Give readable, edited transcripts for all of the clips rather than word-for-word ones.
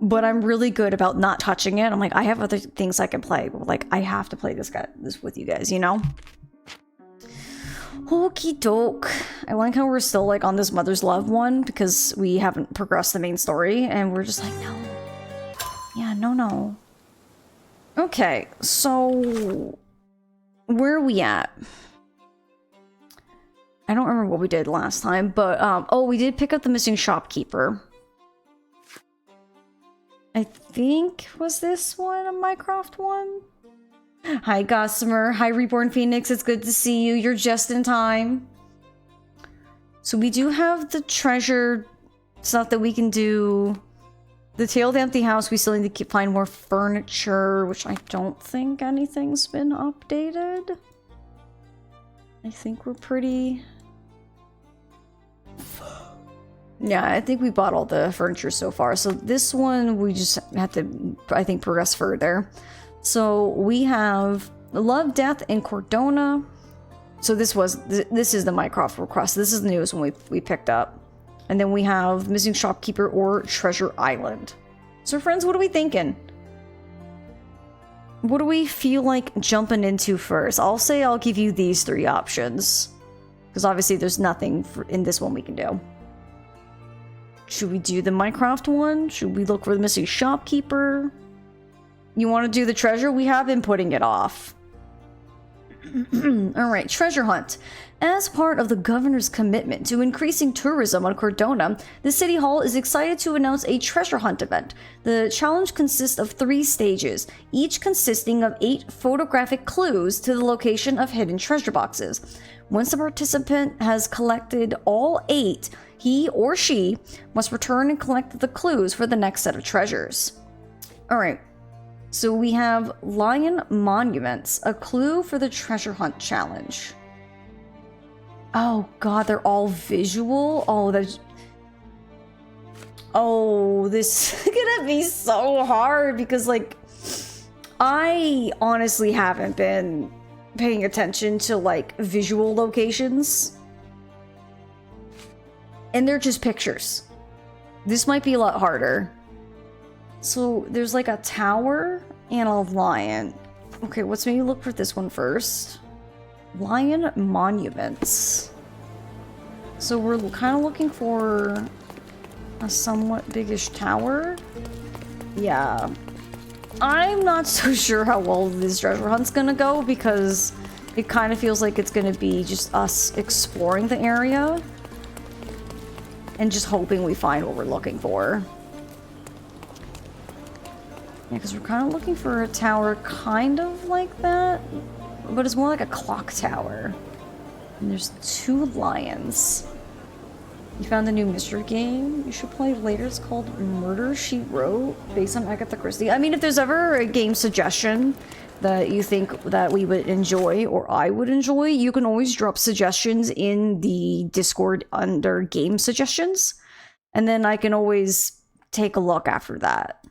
But I'm really good about not touching it. I'm like, I have other things I can play, but like, I have to play this with you guys, you know? Okie doke. I like how we're still like on this Mother's Love one because we haven't progressed the main story and we're just like, no. Yeah, no. Okay, so where are we at? I don't remember what we did last time, but oh, we did pick up the missing shopkeeper. I think, was this one a Minecraft one? Hi, Gossamer. Hi, Reborn Phoenix. It's good to see you. You're just in time. So we do have the treasure stuff that we can do. The Tale of the Empty House, we still need to find more furniture, which I don't think anything's been updated. I think we're pretty... Yeah, I think we bought all the furniture so far. So this one, we just have to, I think, progress further. So we have Love, Death, and Cordona. So this is the Minecraft request. This is the newest one we picked up. And then we have Missing Shopkeeper or Treasure Island. So friends, what are we thinking? What do we feel like jumping into first? I'll say I'll give you these three options. Because obviously there's nothing in this one we can do. Should we do the Minecraft one? Should we look for the Missing Shopkeeper? You want to do the treasure? We have been putting it off. Alright, treasure hunt. As part of the governor's commitment to increasing tourism on Cordona, the City Hall is excited to announce a treasure hunt event. The challenge consists of 3 stages, each consisting of 8 photographic clues to the location of hidden treasure boxes. Once the participant has collected all 8, he or she must return and collect the clues for the next set of treasures. Alright. So we have Lion Monuments, a clue for the treasure hunt challenge. Oh god, they're all visual? Oh, this is gonna be so hard because, like, I honestly haven't been paying attention to, like, visual locations. And they're just pictures. This might be a lot harder. So there's like a tower and a lion. Okay, let's maybe look for this one first. Lion Monuments. So we're kind of looking for a somewhat biggish tower. Yeah. I'm not so sure how well this treasure hunt's gonna go because it kind of feels like it's gonna be just us exploring the area and just hoping we find what we're looking for. Yeah, because we're kind of looking for a tower kind of like that, but it's more like a clock tower. And there's 2 lions. You found a new mystery game you should play later. It's called Murder, She Wrote, based on Agatha Christie. I mean, if there's ever a game suggestion that you think that we would enjoy or I would enjoy, you can always drop suggestions in the Discord under game suggestions. And then I can always take a look after that.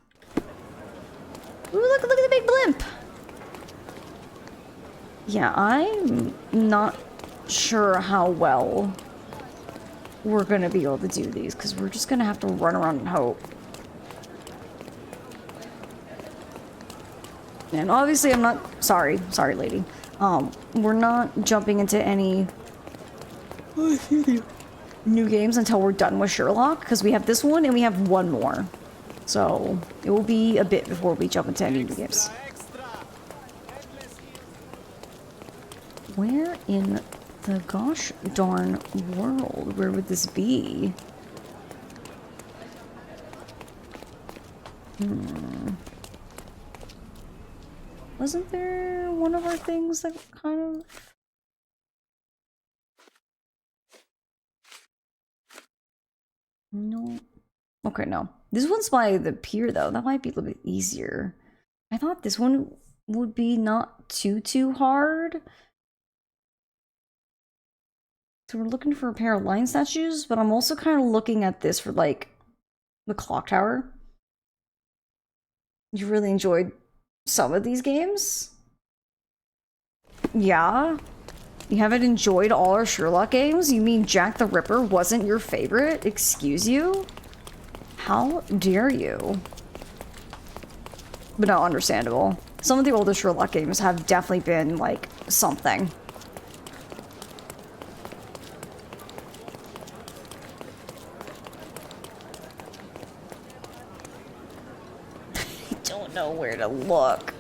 Ooh, look at the big blimp! Yeah, I'm not sure how well we're gonna be able to do these, because we're just gonna have to run around and hope. And obviously I'm not... Sorry, lady. We're not jumping into any new games until we're done with Sherlock, because we have this one and we have one more. So, it will be a bit before we jump into any new games. Where in the gosh darn world? Where would this be? Wasn't there one of our things that kind of... No. Okay, no. This one's by the pier, though. That might be a little bit easier. I thought this one would be not too hard. So we're looking for a pair of lion statues, but I'm also kind of looking at this for, like, the clock tower. You really enjoyed some of these games? Yeah? You haven't enjoyed all our Sherlock games? You mean Jack the Ripper wasn't your favorite? Excuse you? How dare you? But no, understandable. Some of the older Sherlock games have definitely been, like, something. I don't know where to look.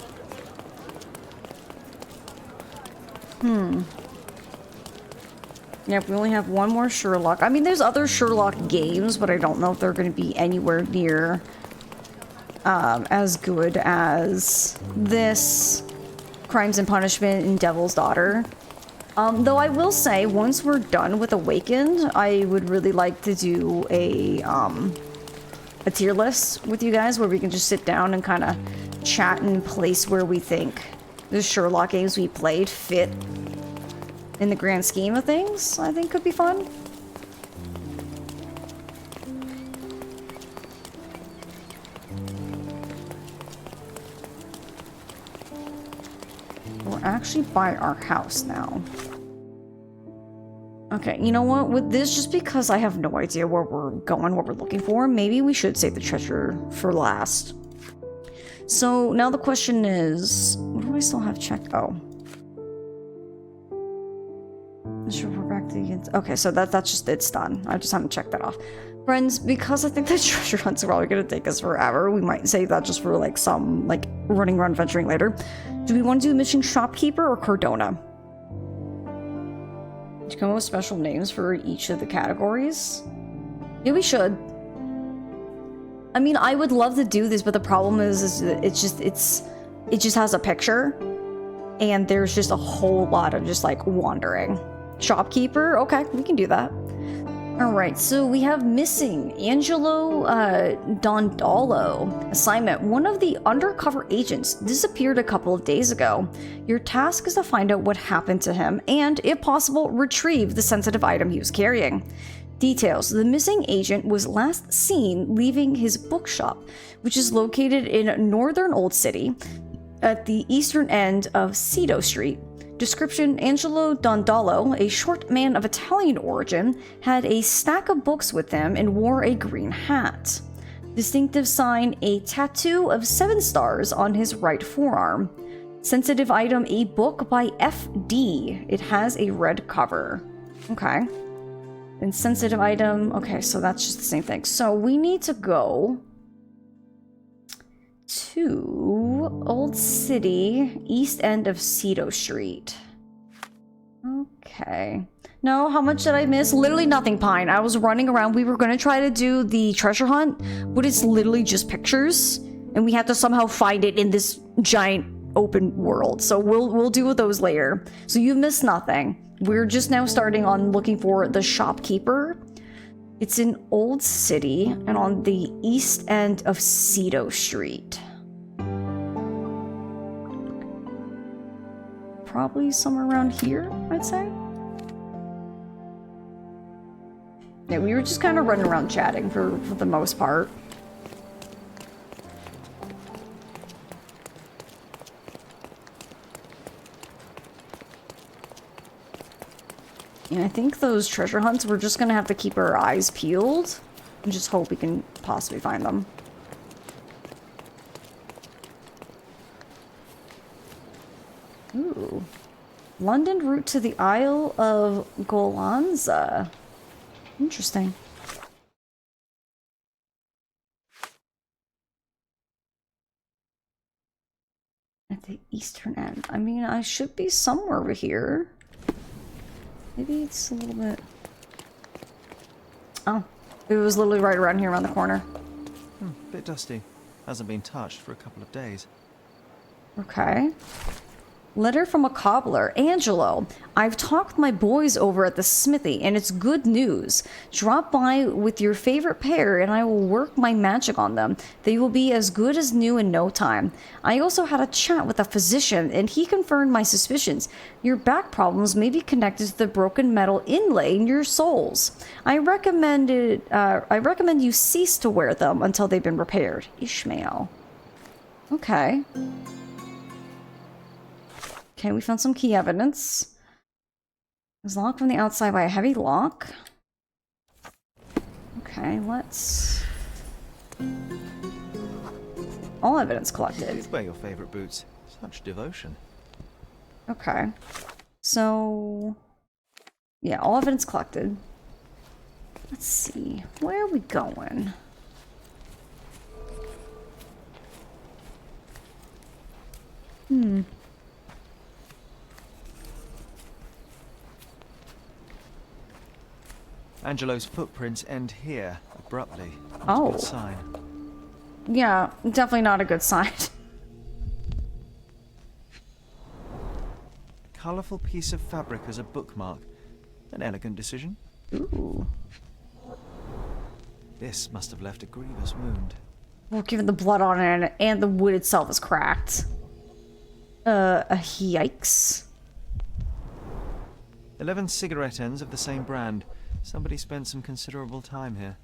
Yep, we only have one more Sherlock. I mean, there's other Sherlock games, but I don't know if they're going to be anywhere near as good as this Crimes and Punishment and Devil's Daughter. Though I will say, once we're done with Awakened, I would really like to do a tier list with you guys where we can just sit down and kind of chat and place where we think the Sherlock games we played fit in the grand scheme of things. I think could be fun. We're actually by our house now. Okay, you know what? With this, just because I have no idea where we're going, what we're looking for, maybe we should save the treasure for last. So now the question is, what do I still have checked? Oh. Okay, so that's just, it's done. I just haven't checked that off. Friends, because I think the treasure hunt's probably gonna take us forever, we might save that just for like some like running around venturing later. Do we want to do Mission Shopkeeper or Cardona? Do you come up with special names for each of the categories? Yeah, we should. I mean, I would love to do this, but the problem is it just has a picture, and there's just a whole lot of just like wandering. Shopkeeper? Okay, we can do that. Alright, so we have missing Angelo Dondolo. Assignment. One of the undercover agents disappeared a couple of days ago. Your task is to find out what happened to him and, if possible, retrieve the sensitive item he was carrying. Details. The missing agent was last seen leaving his bookshop, which is located in northern Old City at the eastern end of Cedo Street. Description: Angelo Dondolo, a short man of Italian origin, had a stack of books with him and wore a green hat. Distinctive sign: a tattoo of 7 stars on his right forearm. Sensitive item: a book by F.D. It has a red cover. Okay. And sensitive item, okay, so that's just the same thing. So we need to go to Old City, east end of Cedo Street. Okay. No, how much did I miss? Literally nothing, Pine. I was running around. We were going to try to do the treasure hunt, but it's literally just pictures, and we have to somehow find it in this giant open world. So we'll deal with those later. So you've missed nothing. We're just now starting on looking for the shopkeeper. It's in Old City and on the east end of Cedo Street. Probably somewhere around here, I'd say. Yeah, we were just kind of running around chatting for the most part. And I think those treasure hunts, we're just gonna have to keep our eyes peeled and just hope we can possibly find them. Ooh. London route to the Isle of Golanza. Interesting. At the eastern end. I mean, I should be somewhere over here. Maybe it's a little bit... Oh. It was literally right around here around the corner. Bit dusty. Hasn't been touched for a couple of days. Okay. Letter from a cobbler. Angelo, I've talked my boys over at the smithy, and it's good news. Drop by with your favorite pair, and I will work my magic on them. They will be as good as new in no time. I also had a chat with a physician, and he confirmed my suspicions. Your back problems may be connected to the broken metal inlay in your soles. I recommend you cease to wear them until they've been repaired. Ishmael. Okay. Okay, we found some key evidence. It's locked from the outside by a heavy lock. Okay, let's... All evidence You collected. did wear your favorite boots. Such devotion. Okay. So... yeah, all evidence collected. Let's see. Where are we going? Angelo's footprints end here, abruptly. Not a Oh. good sign. Yeah, definitely not a good sign. Colourful piece of fabric as a bookmark. An elegant decision. Ooh. This must have left a grievous wound. Well, given the blood on it and the wood itself is cracked. Yikes. 11 cigarette ends of the same brand. Somebody spent some considerable time here.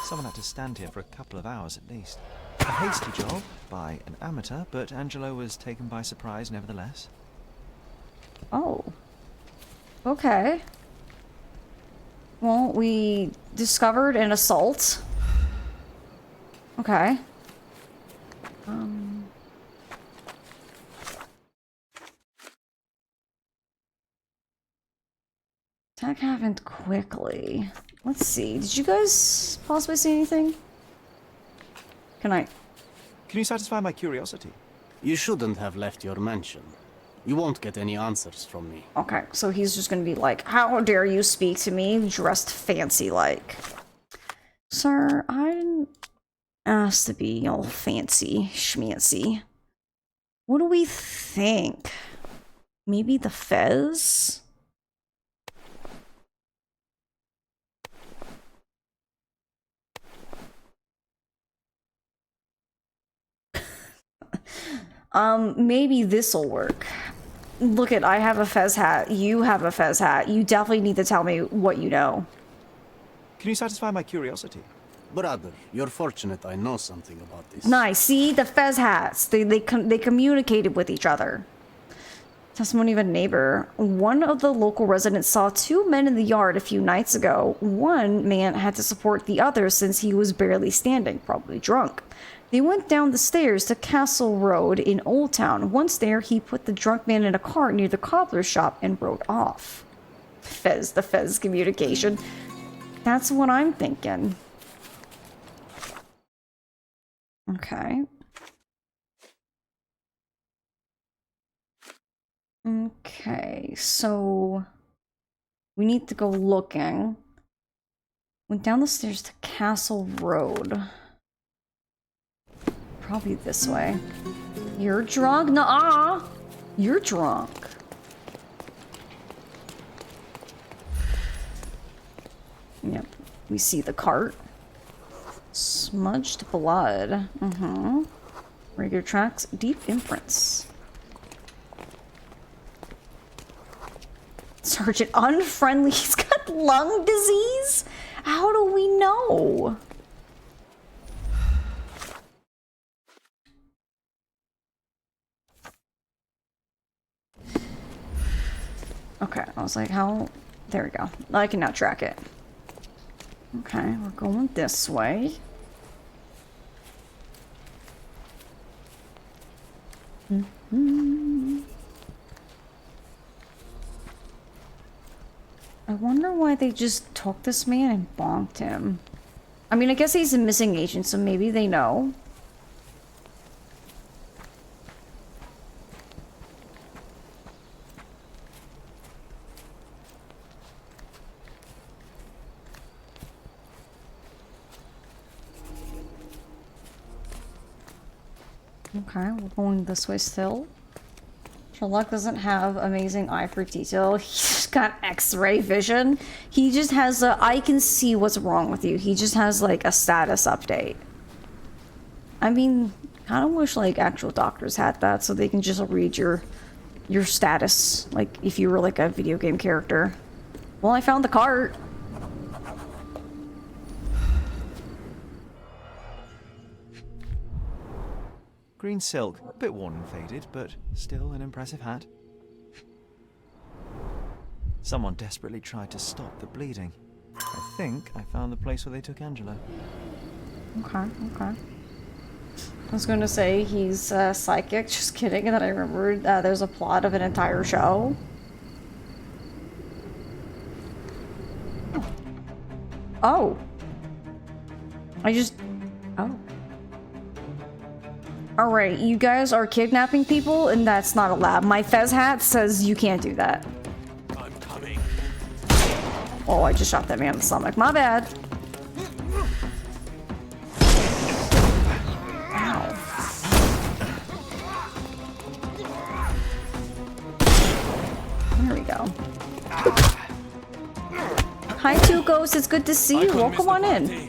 Someone had to stand here for a couple of hours at least. A hasty job by an amateur, but Angelo was taken by surprise nevertheless. Oh. Okay. Well, we discovered an assault. Okay. Attack happened quickly. Let's see. Did you guys possibly see anything? Can I? Can you satisfy my curiosity? You shouldn't have left your mansion. You won't get any answers from me. Okay, so he's just gonna be like, how dare you speak to me dressed fancy like? Sir, I didn't ask to be all fancy schmancy. What do we think? Maybe the fez? Maybe this'll work. Look I have a fez hat. You have a fez hat. You definitely need to tell me what you know. Can you satisfy my curiosity? Brother, you're fortunate I know something about this. Nice. See, the fez hats. They communicated with each other. Testimony of a neighbor. One of the local residents saw two men in the yard a few nights ago. One man had to support the other since he was barely standing, probably drunk. They went down the stairs to Castle Road in Old Town. Once there, he put the drunk man in a cart near the cobbler's shop and rode off. The fez communication. That's what I'm thinking. Okay. Okay, so we need to go looking. Went down the stairs to Castle Road. Probably this way. You're drunk? Nuh-uh! You're drunk. Yep, we see the cart. Smudged blood. Regular tracks, deep imprints. Sergeant unfriendly. He's got lung disease? How do we know? Okay, I was like, how? There we go. I can now track it. Okay, we're going this way. I wonder why they just took this man and bonked him. I mean, I guess he's a missing agent, so maybe they know. Okay, we're going this way still. Sherlock doesn't have amazing eye for detail. He's just got X-ray vision. He just has a, I can see what's wrong with you. He just has like a status update. I mean, kind of wish like actual doctors had that so they can just read your status, like if you were like a video game character. Well, I found the cart. Green silk, a bit worn and faded, but still an impressive hat. Someone desperately tried to stop the bleeding. I think I found the place where they took Angelo. Okay, okay. I was going to say he's psychic, just kidding, and then I remembered there's a plot of an entire show. Oh. Oh. Alright, you guys are kidnapping people, and that's not allowed. My fez hat says you can't do that. I'm coming. Oh, I just shot that man in the stomach. My bad. Ow. There we go. Hi, Two Ghosts. It's good to see you. Welcome on in.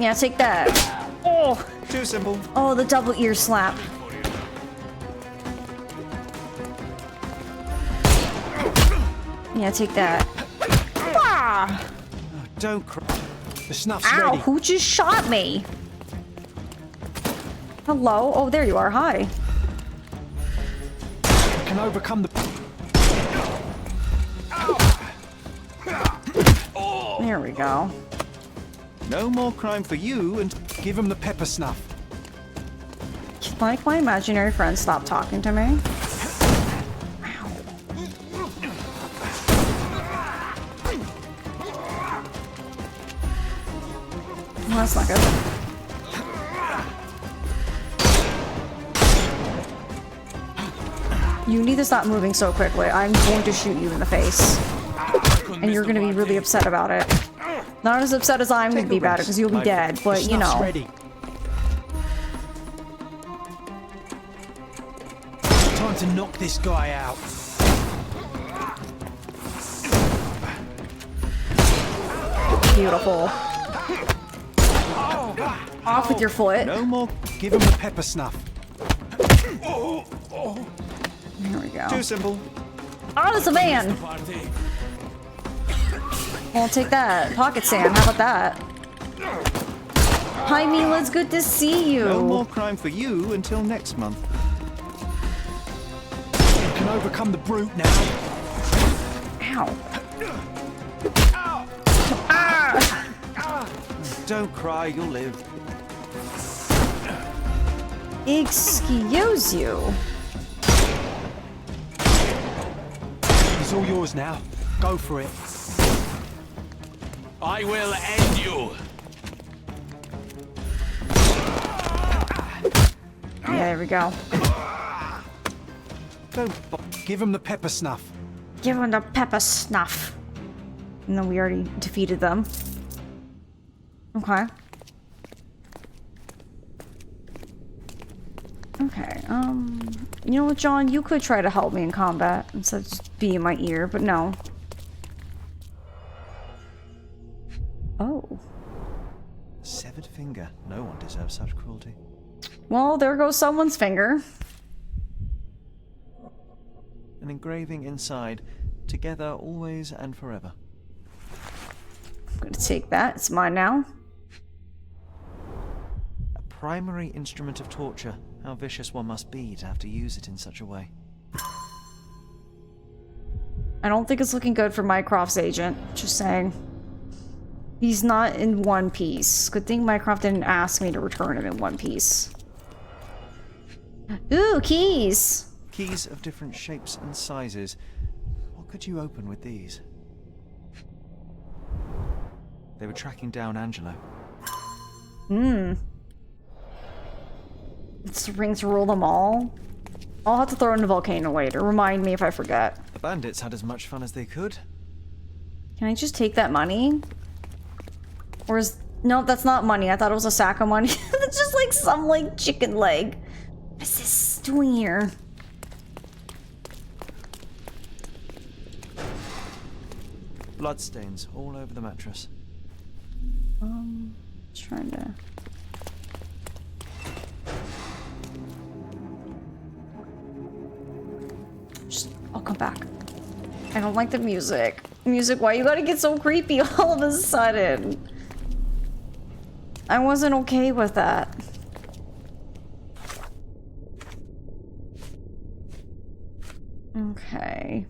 Yeah, take that. Oh! Too simple. Oh, the double ear slap. Yeah, take that. Ah! Don't cry. The snuff's Ow, ready. who just shot me? Hello? Oh, there you are. Hi. Can overcome the... There we go. No more crime for you and give him the pepper snuff. Like my imaginary friend stop talking to me. Ow. Well, that's not good. You need to stop moving so quickly. I'm going to shoot you in the face. And you're going to be really upset about it. Not as upset as I'm going to be about it, because you'll be dead, but you know. Ready. Time to knock this guy out. Beautiful. Off with your foot. No more. Give him the pepper snuff. There we go. Too simple. Oh, there's a van! Well, I'll take that. Pocket sand, how about that? Hi, Mila, it's good to see you. No more crime for you until next month. You can overcome the brute now. Ow. Ah! Don't cry, you'll live. Excuse you. It's all yours now. Go for it. I will end you. Yeah, there we go. Don't give him the pepper snuff. Give him the pepper snuff. And then we already defeated them. Okay. Okay, you know what, John? You could try to help me in combat instead of just be in my ear, but no. Oh. Severed finger. No one deserves such cruelty. Well, there goes someone's finger. An engraving inside. Together, always and forever. I'm gonna take that. It's mine now. A primary instrument of torture. How vicious one must be to have to use it in such a way. I don't think it's looking good for Mycroft's agent. Just saying. He's not in one piece. Good thing Mycroft didn't ask me to return him in one piece. Ooh, keys! Keys of different shapes and sizes. What could you open with these? They were tracking down Angelo. Let's ring to rule them all. I'll have to throw in a volcano later. Remind me if I forget. The bandits had as much fun as they could. Can I just take that money? Or is... No, that's not money. I thought it was a sack of money. It's just like some, like, chicken leg. What is this doing here? Bloodstains all over the mattress. Trying to... Just... I'll come back. I don't like the music. Music, why you gotta get so creepy all of a sudden? I wasn't okay with that. Okay.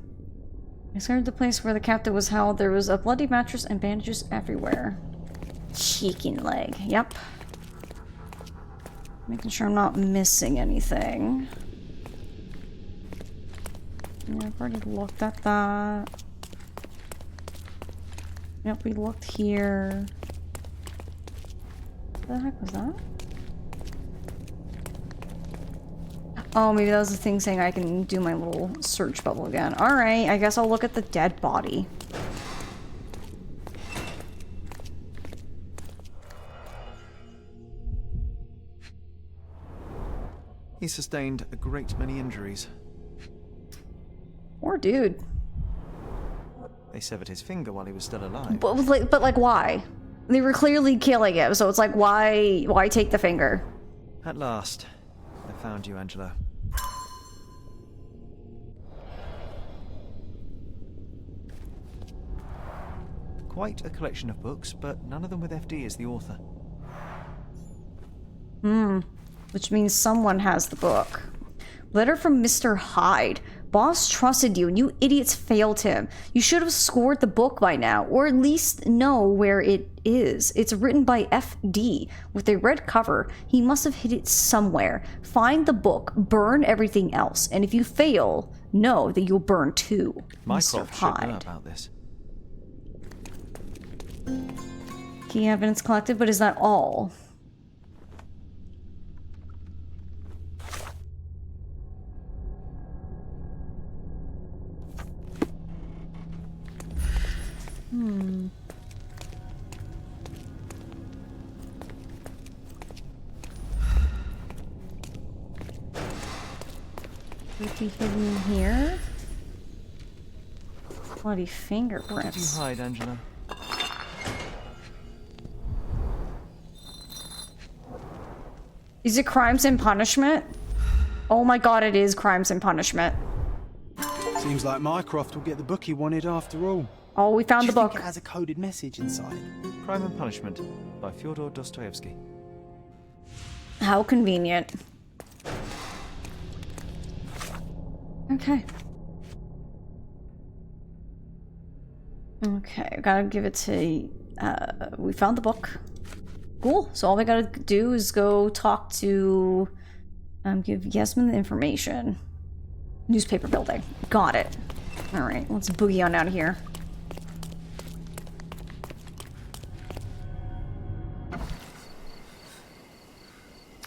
I scoured the place where the captive was held. There was a bloody mattress and bandages everywhere. Chicken leg. Yep. Making sure I'm not missing anything. Yeah, I've already looked at that. Yep, we looked here. What the heck was that? Oh, maybe that was the thing saying I can do my little search bubble again. Alright, I guess I'll look at the dead body. He sustained a great many injuries. Poor dude. They severed his finger while he was still alive. But like, why? They were clearly killing him, so it's like, why take the finger? At last, I found you, Angelo. Quite a collection of books, but none of them with FD as the author. Which means someone has the book. Letter from Mr. Hyde. Boss trusted you, and you idiots failed him. You should have scored the book by now, or at least know where it is. It's written by FD, with a red cover. He must have hid it somewhere. Find the book, burn everything else, and if you fail, know that you'll burn too. Mr. Mycroft should know Hyde. about this. Key evidence collected, but is that all? Could be hidden here. Bloody What did you fingerprints. hide, Angelo? Is it Crimes and Punishment? Oh my god, it is Crimes and Punishment. Seems like Mycroft will get the book he wanted after all. Oh, we found Do the you think book. it has a coded message inside? Crime and Punishment by Fyodor Dostoevsky. How convenient. Okay. Okay, gotta give it to... we found the book. Cool. So all we gotta do is go talk to... give Yasmin the information. Newspaper building. Got it. Alright, let's boogie on out of here.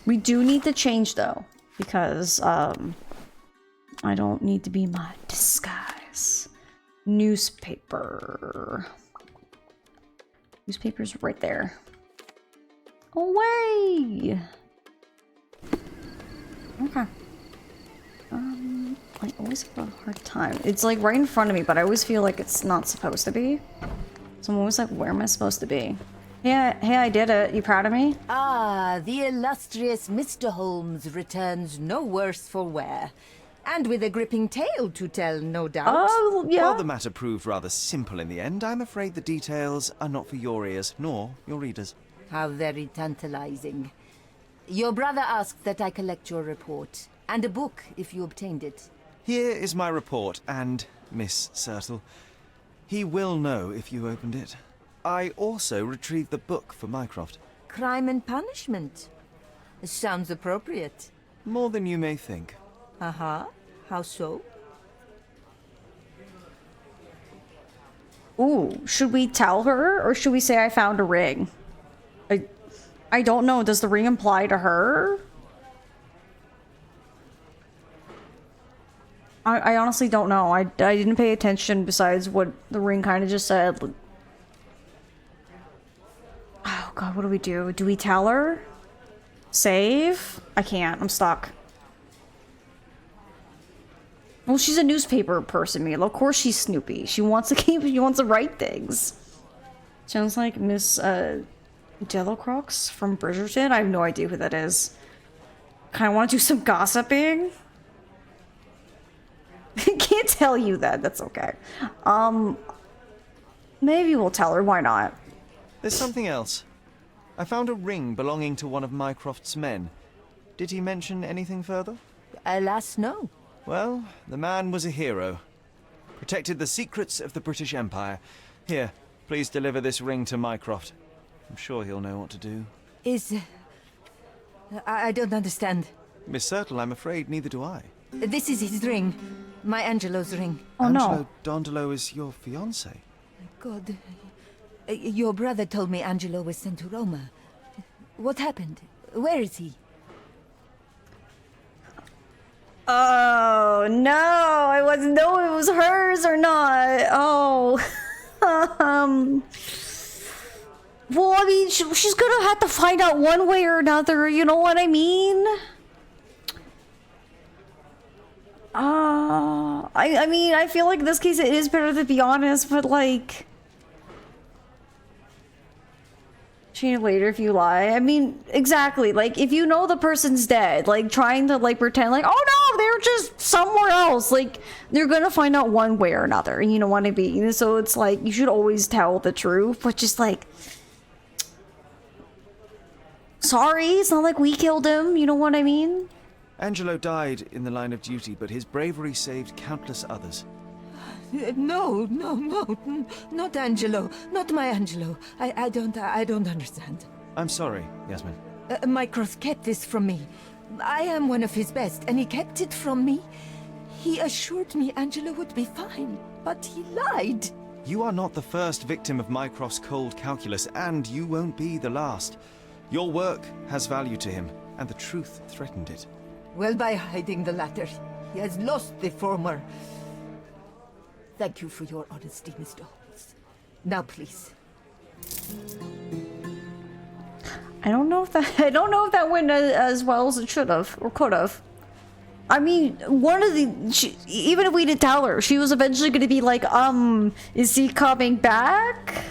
We do need to change, though. Because, I don't need to be my disguise. Newspaper. Newspaper's right there. Away! Okay. I always have a hard time. It's like right in front of me, but I always feel like it's not supposed to be. So I'm always like, where am I supposed to be? Yeah, hey, I did it. You proud of me? Ah, the illustrious Mr. Holmes returns no worse for wear. And with a gripping tale to tell, no doubt. Oh, yeah. While the matter proved rather simple in the end, I'm afraid the details are not for your ears, nor your readers. How very tantalizing. Your brother asked that I collect your report, and a book if you obtained it. Here is my report, and Miss Sertle. He will know if you opened it. I also retrieved the book for Mycroft. Crime and Punishment. Sounds appropriate. More than you may think. Uh-huh. How so? Ooh, should we tell her, or should we say I found a ring? I don't know. Does the ring apply to her? I honestly don't know. I didn't pay attention besides what the ring kind of just said. Oh god, what do we do? Do we tell her? Save? I can't. I'm stuck. Well, she's a newspaper person, Mila. Of course she's Snoopy. She wants to keep. She wants to write things. Sounds like Miss Delacroix from Bridgerton. I have no idea who that is. Kind of want to do some gossiping. I can't tell you that. That's okay. Maybe we'll tell her. Why not? There's something else. I found a ring belonging to one of Mycroft's men. Did he mention anything further? Alas, no. Well, the man was a hero. Protected the secrets of the British Empire. Here, please deliver this ring to Mycroft. I'm sure he'll know what to do. I don't understand. Miss Sertle, I'm afraid neither do I. This is his ring. My Angelo's ring. Oh Angelo no. Dondolo is your fiancé. God. Your brother told me Angelo was sent to Roma. What happened? Where is he? Oh no, I wasn't know if it was hers or not. Oh. Well, I mean, she's gonna have to find out one way or another, you know what I mean? I mean, I feel like in this case it is better to be honest, but like... Change later if you lie. I mean, exactly. Like, if you know the person's dead, like, trying to, like, pretend like, oh no, they're just somewhere else. Like, they're gonna find out one way or another, you know what I mean? So it's like, you should always tell the truth, but just like... Sorry, it's not like we killed him, you know what I mean? Angelo died in the line of duty, but his bravery saved countless others. No, not Angelo. Not my Angelo. I don't understand. I'm sorry, Yasmin. Mycroft kept this from me. I am one of his best, and he kept it from me. He assured me Angelo would be fine, but he lied. You are not the first victim of Mycroft's cold calculus, and you won't be the last. Your work has value to him, and the truth threatened it. Well, by hiding the latter, he has lost the former. Thank you for your honesty, Mr. Holmes. Now, please. I don't know if that went as well as it should have or could have. I mean, even if we didn't tell her, she was eventually going to be like, is he coming back?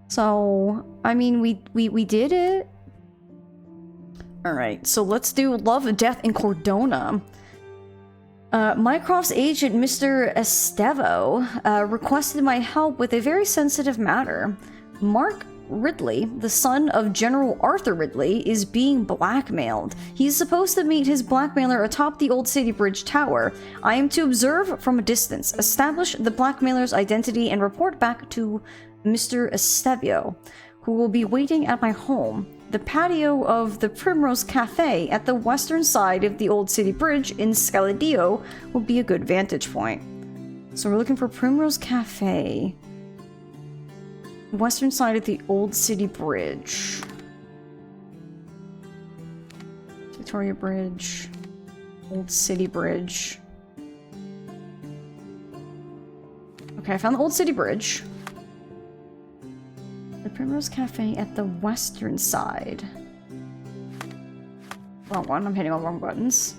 So, I mean, we did it. Alright, so let's do Love, Death, and Cordona. Mycroft's agent, Mr. Estevo, requested my help with a very sensitive matter. Mark Ridley, the son of General Arthur Ridley, is being blackmailed. He's supposed to meet his blackmailer atop the Old City Bridge Tower. I am to observe from a distance, establish the blackmailer's identity, and report back to Mr. Estevio, who will be waiting at my home. The patio of the Primrose Cafe at the western side of the Old City Bridge in Scaladio will be a good vantage point. So we're looking for Primrose Cafe. Western side of the Old City Bridge. Victoria Bridge. Old City Bridge. Okay, I found the Old City Bridge. The Primrose Cafe at the western side. Wrong one, I'm hitting all the wrong buttons.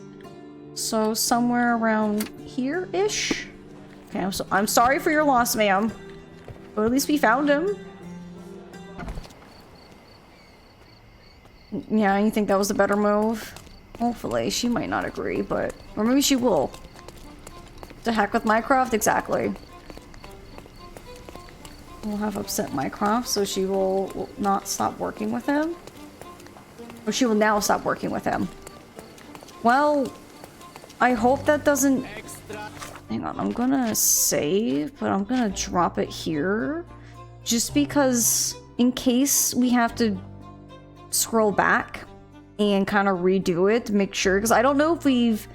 So somewhere around here-ish? Okay, I'm sorry for your loss, ma'am. But at least we found him. Yeah, you think that was a better move? Hopefully. She might not agree, but... Or maybe she will. To heck with Mycroft? Exactly. We'll have upset Mycroft, so she will not stop working with him. Or she will now stop working with him. Well, I hope that doesn't... Hang on, I'm gonna save, but I'm gonna drop it here. Just because, in case we have to scroll back and kind of redo it to make sure, because I don't know if we've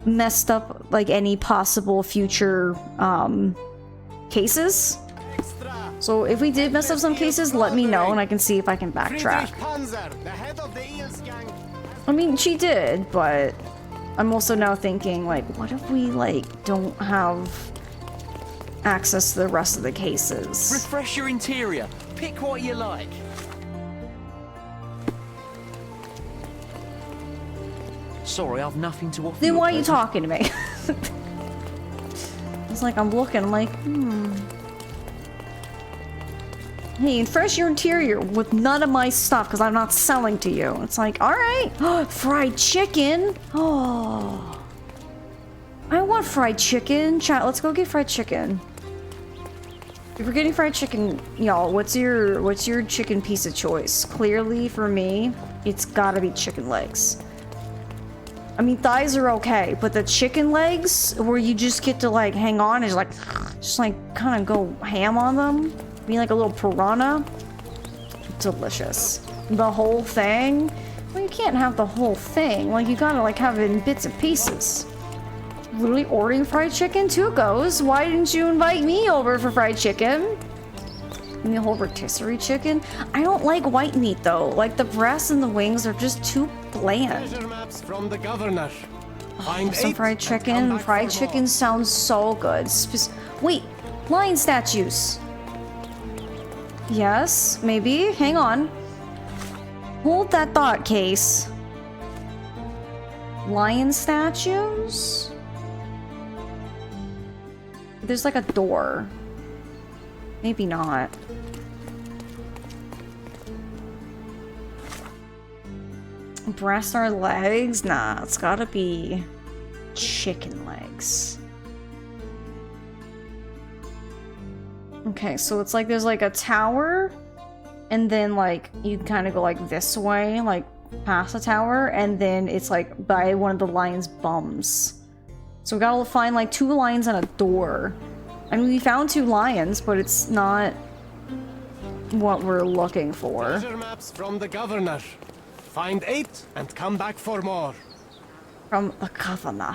messed up, like, any possible future, cases. So if we did mess up some cases, let me know and I can see if I can backtrack. I mean, she did, but I'm also now thinking, like, what if we, like, don't have access to the rest of the cases? Refresh your interior. Pick what you like. Sorry, I've nothing to offer. Then why are you talking to me? It's like I'm looking, I'm like, Hey, refresh your interior with none of my stuff because I'm not selling to you. It's like, alright. Fried chicken. Oh. I want fried chicken. Chat, let's go get fried chicken. If we're getting fried chicken, y'all, what's your chicken piece of choice? Clearly, for me, it's gotta be chicken legs. I mean, thighs are okay, but the chicken legs, where you just get to like hang on and just like kind of go ham on them, being like a little piranha. Delicious. The whole thing? Well, you can't have the whole thing. Like, you gotta like have it in bits and pieces. Literally ordering fried chicken? Two goes. Why didn't you invite me over for fried chicken? Give me a whole rotisserie chicken. I don't like white meat though. Like the breasts and the wings are just too bland. Treasure maps from the governor. Find Some 8 fried and chicken. come back Fried for chicken more. sounds so good. Wait, lion statues. Yes, maybe. Hang on. Hold that thought, Case. Lion statues? There's like a door. Maybe not. Breast or legs? Nah, it's gotta be chicken legs. Okay, so it's like there's like a tower, and then like you kind of go like this way, like past the tower, and then it's like by one of the lion's bums. So we gotta find like 2 lions and a door. I mean, we found 2 lions, but it's not what we're looking for. Treasure maps from the governor. Find 8 and come back for more. From the governor.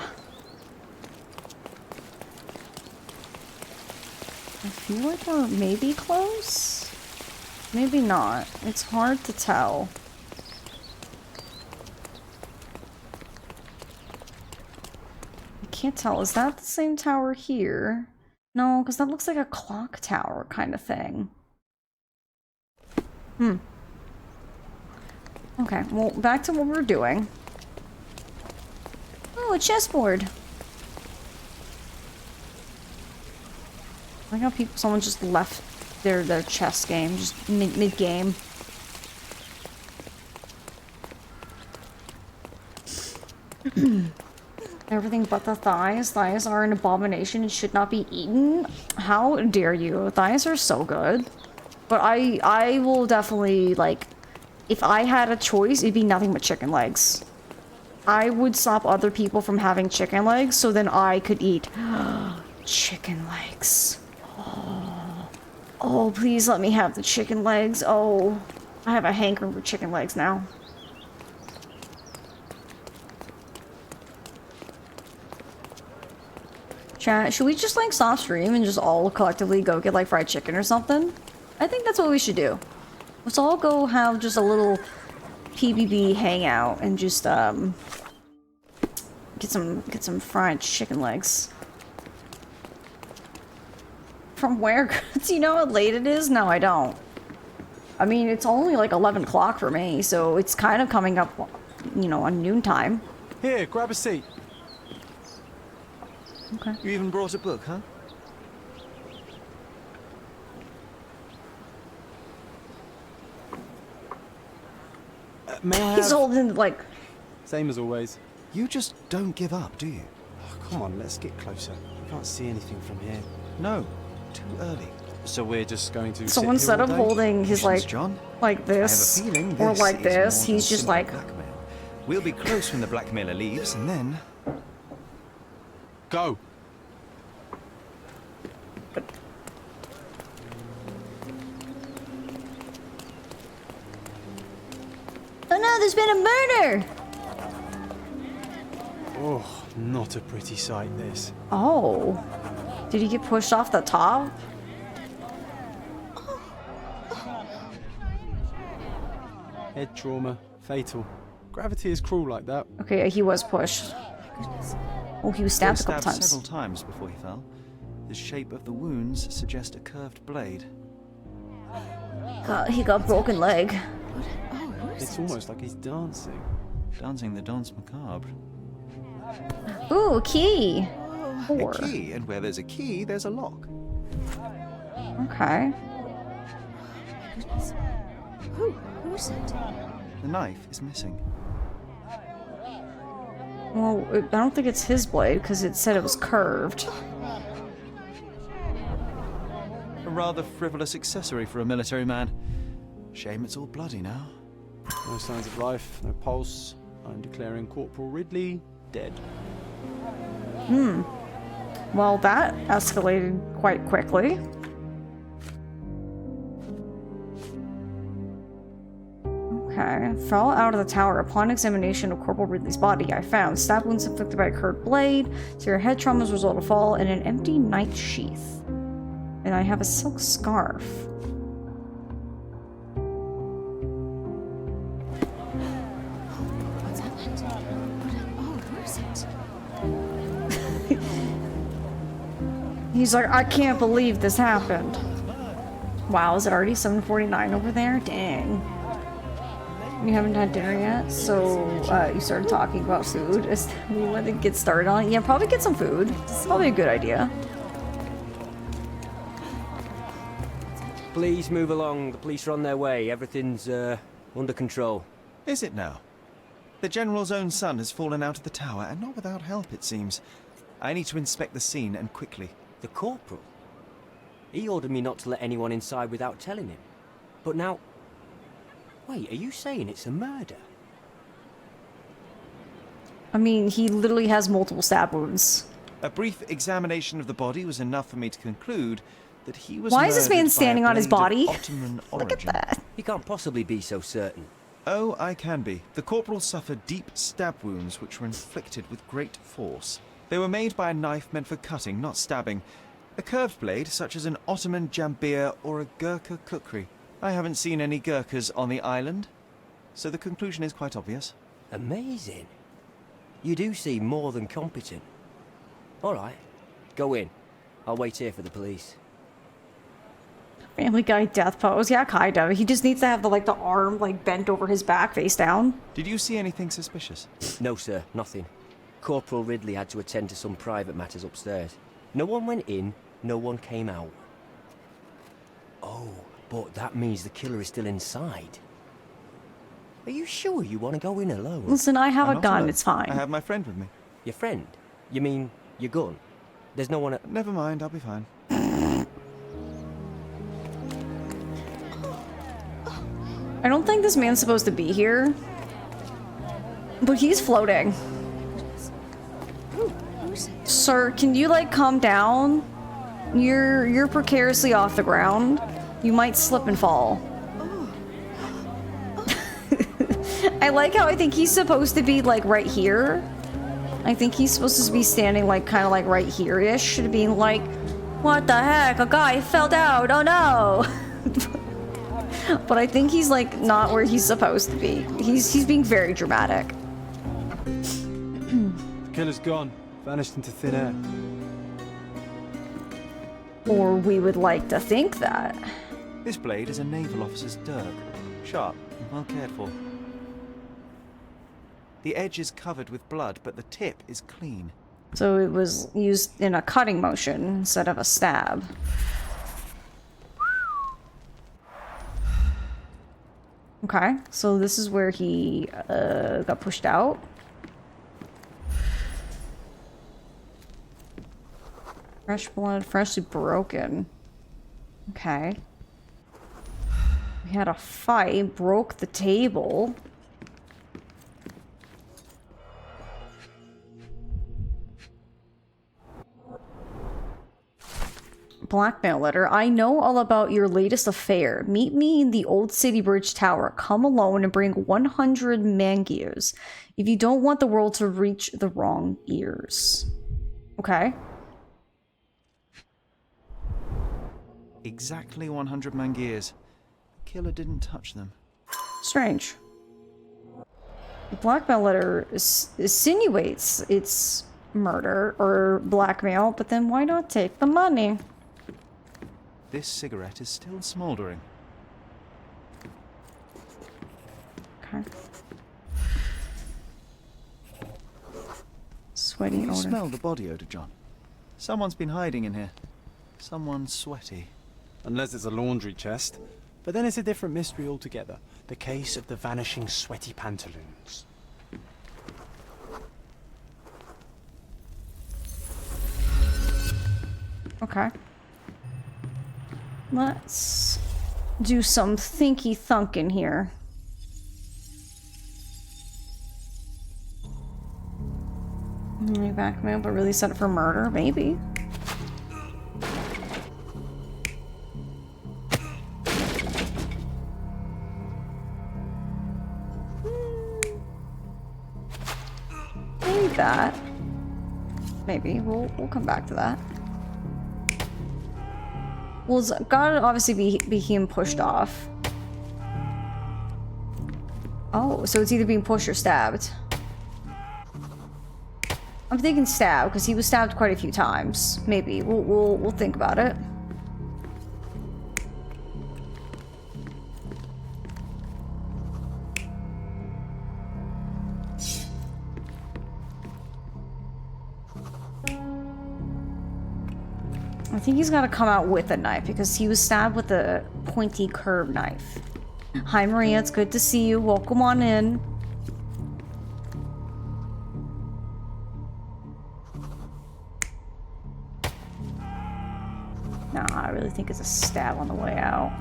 I feel like we're maybe close? Maybe not. It's hard to tell. I can't tell. Is that the same tower here? No, because that looks like a clock tower kind of thing. Okay, well, back to what we're doing. Oh, a chessboard. I like how someone just left their chess game, just mid-game. Everything but the thighs. Thighs are an abomination and should not be eaten. How dare you? Thighs are so good. But I will definitely, like, if I had a choice, it'd be nothing but chicken legs. I would stop other people from having chicken legs so then I could eat chicken legs. Oh, please let me have the chicken legs. Oh, I have a hankering for chicken legs now. Chat, should we just like stop stream and just all collectively go get like fried chicken or something? I think that's what we should do. Let's all go have just a little PBB hangout and just get some fried chicken legs. From where? Do you know how late it is? No, I don't. I mean, it's only like 11 o'clock for me, so it's kind of coming up, you know, on noontime. Here, grab a seat. Okay. You even brought a book, huh? May I He's have... holding like. Same as always. You just don't give up, do you? Oh, come on, let's get closer. I can't see anything from here. No, too early. So we're just going to So sit instead here of all day? holding his Patience, like John. like this I have a feeling or this like is this, more he's than just simple like. blackmail. We'll be close when the blackmailer leaves, and then Go. Oh no, there's been a murder! Oh, not a pretty sight, this. Oh. Did he get pushed off the top? Head trauma. Fatal. Gravity is cruel like that. Okay, he was pushed. Oh, he was stabbed a couple stabbed times. several times before he fell. The shape of the wounds suggest a curved blade. He got broken leg. It's almost like he's dancing. Dancing the dance macabre. Ooh, a key. A 4. key, and where there's a key, there's a lock. Okay. Who's it? The knife is missing. Well, I don't think it's his blade because it said it was curved. A rather frivolous accessory for a military man. Shame it's all bloody now. No signs of life, no pulse. I'm declaring Corporal Ridley dead. Well, that escalated quite quickly. Okay. Fell out of the tower. Upon examination of Corporal Ridley's body, I found stab wounds inflicted by a curved blade, severe head trauma as a result of fall, and an empty knife sheath. And I have a silk scarf. What's happened? Where's it? He's like, I can't believe this happened. Wow, is it already 7:49 over there? Dang. You haven't had dinner yet, so you started talking about food. We want to get started on it. Yeah, probably get some food. Probably a good idea. Please move along. The police are on their way. Everything's under control. Is it now? The General's own son has fallen out of the tower, and not without help, it seems. I need to inspect the scene, and quickly. The corporal? He ordered me not to let anyone inside without telling him. But now... Wait, are you saying it's a murder? I mean, he literally has multiple stab wounds. A brief examination of the body was enough for me to conclude that he was Why is this man murdered by standing a on his blade of body? Ottoman Look at origin. that. He can't possibly be so certain. Oh, I can be. The corporal suffered deep stab wounds which were inflicted with great force. They were made by a knife meant for cutting, not stabbing. A curved blade, such as an Ottoman jambir or a Gurkha kukri. I haven't seen any Gurkhas on the island, so the conclusion is quite obvious. Amazing. You do seem more than competent. All right, go in. I'll wait here for the police. Family Guy death pose. Yeah, kind of. He just needs to have the arm bent over his back, face down. Did you see anything suspicious? No, sir, nothing. Corporal Ridley had to attend to some private matters upstairs. No one went in, no one came out. Oh, but that means the killer is still inside. Are you sure you want to go in alone? Listen, I have I'm a not gun. alone. It's fine. I have my friend with me. Your friend? You mean your gun? There's no one at... Never mind, I'll be fine. I don't think this man's supposed to be here. But he's floating. Sir, can you calm down? You're precariously off the ground. You might slip and fall. I like how I think he's supposed to be right here. I think he's supposed to be standing kind of right here-ish, being like, what the heck? A guy fell down. Oh no. But I think he's not where he's supposed to be. He's being very dramatic. The killer's gone. Vanished into thin air. Or we would like to think that. This blade is a naval officer's dirk. Sharp and well cared for. The edge is covered with blood, but the tip is clean. So it was used in a cutting motion instead of a stab. Okay, so this is where he got pushed out. Fresh blood, freshly broken. Okay. We had a fight, broke the table. Blackmail letter. I know all about your latest affair. Meet me in the old City Bridge Tower. Come alone and bring 100 mangiers if you don't want the world to reach the wrong ears. Okay. Exactly 100 mangiers. The killer didn't touch them. Strange. The blackmail letter insinuates it's murder or blackmail, but then why not take the money? This cigarette is still smoldering. Okay. Sweaty You odor. smell the body odor, John. Someone's been hiding in here. Someone sweaty. Unless it's a laundry chest. But then it's a different mystery altogether. The case of the vanishing sweaty pantaloons. Okay. Let's do some thinky thunking here. Maybe blackmail, but really set it for murder? Maybe. Maybe that. Maybe. We'll come back to that. Well, it's gotta obviously be him pushed off. Oh, so it's either being pushed or stabbed. I'm thinking stab, because he was stabbed quite a few times. Maybe. We'll think about it. I think he's got to come out with a knife, because he was stabbed with a pointy curved knife. Hi, Maria. It's good to see you. Welcome on in. Nah, I really think it's a stab on the way out.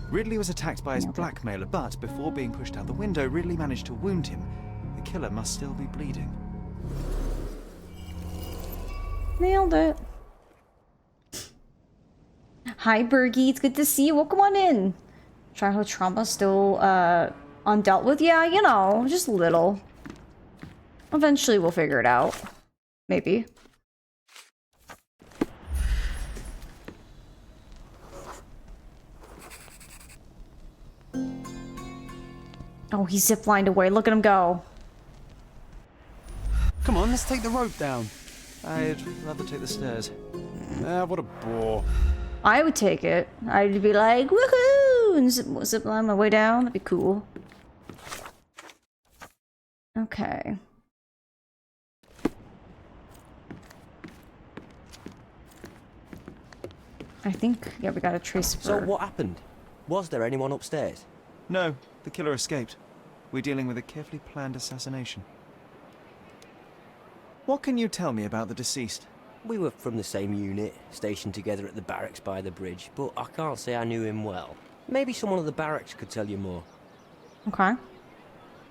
Ridley was attacked by his blackmailer, but before being pushed out the window, Ridley managed to wound him. The killer must still be bleeding. Nailed it. Hi, Bergie. It's good to see you. Welcome on in. Childhood trauma still undealt with? Yeah, you know, just a little. Eventually we'll figure it out. Maybe. Oh, he ziplined away. Look at him go. Come on, let's take the rope down. I'd rather take the stairs. Ah, what a bore. I would take it. I'd be like, woohoo! And zipline my way down. That'd be cool. Okay. I think, yeah, we gotta trace So what happened? Was there anyone upstairs? No, the killer escaped. We're dealing with a carefully planned assassination. What can you tell me about the deceased? We were from the same unit, stationed together at the barracks by the bridge, but I can't say I knew him well. Maybe someone at the barracks could tell you more. Okay.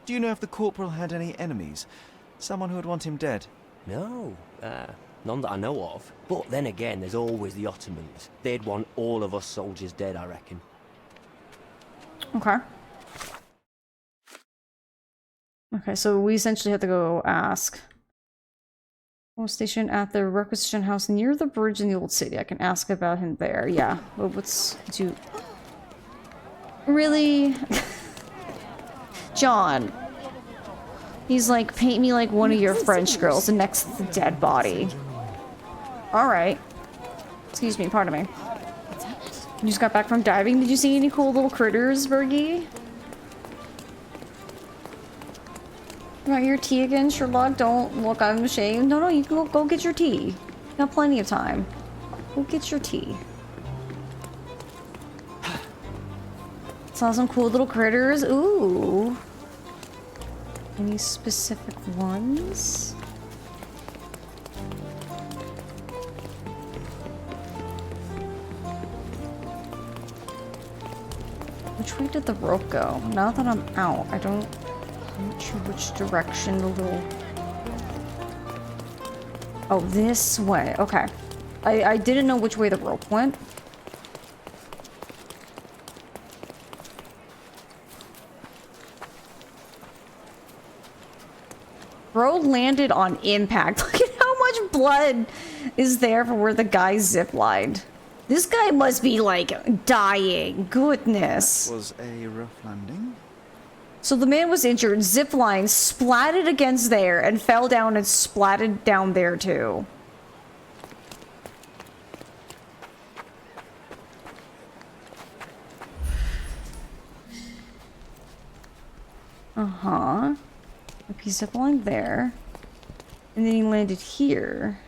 Do you know if the corporal had any enemies? Someone who would want him dead? No, none that I know of. But then again, there's always the Ottomans. They'd want all of us soldiers dead, I reckon. Okay. Okay, so we essentially have to go ask. Station at the requisition house near the bridge in the old city. I can ask about him there. Yeah. Well, what's do? Really, John? He's like, paint me like one of your French girls, and next to the dead body. All right. Excuse me. Pardon me. You just got back from diving. Did you see any cool little critters, Bergie? You want your tea again, Sherlock? Don't look, I'm ashamed. No, you can go get your tea. You got plenty of time. Go get your tea. Saw some cool little critters. Ooh. Any specific ones? Which way did the rope go? Now that I'm out, I'm not sure which direction the little... Oh, this way. Okay. I didn't know which way the rope went. Bro landed on impact. Look at how much blood is there from where the guy ziplined. This guy must be, like, dying. Goodness. That was a rough landing. So the man was injured, zipline, splatted against there, and fell down and splatted down there too. Uh-huh. He ziplined there. And then he landed here.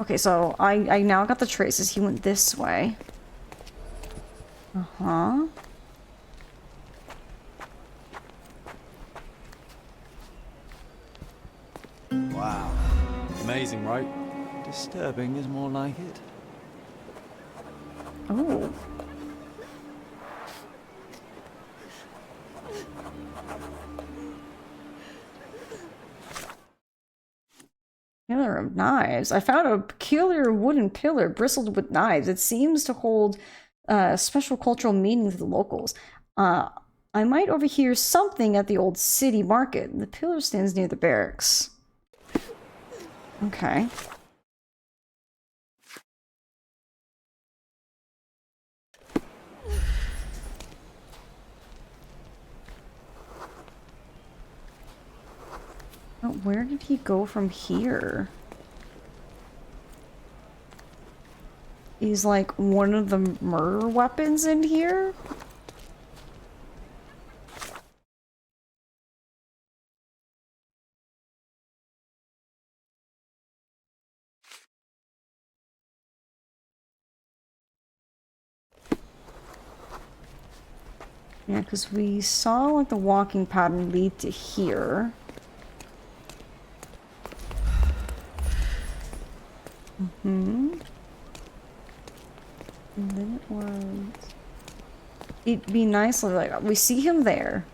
Okay, so I now got the traces. He went this way. Uh-huh. Wow. Amazing, right? Disturbing is more like it. Oh. Pillar of knives. I found a peculiar wooden pillar bristled with knives. It seems to hold special cultural meaning to the locals. I might overhear something at the old city market. The pillar stands near the barracks. Okay. Oh, where did he go from here? Is like one of the murder weapons in here? Yeah, because we saw like the walking pattern lead to here. And then it was... It'd be nice, like, we see him there.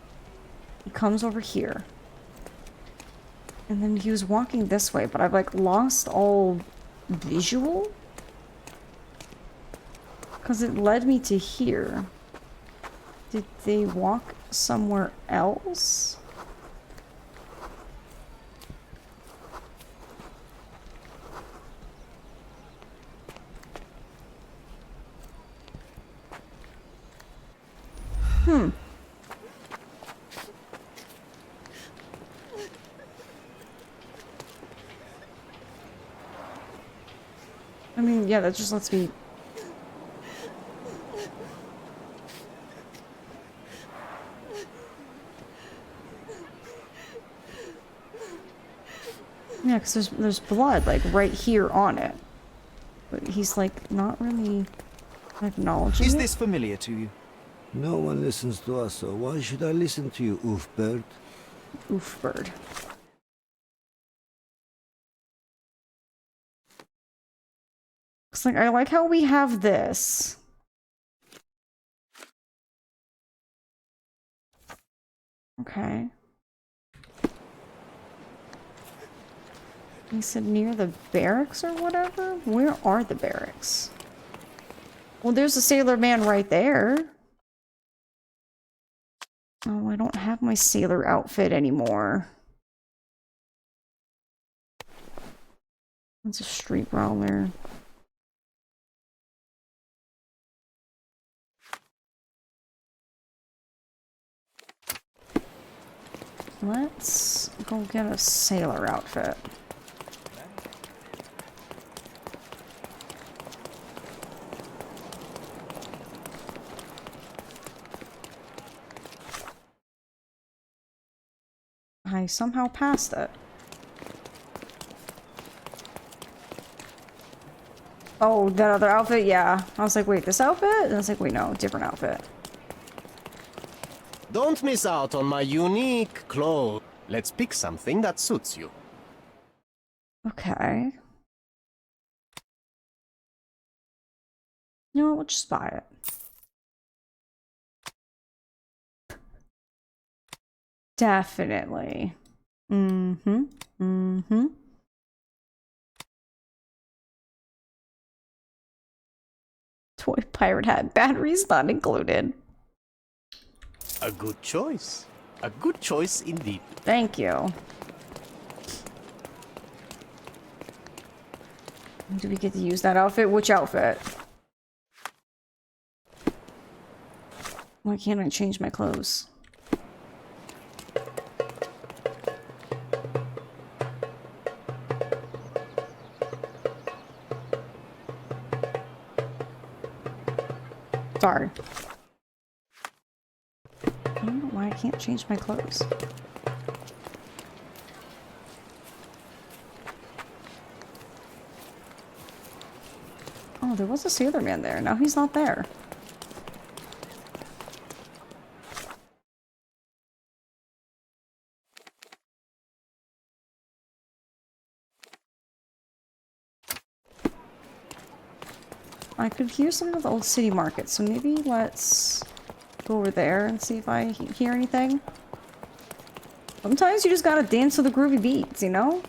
He comes over here. And then he was walking this way, but I've, like, lost all visual? Because it led me to here. Did they walk somewhere else? I mean, yeah, that just lets me... Yeah, because there's blood, like, right here on it. But he's, like, not really acknowledging Is it. this familiar to you? No one listens to us, so why should I listen to you, oof bird? Oof bird. It's like, I like how we have this. Okay. He said near the barracks or whatever? Where are the barracks? Well, there's a sailor man right there. Oh, I don't have my sailor outfit anymore. That's a street brawler. Let's go get a sailor outfit. I somehow passed it. Oh, that other outfit? Yeah. I was like, wait, this outfit? And I was like, wait, no, different outfit. Don't miss out on my unique clothes. Let's pick something that suits you. Okay. You know what, we'll just buy it. Definitely. Mm-hmm. Mm-hmm. Toy pirate hat. Batteries not included. A good choice. A good choice indeed. Thank you. Do we get to use that outfit? Which outfit? Why can't I change my clothes? Sorry. I don't know why I can't change my clothes. Oh, there was a sailor man there. Now he's not there. I could hear something with the old city market, so maybe let's go over there and see if I hear anything. Sometimes you just gotta dance to the groovy beats, you know?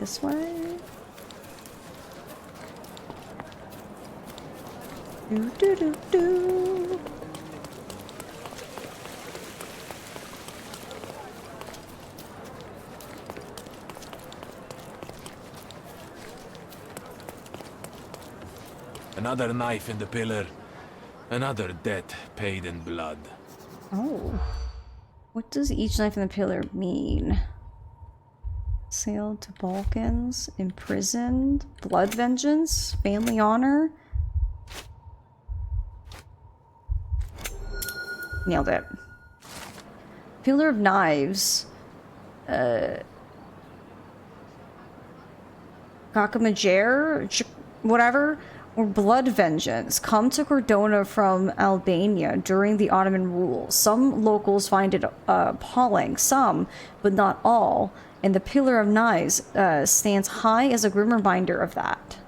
this way. Do do do do. Another knife in the pillar. Another debt paid in blood. Oh. What does each knife in the pillar mean? Sailed to Balkans, imprisoned, blood vengeance, family honor. Nailed it. Pillar of Knives. Kakamajer, whatever, or blood vengeance come to Cordona from Albania during the Ottoman rule. Some locals find it appalling, some, but not all. And the Pillar of Knives stands high as a grim reminder of that.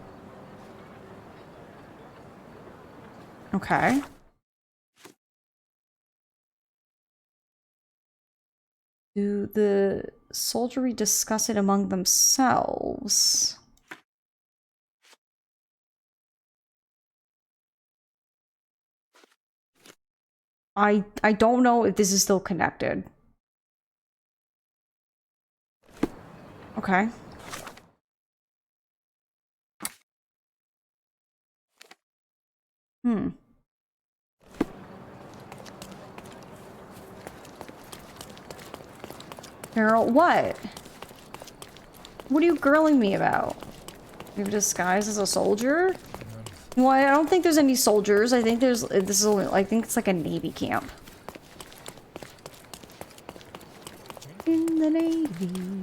Okay. Do the soldiery discuss it among themselves? I don't know if this is still connected. Okay. Girl, what? What are you grilling me about? You've disguised as a soldier? Well, I don't think there's any soldiers. I think there's, I think it's like a Navy camp. In the Navy.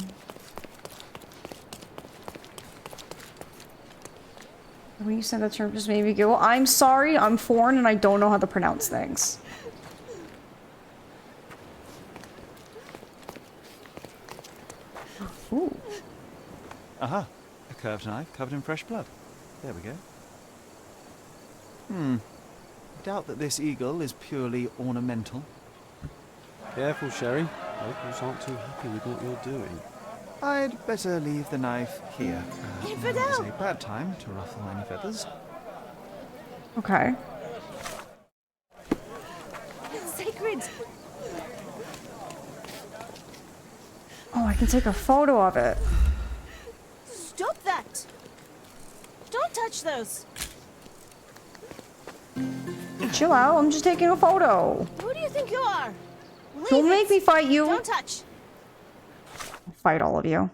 When you said that term just made me go, I'm sorry, I'm foreign and I don't know how to pronounce things. Ooh. Aha, a curved knife covered in fresh blood. There we go. Doubt that this eagle is purely ornamental. Careful, Sherry. Locals aren't too happy with what you're doing. I'd better leave the knife here. Infidel! Now is a bad time to ruffle any feathers. Okay. Sacred! Oh, I can take a photo of it. Stop that! Don't touch those! Chill out, I'm just taking a photo. Who do you think you are? Leave Don't make it. me fight you. Don't touch! I'll fight all of you.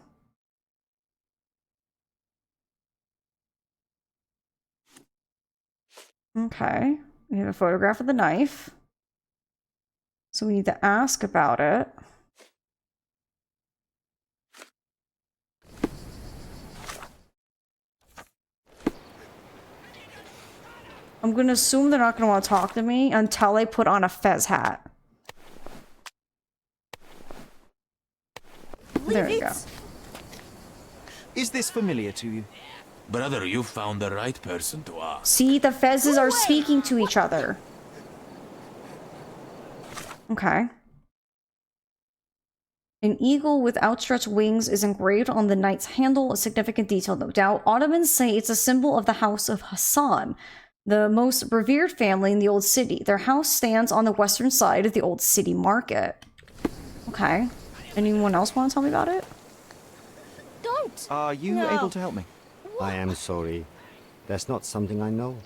Okay, we have a photograph of the knife. So we need to ask about it. I'm gonna assume they're not gonna want to talk to me until I put on a fez hat. There you go. Is this familiar to you? Brother, you found the right person to ask. See, the fezzes are speaking to each other. Okay. An eagle with outstretched wings is engraved on the knight's handle, a significant detail, no doubt. Ottomans say it's a symbol of the House of Hassan, the most revered family in the Old City. Their house stands on the western side of the Old City Market. Okay. Anyone else want to tell me about it? Don't! Are you No. able to help me? I am sorry. That's not something I know.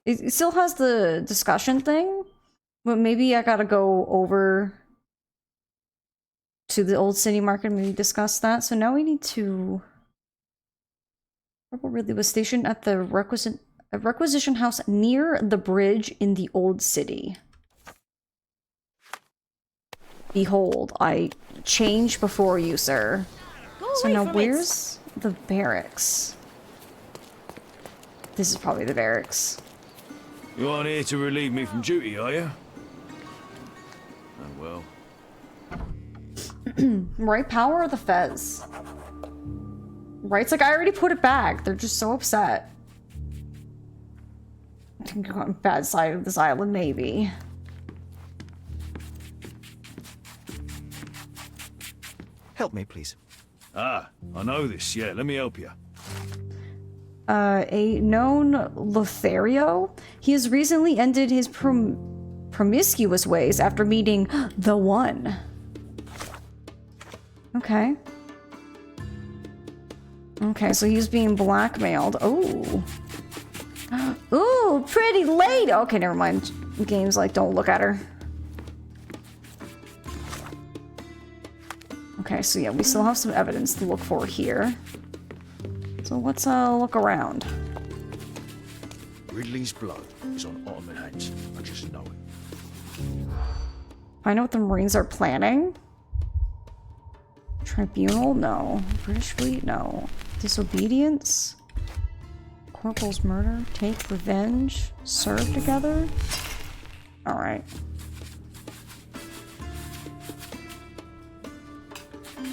It still has the discussion thing, but maybe I gotta go over to the Old City Market and maybe discuss that. So now we need to... Corporal Ridley was stationed at the requisition house near the bridge in the Old City. Behold, I change before you, sir. Go So away now from where's the barracks? This is probably the barracks. You aren't here to relieve me from duty, are you? Oh well. Right power or the fez? Right's like, I already put it back. They're just so upset. I think you're on bad side of this island, maybe. Help me, please. Ah, I know this, yeah, let me help you. A known Lothario. He has recently ended his promiscuous ways after meeting the one. Okay. Okay, so he's being blackmailed. Oh. Ooh, pretty lady. Okay, never mind. Game's like, don't look at her. Okay, so yeah, we still have some evidence to look for here. So let's look around. Ridley's blood is on Ottoman hands. I just know it. I know what the Marines are planning. Tribunal? No. British fleet? No. Disobedience? Corporal's murder? Take revenge? Serve together? Alright.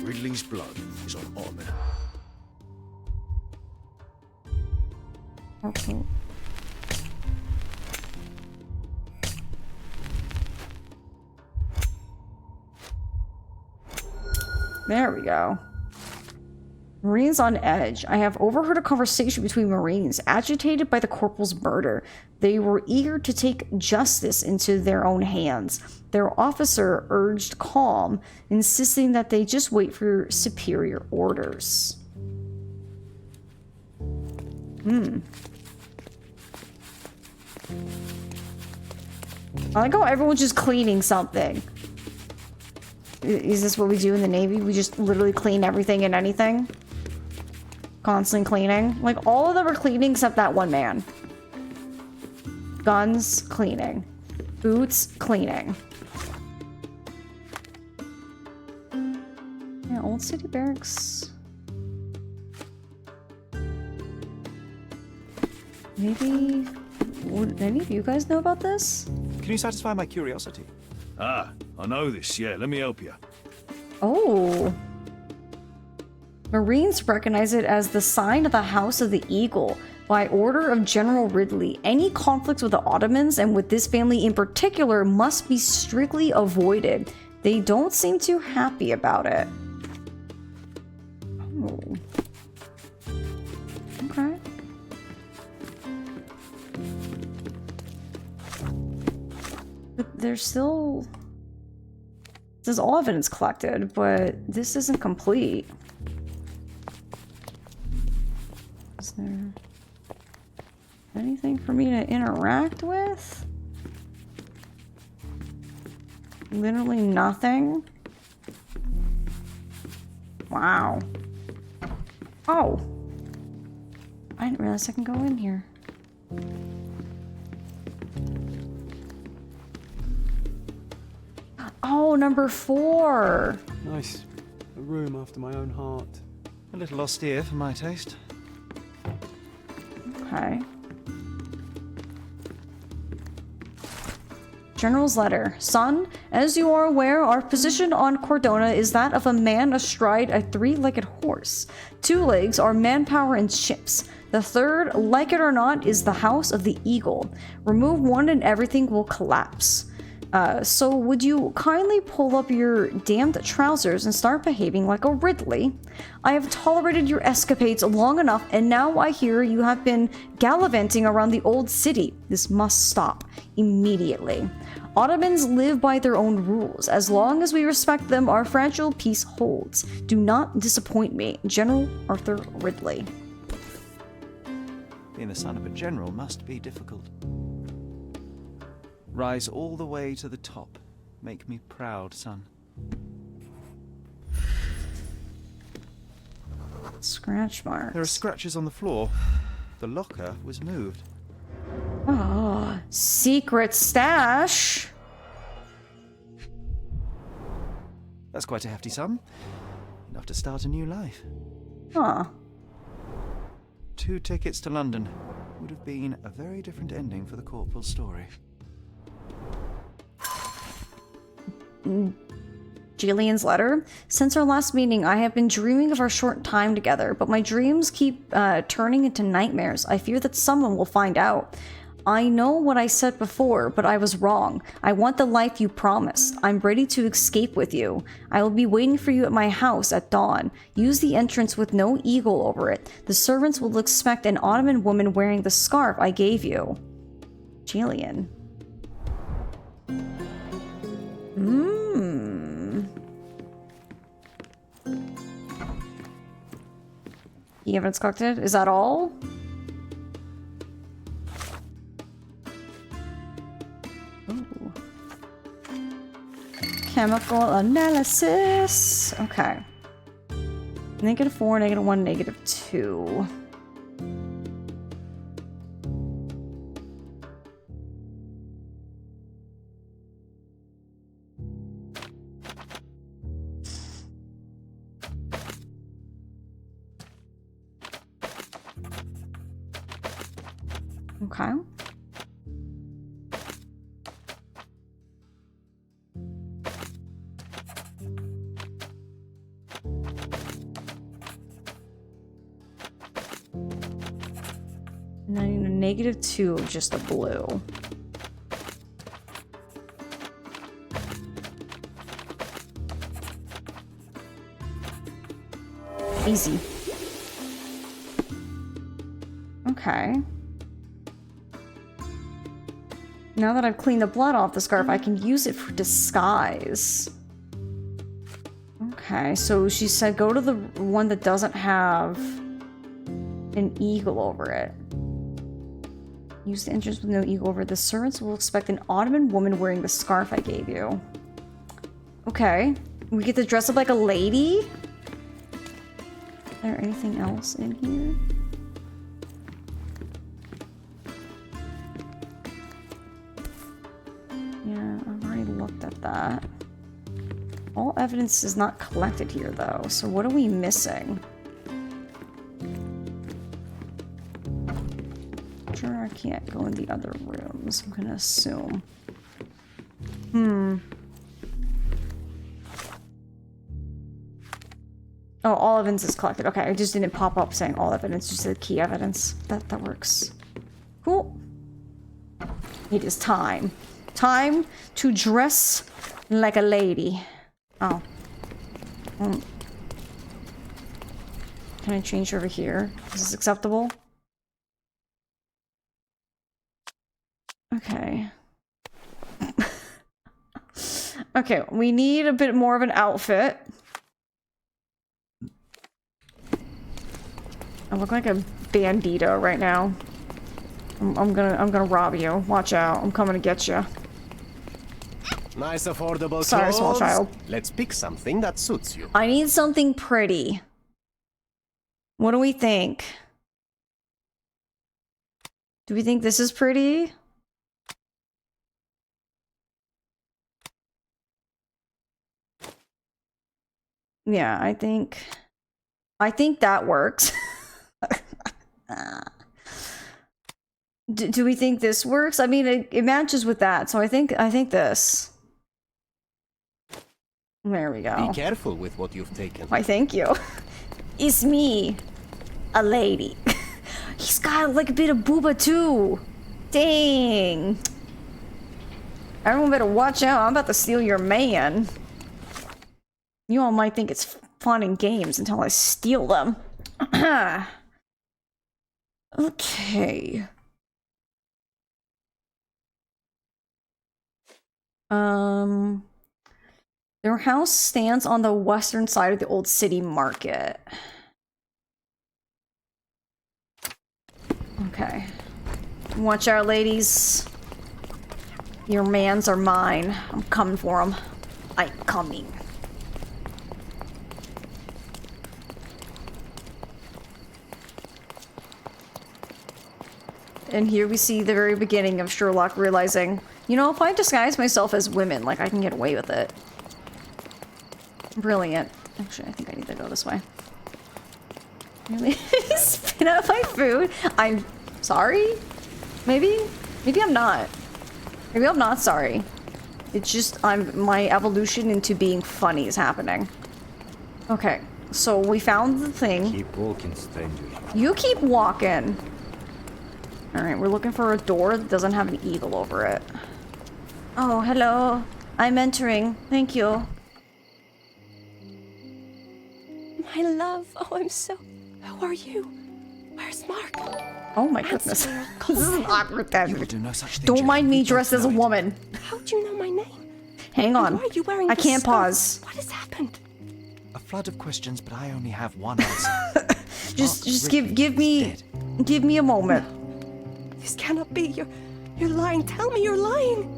Ridley's blood is on Ottoman. Okay. There we go. Marines on edge. I have overheard a conversation between Marines agitated by the corporal's murder. They were eager to take justice into their own hands. Their officer urged calm, insisting that they just wait for superior orders. I like how everyone's just cleaning something. Is this what we do in the Navy? We just literally clean everything and anything? Constant cleaning? Like, all of them are cleaning except that one man. Guns, cleaning. Boots, cleaning. Yeah, Old City Barracks. Maybe... Would any of you guys know about this? Can you satisfy my curiosity? Ah, I know this, yeah, let me help you. Oh. Marines recognize it as the sign of the House of the Eagle. By order of General Ridley, any conflicts with the Ottomans, and with this family in particular, must be strictly avoided. They don't seem too happy about it. Oh. Okay. But there's still... This is all evidence collected, but this isn't complete. Is there anything for me to interact with? Literally nothing. Wow. Oh. I didn't realize I can go in here. Oh, number 4. Nice. A room after my own heart. A little austere for my taste. Okay. General's letter. Son, as you are aware, our position on Cordona is that of a man astride a 3-legged horse. 2 legs are manpower and ships. The 3rd, like it or not, is the House of the Eagle. Remove one and everything will collapse. So would you kindly pull up your damned trousers and start behaving like a Ridley? I have tolerated your escapades long enough, and now I hear you have been gallivanting around the old city. This must stop immediately. Ottomans live by their own rules. As long as we respect them, our fragile peace holds. Do not disappoint me. General Arthur Ridley. Being the son of a general must be difficult. Rise all the way to the top. Make me proud, son. Scratch marks. There are scratches on the floor. The locker was moved. Oh, secret stash. That's quite a hefty sum. Enough to start a new life. Huh. 2 tickets to London. Would have been a very different ending for the corporal's story. Jillian's letter. Since our last meeting, I have been dreaming of our short time together, but my dreams keep turning into nightmares. I fear that someone will find out. I know what I said before, but I was wrong. I want the life you promised. I'm ready to escape with you. I will be waiting for you at my house at dawn. Use the entrance with no eagle over it. The servants will expect an Ottoman woman wearing the scarf I gave you. Jillian. The evidence collected? Is that all? Ooh. Chemical analysis. Okay. -4, -1, -2. Okay. And I need a -2 of just the blue. Easy. Okay. Now that I've cleaned the blood off the scarf, I can use it for disguise. Okay, so she said go to the one that doesn't have an eagle over it. Use the entrance with no eagle over it. The servants will expect an Ottoman woman wearing the scarf I gave you. Okay. We get to dress up like a lady? Is there anything else in here? Yeah, I've already looked at that. All evidence is not collected here, though, so what are we missing? Sure, I can't go in the other rooms, I'm gonna assume. Oh, all evidence is collected. Okay, it just didn't pop up saying all evidence, just said key evidence. That works. Cool. It is time. Time to dress like a lady. Oh. Can I change over here? Is this acceptable? Okay. Okay, we need a bit more of an outfit. I look like a bandito right now. I'm gonna rob you. Watch out. I'm coming to get you. Nice affordable Sorry, clothes. small child. Let's pick something that suits you. I need something pretty. What do we think? Do we think this is pretty? Yeah, I think that works. Do we think this works? I mean, it matches with that, so I think this. There we go. Be careful with what you've taken. Why, thank you. It's me, a lady. He's got like a bit of booba too. Dang. Everyone better watch out. I'm about to steal your man. You all might think it's fun and games until I steal them. Okay. Their house stands on the western side of the old city market. Okay. Watch out, ladies. Your mans are mine. I'm coming for them. I'm coming. And here we see the very beginning of Sherlock realizing, you know, if I disguise myself as women, like, I can get away with it. Brilliant. Actually, I think I need to go this way. Really? Spit out my food? I'm sorry? Maybe? Maybe I'm not. Maybe I'm not sorry. It's just my evolution into being funny is happening. Okay, so we found the thing. Keep walking, stranger. You keep walking. Alright, we're looking for a door that doesn't have an eagle over it. Oh, hello. I'm entering. Thank you. My love. Oh, I'm so... Who are you? Where's Mark? Oh my goodness. This is an awkward time. You will do no such thing. Don't mind me You dressed don't as a know it. woman. How do you know my name? Hang on. And why are you wearing I this can't skirt? pause. What has happened? A flood of questions, but I only have one answer. Just Ridley give is dead. me a moment. This cannot be. You're lying. Tell me you're lying.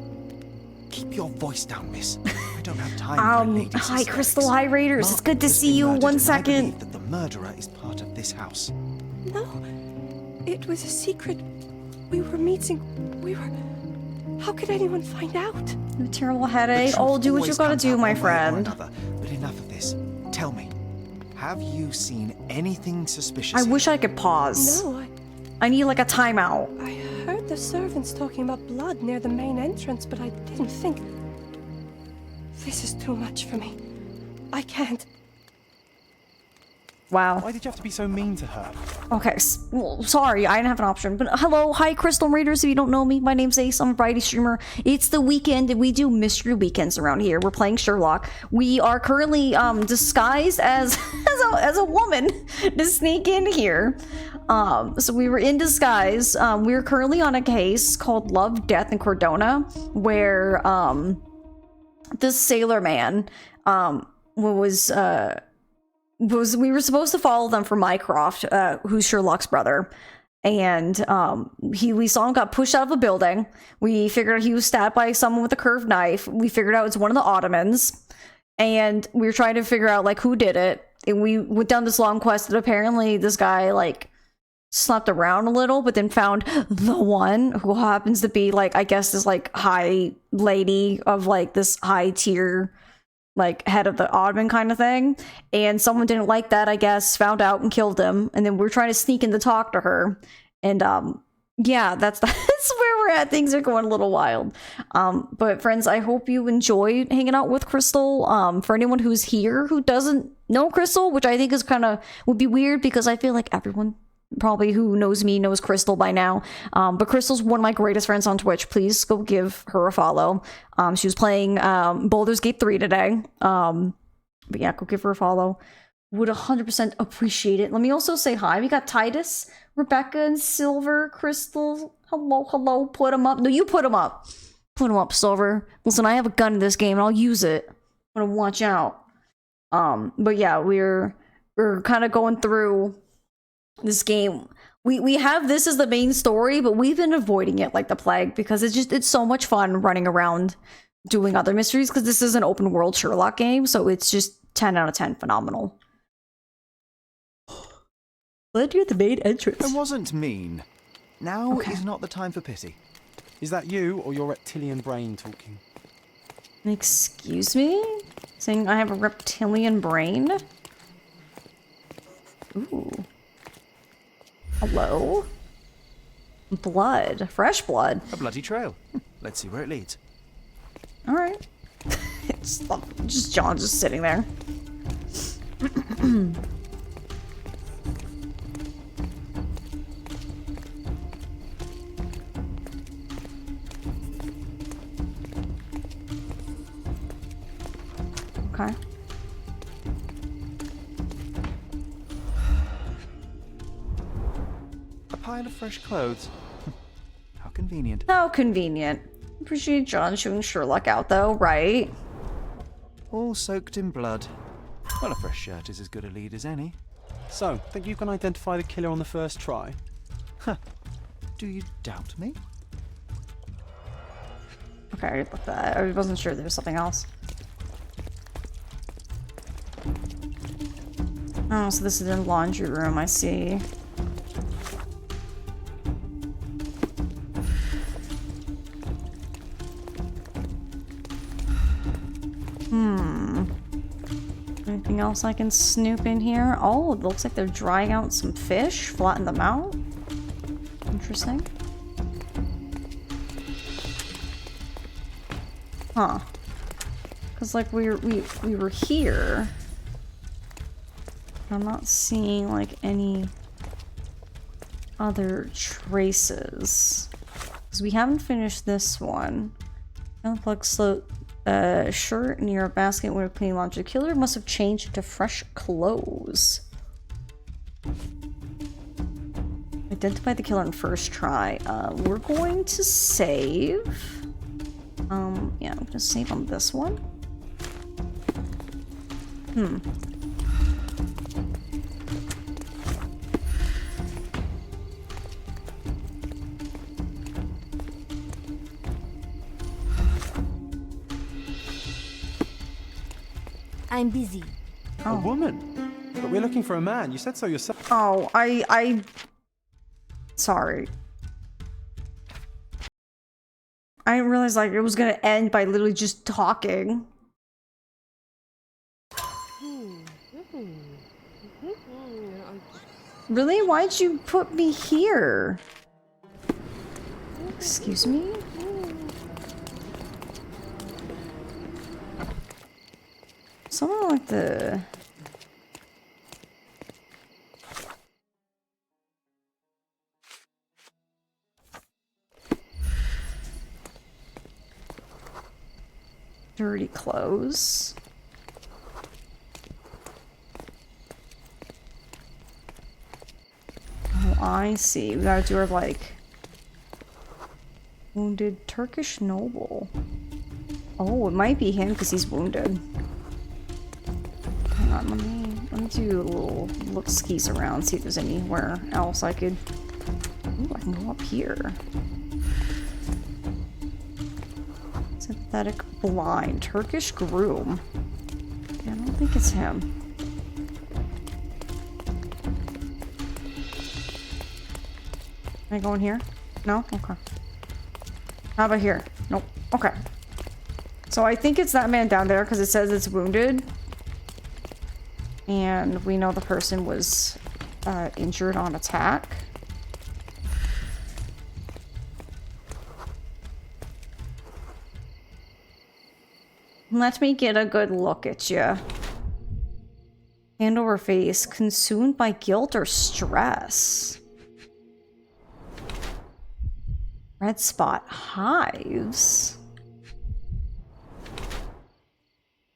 Keep your voice down, miss. I don't have time for a lady's Hi, hysterics. Crystal. Hi, Raiders. It's Mark good to has see been you. murdered, One and I second. believe that the murderer is part of this house. No. It was a secret. We were meeting. We were... How could anyone find out? A terrible The headache. truth Oh, do what you always gotta comes do, out my one way or friend. another. But enough of this. Tell me, have you seen anything suspicious? I here? wish I could pause. No, I need like a timeout. I heard the servants talking about blood near the main entrance, but I didn't think... This is too much for me. I can't. Wow. Why did you have to be so mean to her? Okay, well, sorry, I didn't have an option. But hello, hi, Crystal Raiders. If you don't know me, my name's Ace. I'm a variety streamer. It's the weekend, and we do mystery weekends around here. We're playing Sherlock. We are currently disguised as as a woman to sneak in here. So we were in disguise. We're currently on a case called Love, Death, and Cordona, where this sailor man was we were supposed to follow them for Mycroft, who's Sherlock's brother, and we saw him got pushed out of a building. We figured out he was stabbed by someone with a curved knife. We figured out it's one of the Ottomans, and we were trying to figure out like who did it. And we went down this long quest that apparently this guy like slept around a little, but then found the one who happens to be like, I guess, this like high lady of like this high tier like head of the Ottoman kind of thing, and someone didn't like that, I guess, found out and killed him, and then we're trying to sneak in to talk to her, and yeah, that's where we're at. Things are going a little wild, but friends, I hope you enjoyed hanging out with Crystal. For anyone who's here who doesn't know Crystal, which I think is kind of would be weird because I feel like everyone probably who knows me knows Crystal by now, but Crystal's one of my greatest friends on Twitch. Please go give her a follow. She was playing Baldur's Gate 3 today, but yeah, go give her a follow. Would 100% appreciate it. Let me also say hi. We got Titus, Rebecca, and Silver. Crystal, hello, put them up. No, you put them up. Put them up, Silver. Listen, I have a gun in this game and I'll use it. I'm gonna watch out. But yeah, we're kind of going through this game. We have this as the main story, but we've been avoiding it like the plague because it's so much fun running around doing other mysteries because this is an open world Sherlock game, so it's just 10 out of 10 phenomenal. Glad you're at the main entrance. I wasn't mean. Now Okay. is not the time for pity. Is that you or your reptilian brain talking? Excuse me? Saying I have a reptilian brain? Ooh. Hello? Blood. Fresh blood. A bloody trail. Let's see where it leads. Alright. It's just John just sitting there. Okay. A pile of fresh clothes. How convenient. How convenient. Appreciate John shooting Sherlock out though, right? All soaked in blood. Well, a fresh shirt is as good a lead as any. So, think you can identify the killer on the first try? Huh. Do you doubt me? Okay, but I wasn't sure there was something else. Oh, so this is their laundry room, I see. Anything else I can snoop in here? Oh, it looks like they're drying out some fish, flatten them out. Interesting. Huh. Because like we were here. I'm not seeing like any other traces? Because we haven't finished this one. Unplugged shirt near a basket where a clean laundry. Killer must have changed to fresh clothes. Identify the killer in first try. We're going to save. Yeah, I'm gonna save on this one. I'm busy. A woman? But we're looking for a man. You said so yourself. Oh, sorry. I didn't realize like it was gonna end by literally just talking. Really? Why'd you put me here? Excuse me? Something like the... dirty clothes. Oh, I see. We gotta do our, like... wounded Turkish noble. Oh, it might be him because he's wounded. Hang on, let me do a little look-skis around, see if there's anywhere else I could... Ooh, I can go up here. Sympathetic blind. Turkish groom. Yeah, I don't think it's him. Can I go in here? No? Okay. How about here? Nope. Okay. So I think it's that man down there because it says it's wounded. And we know the person was injured on attack. Let me get a good look at you. Hand over face, consumed by guilt or stress. Red spot, hives.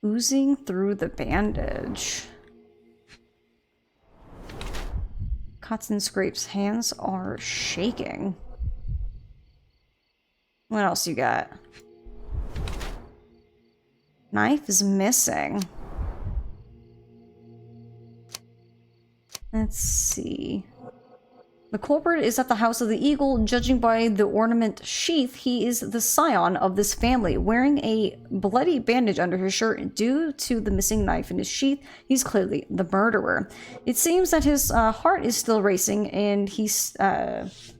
Oozing through the bandage. Cuts and scrapes, hands are shaking. What else you got? Knife is missing. Let's see. The culprit is at the House of the Eagle. Judging by the ornament sheath, he is the scion of this family. Wearing a bloody bandage under his shirt due to the missing knife in his sheath, he's clearly the murderer. It seems that his heart is still racing, and he's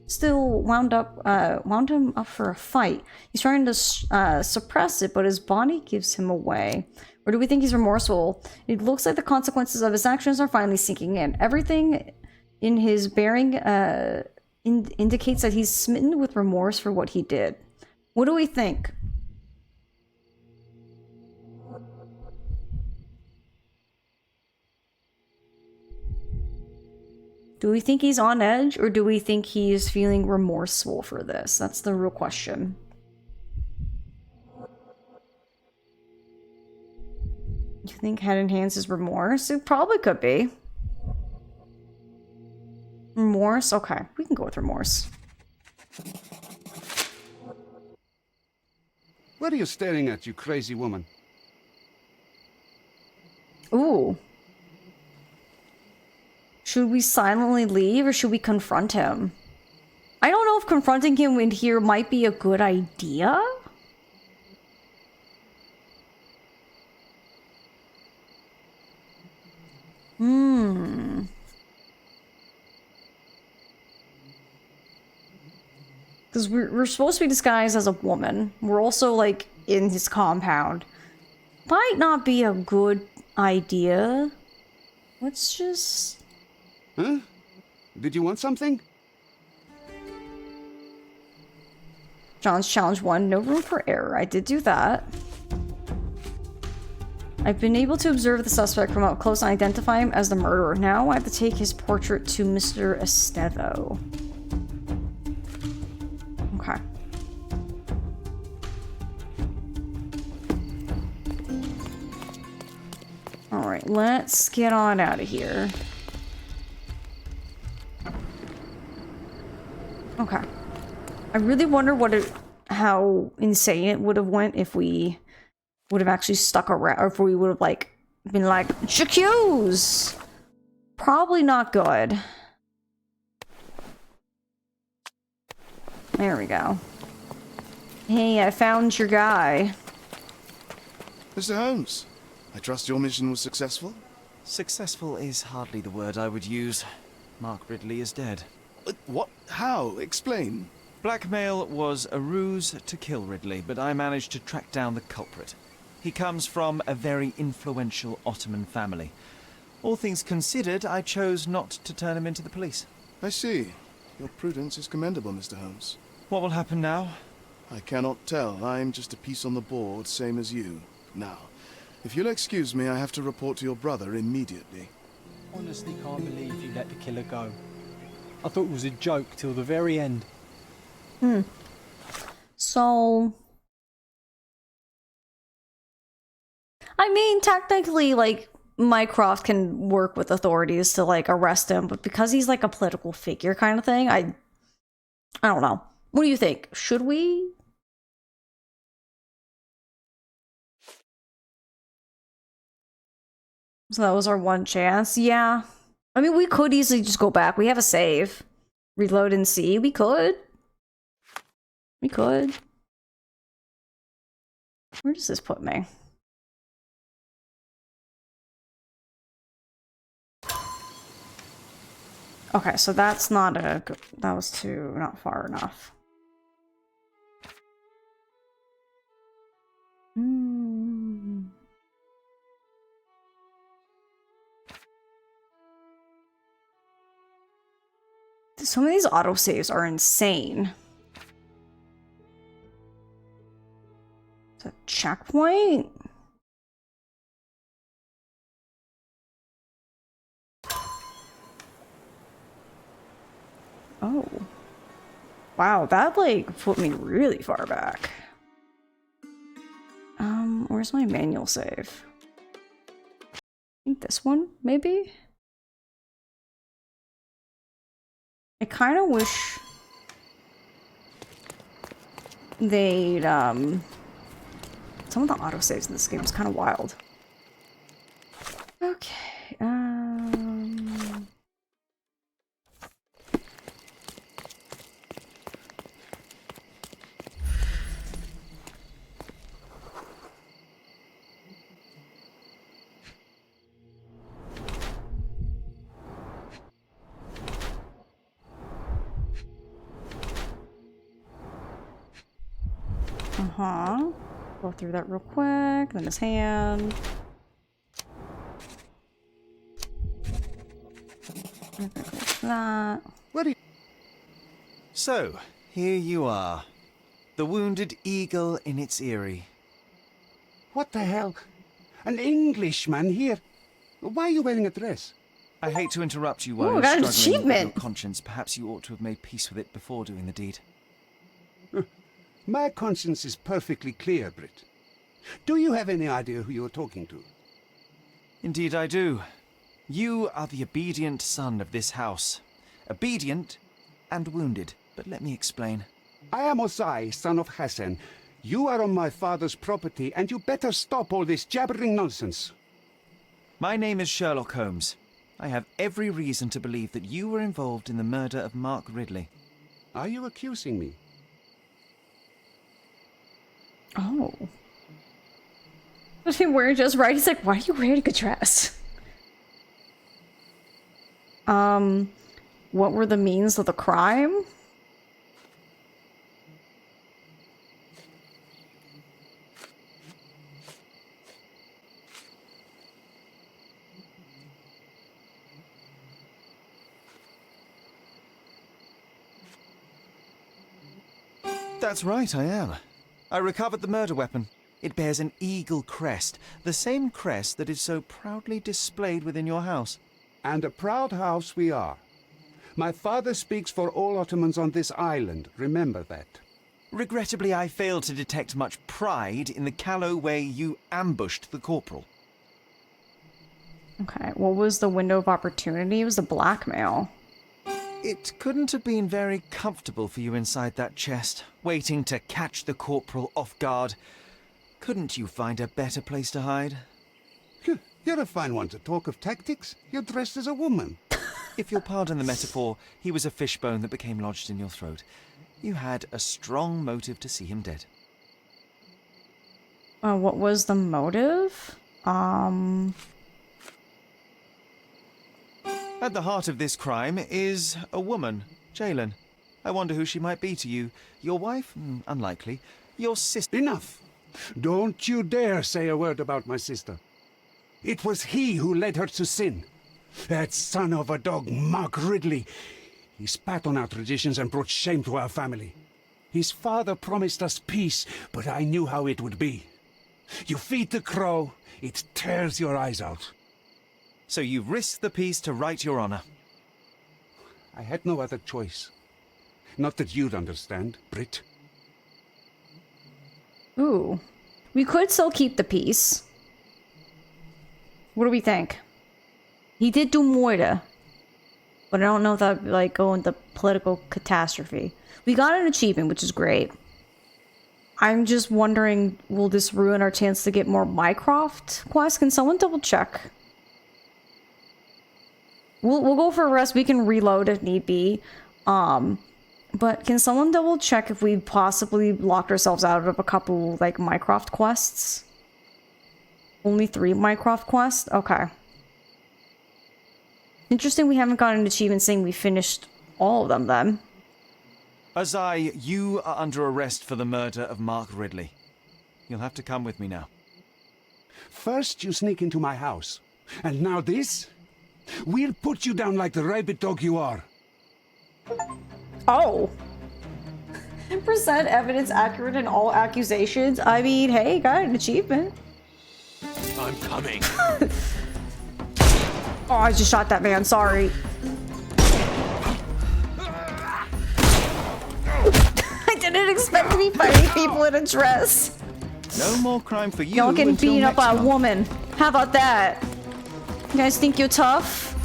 still wound him up for a fight. He's trying to suppress it, but his body gives him away. Or do we think he's remorseful? It looks like the consequences of his actions are finally sinking in. Everything in his bearing indicates that he's smitten with remorse for what he did. What do we think? Do we think he's on edge, or do we think he's feeling remorseful for this? That's the real question. You think head and hands is remorse? It probably could be. Remorse? Okay, we can go with remorse. What are you staring at, you crazy woman? Ooh. Should we silently leave or should we confront him? I don't know if confronting him in here might be a good idea. Because we're supposed to be disguised as a woman. We're also, like, in his compound. Might not be a good idea. Let's just... Huh? Did you want something? John's challenge 1, no room for error. I did do that. I've been able to observe the suspect from up close and identify him as the murderer. Now I have to take his portrait to Mr. Estevo. Okay. Alright, let's get on out of here. Okay. I really wonder how insane it would have went if we would have actually stuck around, or if we would have, like, been like, "J'accuse!" Probably not good. There we go. Hey, I found your guy. Mr. Holmes, I trust your mission was successful? Successful is hardly the word I would use. Mark Ridley is dead. What? How? Explain. Blackmail was a ruse to kill Ridley, but I managed to track down the culprit. He comes from a very influential Ottoman family. All things considered, I chose not to turn him into the police. I see. Your prudence is commendable, Mr. Holmes. What will happen now? I cannot tell. I'm just a piece on the board, same as you. Now, if you'll excuse me, I have to report to your brother immediately. Honestly can't believe you let the killer go. I thought it was a joke till the very end. So... I mean, technically, like, Mycroft can work with authorities to, like, arrest him, but because he's, like, a political figure kind of thing, I don't know. What do you think? Should we? So that was our one chance? Yeah. I mean, we could easily just go back. We have a save. Reload and see. We could. We could. Where does this put me? Okay, so that's not a good... That was not far enough. Some of these autosaves are insane. It's a checkpoint? Oh. Wow, that, like, put me really far back. Where's my manual save? I think this one, maybe? I kind of wish they'd, some of the autosaves in this game is kind of wild. Okay, go through that real quick, then his hand. That. So, here you are. The wounded eagle in its eyrie. What the hell? An Englishman here? Why are you wearing a dress? I hate to interrupt you while Ooh, you're got an struggling with your achievement. conscience. Perhaps you ought to have made peace with it before doing the deed. My conscience is perfectly clear, Britt. Do you have any idea who you're talking to? Indeed I do. You are the obedient son of this house. Obedient and wounded. But let me explain. I am Osai, son of Hassan. You are on my father's property, and you better stop all this jabbering nonsense. My name is Sherlock Holmes. I have every reason to believe that you were involved in the murder of Mark Ridley. Are you accusing me? Oh. Was he wearing just right? He's like, why are you wearing a dress? What were the means of the crime? That's right, I am. I recovered the murder weapon. It bears an eagle crest, the same crest that is so proudly displayed within your house. And a proud house we are. My father speaks for all Ottomans on this island, remember that. Regrettably, I failed to detect much pride in the callow way you ambushed the corporal. Okay, what was the window of opportunity? It was the blackmail. It couldn't have been very comfortable for you inside that chest, waiting to catch the corporal off guard. Couldn't you find a better place to hide? You're a fine one to talk of tactics. You're dressed as a woman. If you'll pardon the metaphor, he was a fishbone that became lodged in your throat. You had a strong motive to see him dead. What was the motive? At the heart of this crime is a woman, Jalen. I wonder who she might be to you. Your wife? Unlikely. Your sister? Enough! Don't you dare say a word about my sister. It was he who led her to sin. That son of a dog, Mark Ridley. He spat on our traditions and brought shame to our family. His father promised us peace, but I knew how it would be. You feed the crow, it tears your eyes out. So you risked the peace to right your honor? I had no other choice. Not that you'd understand, Brit. Ooh. We could still keep the peace. What do we think? He did do murder. But I don't know if that would, like, go into political catastrophe. We got an achievement, which is great. I'm just wondering, will this ruin our chance to get more Mycroft quests? Can someone double check? We'll go for a rest. We can reload if need be. But can someone double check if we possibly locked ourselves out of a couple, like, Mycroft quests? Only 3 Mycroft quests? Okay. Interesting we haven't gotten an achievement saying we finished all of them, then. Azai, you are under arrest for the murder of Mark Ridley. You'll have to come with me now. First you sneak into my house, and now this? We'll put you down like the rabid dog you are. Oh. Present evidence accurate in all accusations. I mean, hey, got an achievement. I'm coming. Oh, I just shot that man. Sorry. I didn't expect to be fighting people in a dress. No more crime for you. Y'all getting until beaten up next by a month. woman. How about that? You guys think you're tough?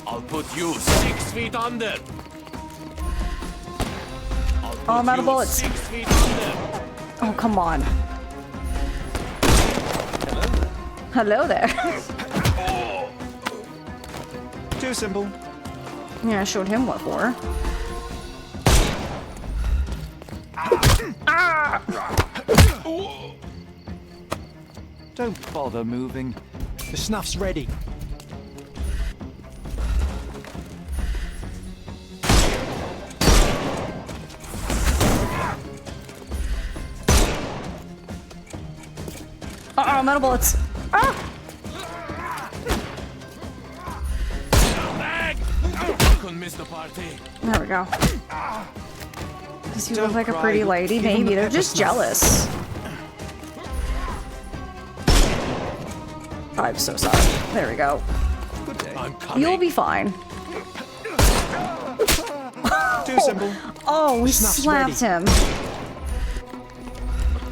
I'll put you 6 feet under. Oh, I'm out of bullets. 6 feet under. Oh, come on. Hello there. Too simple. Yeah, I showed him what for. Don't bother moving. The snuff's ready. Uh-oh, metal bullets. Ah! Couldn't miss the party. There we go. Does he look like a pretty lady? Maybe. They're just jealous. I'm so sorry. There we go. Good day. I'm coming. You'll be fine. Too simple. Oh, we Snuff's slapped him.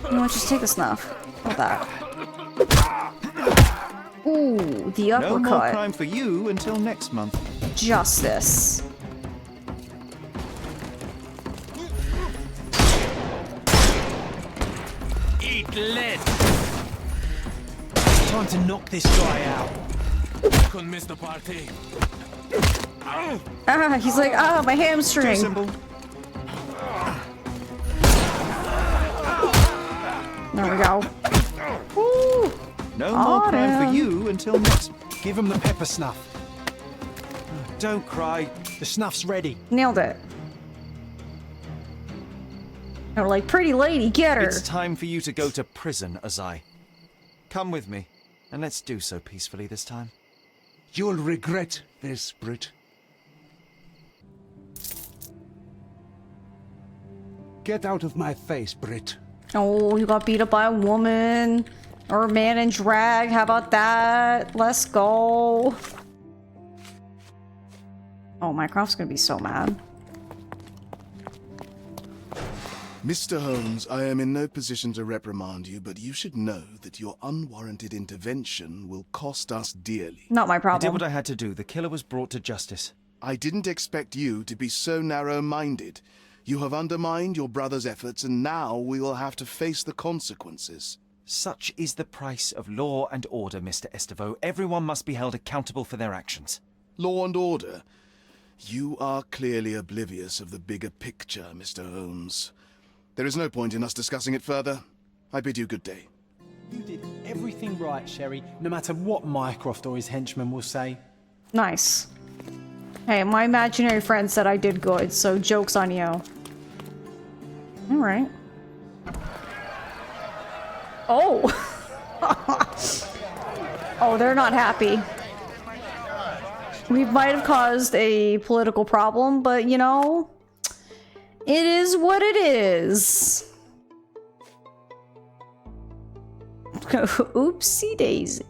You know what? Just take a snuff. How about that? Ooh, the No more uppercut. crime for you until next month. Justice. Eat lead. Time to knock this guy out. Couldn't miss the party. Ah, he's like, ah, my Too hamstring. simple. There we go. Woo! No more Got crime him. for you until next. Give him the pepper snuff. Don't cry. The snuff's ready. Nailed it. They're like, pretty lady, get her. It's time for you to go to prison, Azai. Come with me, and let's do so peacefully this time. You'll regret this, Brit. Get out of my face, Brit. Oh, you got beat up by a woman. Or a man in drag. How about that? Let's go. Oh, Mycroft's gonna be so mad. Mr. Holmes, I am in no position to reprimand you, but you should know that your unwarranted intervention will cost us dearly. Not my I did problem. what I had to do. The killer was brought to justice. I didn't expect you to be so narrow-minded. You have undermined your brother's efforts, and now we will have to face the consequences. Such is the price of law and order, Mr. Estevo. Everyone must be held accountable for their actions. Law and order? You are clearly oblivious of the bigger picture, Mr. Holmes. There is no point in us discussing it further. I bid you good day. You did everything right, Sherry, no matter what Mycroft or his henchmen will say. Nice. Hey, my imaginary friend said I did good, so joke's on you. Alright. Oh! Oh, they're not happy. We might have caused a political problem, but you know, it is what it is. Oopsie daisy.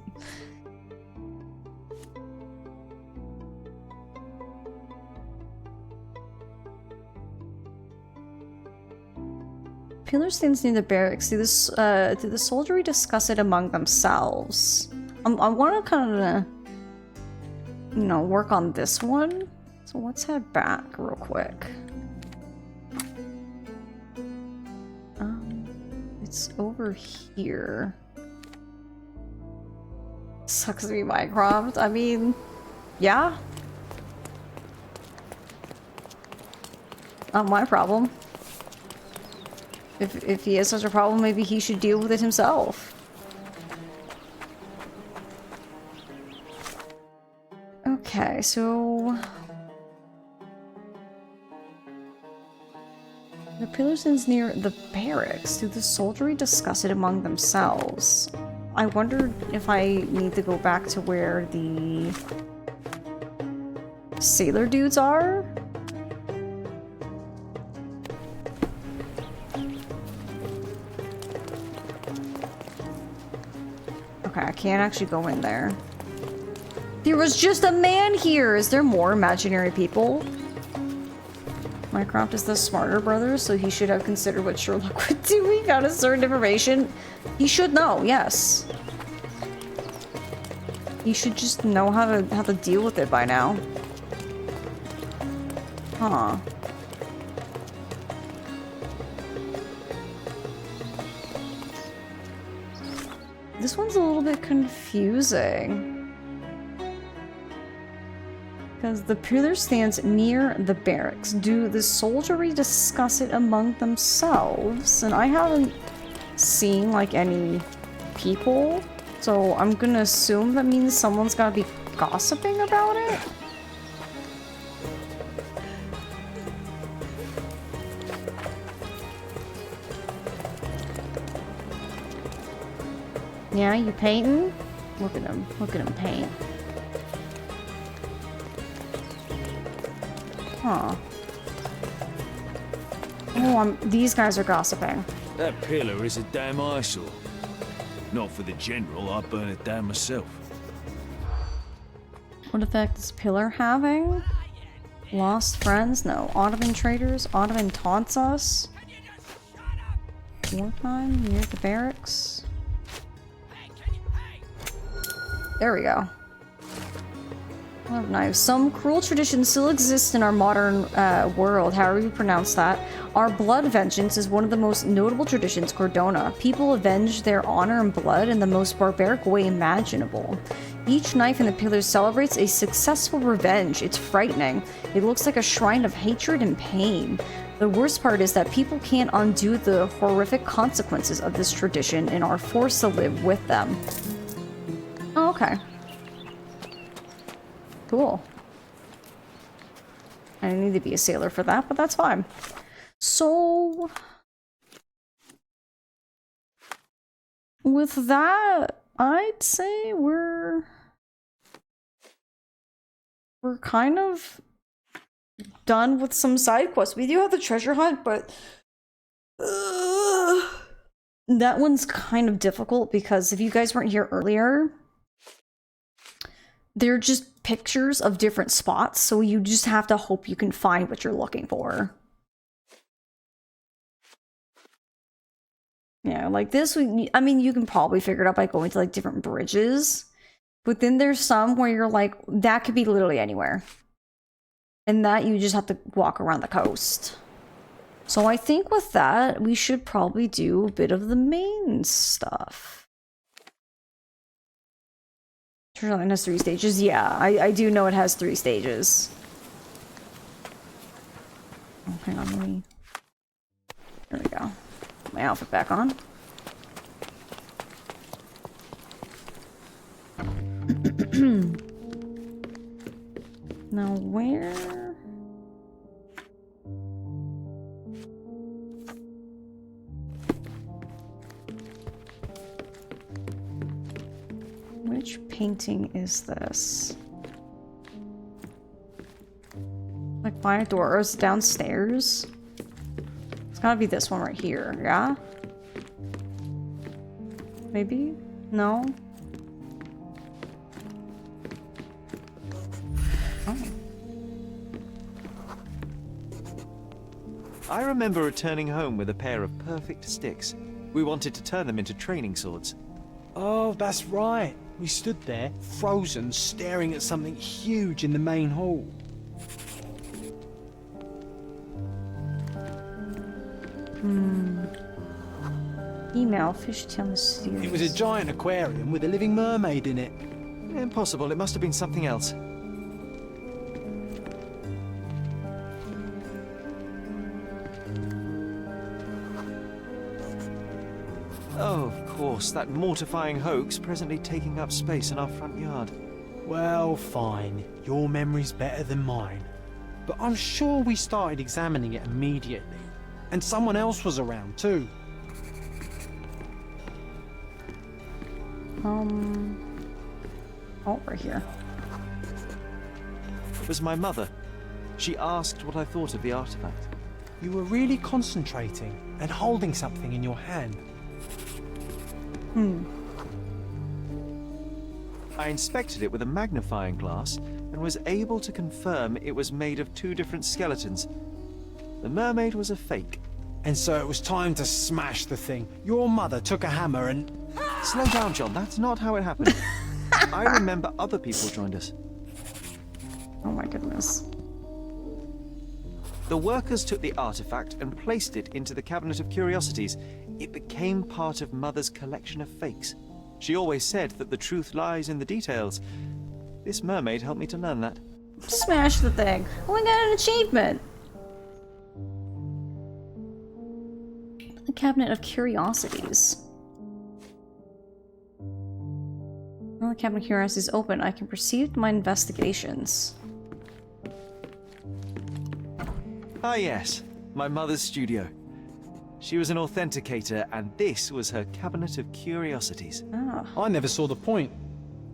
Pillar stands near the barracks. Do the soldiery discuss it among themselves? I want to kind of, you know, work on this one. So let's head back real quick. It's over here. Sucks to be Mycroft. I mean, yeah. Not my problem. If he has such a problem, maybe he should deal with it himself. Okay, so... The pillar stands near the barracks. Do the soldiery discuss it among themselves? I wonder if I need to go back to where the sailor dudes are? Okay, I can't actually go in there. There was just a man here! Is there more imaginary people? Mycroft is the smarter brother, so he should have considered what Sherlock would do. He got a certain information. He should know, yes. He should just know how to deal with it by now. Huh. This one's a little bit confusing. Because the pillar stands near the barracks. Do the soldiery discuss it among themselves? And I haven't seen, like, any people. So I'm gonna assume that means someone's gotta be gossiping about it? Yeah, you painting? Look at him paint. Huh. Oh, these guys are gossiping. That pillar is a damn eyesore. Not for the general, I'd burn it down myself. What effect is pillar having? Lost friends? No. Ottoman traitors? Ottoman taunts us? Wartime near the barracks? There we go. Oh, nice. Some cruel traditions still exist in our modern world, however you pronounce that. Our blood vengeance is one of the most notable traditions in Cordona. People avenge their honor and blood in the most barbaric way imaginable. Each knife in the pillar celebrates a successful revenge. It's frightening. It looks like a shrine of hatred and pain. The worst part is that people can't undo the horrific consequences of this tradition and are forced to live with them. Oh, okay. Cool. I need to be a sailor for that, but that's fine. So... with that, I'd say we're kind of done with some side quests. We do have the treasure hunt, but... that one's kind of difficult because if you guys weren't here earlier... they're just pictures of different spots, so you just have to hope you can find what you're looking for. Yeah, like this, I mean, you can probably figure it out by going to like different bridges, but then there's some where you're like, that could be literally anywhere. And that you just have to walk around the coast. So I think with that, we should probably do a bit of the main stuff. Sherlock has 3 stages. Yeah, I do know it has 3 stages. Oh, hang on, let me... There we go. Put my outfit back on. Now where... Which painting is this? Like by a door, or is it downstairs? It's gotta be this one right here, yeah? Maybe? No? Oh. I remember returning home with a pair of perfect sticks. We wanted to turn them into training swords. Oh, that's right. We stood there, frozen, staring at something huge in the main hall. Email, fishtail mysterious. It was a giant aquarium with a living mermaid in it. Impossible, it must have been something else. Oh, of course, that mortifying hoax presently taking up space in our front yard. Well, fine. Your memory's better than mine. But I'm sure we started examining it immediately. And someone else was around, too. Oh, right here. It was my mother. She asked what I thought of the artifact. You were really concentrating and holding something in your hand. I inspected it with a magnifying glass and was able to confirm it was made of 2 different skeletons. The mermaid was a fake. And so it was time to smash the thing. Your mother took a hammer and... Slow down, John. That's not how it happened. I remember other people joined us. Oh my goodness. The workers took the artifact and placed it into the Cabinet of Curiosities. It became part of Mother's collection of fakes. She always said that the truth lies in the details. This mermaid helped me to learn that. Smash the thing. Oh, we got an achievement. The Cabinet of Curiosities. Now the Cabinet of Curiosities is open. I can proceed with my investigations. Ah yes, my mother's studio. She was an authenticator, and this was her Cabinet of Curiosities. I never saw the point.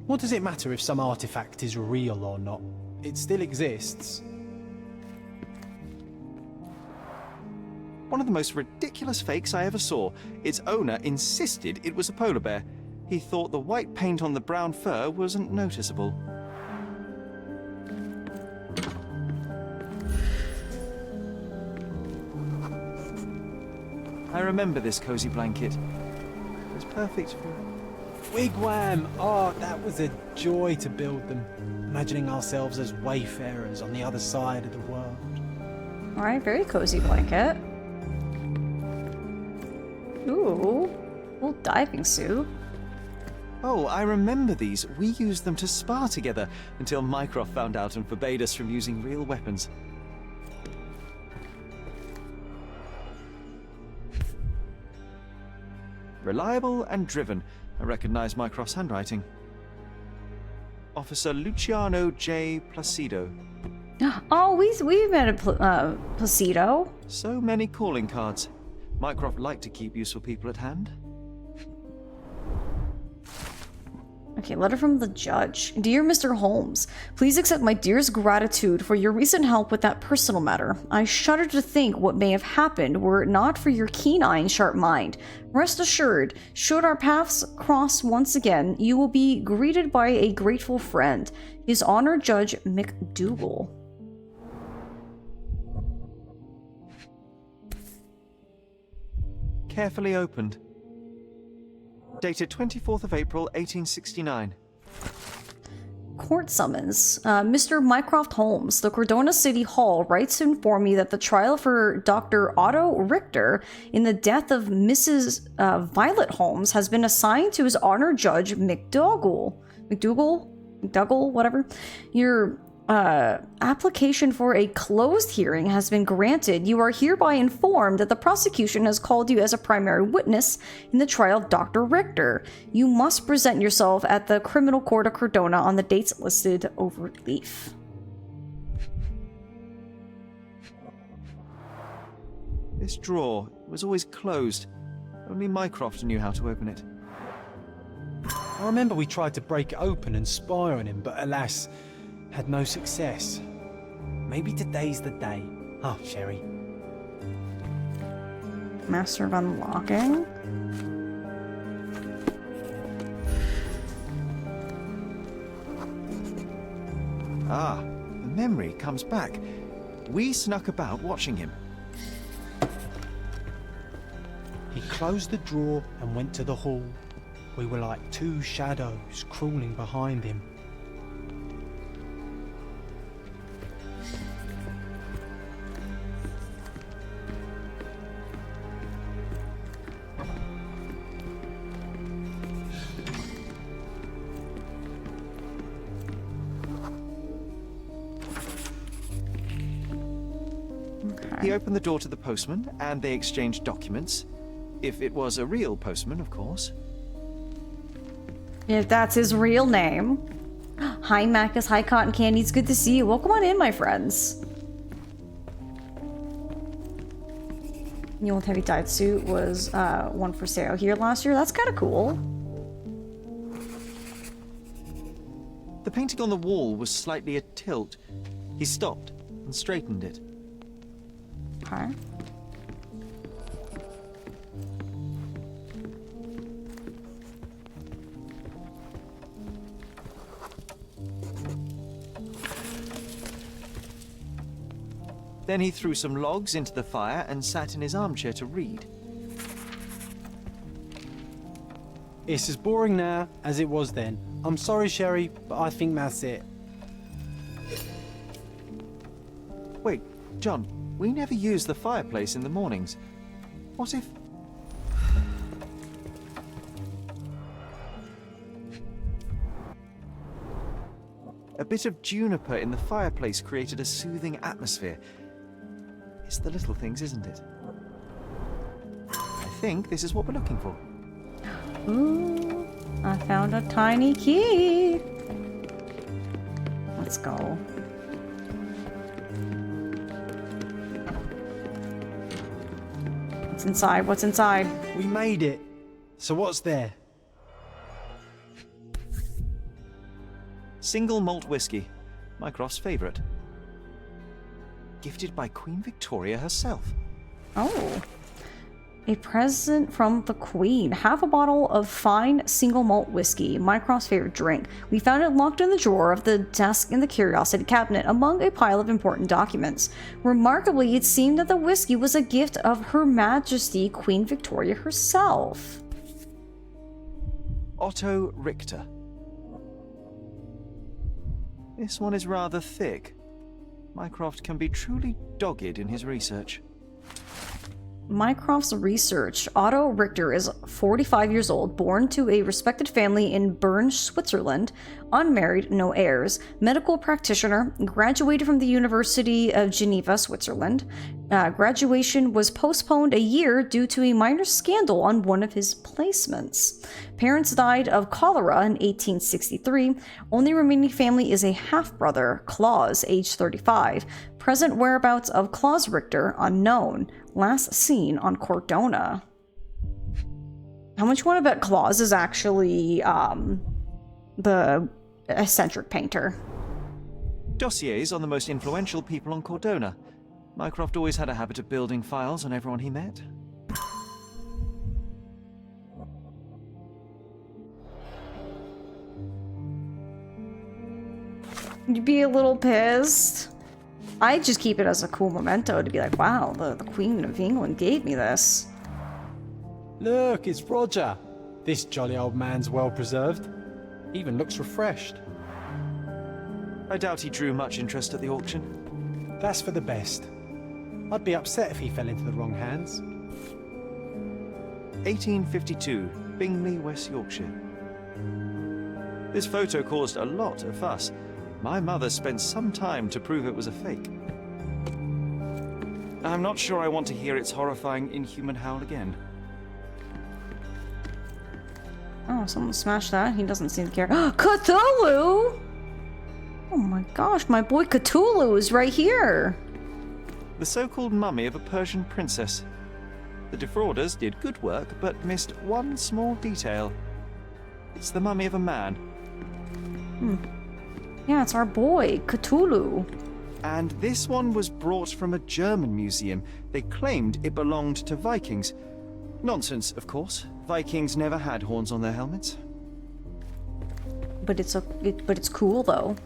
What does it matter if some artifact is real or not? It still exists. One of the most ridiculous fakes I ever saw. Its owner insisted it was a polar bear. He thought the white paint on the brown fur wasn't noticeable. I remember this cozy blanket. It was perfect for... Wigwam! Oh, that was a joy to build them. Imagining ourselves as wayfarers on the other side of the world. Alright, very cozy blanket. Ooh, little diving suit. Oh, I remember these. We used them to spar together until Mycroft found out and forbade us from using real weapons. Reliable and driven. I recognize Mycroft's handwriting. Officer Luciano J. Placido. Oh, we met a Placido. So many calling cards. Mycroft liked to keep useful people at hand. Okay, letter from the judge. Dear Mr. Holmes, please accept my dearest gratitude for your recent help with that personal matter. I shudder to think what may have happened were it not for your keen eye and sharp mind. Rest assured, should our paths cross once again, you will be greeted by a grateful friend, His Honor Judge McDougal. Carefully opened. Dated 24th of April, 1869. Court summons. Mr. Mycroft Holmes, the Cordona City Hall writes to inform me that the trial for Dr. Otto Richter in the death of Mrs. Violet Holmes has been assigned to His Honor Judge McDougal, whatever. Your application for a closed hearing has been granted. You are hereby informed that the prosecution has called you as a primary witness in the trial of Dr. Richter. You must present yourself at the Criminal Court of Cordona on the dates listed over leaf. This drawer was always closed. Only Mycroft knew how to open it. I remember we tried to break it open and spy on him, but alas, had no success. Maybe today's the day. Oh, Sherry. Master of Unlocking. Ah, the memory comes back. We snuck about watching him. He closed the drawer and went to the hall. We were like two shadows crawling behind him. He opened the door to the postman, and they exchanged documents. If it was a real postman, of course. If that's his real name. Hi, Macus. Hi, Cotton Candy. It's good to see you. Welcome on in, my friends. The old heavy dyed suit was one for sale here last year. That's kind of cool. The painting on the wall was slightly atilt. He stopped and straightened it. Okay. Then he threw some logs into the fire and sat in his armchair to read. It's as boring now as it was then. I'm sorry, Sherry, but I think that's it. Wait, John, we never use the fireplace in the mornings. What if... A bit of juniper in the fireplace created a soothing atmosphere. It's the little things, isn't it? I think this is what we're looking for. Ooh, I found a tiny key. Let's go. What's inside? What's inside? We made it. So what's there? Single malt whiskey, Mycroft's favourite. Gifted by Queen Victoria herself. Oh. A present from the Queen. Half a bottle of fine single malt whiskey, Mycroft's favorite drink. We found it locked in the drawer of the desk in the curiosity cabinet among a pile of important documents. Remarkably, it seemed that the whiskey was a gift of Her Majesty Queen Victoria herself. Otto Richter. This one is rather thick. Mycroft can be truly dogged in his research. Mycroft's research. Otto Richter is 45 years old, born to a respected family in Bern, Switzerland, unmarried, no heirs, medical practitioner, graduated from the University of Geneva, Switzerland. Graduation was postponed a year due to a minor scandal on one of his placements. Parents died of cholera in 1863. Only remaining family is a half-brother, Claus, age 35. Present whereabouts of Claus Richter unknown. Last seen on Cordona. How much you want to bet Claus is actually the eccentric painter. Dossiers on the most influential people on Cordona. Mycroft always had a habit of building files on everyone he met. You'd be a little pissed. I'd just keep it as a cool memento to be like, wow, the Queen of England gave me this. Look, it's Roger. This jolly old man's well preserved. Even looks refreshed. I doubt he drew much interest at the auction. That's for the best. I'd be upset if he fell into the wrong hands. 1852, Bingley, West Yorkshire. This photo caused a lot of fuss. My mother spent some time to prove it was a fake. I'm not sure I want to hear its horrifying, inhuman howl again. Oh, someone smashed that. He doesn't seem to care. Cthulhu! Oh my gosh, my boy Cthulhu is right here. The so-called mummy of a Persian princess. The defrauders did good work, but missed one small detail. It's the mummy of a man. Yeah, it's our boy, Cthulhu. And this one was brought from a German museum. They claimed it belonged to Vikings. Nonsense, of course. Vikings never had horns on their helmets. But it's cool though.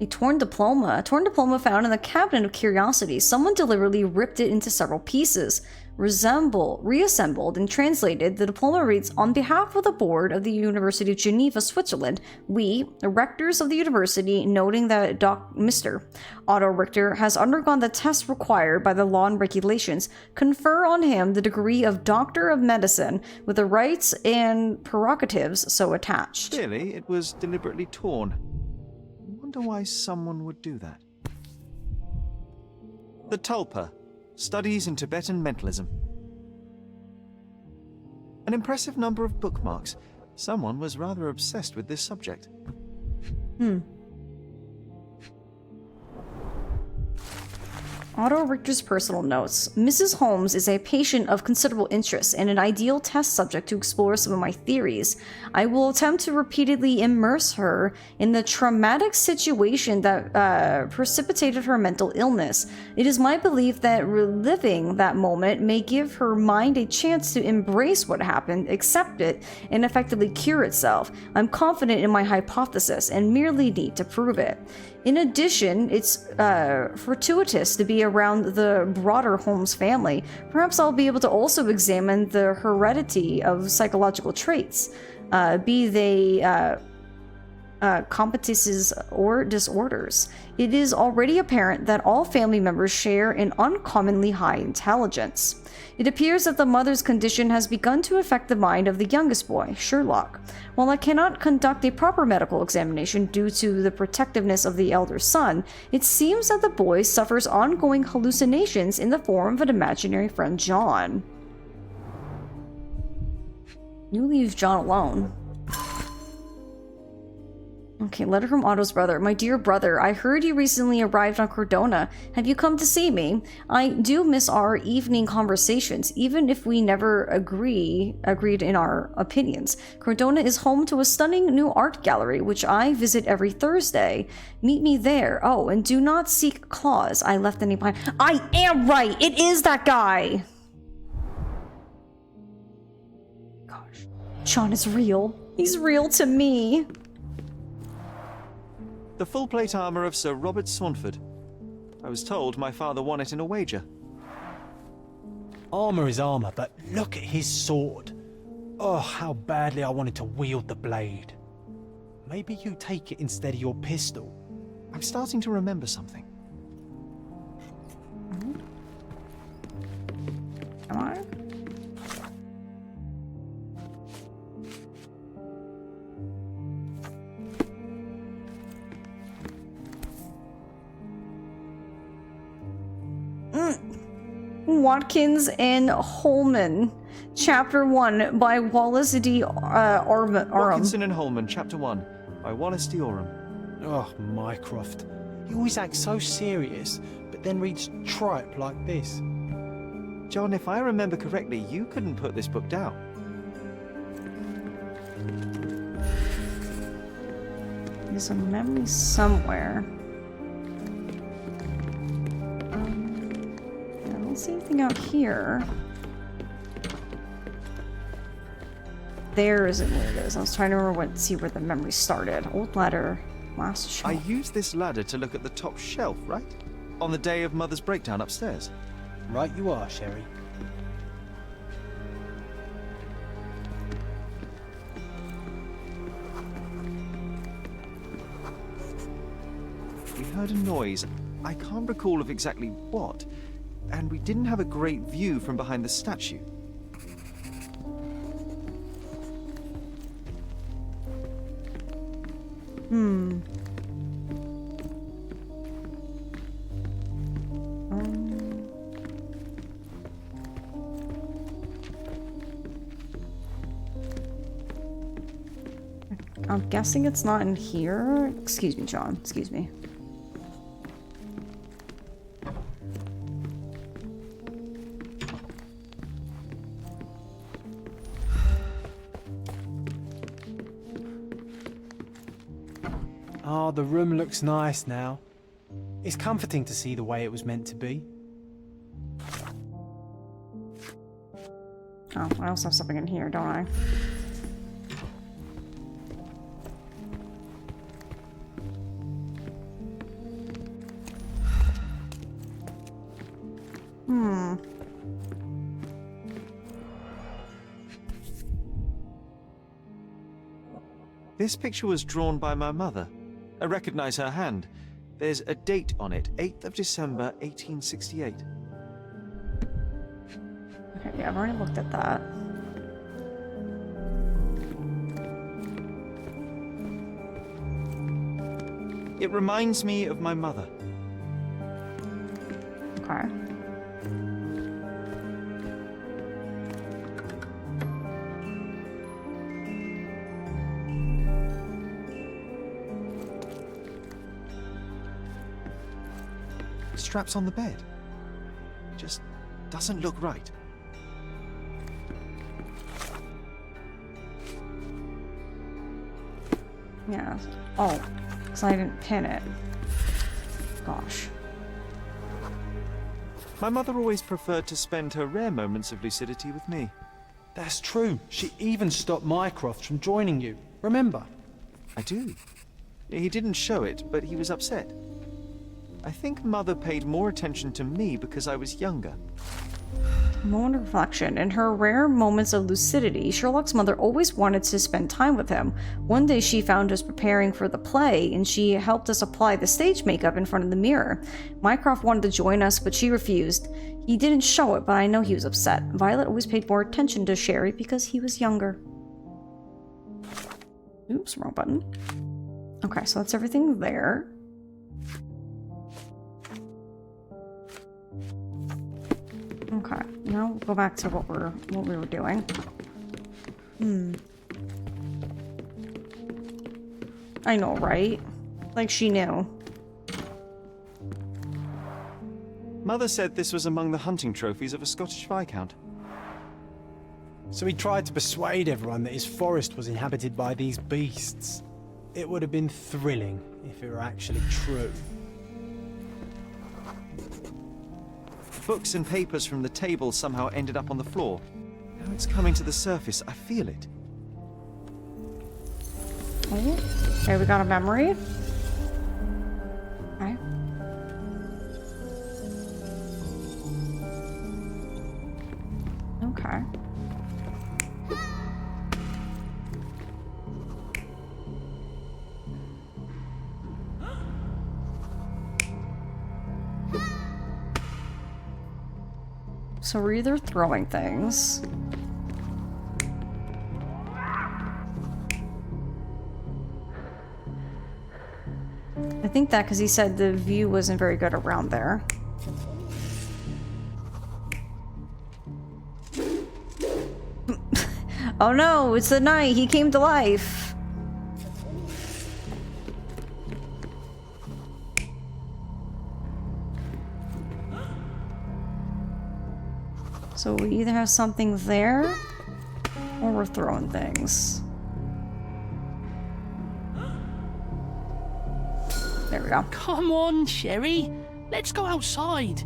A torn diploma. A torn diploma found in the cabinet of curiosities. Someone deliberately ripped it into several pieces. Reassembled and translated, the diploma reads, "On behalf of the board of the University of Geneva, Switzerland, we, the rectors of the university, noting that Mr. Otto Richter has undergone the tests required by the law and regulations, confer on him the degree of Doctor of Medicine with the rights and prerogatives so attached." Clearly, it was deliberately torn. I wonder why someone would do that. The Tulpa. Studies in Tibetan Mentalism. An impressive number of bookmarks. Someone was rather obsessed with this subject. Otto Richter's personal notes. Mrs. Holmes is a patient of considerable interest and an ideal test subject to explore some of my theories. I will attempt to repeatedly immerse her in the traumatic situation that precipitated her mental illness. It is my belief that reliving that moment may give her mind a chance to embrace what happened, accept it, and effectively cure itself. I'm confident in my hypothesis and merely need to prove it. In addition, it's fortuitous to be around the broader Holmes family. Perhaps I'll be able to also examine the heredity of psychological traits, be they competences or disorders. It is already apparent that all family members share an uncommonly high intelligence. It appears that the mother's condition has begun to affect the mind of the youngest boy, Sherlock. While I cannot conduct a proper medical examination due to the protectiveness of the elder son, it seems that the boy suffers ongoing hallucinations in the form of an imaginary friend, John. You leave John alone. Okay, letter from Otto's brother. My dear brother, I heard you recently arrived on Cordona. Have you come to see me? I do miss our evening conversations, even if we never agreed in our opinions. Cordona is home to a stunning new art gallery, which I visit every Thursday. Meet me there. Oh, and do not seek Claus. I left any behind. I am right! It is that guy! Gosh. John is real. He's real to me. The full plate armor of Sir Robert Saunford. I was told my father won it in a wager. Armor is armor, but look at his sword. Oh, how badly I wanted to wield the blade. Maybe you take it instead of your pistol. I'm starting to remember something. Come on. Watkins and Holman, Chapter 1 by Wallace D. Aram. Watkinson and Holman, Chapter 1 by Wallace D. Oram. Oh, Mycroft. He always acts so serious, but then reads tripe like this. John, if I remember correctly, you couldn't put this book down. There's a memory somewhere. I don't see anything out here. There isn't where it is. I was trying to remember see where the memory started. Old ladder, last shelf. I used this ladder to look at the top shelf, right? On the day of Mother's breakdown upstairs. Right you are, Sherry. We heard a noise. I can't recall of exactly what. And we didn't have a great view from behind the statue. I'm guessing it's not in here. Excuse me, John. Excuse me. Oh, the room looks nice now. It's comforting to see the way it was meant to be. Oh, I also have something in here, don't I? This picture was drawn by my mother. I recognize her hand. There's a date on it, 8th of December, 1868. Okay, yeah, I've already looked at that. It reminds me of my mother. Okay. Straps on the bed. Just doesn't look right. Yeah. Oh, because I didn't pin it. Gosh. My mother always preferred to spend her rare moments of lucidity with me. That's true. She even stopped Mycroft from joining you. Remember? I do. He didn't show it, but he was upset. I think Mother paid more attention to me because I was younger. Moment of reflection. In her rare moments of lucidity, Sherlock's mother always wanted to spend time with him. One day she found us preparing for the play, and she helped us apply the stage makeup in front of the mirror. Mycroft wanted to join us, but she refused. He didn't show it, but I know he was upset. Violet always paid more attention to Sherry because he was younger. Oops, wrong button. Okay, so that's everything there. Okay, now we'll go back to what we were doing. I know, right? Like she knew. Mother said this was among the hunting trophies of a Scottish Viscount. So he tried to persuade everyone that his forest was inhabited by these beasts. It would have been thrilling if it were actually true. Books and papers from the table somehow ended up on the floor. Now it's coming to the surface. I feel it. Oh, okay, we got a memory. Okay. Okay. So we're either throwing things. I think that because he said the view wasn't very good around there. Oh no, it's the night. He came to life. So we either have something there, or we're throwing things. There we go. Come on, Sherry. Let's go outside.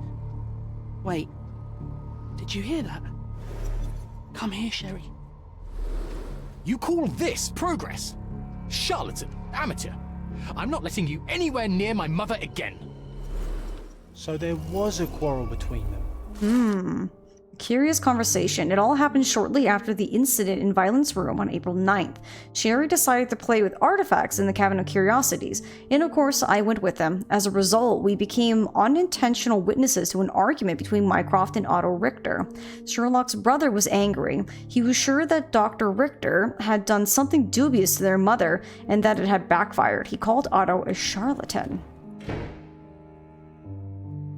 Wait. Did you hear that? Come here, Sherry. You call this progress? Charlatan, amateur. I'm not letting you anywhere near my mother again. So there was a quarrel between them. Curious conversation. It all happened shortly after the incident in Violence Room on April 9th. Sherry decided to play with artifacts in the Cabin of Curiosities, and of course I went with them. As a result, we became unintentional witnesses to an argument between Mycroft and Otto Richter. Sherlock's brother was angry. He was sure that Dr. Richter had done something dubious to their mother, and that it had backfired. He called Otto a charlatan.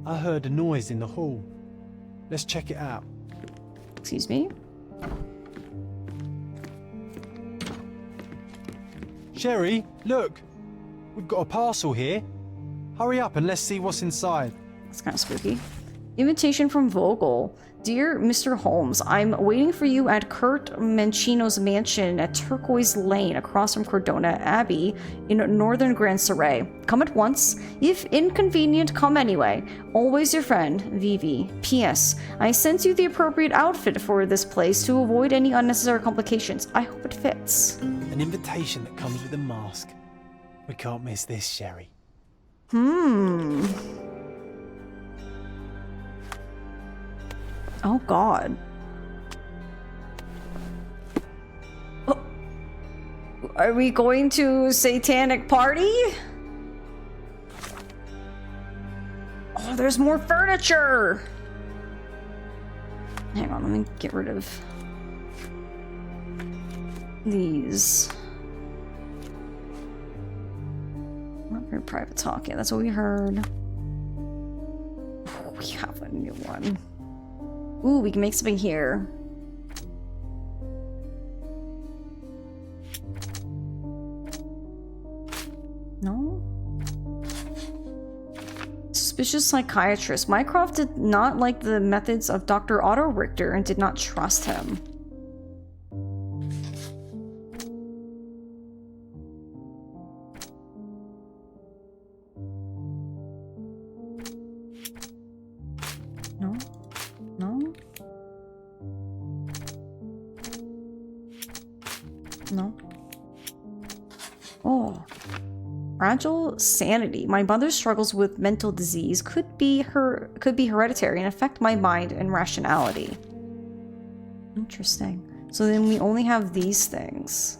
I heard a noise in the hall. Let's check it out. Excuse me? Sherry, look! We've got a parcel here. Hurry up and let's see what's inside. That's kind of spooky. Invitation from Vogel. Dear Mr. Holmes, I'm waiting for you at Kurt Mancino's mansion at Turquoise Lane across from Cordona Abbey in northern Grand Surrey. Come at once. If inconvenient, come anyway. Always your friend, Vivi. P.S. I sent you the appropriate outfit for this place to avoid any unnecessary complications. I hope it fits. An invitation that comes with a mask. We can't miss this, Sherry. Oh god. Oh. Are we going to satanic party? Oh, there's more furniture! Hang on, let me get rid of these. Not very private talk. Yeah, that's what we heard. Oh, we have a new one. Ooh, we can make something here. No? Suspicious psychiatrist. Mycroft did not like the methods of Dr. Otto Richter and did not trust him. No? No? No? Oh. Fragile sanity. My mother struggles with mental disease. Could be hereditary and affect my mind and rationality. Interesting. So then we only have these things.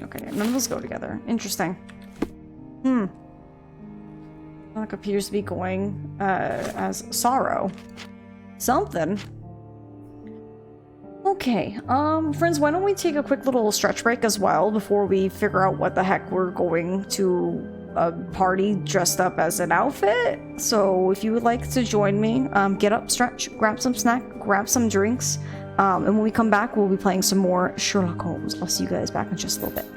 Okay, none of those go together. Interesting. Sherlock appears to be going as sorrow. Something. Okay, friends, why don't we take a quick little stretch break as well before we figure out what the heck we're going to a party dressed up as an outfit? So if you would like to join me, get up, stretch, grab some snack, grab some drinks, and when we come back, we'll be playing some more Sherlock Holmes. I'll see you guys back in just a little bit.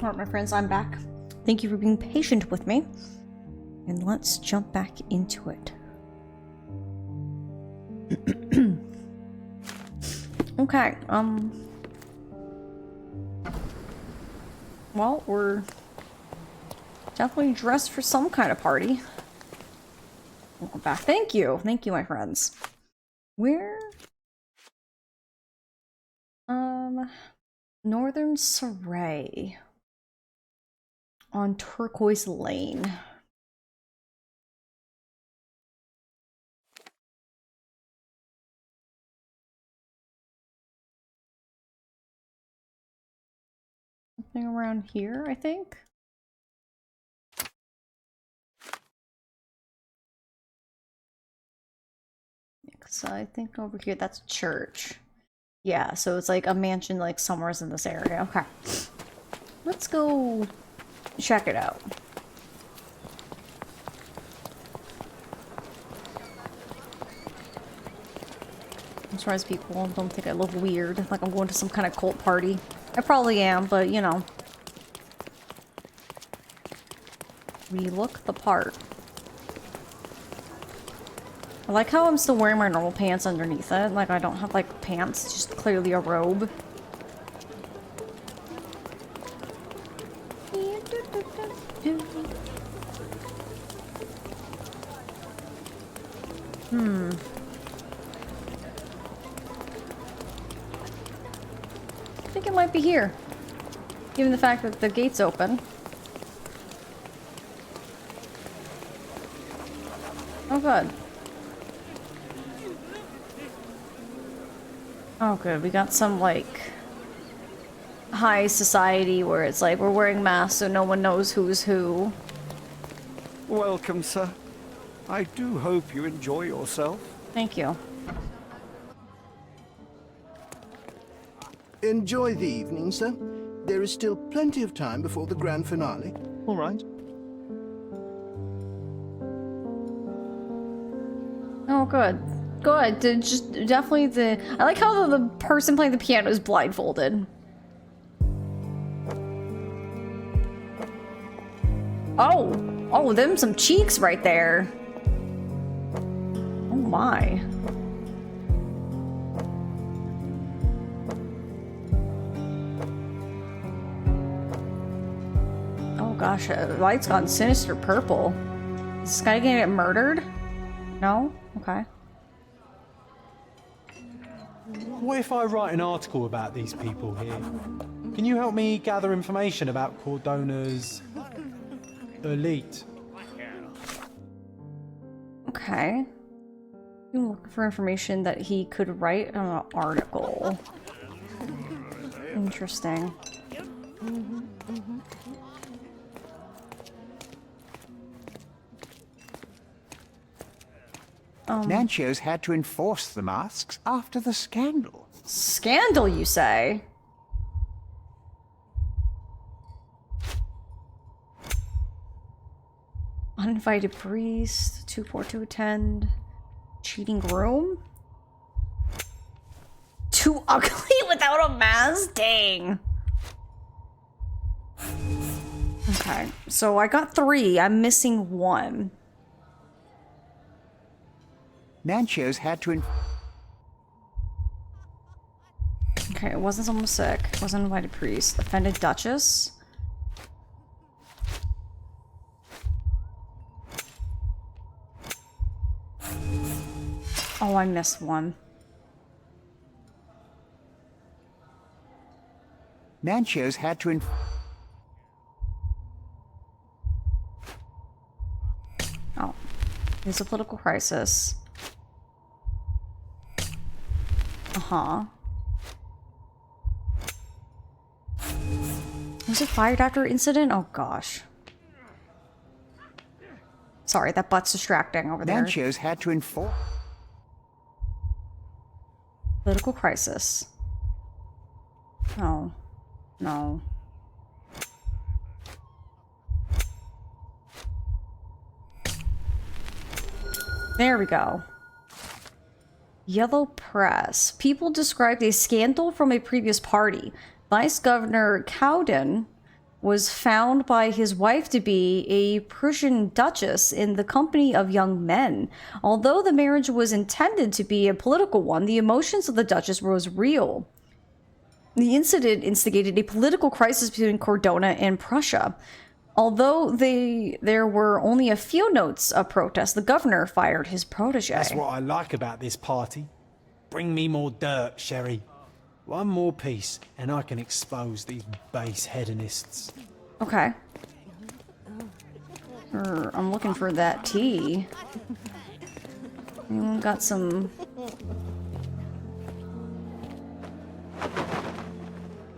Alright, my friends, I'm back. Thank you for being patient with me. And let's jump back into it. Okay, well, we're definitely dressed for some kind of party. Welcome back. Thank you, my friends. Where? Northern Saray. On Turquoise Lane. Something around here, I think? So I think over here, that's a church. Yeah, so it's like a mansion like somewhere in this area. Okay. Let's go check it out. I'm surprised people don't think I look weird, like I'm going to some kind of cult party. I probably am, but you know. We look the part. I like how I'm still wearing my normal pants underneath it. Like I don't have like pants, it's just clearly a robe. I think it might be here. Given the fact that the gate's open. Oh good. Oh good, we got some like high society where it's like we're wearing masks so no one knows who's who. Welcome, sir. I do hope you enjoy yourself. Thank you. Enjoy the evening, sir. There is still plenty of time before the grand finale. All right. Oh, good. Good. Just definitely the... I like how the person playing the piano is blindfolded. Oh! Oh, them some cheeks right there. Oh my. Oh gosh, the light's gone sinister purple. Is this guy gonna get murdered? No? Okay. What if I write an article about these people here? Can you help me gather information about Cordona's elite? Okay. I'm looking for information that he could write on an article. Interesting. Nancho's had to enforce the masks after the scandal. Scandal, you say? Uninvited priest, too poor to attend, cheating groom? Too ugly without a mask? Dang. Okay, so I got 3. I'm missing 1. Nancho's had to Okay, it wasn't someone sick. It wasn't an invited priest. Offended Duchess? Oh, I missed 1. Nancho's had to Oh. There's a political crisis. Uh-huh. Was it fired after incident? Oh gosh. Sorry, that butt's distracting over there. Nancho's had to enforce Political crisis. No. No. There we go. Yellow Press. People described a scandal from a previous party. Vice Governor Cowden was found by his wife to be a Prussian duchess in the company of young men. Although the marriage was intended to be a political one, the emotions of the duchess was real. The incident instigated a political crisis between Cordona and Prussia. Although there were only a few notes of protest, the governor fired his protege. That's what I like about this party. Bring me more dirt, Sherry. One more piece, and I can expose these base hedonists. Okay. I'm looking for that tea. Anyone got some...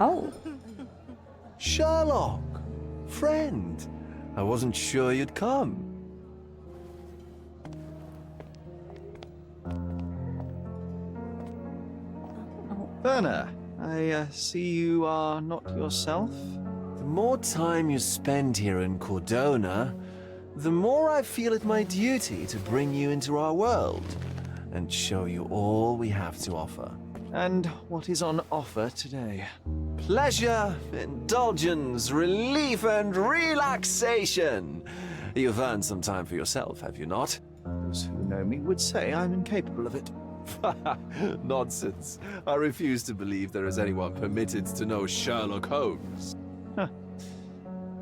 Oh. Sherlock! Friend! I wasn't sure you'd come. Werner, I see you are not yourself. The more time you spend here in Cordona, the more I feel it my duty to bring you into our world and show you all we have to offer. And what is on offer today? Pleasure, indulgence, relief, and relaxation. You've earned some time for yourself, have you not? Those who know me would say I'm incapable of it. Nonsense. I refuse to believe there is anyone permitted to know Sherlock Holmes. Huh.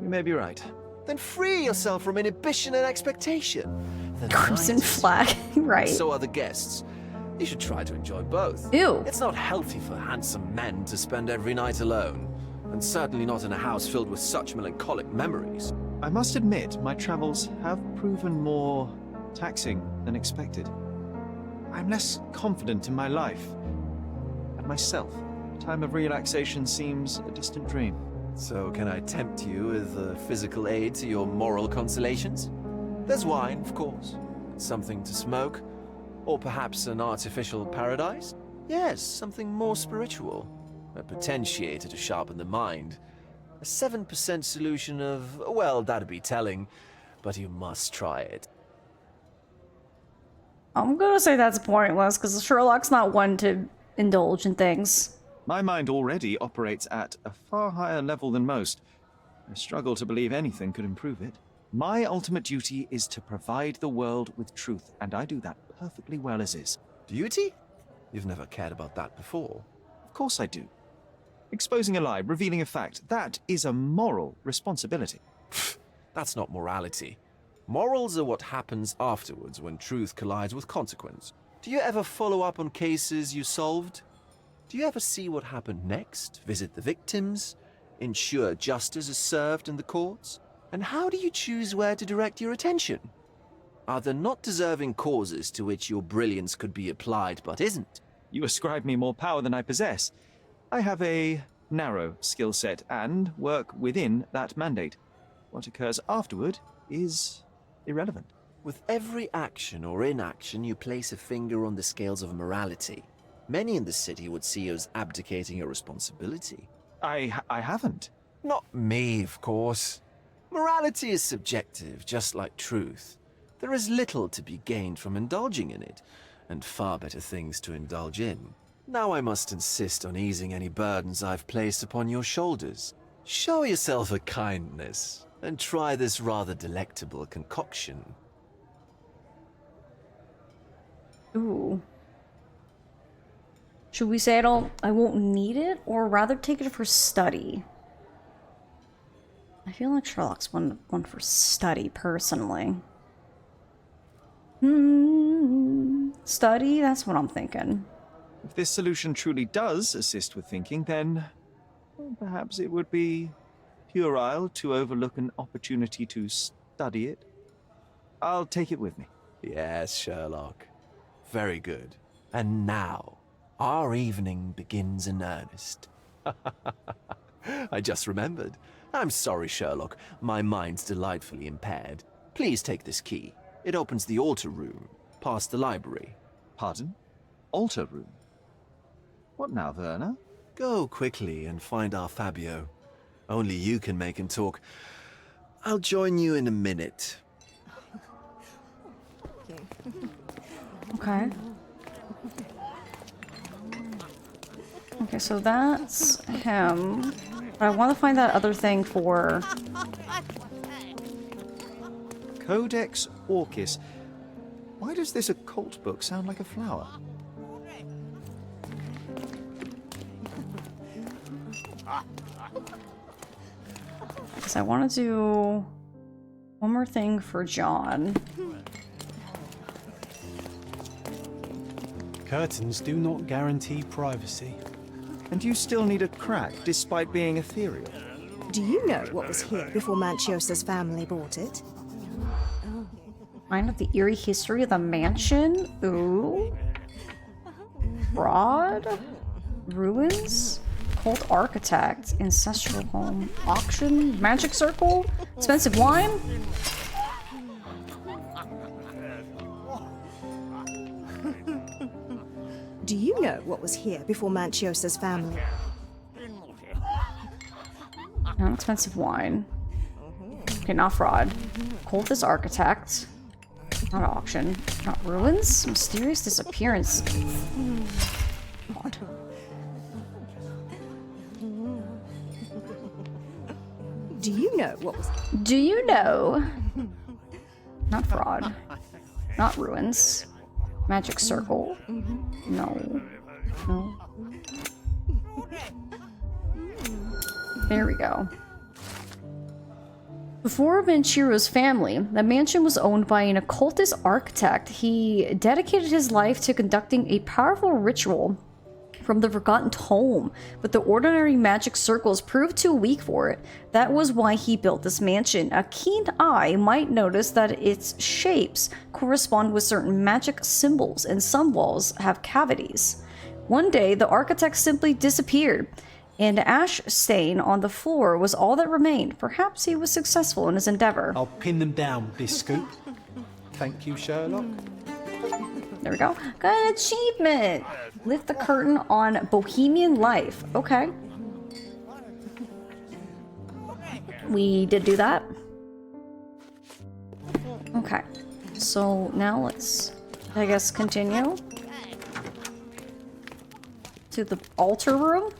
You may be right. Then free yourself from inhibition and expectation. Crimson flag, right. So are the guests. You should try to enjoy both. Ew. It's not healthy for handsome men to spend every night alone, and certainly not in a house filled with such melancholic memories. I must admit, my travels have proven more taxing than expected. I'm less confident in my life and myself. A time of relaxation seems a distant dream. So can I tempt you with a physical aid to your moral consolations? There's wine, of course, something to smoke, or perhaps an artificial paradise? Yes, something more spiritual, a potentiator to sharpen the mind. A 7% solution of, well, that'd be telling, but you must try it. I'm gonna say that's pointless, because Sherlock's not one to indulge in things. My mind already operates at a far higher level than most. I struggle to believe anything could improve it. My ultimate duty is to provide the world with truth, and I do that perfectly well as is. Duty? You've never cared about that before. Of course I do. Exposing a lie, revealing a fact, that is a moral responsibility. That's not morality. Morals are what happens afterwards when truth collides with consequence. Do you ever follow up on cases you solved? Do you ever see what happened next? Visit the victims? Ensure justice is served in the courts? And how do you choose where to direct your attention? Are there not deserving causes to which your brilliance could be applied but isn't? You ascribe me more power than I possess. I have a narrow skill set and work within that mandate. What occurs afterward is irrelevant. With every action or inaction, you place a finger on the scales of morality. Many in the city would see you as abdicating your responsibility. I haven't. Not me, of course. Morality is subjective, just like truth. There is little to be gained from indulging in it, and far better things to indulge in. Now I must insist on easing any burdens I've placed upon your shoulders. Show yourself a kindness, and try this rather delectable concoction. Ooh. Should we say I won't need it, or rather take it for study? I feel like Sherlock's one for study, personally. Study? That's what I'm thinking. If this solution truly does assist with thinking, then perhaps it would be puerile to overlook an opportunity to study it. I'll take it with me. Yes, Sherlock. Very good. And now, our evening begins in earnest. I just remembered. I'm sorry, Sherlock. My mind's delightfully impaired. Please take this key. It opens the altar room, past the library. Pardon? Altar room? What now, Werner? Go quickly and find our Fabio. Only you can make him talk. I'll join you in a minute. Okay. Okay, so that's him. But I want to find that other thing for... Codex Orchis. Why does this occult book sound like a flower? Because I want to do one more thing for John. Curtains do not guarantee privacy. And you still need a crack, despite being ethereal. Do you know what was here before Manchiosa's family bought it? Find out the eerie history of the mansion? Ooh. Fraud? Ruins? Cult architect? Ancestral home? Auction? Magic circle? Expensive wine? Do you know what was here before Manchiosa's family? Not expensive wine. Okay, not fraud. Cultist architect. Not auction. Not ruins. Mysterious disappearance. Odd. Do you know what was... Do you know? Not fraud. Not ruins. Magic circle. No. No. There we go. Before Manchiro's family, the mansion was owned by an occultist architect. He dedicated his life to conducting a powerful ritual from the Forgotten Tome, but the ordinary magic circles proved too weak for it. That was why he built this mansion. A keen eye might notice that its shapes correspond with certain magic symbols, and some walls have cavities. One day, the architect simply disappeared, and ash stain on the floor was all that remained. Perhaps he was successful in his endeavor. I'll pin them down with this scoop. Thank you, Sherlock. There we go. Got an achievement! Lift the curtain on Bohemian life. Okay. We did do that. Okay. So now let's, I guess, continue to the altar room.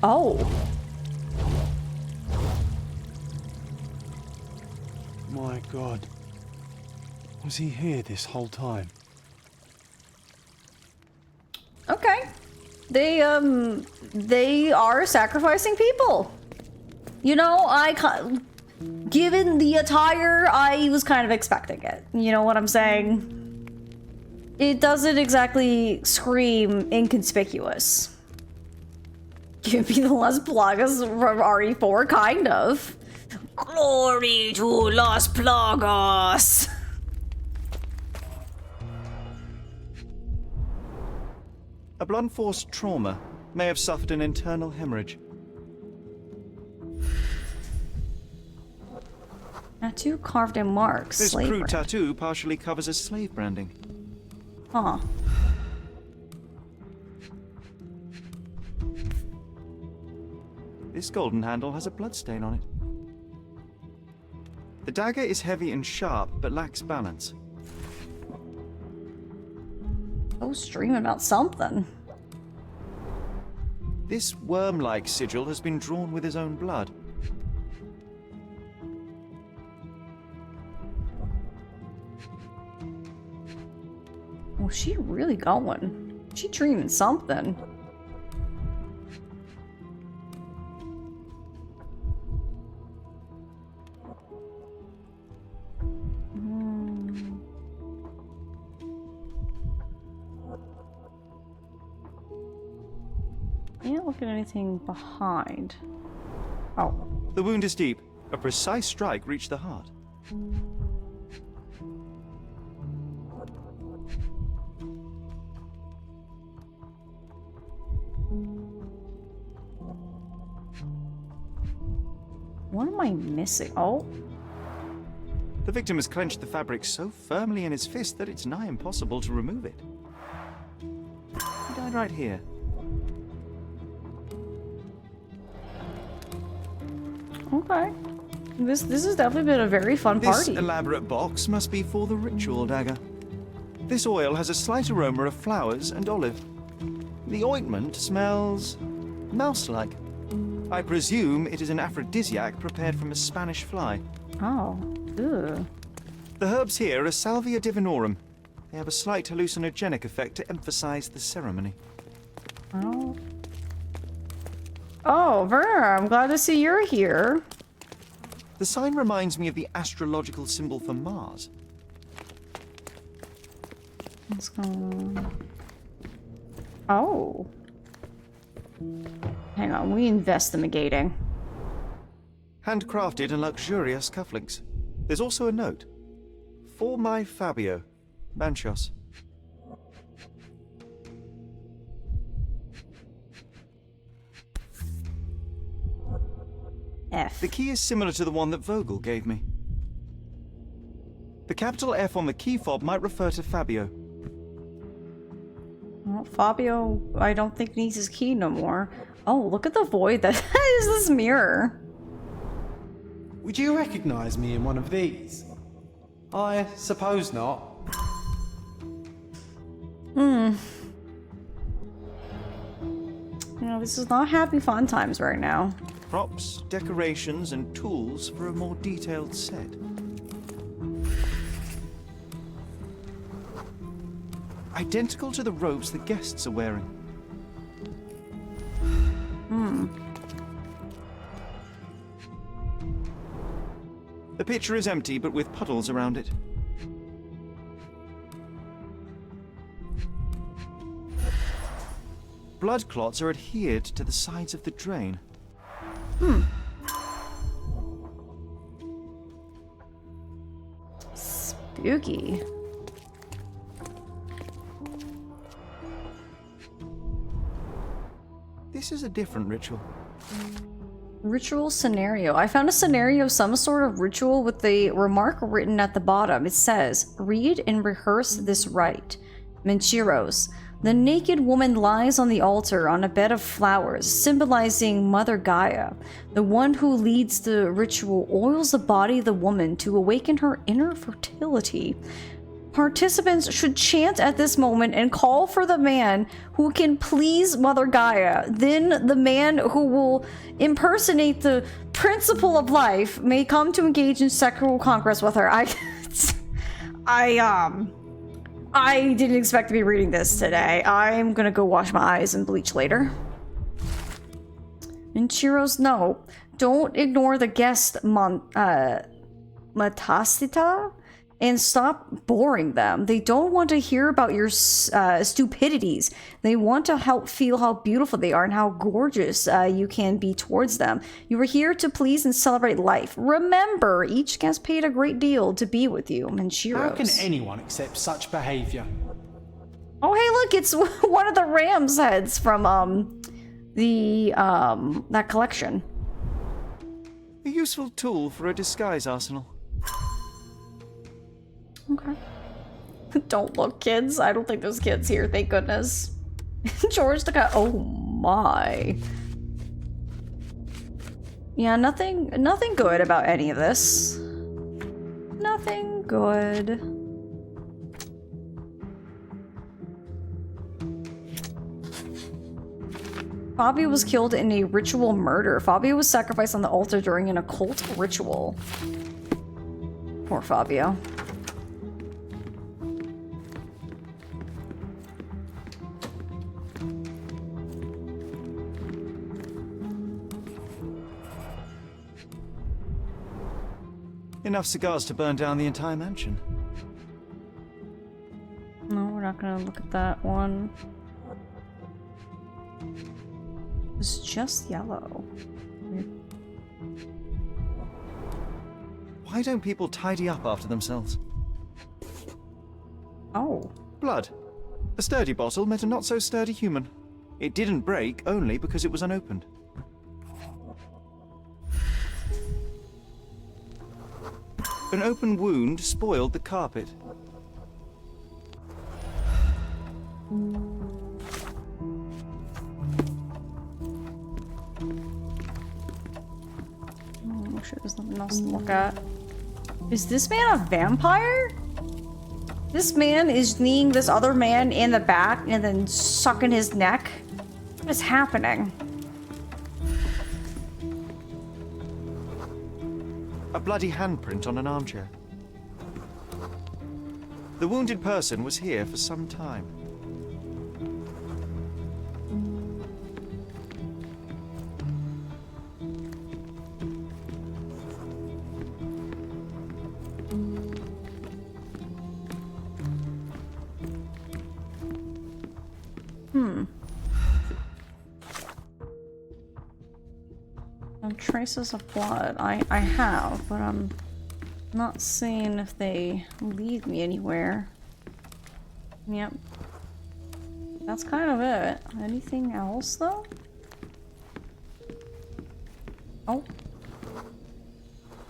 Oh. My God. Was he here this whole time? Okay. They are sacrificing people. You know, given the attire, I was kind of expecting it. You know what I'm saying? It doesn't exactly scream inconspicuous. Give me the Las Plagas from RE4, kind of. Glory to Las Plagas! A blunt force trauma may have suffered an internal hemorrhage. Tattoo carved in marks. This slave crude brand. tattoo partially covers as slave branding. Huh. This golden handle has a bloodstain on it. The dagger is heavy and sharp, but lacks balance. Oh, streaming about something. This worm-like sigil has been drawn with his own blood. Well, she really going. She dreaming something. Can't look at anything behind. Oh. The wound is deep. A precise strike reached the heart. What am I missing? Oh. The victim has clenched the fabric so firmly in his fist that it's nigh impossible to remove it. He died right here. Okay. This has definitely been a very fun party. This elaborate box must be for the ritual dagger. This oil has a slight aroma of flowers and olive. The ointment smells mouse-like. I presume it is an aphrodisiac prepared from a Spanish fly. Oh, ew. The herbs here are Salvia divinorum. They have a slight hallucinogenic effect to emphasize the ceremony. Oh. Oh, Werner, I'm glad to see you're here. The sign reminds me of the astrological symbol for Mars. What's going on? Oh. Hang on, we investigating. Handcrafted and luxurious cufflinks. There's also a note. For my Fabio, Manchos. F. The key is similar to the one that Vogel gave me. The capital F on the key fob might refer to Fabio. Well, Fabio, I don't think needs his key no more. Oh, look at the void that is this mirror. Would you recognize me in one of these? I suppose not. You know, this is not happy fun times right now. Props, decorations, and tools for a more detailed set. Identical to the robes the guests are wearing. The pitcher is empty, but with puddles around it. Blood clots are adhered to the sides of the drain. Spooky. This is a different ritual. Ritual scenario. I found a scenario of some sort of ritual with the remark written at the bottom. It says, read and rehearse this rite. Menchiros. The naked woman lies on the altar on a bed of flowers, symbolizing Mother Gaia. The one who leads the ritual oils the body of the woman to awaken her inner fertility. Participants should chant at this moment and call for the man who can please Mother Gaia. Then the man who will impersonate the principle of life may come to engage in sexual conquest with her. I didn't expect to be reading this today. I'm gonna go wash my eyes and bleach later. And Chiro's no. Don't ignore the guest, Matasita, and stop boring them. They don't want to hear about your stupidities. They want to help feel how beautiful they are and how gorgeous you can be towards them. You are here to please and celebrate life. Remember, each guest paid a great deal to be with you. Manchiros. How can anyone accept such behavior? Oh, hey, look, it's one of the ram's heads from that collection. A useful tool for a disguise arsenal. Okay. Don't look, kids. I don't think there's kids here, thank goodness. George the cat. Oh my. Yeah, nothing good about any of this. Nothing good. Fabio was killed in a ritual murder. Fabio was sacrificed on the altar during an occult ritual. Poor Fabio. Enough cigars to burn down the entire mansion. No, we're not gonna look at that one. It's just yellow. Why don't people tidy up after themselves? Oh. Blood. A sturdy bottle met a not-so-sturdy human. It didn't break only because it was unopened. An open wound spoiled the carpet. Make sure there's nothing else to look at. Is this man a vampire? This man is kneeing this other man in the back and then sucking his neck. What is happening? A bloody handprint on an armchair. The wounded person was here for some time. Traces of blood. I have, but I'm not seeing if they lead me anywhere. Yep. That's kind of it. Anything else, though? Oh.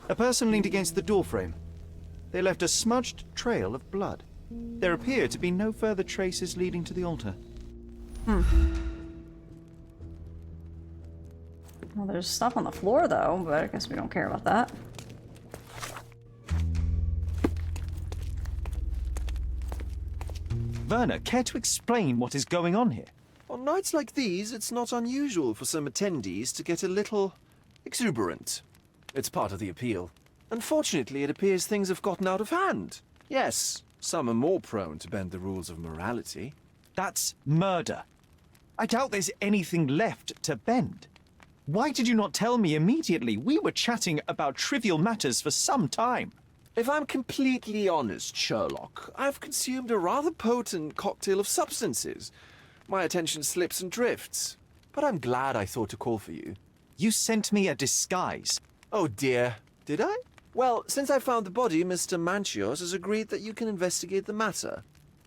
A person leaned against the doorframe. They left a smudged trail of blood. There appear to be no further traces leading to the altar. Well, there's stuff on the floor, though, but I guess we don't care about that. Werner, care to explain what is going on here? On nights like these, it's not unusual for some attendees to get a little exuberant. It's part of the appeal. Unfortunately, it appears things have gotten out of hand. Yes, some are more prone to bend the rules of morality. That's murder. I doubt there's anything left to bend. Why did you not tell me immediately? We were chatting about trivial matters for some time. If I'm completely honest, Sherlock, I've consumed a rather potent cocktail of substances. My attention slips and drifts. But I'm glad I thought to call for you. You sent me a disguise. Oh dear, did I? Well, since I found the body, Mr. Manchios has agreed that you can investigate the matter.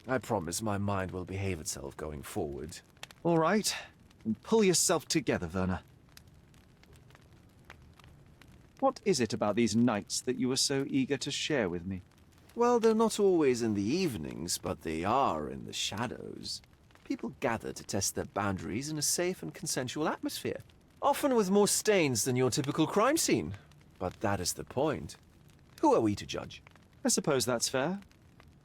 I promise my mind will behave itself going forward. All right. Pull yourself together, Werner. What is it about these nights that you were so eager to share with me? Well, they're not always in the evenings, but they are in the shadows. People gather to test their boundaries in a safe and consensual atmosphere. Often with more stains than your typical crime scene. But that is the point. Who are we to judge? I suppose that's fair.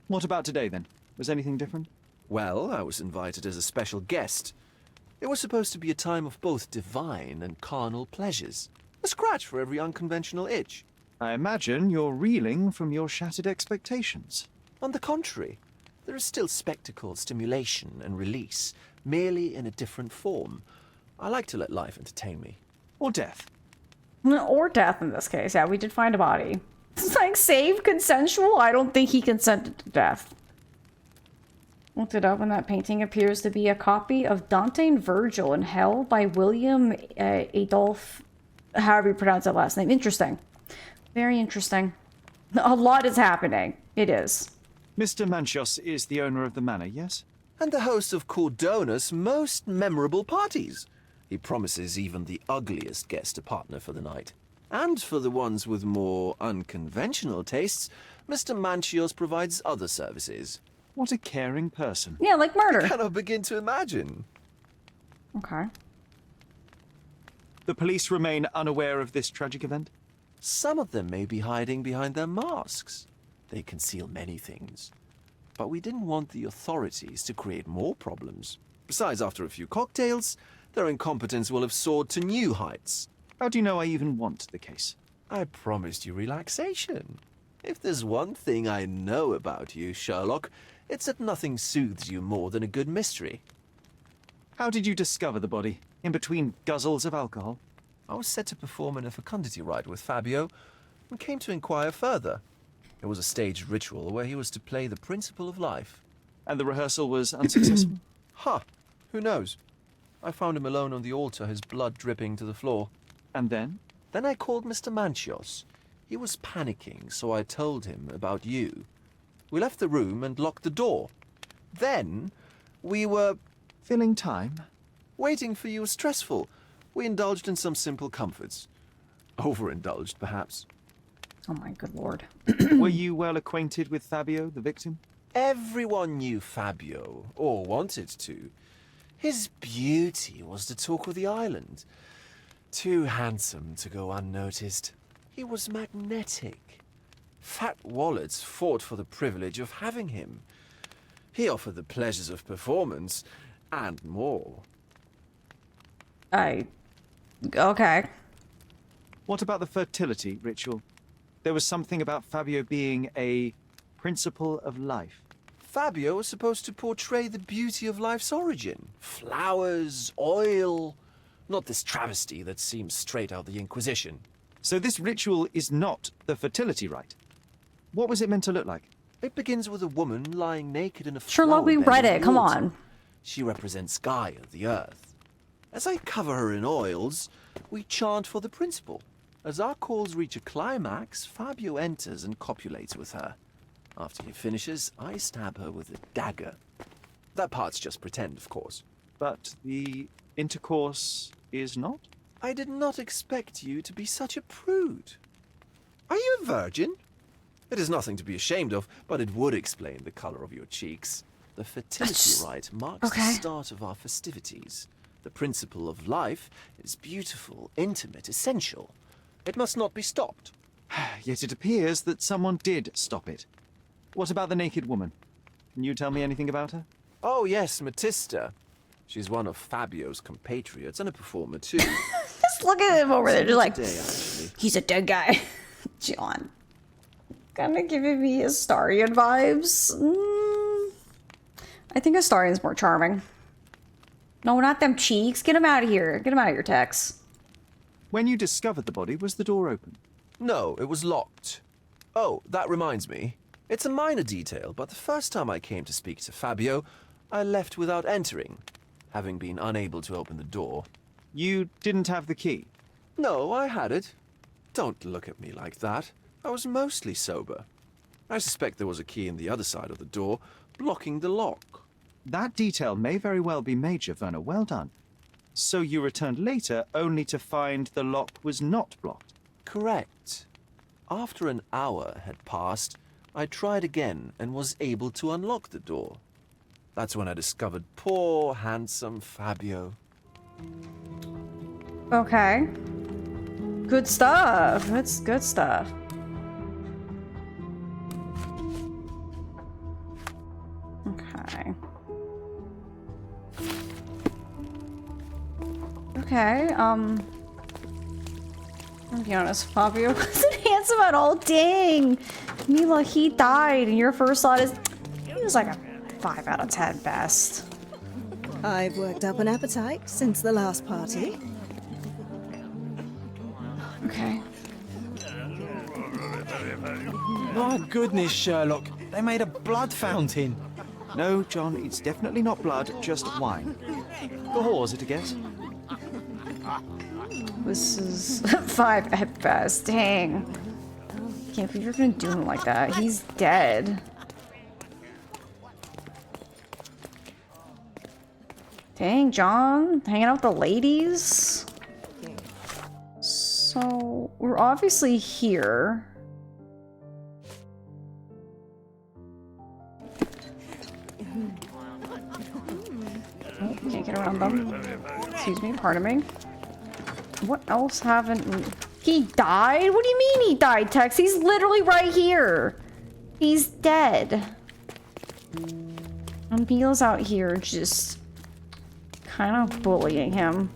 What about today, then? Was anything different? Well, I was invited as a special guest. It was supposed to be a time of both divine and carnal pleasures. A scratch for every unconventional itch. I imagine you're reeling from your shattered expectations. On the contrary, there is still spectacle, stimulation, and release, merely in a different form. I like to let life entertain me. Or death. Or death in this case. Yeah, we did find a body. It's like safe, consensual? I don't think he consented to death. Looked it up, and that painting appears to be a copy of Dante and Virgil in Hell by William Adolphe, however you pronounce that last name. Interesting. Very interesting. A lot is happening. It is. Mr. Manchios is the owner of the manor, yes? And the host of Cordona's most memorable parties. He promises even the ugliest guest a partner for the night. And for the ones with more unconventional tastes, Mr. Manchios provides other services. What a caring person. Yeah, like murder. I cannot begin to imagine. Okay. The police remain unaware of this tragic event? Some of them may be hiding behind their masks. They conceal many things. But we didn't want the authorities to create more problems. Besides, after a few cocktails, their incompetence will have soared to new heights. How do you know I even want the case? I promised you relaxation. If there's one thing I know about you, Sherlock, it's that nothing soothes you more than a good mystery. How did you discover the body? In between guzzles of alcohol? I was set to perform in a fecundity rite with Fabio and came to inquire further. It was a staged ritual where he was to play the principle of life. And the rehearsal was unsuccessful? Who knows? I found him alone on the altar, his blood dripping to the floor. And then? Then I called Mr. Manchios. He was panicking, so I told him about you. We left the room and locked the door. Then we were... filling time? Waiting for you was stressful. We indulged in some simple comforts. Overindulged, perhaps. Oh my good lord. Were you well acquainted with Fabio, the victim? Everyone knew Fabio, or wanted to. His beauty was the talk of the island. Too handsome to go unnoticed. He was magnetic. Fat wallets fought for the privilege of having him. He offered the pleasures of performance and more. Okay. What about the fertility ritual? There was something about Fabio being a principle of life. Fabio was supposed to portray the beauty of life's origin. Flowers, oil, not this travesty that seems straight out the Inquisition. So this ritual is not the fertility rite. What was it meant to look like? It begins with a woman lying naked in a Sherlock, we flower bed read of it. Come water. on. She represents Gaia, the earth. As I cover her in oils, we chant for the principle. As our calls reach a climax, Fabio enters and copulates with her. After he finishes, I stab her with a dagger. That part's just pretend, of course. But the intercourse is not? I did not expect you to be such a prude. Are you a virgin? It is nothing to be ashamed of, but it would explain the color of your cheeks. The fertility rite marks the start of our festivities. The principle of life is beautiful, intimate, essential. It must not be stopped. Yet it appears that someone did stop it. What about the naked woman? Can you tell me anything about her? Oh yes, Matista. She's one of Fabio's compatriots and a performer too. Just look at him over there, just like, he's a dead guy. John. Kinda giving me Astarion vibes. I think Astarion's more charming. No, not them cheeks. Get him out of here. Get him out of your Tex. When you discovered the body, was the door open? No, it was locked. Oh, that reminds me. It's a minor detail, but the first time I came to speak to Fabio, I left without entering, having been unable to open the door. You didn't have the key? No, I had it. Don't look at me like that. I was mostly sober. I suspect there was a key in the other side of the door, blocking the lock. That detail may very well be major, Werner. Well done. So you returned later, only to find the lock was not blocked? Correct. After an hour had passed, I tried again and was able to unlock the door. That's when I discovered poor, handsome Fabio. Okay. Good stuff. That's good stuff. Okay. Okay, I'll be honest, Fabio wasn't handsome at all. Dang! Mila, he died, and your first thought is he was like a 5 out of 10 best. I've worked up an appetite since the last party. Okay. My goodness, Sherlock. They made a blood fountain. No, John, it's definitely not blood, just wine. The whore's it a guess? This is 5 at best. Dang. Can't believe you're gonna do him like that. He's dead. Dang, John. Hanging out with the ladies? So, we're obviously here. Oh, can't get around them. Excuse me, pardon me. What else haven't we... He died? What do you mean he died, Tex? He's literally right here. He's dead. And Beal's out here just kind of bullying him.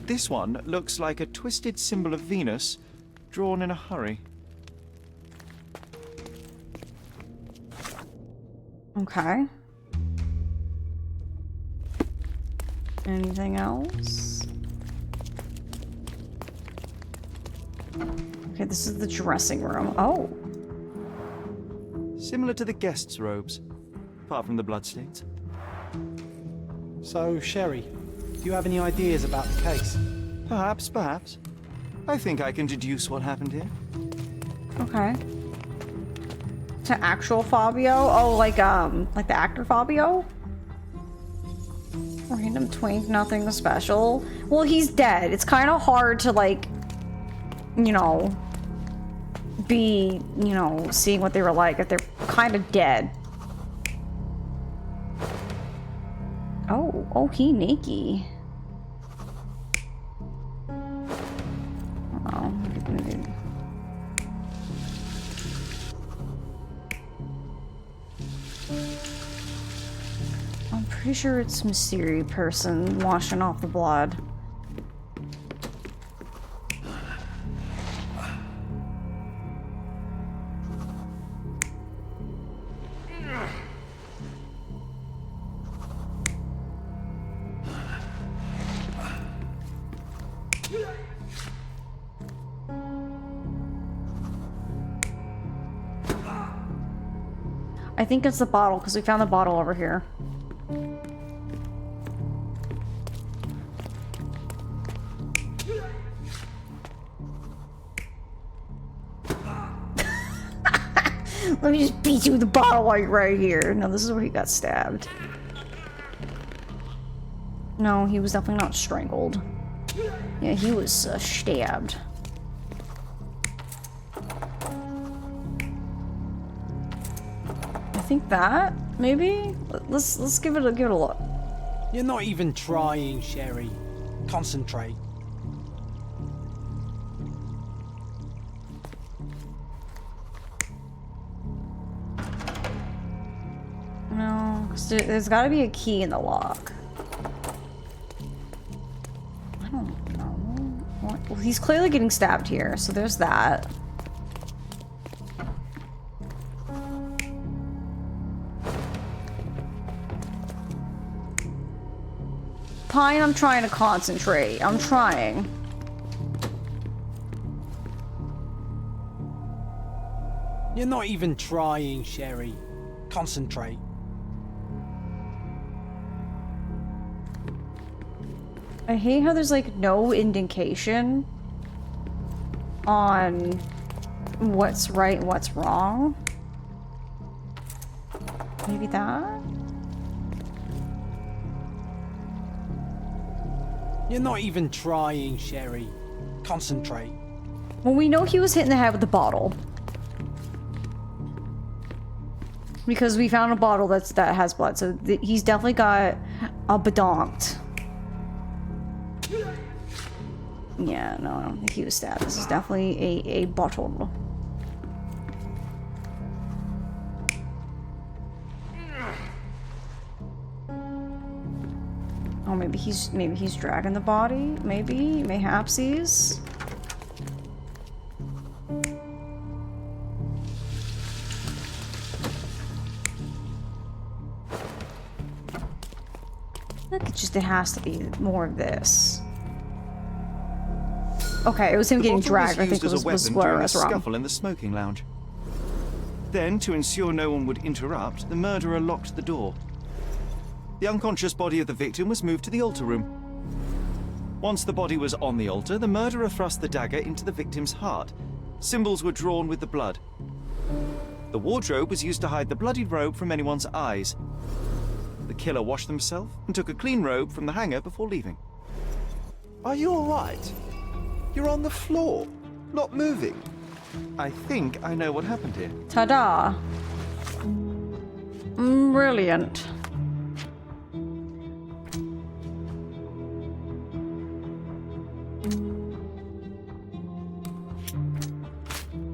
This one looks like a twisted symbol of Venus, drawn in a hurry. Okay. Anything else? Okay, this is the dressing room. Oh. Similar to the guests' robes, apart from the bloodstains. So, Sherry, do you have any ideas about the case? Perhaps, perhaps. I think I can deduce what happened here. Okay. To actual Fabio? Oh, like the actor Fabio? Random twink, nothing special. Well, he's dead. It's kind of hard to, like, you know, be, you know, seeing what they were like if they're kind of dead. Oh, he naked. Oh, pretty sure it's mysterious person washing off the blood. I think it's the bottle, because we found the bottle over here. Let me just beat you with the bottle while you're right here. No, this is where he got stabbed. No, he was definitely not strangled. Yeah, he was stabbed. I think that maybe. Let's give it a look. You're not even trying, Sherry. Concentrate. No, 'cause there's got to be a key in the lock. I don't know. Well, he's clearly getting stabbed here, so there's that. Pine, I'm trying to concentrate. I'm trying. You're not even trying, Sherry. Concentrate. I hate how there's like no indication on what's right and what's wrong. Maybe that? You're not even trying, Sherry. Concentrate. Well, we know he was hit in the head with the bottle. Because we found a bottle that has blood, so he's definitely got a badonked. Yeah, no, I don't think he was stabbed. This is definitely a bottle. Oh, maybe he's dragging the body. Mayhaps he's. Look, it has to be more of this. Okay, it was him getting dragged. I think it was where I was wrong. Scuffle in the smoking lounge. Then, to ensure no one would interrupt, the murderer locked the door. The unconscious body of the victim was moved to the altar room. Once the body was on the altar, the murderer thrust the dagger into the victim's heart. Symbols were drawn with the blood. The wardrobe was used to hide the bloodied robe from anyone's eyes. The killer washed himself and took a clean robe from the hanger before leaving. Are you all right? You're on the floor, not moving. I think I know what happened here. Ta-da! Brilliant.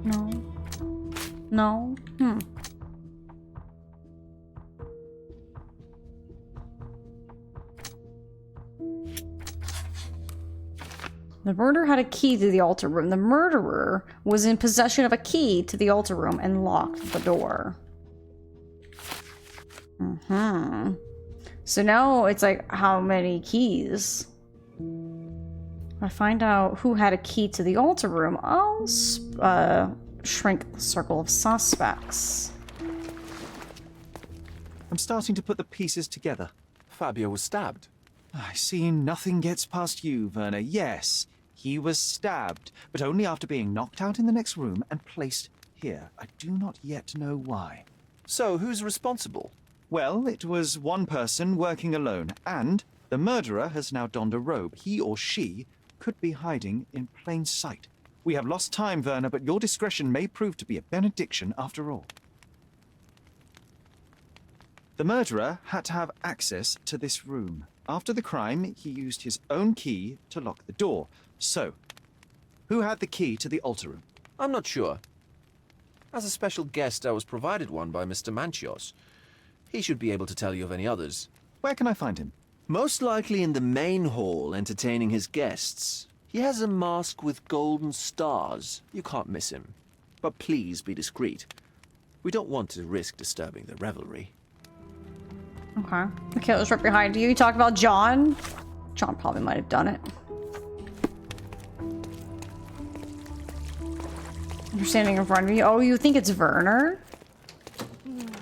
No. No? The murderer had a key to the altar room. The murderer was in possession of a key to the altar room and locked the door. So now it's like, how many keys? If I find out who had a key to the altar room, I'll shrink the circle of suspects. I'm starting to put the pieces together. Fabio was stabbed. I see nothing gets past you, Werner. Yes, he was stabbed, but only after being knocked out in the next room and placed here. I do not yet know why. So, who's responsible? Well, it was one person working alone, and the murderer has now donned a robe. He or she could be hiding in plain sight. We have lost time, Werner, but your discretion may prove to be a benediction after all. The murderer had to have access to this room. After the crime, he used his own key to lock the door. So, who had the key to the altar room? I'm not sure. As a special guest, I was provided one by Mr. Manchios. He should be able to tell you of any others. Where can I find him? Most likely in the main hall, entertaining his guests. He has a mask with golden stars. You can't miss him. But please be discreet. We don't want to risk disturbing the revelry. Okay. The killer's right behind you. You talk about John? John probably might have done it. You're standing in front of you. Oh, you think it's Werner?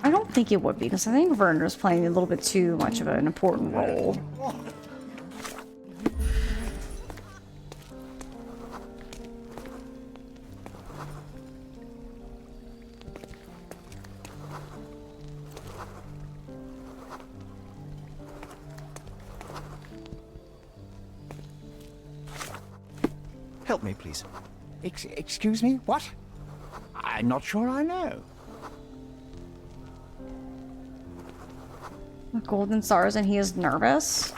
I don't think it would be, because I think Werner's playing a little bit too much of an important role. Help me, please. Excuse me? What? I'm not sure I know. Golden stars and he is nervous.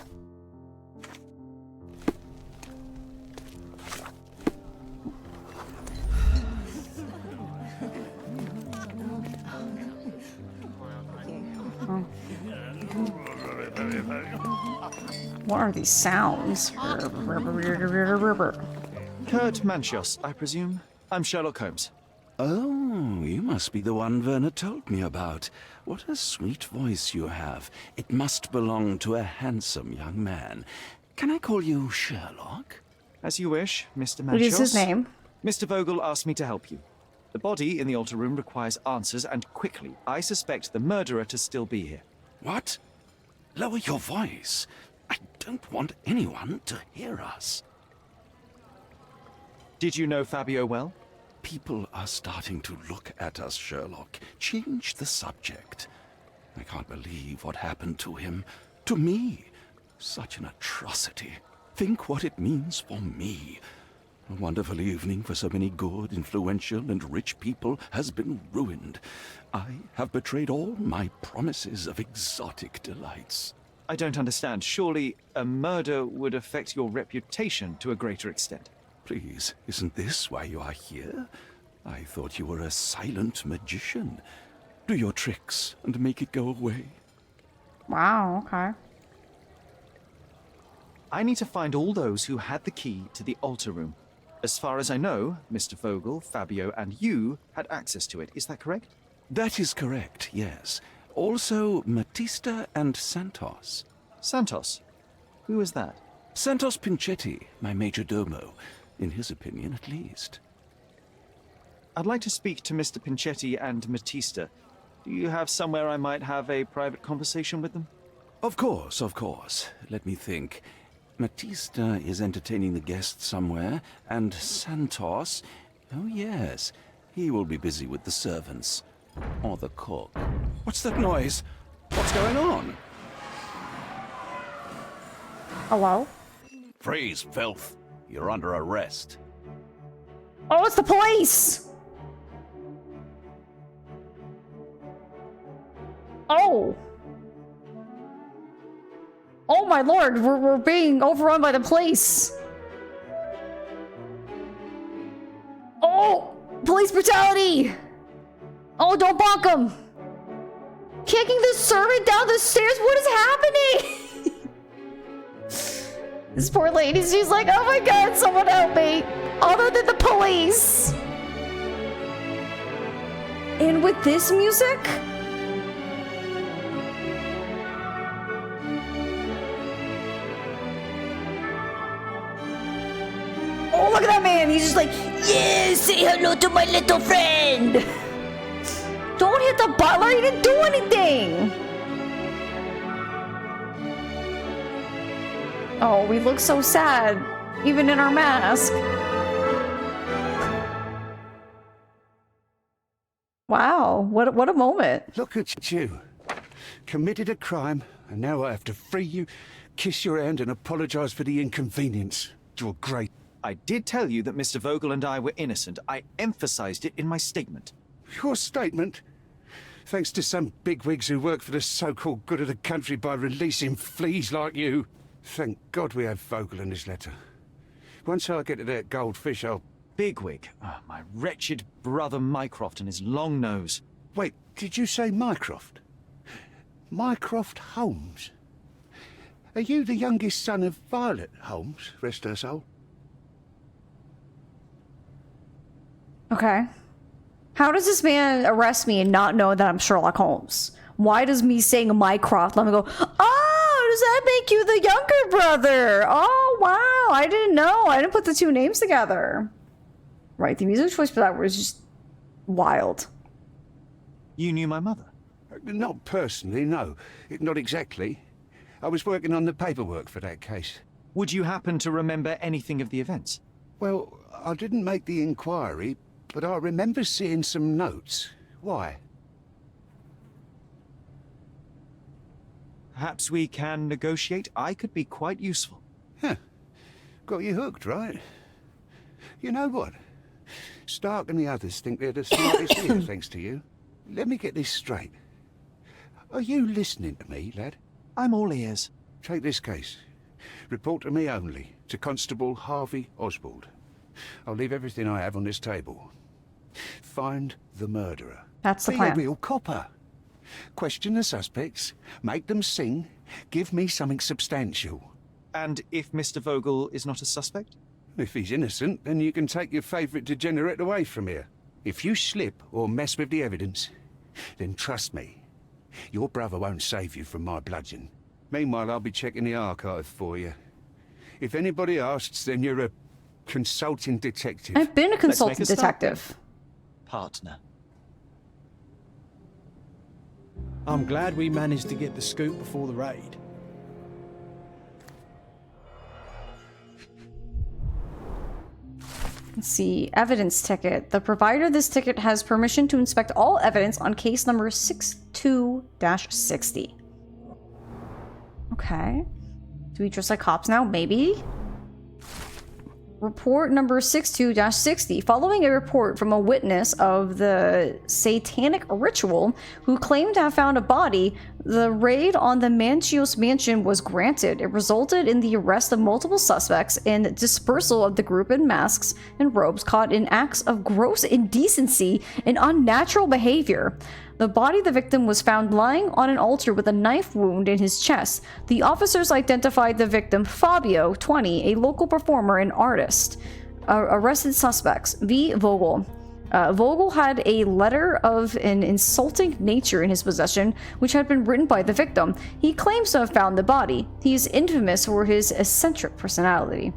What are these sounds? Kurt Manchios, I presume? I'm Sherlock Holmes. Oh, you must be the one Werner told me about. What a sweet voice you have. It must belong to a handsome young man. Can I call you Sherlock? As you wish, Mr. Manchios. What is his name? Mr. Vogel asked me to help you. The body in the altar room requires answers, and quickly. I suspect the murderer to still be here. What? Lower your voice. I don't want anyone to hear us. Did you know Fabio well? People are starting to look at us, Sherlock. Change the subject. I can't believe what happened to him. To me. Such an atrocity. Think what it means for me. A wonderful evening for so many good, influential, and rich people has been ruined. I have betrayed all my promises of exotic delights. I don't understand. Surely a murder would affect your reputation to a greater extent. Please, isn't this why you are here? I thought you were a silent magician. Do your tricks and make it go away. Wow, okay. I need to find all those who had the key to the altar room. As far as I know, Mr. Vogel, Fabio, and you had access to it. Is that correct? That is correct, yes. Also, Matista and Santos. Santos? Who is that? Santos Pinchetti, my major domo. In his opinion, at least. I'd like to speak to Mr. Pinchetti and Matista. Do you have somewhere I might have a private conversation with them? Of course, of course. Let me think. Matista is entertaining the guests somewhere, and Santos... Oh, yes. He will be busy with the servants. Or the cook. What's that noise? What's going on? Hello? Freeze, filth. You're under arrest. Oh, it's the police! Oh! Oh my lord, we're being overrun by the police! Oh! Police brutality! Oh, don't bonk him! Kicking the servant down the stairs? What is happening? This poor lady, she's like, oh my god, someone help me! Other than the police! And with this music? Oh, look at that man! He's just like, yeah, say hello to my little friend! Don't hit the butler, he didn't do anything! Oh, we look so sad, even in our mask. Wow, what a moment. Look at you. Committed a crime, and now I have to free you, kiss your hand, and apologize for the inconvenience. You're great. I did tell you that Mr. Vogel and I were innocent. I emphasized it in my statement. Your statement? Thanks to some bigwigs who work for the so-called good of the country by releasing fleas like you. Thank God we have Vogel in his letter. Once I get to that goldfish, I'll... Bigwig? Oh, my wretched brother Mycroft and his long nose. Wait, did you say Mycroft? Mycroft Holmes? Are you the youngest son of Violet Holmes, rest her soul? Okay. How does this man arrest me and not know that I'm Sherlock Holmes? Why does me saying Mycroft let me go, oh, does that make you the younger brother? Oh, wow, I didn't know. I didn't put the two names together. Right, the music choice for that was just wild. You knew my mother? Not personally, no. Not exactly. I was working on the paperwork for that case. Would you happen to remember anything of the events? Well, I didn't make the inquiry, but I remember seeing some notes. Why? Perhaps we can negotiate. I could be quite useful. Huh. Got you hooked, right? You know what? Stark and the others think they're the smartest here, thanks to you. Let me get this straight. Are you listening to me, lad? I'm all ears. Take this case. Report to me only, to Constable Harvey Oswald. I'll leave everything I have on this table. Find the murderer. That's the Be plan. a real copper. Question the suspects, make them sing, give me something substantial. And if Mr. Vogel is not a suspect? If he's innocent, then you can take your favourite degenerate away from here. If you slip or mess with the evidence, then trust me, your brother won't save you from my bludgeon. Meanwhile, I'll be checking the archive for you. If anybody asks, then you're a consulting detective. I've been a consultant detective. Partner. I'm glad we managed to get the scoop before the raid. Let's see, evidence ticket. The provider of this ticket has permission to inspect all evidence on case number 62-60. Okay. Do we trust like cops now? Maybe. Report number 62-60. Following a report from a witness of the satanic ritual who claimed to have found a body, the raid on the Manchios mansion was granted. It resulted in the arrest of multiple suspects and dispersal of the group in masks and robes caught in acts of gross indecency and unnatural behavior. The body of the victim was found lying on an altar with a knife wound in his chest. The officers identified the victim, Fabio, 20, a local performer and artist. Arrested suspects, V. Vogel. Vogel had a letter of an insulting nature in his possession, which had been written by the victim. He claims to have found the body. He is infamous for his eccentric personality.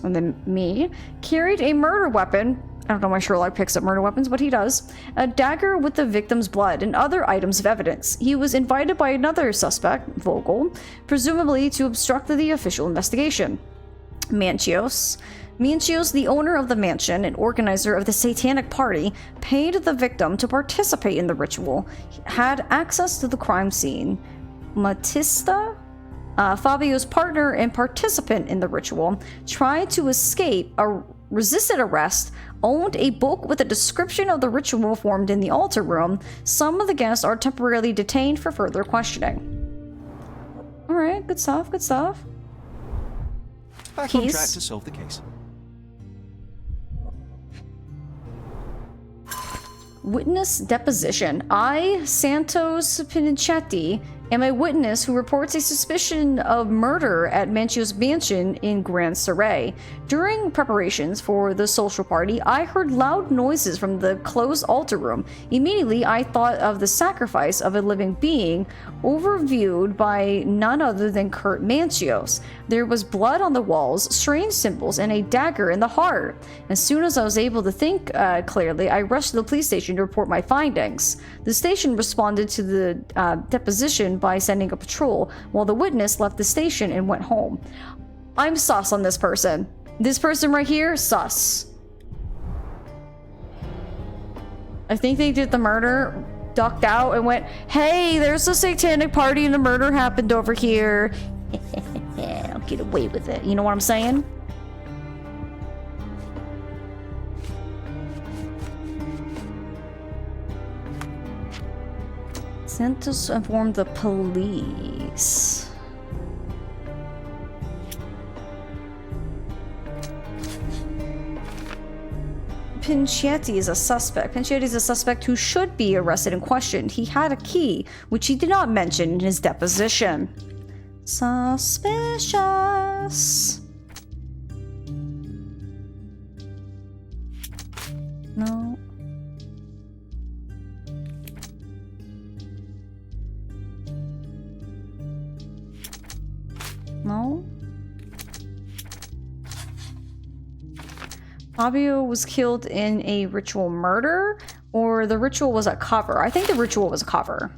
And then me carried a murder weapon. I don't know why Sherlock picks up murder weapons, but he does. A dagger with the victim's blood and other items of evidence. He was invited by another suspect, Vogel, presumably to obstruct the official investigation. Manchios, the owner of the mansion and organizer of the satanic party, paid the victim to participate in the ritual. He had access to the crime scene. Matista, Fabio's partner and participant in the ritual, tried to escape, resisted arrest, owned a book with a description of the ritual performed in the altar room. Some of the guests are temporarily detained for further questioning. Alright, good stuff, good stuff. Back on track to solve the case. Witness deposition. I, Santos Pinichetti, am a witness who reports a suspicion of murder at Manchio's mansion in Grand Surrey. During preparations for the social party, I heard loud noises from the closed altar room. Immediately, I thought of the sacrifice of a living being, overviewed by none other than Kurt Manchios. There was blood on the walls, strange symbols, and a dagger in the heart. As soon as I was able to think clearly, I rushed to the police station to report my findings. The station responded to the deposition by sending a patrol, while the witness left the station and went home. I'm sus on this person. This person right here, sus. I think they did the murder, ducked out, and went, hey, there's a satanic party and a murder happened over here. I'll get away with it. You know what I'm saying? Sent to inform the police. Pinchetti is a suspect. Pinchetti is a suspect who should be arrested and questioned. He had a key, which he did not mention in his deposition. Suspicious. No. No. Fabio was killed in a ritual murder, or the ritual was a cover. I think the ritual was a cover.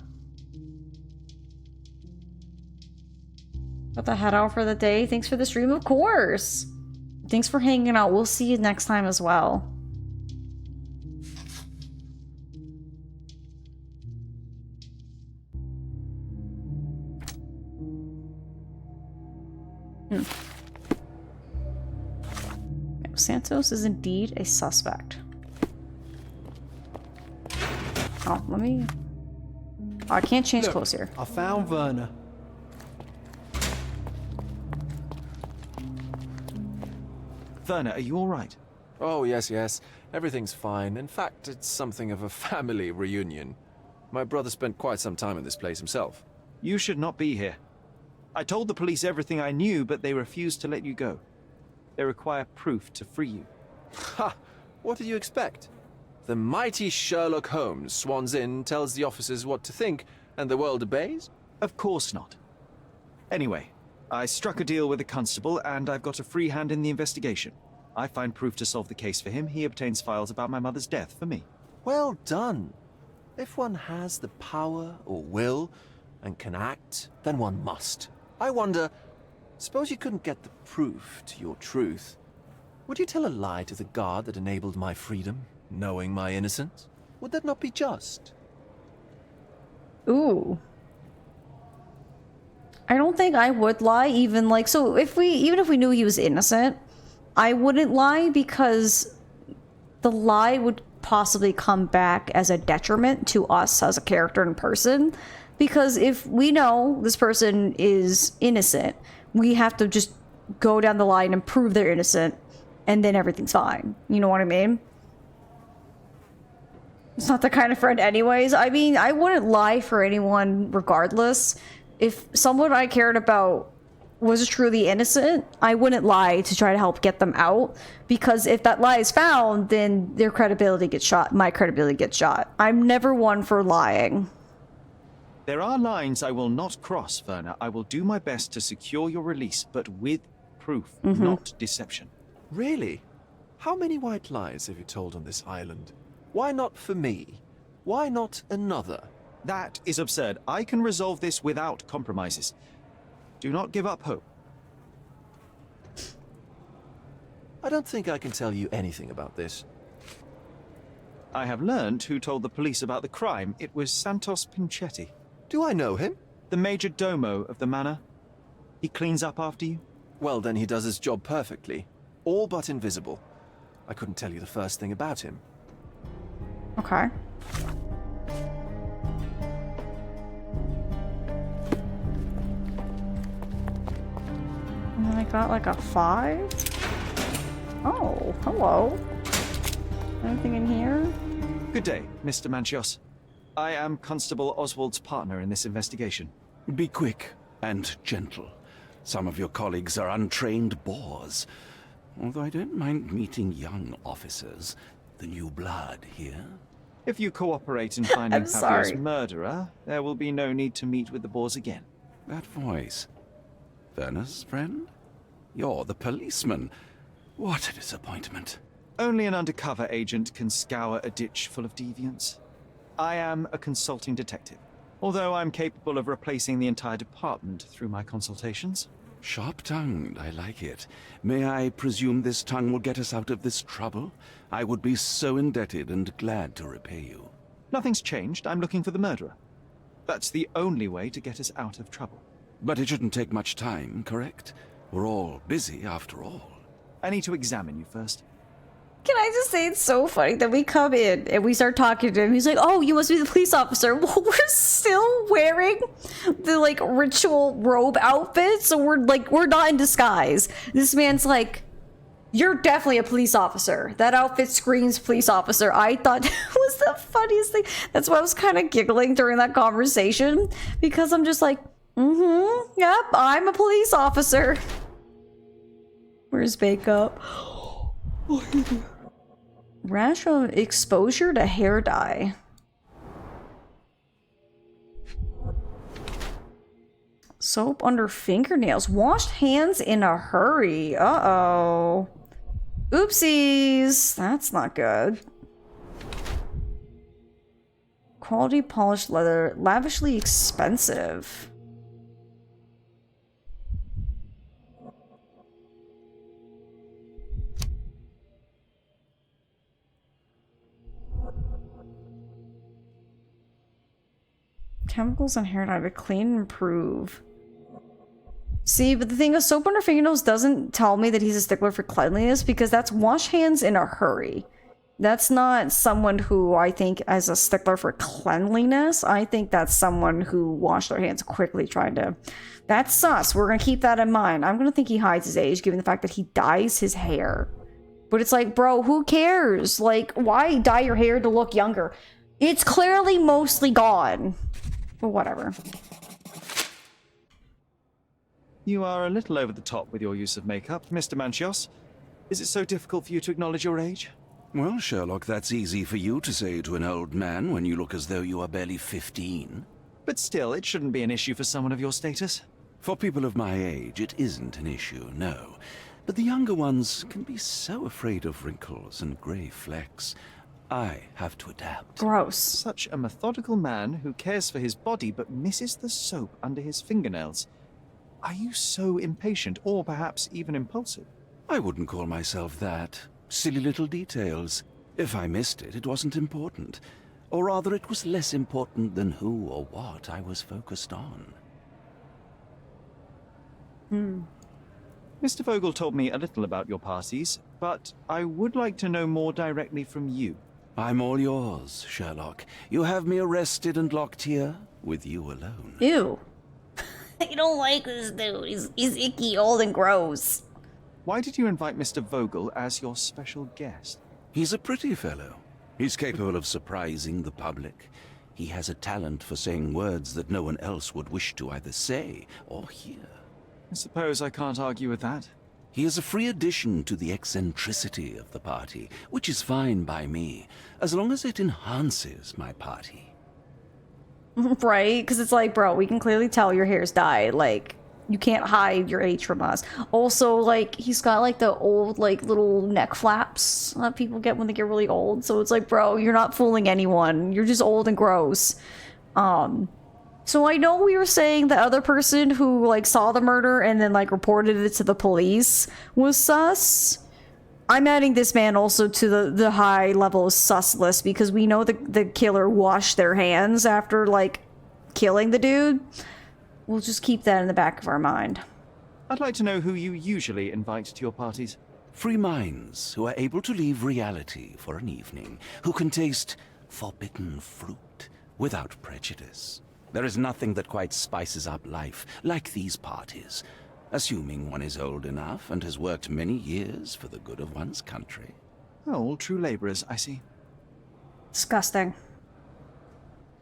Got the head out for the day. Thanks for the stream, of course. Thanks for hanging out. We'll see you next time as well. Santos is indeed a suspect. Oh, let me... Oh, I can't change clothes here. I found Werner. Werner, are you all right? Oh, yes, yes. Everything's fine. In fact, it's something of a family reunion. My brother spent quite some time in this place himself. You should not be here. I told the police everything I knew, but they refused to let you go. They require proof to free you. Ha! What did you expect? The mighty Sherlock Holmes swans in, tells the officers what to think, and the world obeys? Of course not. Anyway, I struck a deal with the constable, and I've got a free hand in the investigation. I find proof to solve the case for him. He obtains files about my mother's death for me. Well done. If one has the power or will and can act, then one must. I wonder, suppose you couldn't get the proof to your truth. Would you tell a lie to the guard that enabled my freedom, knowing my innocence? Would that not be just? Ooh. I don't think I would lie, even like, so even if we knew he was innocent, I wouldn't lie because the lie would possibly come back as a detriment to us as a character and person. Because if we know this person is innocent, we have to just go down the line and prove they're innocent, and then everything's fine. You know what I mean? It's not the kind of friend anyways. I mean, I wouldn't lie for anyone regardless. If someone I cared about was truly innocent, I wouldn't lie to try to help get them out. Because if that lie is found, then their credibility gets shot. My credibility gets shot. I'm never one for lying. There are lines I will not cross, Werner. I will do my best to secure your release, but with proof, not deception. Really? How many white lies have you told on this island? Why not for me? Why not another? That is absurd. I can resolve this without compromises. Do not give up hope. I don't think I can tell you anything about this. I have learned who told the police about the crime. It was Santos Pinchetti. Do I know him? The major domo of the manor. He cleans up after you? Well, then he does his job perfectly. All but invisible. I couldn't tell you the first thing about him. Okay. And then I got like a 5. Oh, hello. Anything in here? Good day, Mr. Manchios. I am Constable Oswald's partner in this investigation. Be quick and gentle. Some of your colleagues are untrained boors. Although I don't mind meeting young officers. The new blood here. If you cooperate in finding I'm Fabio's sorry. murderer, there will be no need to meet with the boars again. That voice. Werner's friend? You're the policeman. What a disappointment. Only an undercover agent can scour a ditch full of deviants. I am a consulting detective, although I'm capable of replacing the entire department through my consultations. Sharp-tongued, I like it. May I presume this tongue will get us out of this trouble? I would be so indebted and glad to repay you. Nothing's changed. I'm looking for the murderer. That's the only way to get us out of trouble. But it shouldn't take much time, correct? We're all busy after all. I need to examine you first. Can I just say it's so funny that we come in and we start talking to him. He's like, oh, you must be the police officer. Well, we're still wearing the like ritual robe outfit. So we're not in disguise. This man's like, you're definitely a police officer. That outfit screams police officer. I thought that was the funniest thing. That's why I was kind of giggling during that conversation, because I'm just like, Mm-hmm. Yep, I'm a police officer. Where's makeup? Rash of exposure to hair dye. Soap under fingernails. Washed hands in a hurry. Uh-oh. Oopsies. That's not good. Quality polished leather. Lavishly expensive. Chemicals and hair dye to clean and improve. See, but the thing is, soap under fingernails doesn't tell me that he's a stickler for cleanliness, because that's wash hands in a hurry. That's not someone who I think as a stickler for cleanliness. I think that's someone who washed their hands quickly trying to... That's sus. We're going to keep that in mind. I'm going to think he hides his age, given the fact that he dyes his hair. But it's like, bro, who cares? Like, why dye your hair to look younger? It's clearly mostly gone. But whatever. You are a little over the top with your use of makeup, Mr. Manchios. Is it so difficult for you to acknowledge your age? Well, Sherlock, that's easy for you to say to an old man when you look as though you are barely 15. But still, it shouldn't be an issue for someone of your status. For people of my age, it isn't an issue, no. But the younger ones can be so afraid of wrinkles and grey flecks. I have to adapt. Gross. Such a methodical man who cares for his body but misses the soap under his fingernails. Are you so impatient, or perhaps even impulsive? I wouldn't call myself that. Silly little details. If I missed it, it wasn't important. Or rather, it was less important than who or what I was focused on. Mr. Vogel told me a little about your parties, but I would like to know more directly from you. I'm all yours, Sherlock. You have me arrested and locked here, with you alone. Ew. I don't like this dude. He's icky, old, and gross. Why did you invite Mr. Vogel as your special guest? He's a pretty fellow. He's capable of surprising the public. He has a talent for saying words that no one else would wish to either say or hear. I suppose I can't argue with that. He is a free addition to the eccentricity of the party, which is fine by me, as long as it enhances my party. Right? Because it's like, bro, we can clearly tell your hair's dyed. Like, you can't hide your age from us. Also, like, he's got, like, the old, like, little neck flaps that people get when they get really old. So it's like, bro, you're not fooling anyone. You're just old and gross. So I know we were saying the other person who, like, saw the murder and then, like, reported it to the police was sus. I'm adding this man also to the high level of sus list, because we know the killer washed their hands after, like, killing the dude. We'll just keep that in the back of our mind. I'd like to know who you usually invite to your parties. Free minds who are able to leave reality for an evening, who can taste forbidden fruit without prejudice. There is nothing that quite spices up life like these parties, assuming one is old enough and has worked many years for the good of one's country. Oh, all true laborers, I see. Disgusting.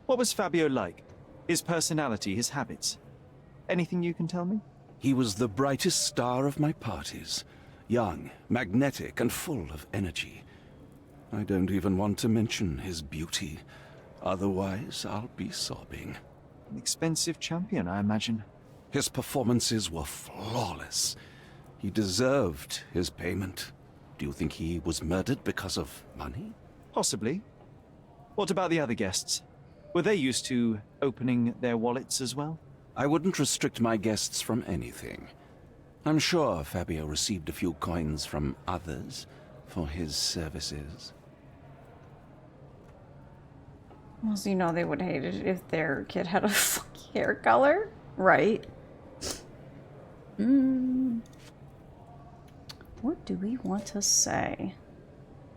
What was Fabio like? His personality, his habits? Anything you can tell me? He was the brightest star of my parties. Young, magnetic, and full of energy. I don't even want to mention his beauty. Otherwise, I'll be sobbing. An expensive champion, I imagine. His performances were flawless. He deserved his payment. Do you think he was murdered because of money? Possibly. What about the other guests? Were they used to opening their wallets as well? I wouldn't restrict my guests from anything. I'm sure Fabio received a few coins from others for his services. Well, so you know they would hate it if their kid had a funky hair color, right? What do we want to say?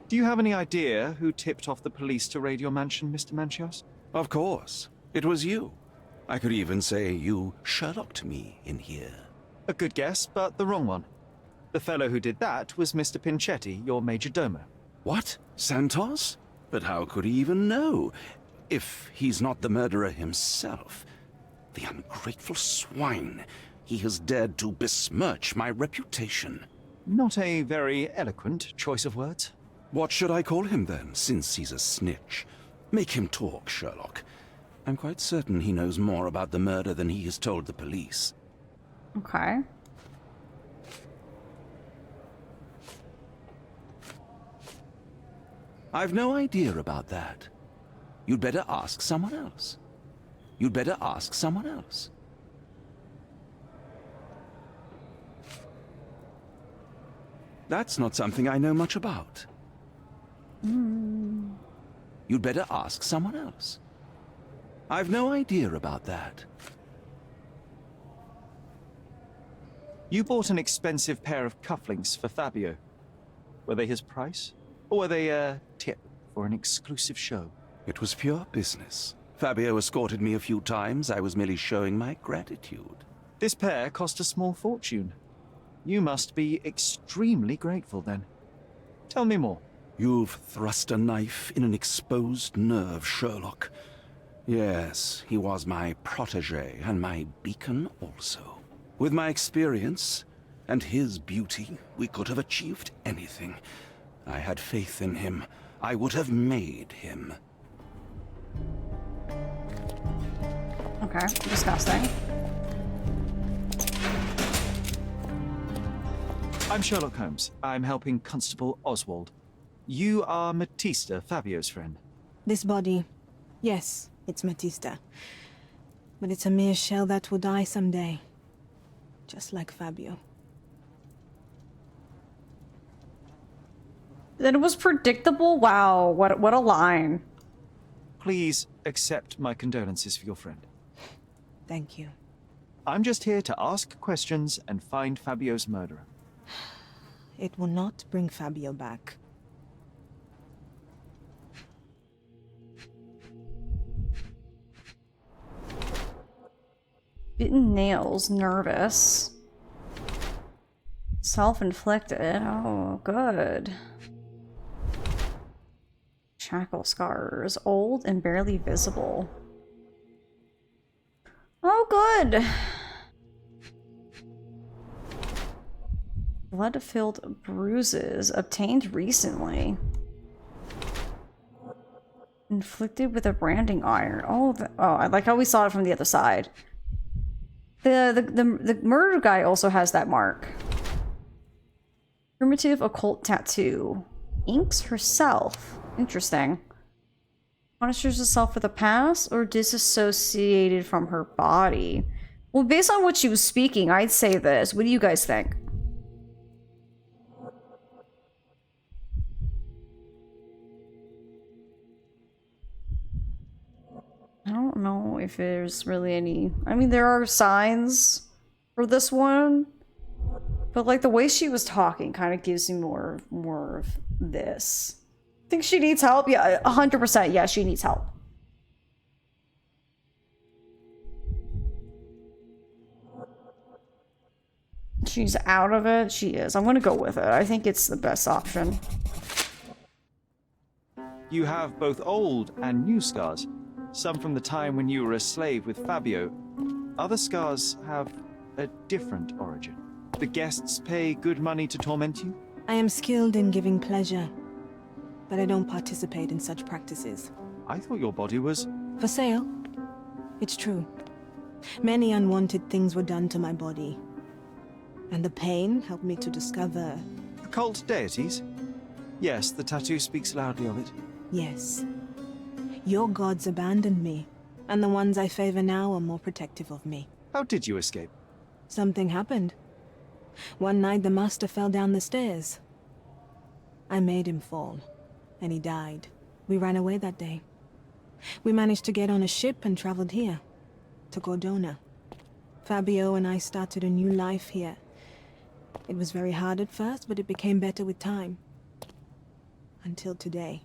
Do you have any idea who tipped off the police to raid your mansion, Mr. Manchios? Of course. It was you. I could even say you Sherlocked me in here. A good guess, but the wrong one. The fellow who did that was Mr. Pinchetti, your major domo. What? Santos? But how could he even know? If he's not the murderer himself. The ungrateful swine. He has dared to besmirch my reputation. Not a very eloquent choice of words. What should I call him then, since he's a snitch? Make him talk, Sherlock. I'm quite certain he knows more about the murder than he has told the police. Okay. I've no idea about that. You'd better ask someone else. You'd better ask someone else. That's not something I know much about. You'd better ask someone else. I've no idea about that. You bought an expensive pair of cufflinks for Fabio. Were they his price? Or were they a tip for an exclusive show? It was pure business. Fabio escorted me a few times. I was merely showing my gratitude. This pair cost a small fortune. You must be extremely grateful then. Tell me more. You've thrust a knife in an exposed nerve, Sherlock. Yes, he was my protégé and my beacon also. With my experience and his beauty, we could have achieved anything. I had faith in him. I would have made him. Okay, disgusting. I'm Sherlock Holmes. I'm helping Constable Oswald. You are Matista, Fabio's friend. This body, yes, it's Matista. But it's a mere shell that will die someday. Just like Fabio. That it was predictable? Wow, what a line. Please accept my condolences for your friend. Thank you. I'm just here to ask questions and find Fabio's murderer. It will not bring Fabio back. Bitten nails, nervous. Self-inflicted, oh, good. Shackle scars, old and barely visible. Oh, good. Blood-filled bruises obtained recently. Inflicted with a branding iron. Oh, I like how we saw it from the other side. The murder guy also has that mark. Primitive occult tattoo. Inks herself. Interesting. Punishes herself for the past or disassociated from her body? Well, based on what she was speaking, I'd say this. What do you guys think? I don't know if there's really any... I mean, there are signs for this one. But, like, the way she was talking kind of gives me more of this. Think she needs help? Yeah, 100%. Yeah, she needs help. She's out of it? She is. I'm gonna go with it. I think it's the best option. You have both old and new scars. Some from the time when you were a slave with Fabio. Other scars have a different origin. The guests pay good money to torment you? I am skilled in giving pleasure, but I don't participate in such practices. I thought your body was... For sale? It's true. Many unwanted things were done to my body. And the pain helped me to discover... Occult deities? Yes, the tattoo speaks loudly of it. Yes. Your gods abandoned me, and the ones I favor now are more protective of me. How did you escape? Something happened. One night the master fell down the stairs. I made him fall, and he died. We ran away that day. We managed to get on a ship and traveled here, to Cordona. Fabio and I started a new life here. It was very hard at first, but it became better with time. Until today.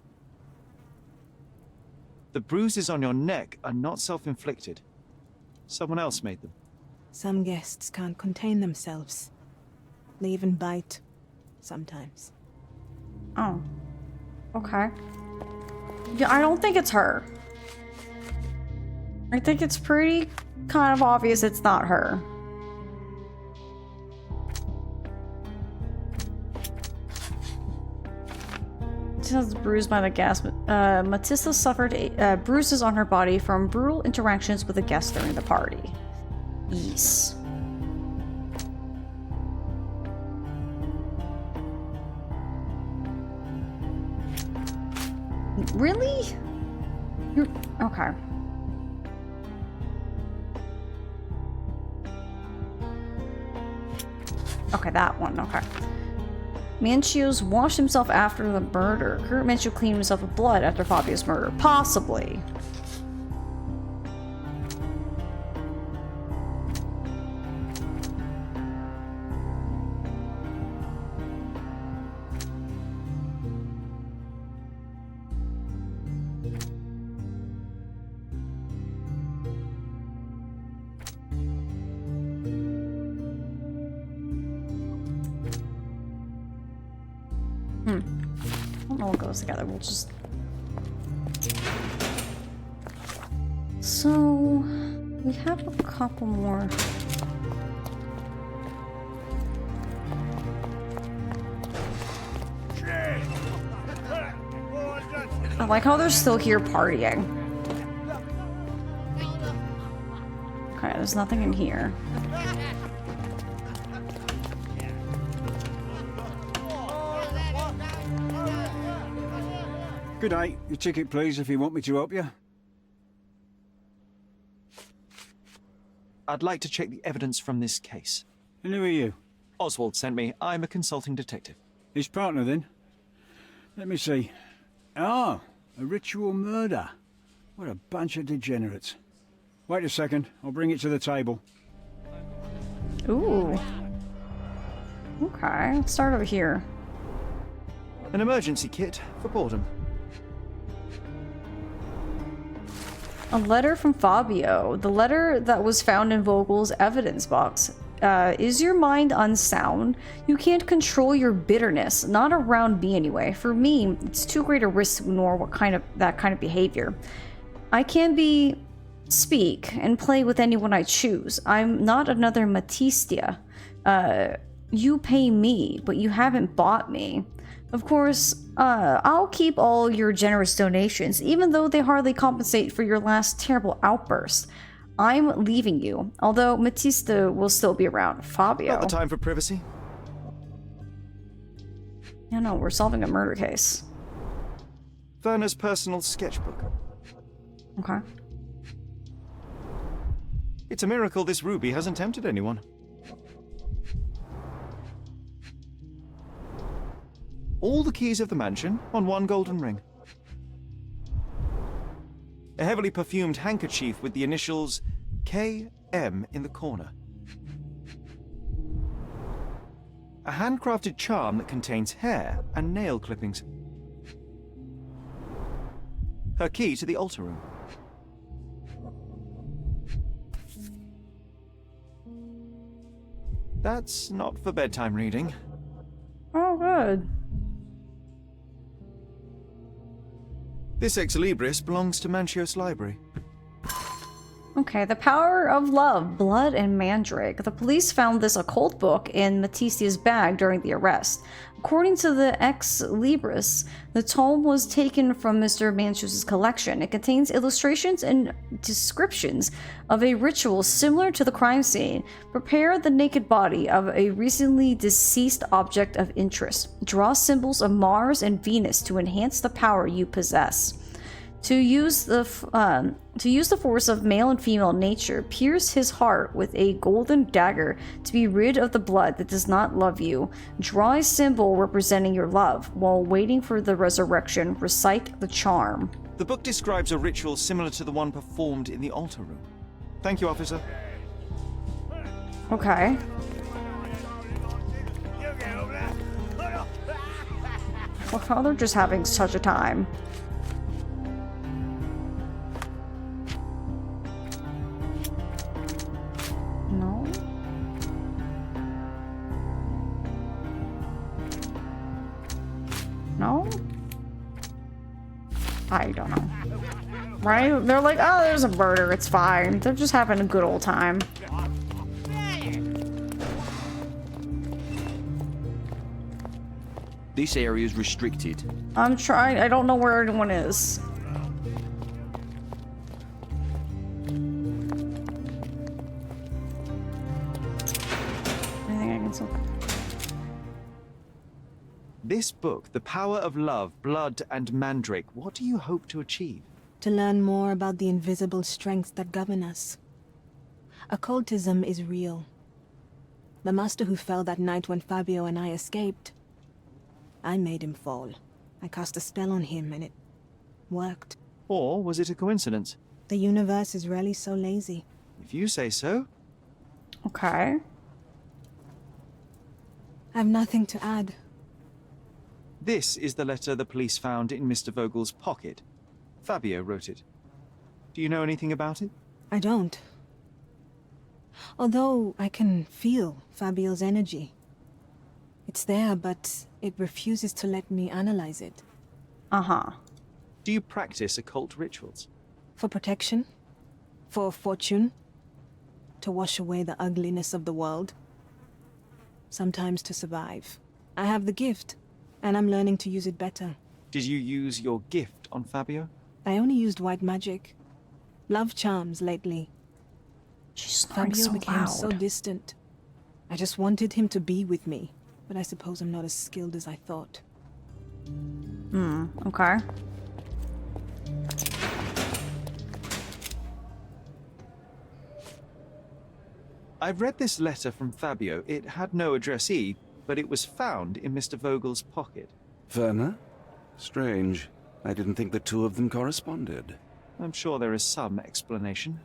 The bruises on your neck are not self-inflicted. Someone else made them. Some guests can't contain themselves. They even bite, sometimes. Oh. Okay. Yeah, I don't think it's her. I think it's pretty kind of obvious it's not her. She was bruised by the gas. Matista suffered bruises on her body from brutal interactions with the guests during the party. Yes. Really? You're okay. Okay, that one. Okay. Mancios washed himself after the murder. Kurt Mancio cleaned himself of blood after Fabio's murder. Possibly. All goes together. We'll just. So we have a couple more. I like how they're still here partying. Okay, there's nothing in here. Good day. Your ticket, please, if you want me to help you. I'd like to check the evidence from this case. And who are you? Oswald sent me. I'm a consulting detective. His partner, then? Let me see. Ah, a ritual murder. What a bunch of degenerates. Wait a second. I'll bring it to the table. Ooh. Okay, let's start over here. An emergency kit for boredom. A letter from Fabio. The letter that was found in Vogel's evidence box. Is your mind unsound? You can't control your bitterness. Not around me anyway. For me, it's too great a risk to ignore that kind of behavior. I can speak and play with anyone I choose. I'm not another Matistia. You pay me, but you haven't bought me. Of course, I'll keep all your generous donations, even though they hardly compensate for your last terrible outburst. I'm leaving you, although Matista will still be around. Fabio. Not the time for privacy. Yeah, no, we're solving a murder case. Werner's personal sketchbook. Okay. It's a miracle this ruby hasn't tempted anyone. All the keys of the mansion on one golden ring. A heavily perfumed handkerchief with the initials KM in the corner. A handcrafted charm that contains hair and nail clippings. Her key to the altar room. That's not for bedtime reading. Oh, good. This ex libris belongs to Mancios' library. Okay, the power of love, blood, and mandrake. The police found this occult book in Matistia's bag during the arrest. According to the ex libris, the tome was taken from Mr. Mancios' collection. It contains illustrations and descriptions of a ritual similar to the crime scene. Prepare the naked body of a recently deceased object of interest. Draw symbols of Mars and Venus to enhance the power you possess. To use the force of male and female nature, pierce his heart with a golden dagger to be rid of the blood that does not love you. Draw a symbol representing your love. While waiting for the resurrection, recite the charm. The book describes a ritual similar to the one performed in the altar room. Thank you, officer. Okay. Well, they're just having such a time. No. No? I don't know. Right? They're like, oh, there's a murder, it's fine. They're just having a good old time. This area is restricted. I'm trying. I don't know where anyone is. Anything I can still... This book, The Power of Love, Blood, and Mandrake, what do you hope to achieve? To learn more about the invisible strengths that govern us. Occultism is real. The master who fell that night when Fabio and I escaped, I made him fall. I cast a spell on him and it worked. Or was it a coincidence? The universe is rarely so lazy. If you say so. Okay. I have nothing to add. This is the letter the police found in Mr. Vogel's pocket. Fabio wrote it. Do you know anything about it? I don't. Although I can feel Fabio's energy. It's there, but it refuses to let me analyze it. Uh-huh. Do you practice occult rituals? For protection? For fortune? To wash away the ugliness of the world? Sometimes to survive. I have the gift, and I'm learning to use it better. Did you use your gift on Fabio? I only used white magic. Love charms lately. Fabio became so distant. I just wanted him to be with me, but I suppose I'm not as skilled as I thought. Okay. I've read this letter from Fabio. It had no addressee, but it was found in Mr. Vogel's pocket. Werner? Strange. I didn't think the two of them corresponded. I'm sure there is some explanation.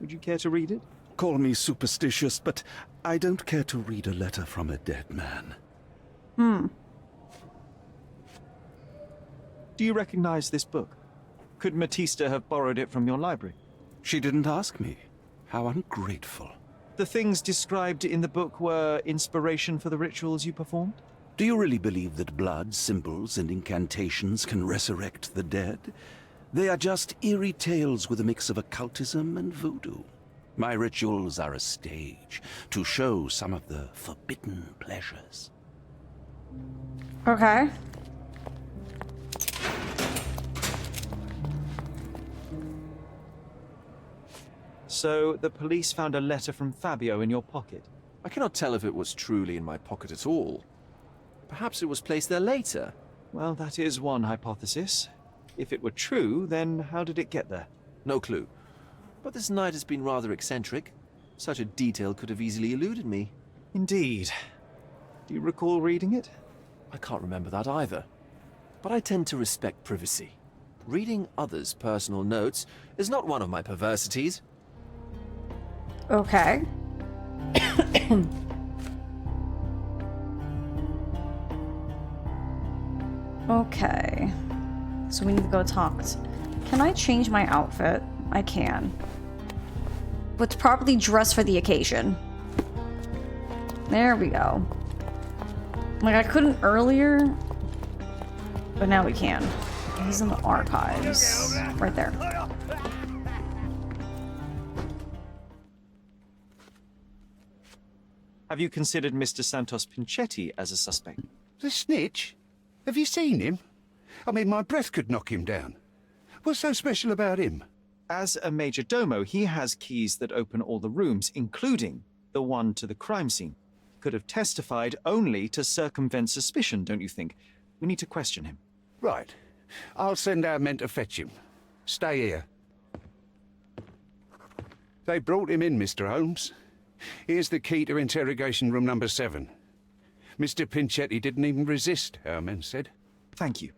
Would you care to read it? Call me superstitious, but I don't care to read a letter from a dead man. Do you recognize this book? Could Matista have borrowed it from your library? She didn't ask me. How ungrateful. The things described in the book were inspiration for the rituals you performed? Do you really believe that blood, symbols, and incantations can resurrect the dead? They are just eerie tales with a mix of occultism and voodoo. My rituals are a stage to show some of the forbidden pleasures. Okay. So, the police found a letter from Fabio in your pocket? I cannot tell if it was truly in my pocket at all. Perhaps it was placed there later. Well, that is one hypothesis. If it were true, then how did it get there? No clue. But this night has been rather eccentric. Such a detail could have easily eluded me. Indeed. Do you recall reading it? I can't remember that either. But I tend to respect privacy. Reading others' personal notes is not one of my perversities. Okay. Okay. So we need to go talk. Can I change my outfit? I can. But to properly dress for the occasion. There we go. Like, I couldn't earlier, but now we can. He's in the archives. Right there. Have you considered Mr. Santos Pinchetti as a suspect? The snitch? Have you seen him? I mean, my breath could knock him down. What's so special about him? As a major domo, he has keys that open all the rooms, including the one to the crime scene. Could have testified only to circumvent suspicion, don't you think? We need to question him. Right. I'll send our men to fetch him. Stay here. They brought him in, Mr. Holmes. Here's the key to interrogation room number 7. Mr. Pinchetti didn't even resist, our men said. Thank you.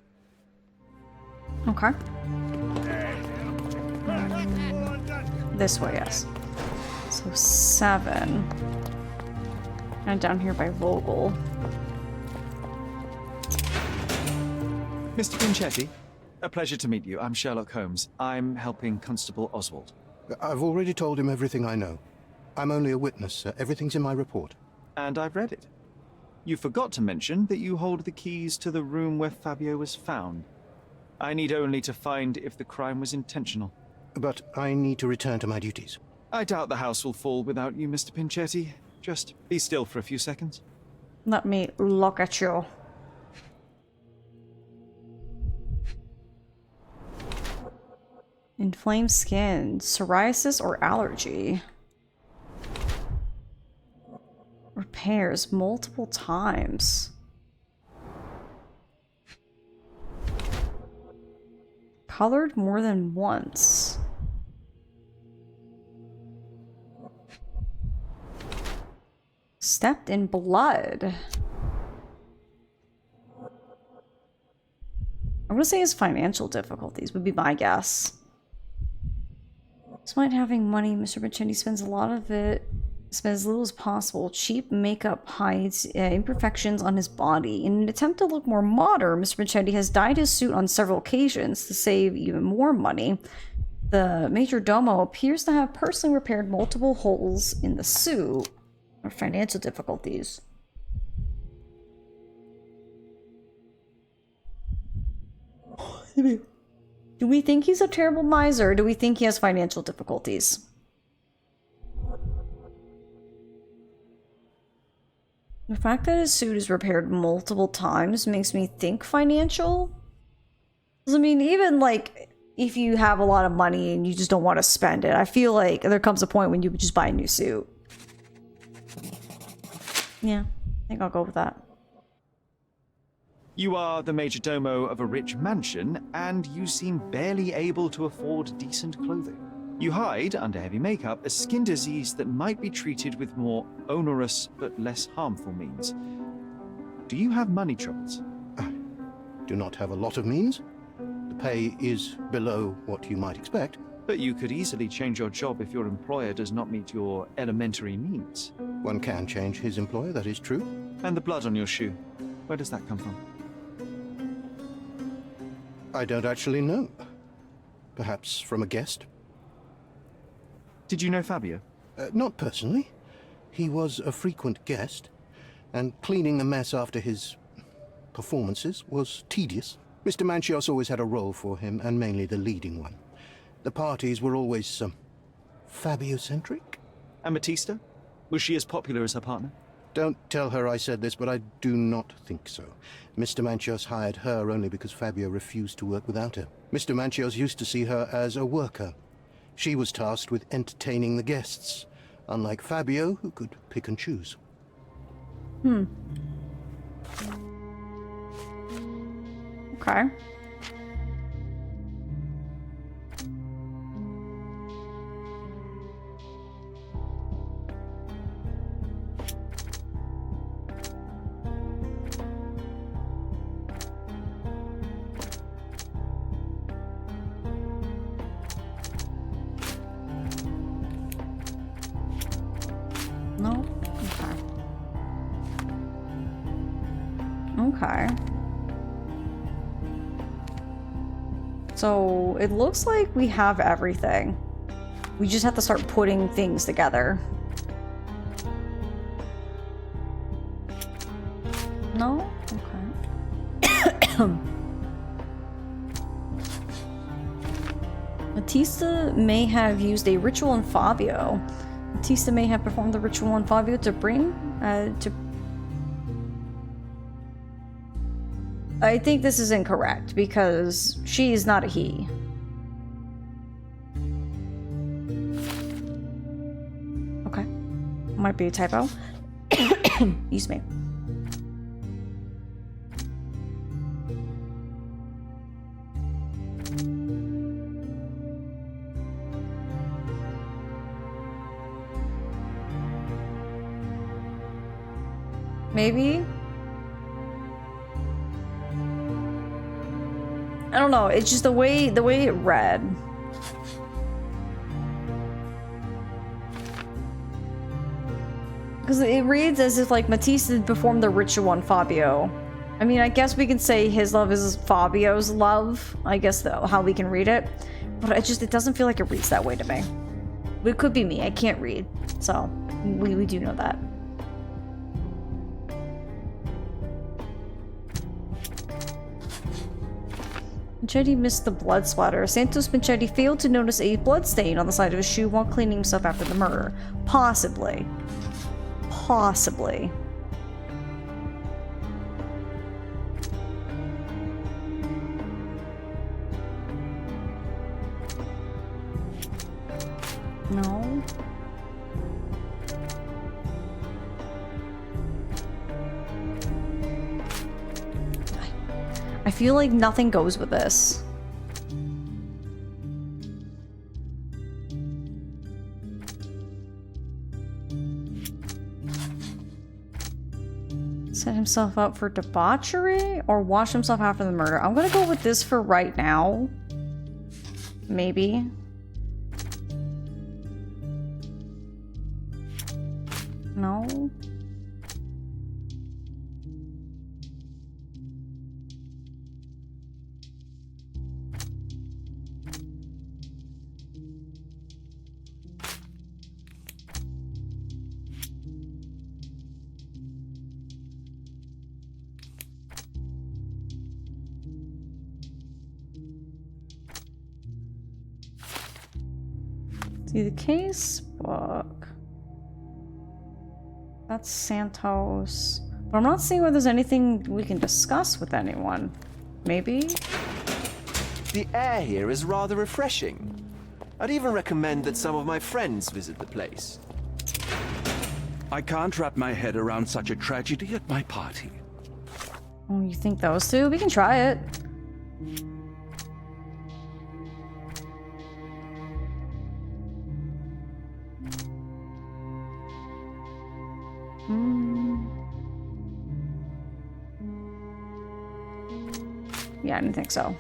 Okay. This way, yes. So 7. And down here by Vogel. Mr. Pinchetti, a pleasure to meet you. I'm Sherlock Holmes. I'm helping Constable Oswald. I've already told him everything I know. I'm only a witness, sir. Everything's in my report. And I've read it. You forgot to mention that you hold the keys to the room where Fabio was found. I need only to find if the crime was intentional. But I need to return to my duties. I doubt the house will fall without you, Mr. Pinchetti. Just be still for a few seconds. Let me look at you. Inflamed skin, psoriasis or allergy. Repairs multiple times. Colored more than once. Stepped in blood. I'm gonna say his financial difficulties would be my guess. Despite having money, Mr. Pinchetti spends a lot of it, spends as little as possible. Cheap makeup hides imperfections on his body. In an attempt to look more modern, Mr. Pinchetti has dyed his suit on several occasions to save even more money. The major domo appears to have personally repaired multiple holes in the suit. Or financial difficulties. Do we think he's a terrible miser, or do we think he has financial difficulties? The fact that his suit is repaired multiple times makes me think financial. 'Cause, I mean, even like, if you have a lot of money and you just don't want to spend it, I feel like there comes a point when you would just buy a new suit. Yeah, I think I'll go with that. You are the major domo of a rich mansion, and you seem barely able to afford decent clothing. You hide, under heavy makeup, a skin disease that might be treated with more onerous but less harmful means. Do you have money troubles? Do not have a lot of means. The pay is below what you might expect. But you could easily change your job if your employer does not meet your elementary needs. One can change his employer, that is true. And the blood on your shoe, where does that come from? I don't actually know. Perhaps from a guest? Did you know Fabio? Not personally. He was a frequent guest, and cleaning the mess after his performances was tedious. Mr. Manchios always had a role for him, and mainly the leading one. The parties were always, Fabio-centric? And Matista? Was she as popular as her partner? Don't tell her I said this, but I do not think so. Mr. Manchios hired her only because Fabio refused to work without her. Mr. Manchios used to see her as a worker. She was tasked with entertaining the guests, unlike Fabio, who could pick and choose. Okay. No? Okay. Okay. So, it looks like we have everything. We just have to start putting things together. No? Okay. Matista may have used a ritual on Fabio. Matista may have performed the ritual on Fabio to bring, I think this is incorrect, because she is not a he. Okay. Might be a typo. Excuse me. Maybe? I don't know, it's just the way it read. Because it reads as if like Matista performed the ritual on Fabio. I mean, I guess we can say his love is Fabio's love. I guess how we can read it. But it doesn't feel like it reads that way to me. It could be me, I can't read. So, we do know that. Manchetti missed the blood splatter. Santos Manchetti failed to notice a blood stain on the side of his shoe while cleaning himself after the murder. Possibly. Possibly. No. I feel like nothing goes with this. Set himself up for debauchery or wash himself after the murder. I'm gonna go with this for right now. Maybe. No. See the case book. That's Santos. But I'm not seeing whether there's anything we can discuss with anyone. Maybe? The air here is rather refreshing. I'd even recommend that some of my friends visit the place. I can't wrap my head around such a tragedy at my party. Oh, you think those two? We can try it. Yeah, I didn't think so.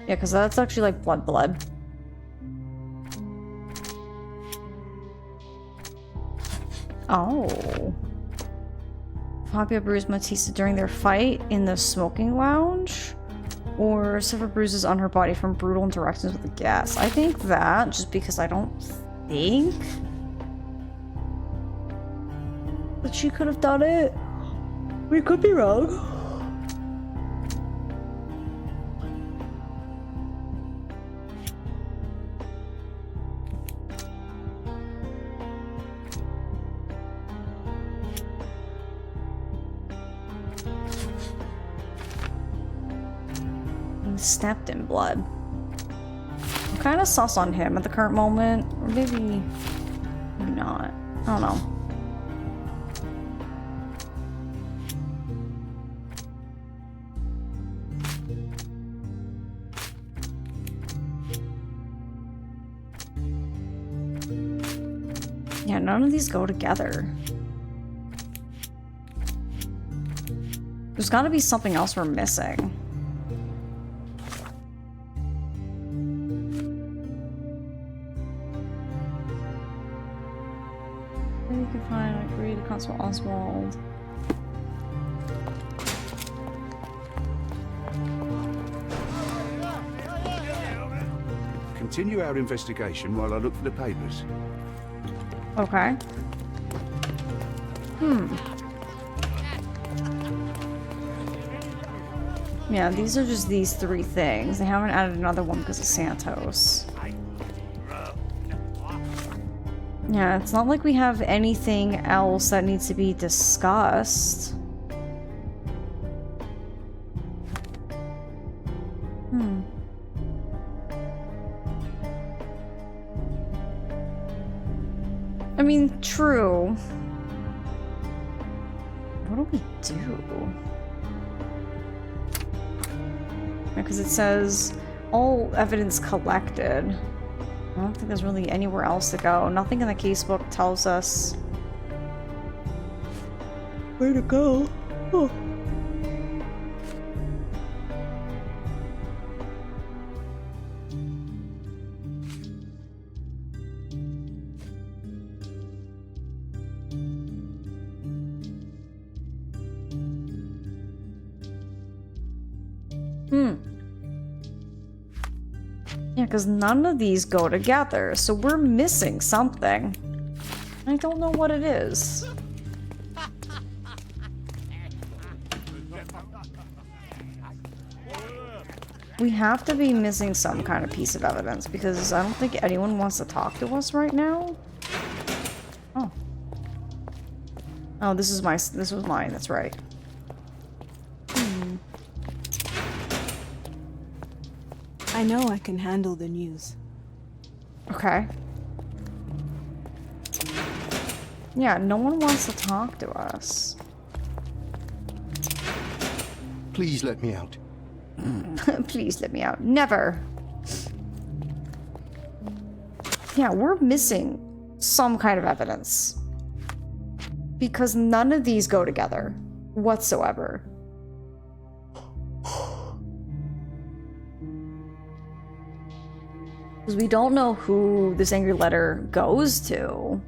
Yeah, because that's actually like blood. Oh. Fabio bruised Matista during their fight in the smoking lounge? Or suffer bruises on her body from brutal interactions with the gas. I think that, just because I don't think that she could have done it. We could be wrong. Stepped in blood. I'm kind of sus on him at the current moment, or maybe not. I don't know. Yeah, none of these go together. There's got to be something else we're missing. Constable Oswald. Continue our investigation while I look for the papers. Okay. Yeah, these are just these three things. They haven't added another one because of Santos. Yeah, it's not like we have anything else that needs to be discussed. I mean, true. What do we do? Because it says all evidence collected. I don't think there's really anywhere else to go. Nothing in the casebook tells us where to go. Oh. Yeah, because none of these go together, so we're missing something. I don't know what it is. We have to be missing some kind of piece of evidence because I don't think anyone wants to talk to us right now. Oh. Oh, this was mine, that's right. I know I can handle the news. Okay. Yeah, no one wants to talk to us. Please let me out. Please let me out. Never. Yeah, we're missing some kind of evidence. Because none of these go together whatsoever. Because we don't know who this angry letter goes to.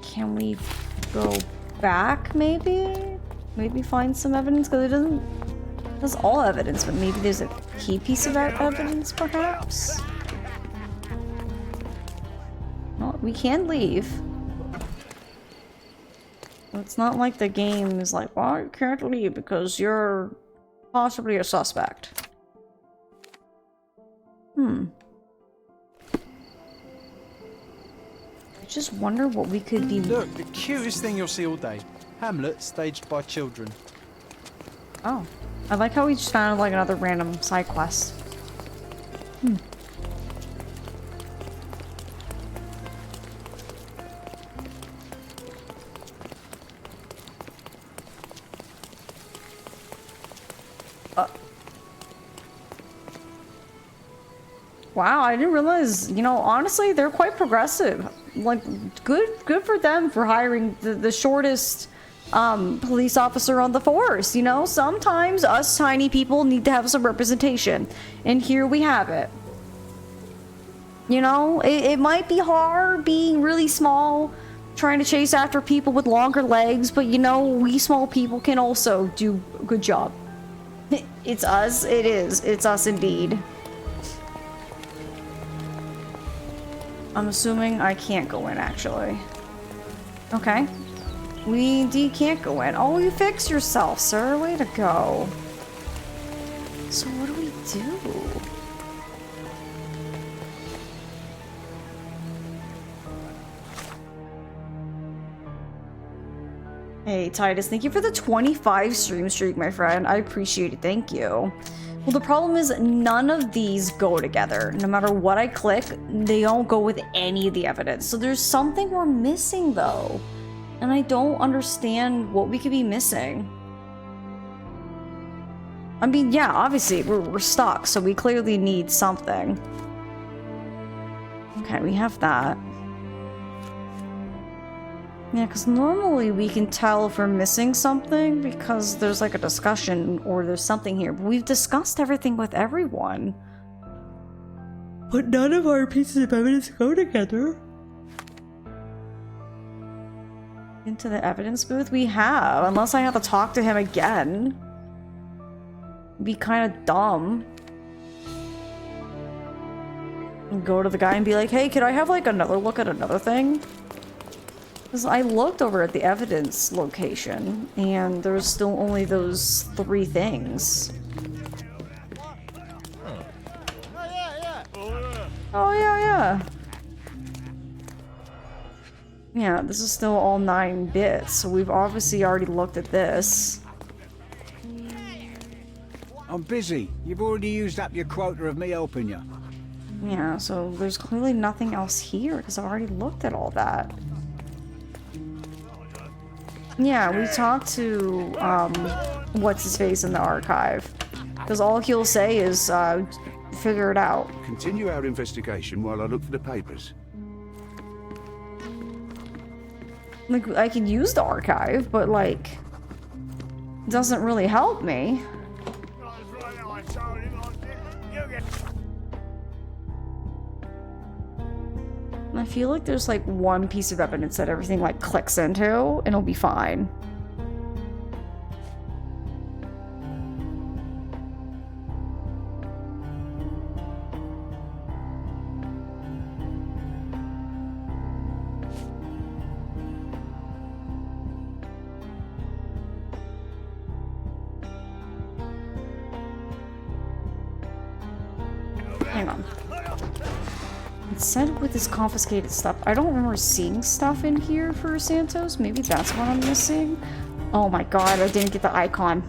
Can we go back, maybe? Maybe find some evidence? Because it doesn't... That's all evidence, but maybe there's a key piece of evidence, perhaps? Well, we can leave. It's not like the game is like, well, you can't leave because you're possibly a suspect. I just wonder what we could be... Look, the cutest thing you'll see all day. Hamlet staged by children. Oh. I like how we just found like another random side quest. Wow, I didn't realize, you know, honestly, they're quite progressive. Like, good for them for hiring the shortest police officer on the force, you know? Sometimes us tiny people need to have some representation. And here we have it. You know, it might be hard being really small, trying to chase after people with longer legs, but you know, we small people can also do a good job. It's us, it is. It's us indeed. I'm assuming I can't go in, actually. Okay. We indeed can't go in. Oh, you fixed yourself, sir. Way to go. So what do we do? Hey, Titus, thank you for the 25 stream streak, my friend. I appreciate it. Thank you. Well, the problem is none of these go together. No matter what I click, they don't go with any of the evidence. So there's something we're missing, though. And I don't understand what we could be missing. I mean, yeah, obviously, we're stuck, so we clearly need something. Okay, we have that. Yeah, because normally we can tell if we're missing something because there's like a discussion or there's something here. But we've discussed everything with everyone. But none of our pieces of evidence go together. Into the evidence booth? We have, unless I have to talk to him again. It'd be kind of dumb. And go to the guy and be like, hey, could I have like another look at another thing? Because I looked over at the evidence location, and there was still only those 3 things. Oh, yeah. Yeah, this is still all 9 bits, so we've obviously already looked at this. I'm busy. You've already used up your quota of me helping you. Yeah, so there's clearly nothing else here, because I've already looked at all that. Yeah, we talked to, what's-his-face in the archive. Because all he'll say is, figure it out. Continue our investigation while I look for the papers. Like, I could use the archive, but, like, it doesn't really help me. I feel like there's, like, one piece of evidence that everything, like, clicks into, and it'll be fine. Hang on. It said with his confiscated stuff. I don't remember seeing stuff in here for Santos. Maybe that's what I'm missing. Oh my god, I didn't get the icon.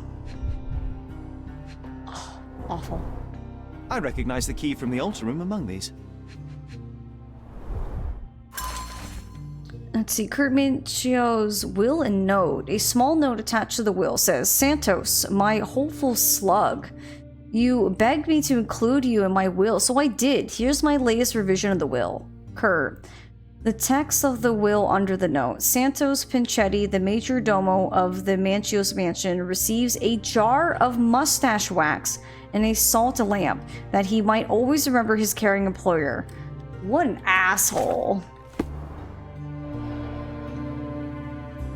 Oh, awful. I recognize the key from the altar room among these. Let's see, Kurt Mincio's will and note. A small note attached to the will says, Santos, my hopeful slug. You begged me to include you in my will, so I did. Here's my latest revision of the will. Kurt. The text of the will under the note. Santos Pinchetti, the major domo of the Mancios mansion, receives a jar of mustache wax and a salt lamp that he might always remember his caring employer. What an asshole.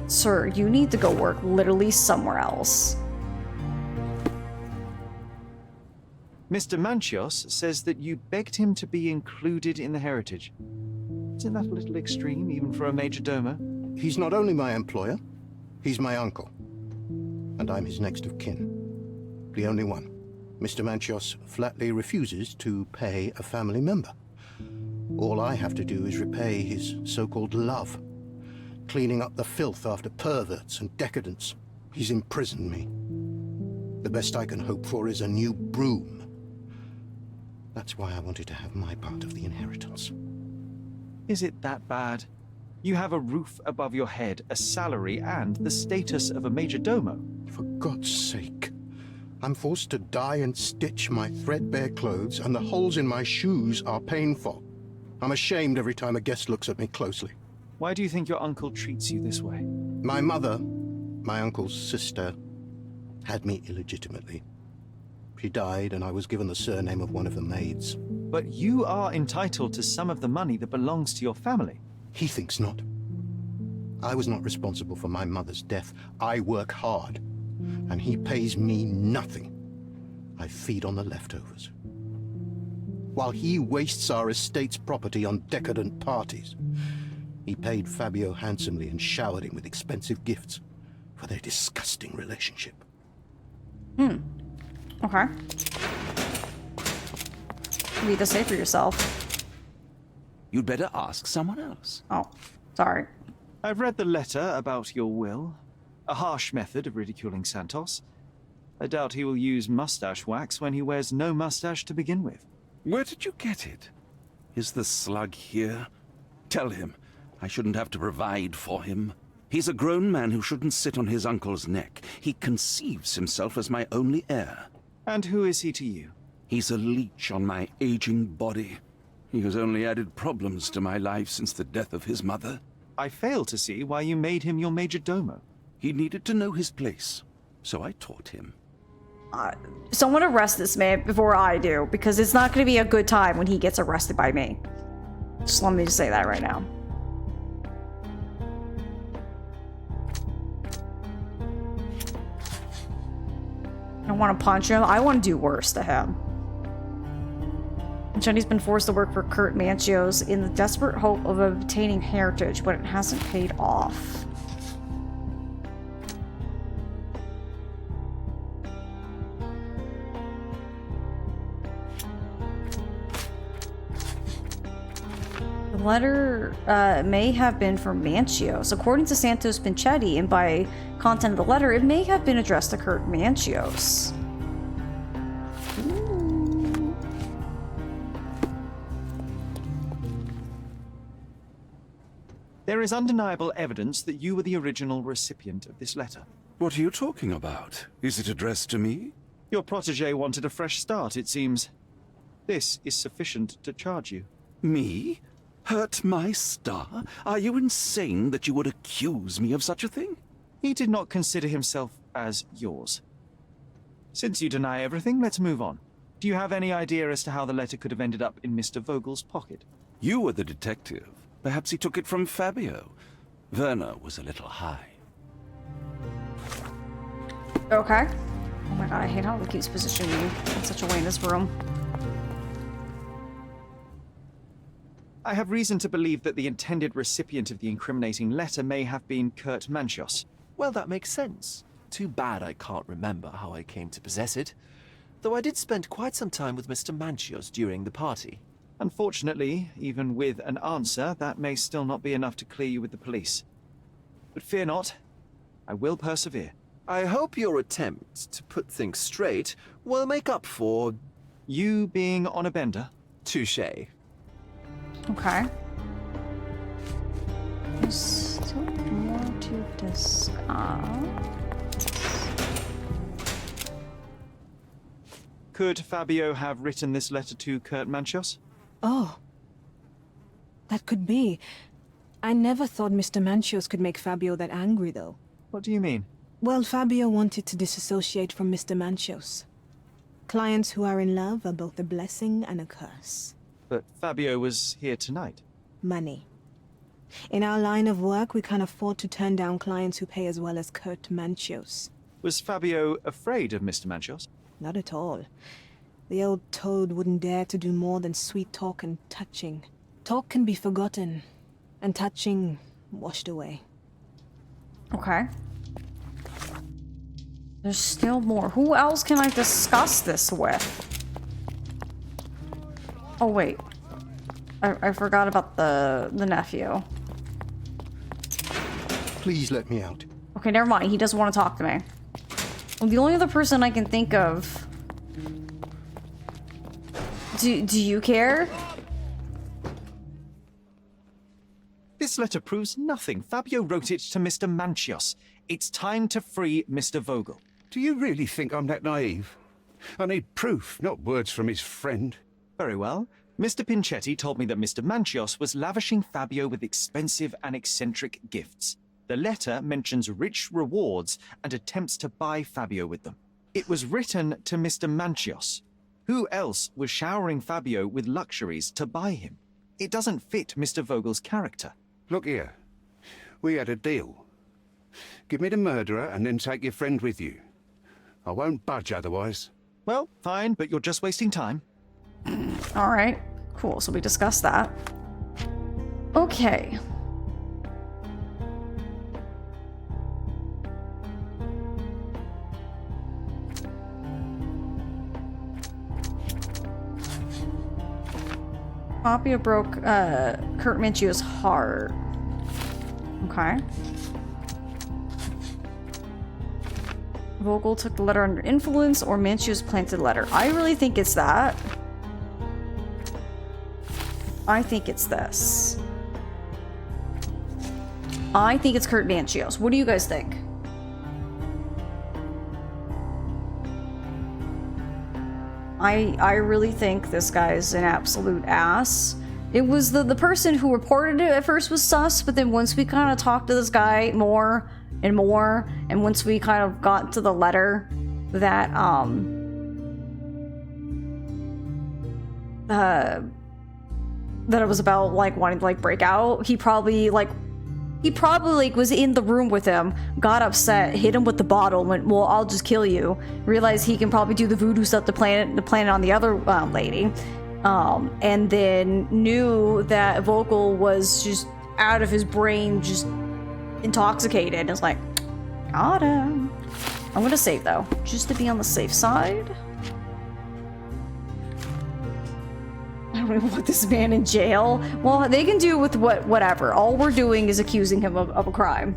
Sir, you need to go work literally somewhere else. Mr. Mancios says that you begged him to be included in the heritage. Isn't that a little extreme, even for a major domo? He's not only my employer, he's my uncle. And I'm his next of kin. The only one. Mr. Mancios flatly refuses to pay a family member. All I have to do is repay his so-called love. Cleaning up the filth after perverts and decadents. He's imprisoned me. The best I can hope for is a new broom. That's why I wanted to have my part of the inheritance. Is it that bad? You have a roof above your head, a salary, and the status of a major domo. For God's sake. I'm forced to dye and stitch my threadbare clothes, and the holes in my shoes are painful. I'm ashamed every time a guest looks at me closely. Why do you think your uncle treats you this way? My mother, my uncle's sister, had me illegitimately. She died, and I was given the surname of one of the maids. But you are entitled to some of the money that belongs to your family. He thinks not. I was not responsible for my mother's death. I work hard, and he pays me nothing. I feed on the leftovers. While he wastes our estate's property on decadent parties, he paid Fabio handsomely and showered him with expensive gifts for their disgusting relationship. Okay. Read the say for yourself. You'd better ask someone else. Oh, sorry. I've read the letter about your will. A harsh method of ridiculing Santos. I doubt he will use mustache wax when he wears no mustache to begin with. Where did you get it? Is the slug here? Tell him I shouldn't have to provide for him. He's a grown man who shouldn't sit on his uncle's neck. He conceives himself as my only heir. And who is he to you? He's a leech on my aging body. He has only added problems to my life since the death of his mother. I fail to see why you made him your major domo. He needed to know his place, so I taught him. Someone arrest this man before I do, because it's not going to be a good time when he gets arrested by me. Just let me just say that right now. I don't want to punch him. I want to do worse to him. Jenny's been forced to work for Kurt Mancios in the desperate hope of obtaining heritage, but it hasn't paid off. The letter may have been from Mancios. According to Santos Pinchetti, and by content of the letter, it may have been addressed to Kurt Mancios. There is undeniable evidence that you were the original recipient of this letter. What are you talking about? Is it addressed to me? Your protege wanted a fresh start, it seems. This is sufficient to charge you. Me? Hurt my star? Are you insane that you would accuse me of such a thing? He did not consider himself as yours. Since you deny everything, let's move on. Do you have any idea as to how the letter could have ended up in Mr. Vogel's pocket? You were the detective. Perhaps he took it from Fabio. Werner was a little high. Okay. Oh my god, I hate how he keeps positioning me in such a way in this room. I have reason to believe that the intended recipient of the incriminating letter may have been Kurt Mancios. Well, that makes sense. Too bad I can't remember how I came to possess it. though I did spend quite some time with Mr. Manchios during the party. Unfortunately, even with an answer, that may still not be enough to clear you with the police. But fear not, I will persevere. I hope your attempt to put things straight will make up for... you being on a bender? Touché. Okay. There's still more to discuss. Could Fabio have written this letter to Kurt Manchios? Oh. That could be. I never thought Mr. Manchios could make Fabio that angry, though. What do you mean? Well, Fabio wanted to disassociate from Mr. Manchios. Clients who are in love are both a blessing and a curse. But Fabio was here tonight. Money. In our line of work, we can't afford to turn down clients who pay as well as Kurt Manchios. Was Fabio afraid of Mr. Manchios? Not at all. The old toad wouldn't dare to do more than sweet talk and touching. Talk can be forgotten, and touching washed away. Okay. There's still more. Who else can I discuss this with? Oh, wait. I forgot about the nephew. Please let me out. Okay, never mind. He doesn't want to talk to me. Well, the only other person I can think of... Do you care? This letter proves nothing. Fabio wrote it to Mr. Manchios. It's time to free Mr. Vogel. Do you really think I'm that naive? I need proof, not words from his friend. Very well. Mr. Pinchetti told me that Mr. Manchios was lavishing Fabio with expensive and eccentric gifts. The letter mentions rich rewards and attempts to buy Fabio with them. It was written to Mr. Manchios. Who else was showering Fabio with luxuries to buy him? It doesn't fit Mr. Vogel's character. Look here. We had a deal. Give me the murderer and then take your friend with you. I won't budge otherwise. Well, fine, but you're just wasting time. Alright. Cool, so we discussed that. Okay. Fabio broke Kurt Manchio's heart. Okay. Vogel took the letter under influence, or Manchios planted the letter. I really think it's that. I think it's this. I think it's Kurt Manchios. What do you guys think? I really think this guy's an absolute ass. It was the person who reported it at first was sus, but then once we kind of talked to this guy more and more, and once we kind of got to the letter that that it was about like wanting to like break out, he probably was in the room with him, got upset, hit him with the bottle, went, well, I'll just kill you. Realized he can probably do the voodoo stuff to plant on the other lady. And then knew that Vogel was just out of his brain, just intoxicated. And it's like, got him. I'm gonna save though, just to be on the safe side. I don't even want this man in jail. Well, they can do with whatever. All we're doing is accusing him of a crime.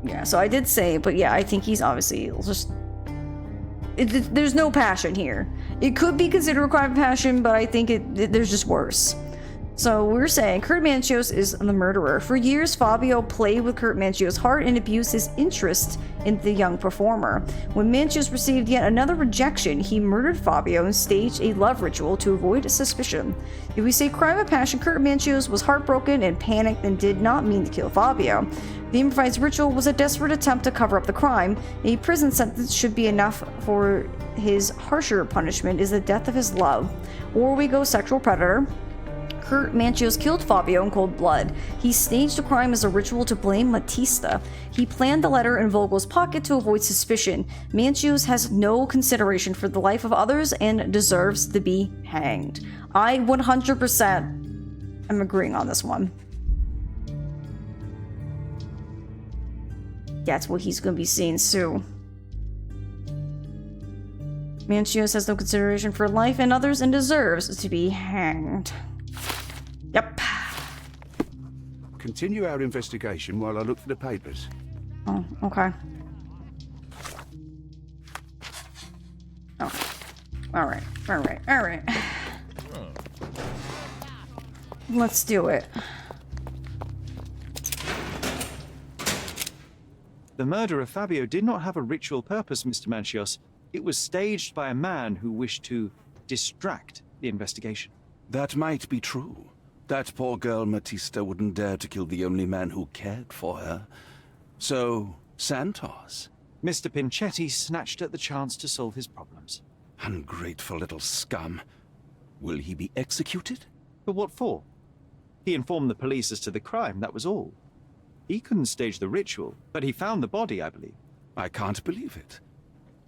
Yeah, so I did say, but yeah, I think he's obviously just... there's no passion here. It could be considered a crime of passion, but I think there's just worse. So we're saying Kurt Manchios is the murderer. For years, Fabio played with Kurt Manchios' heart and abused his interest in the young performer. When Manchios received yet another rejection, he murdered Fabio and staged a love ritual to avoid suspicion. If we say crime of passion, Kurt Manchios was heartbroken and panicked and did not mean to kill Fabio. The improvised ritual was a desperate attempt to cover up the crime. A prison sentence should be enough. For his harsher punishment is the death of his love. Or we go sexual predator. Kurt Manchios killed Fabio in cold blood. He staged the crime as a ritual to blame Matista. He planned the letter in Vogel's pocket to avoid suspicion. Manchios has no consideration for the life of others and deserves to be hanged. I 100% am agreeing on this one. That's what he's gonna be seeing soon. Manchios has no consideration for life and others and deserves to be hanged. Yep. Continue our investigation while I look for the papers. Oh, okay. Oh. Alright, alright, alright. Let's do it. The murder of Fabio did not have a ritual purpose, Mr. Manchios. It was staged by a man who wished to distract the investigation. That might be true. That poor girl Matista wouldn't dare to kill the only man who cared for her. So, Santos. Mr. Pinchetti snatched at the chance to solve his problems. Ungrateful little scum. Will he be executed? But what for? He informed the police as to the crime, that was all. He couldn't stage the ritual, but he found the body, I believe. I can't believe it.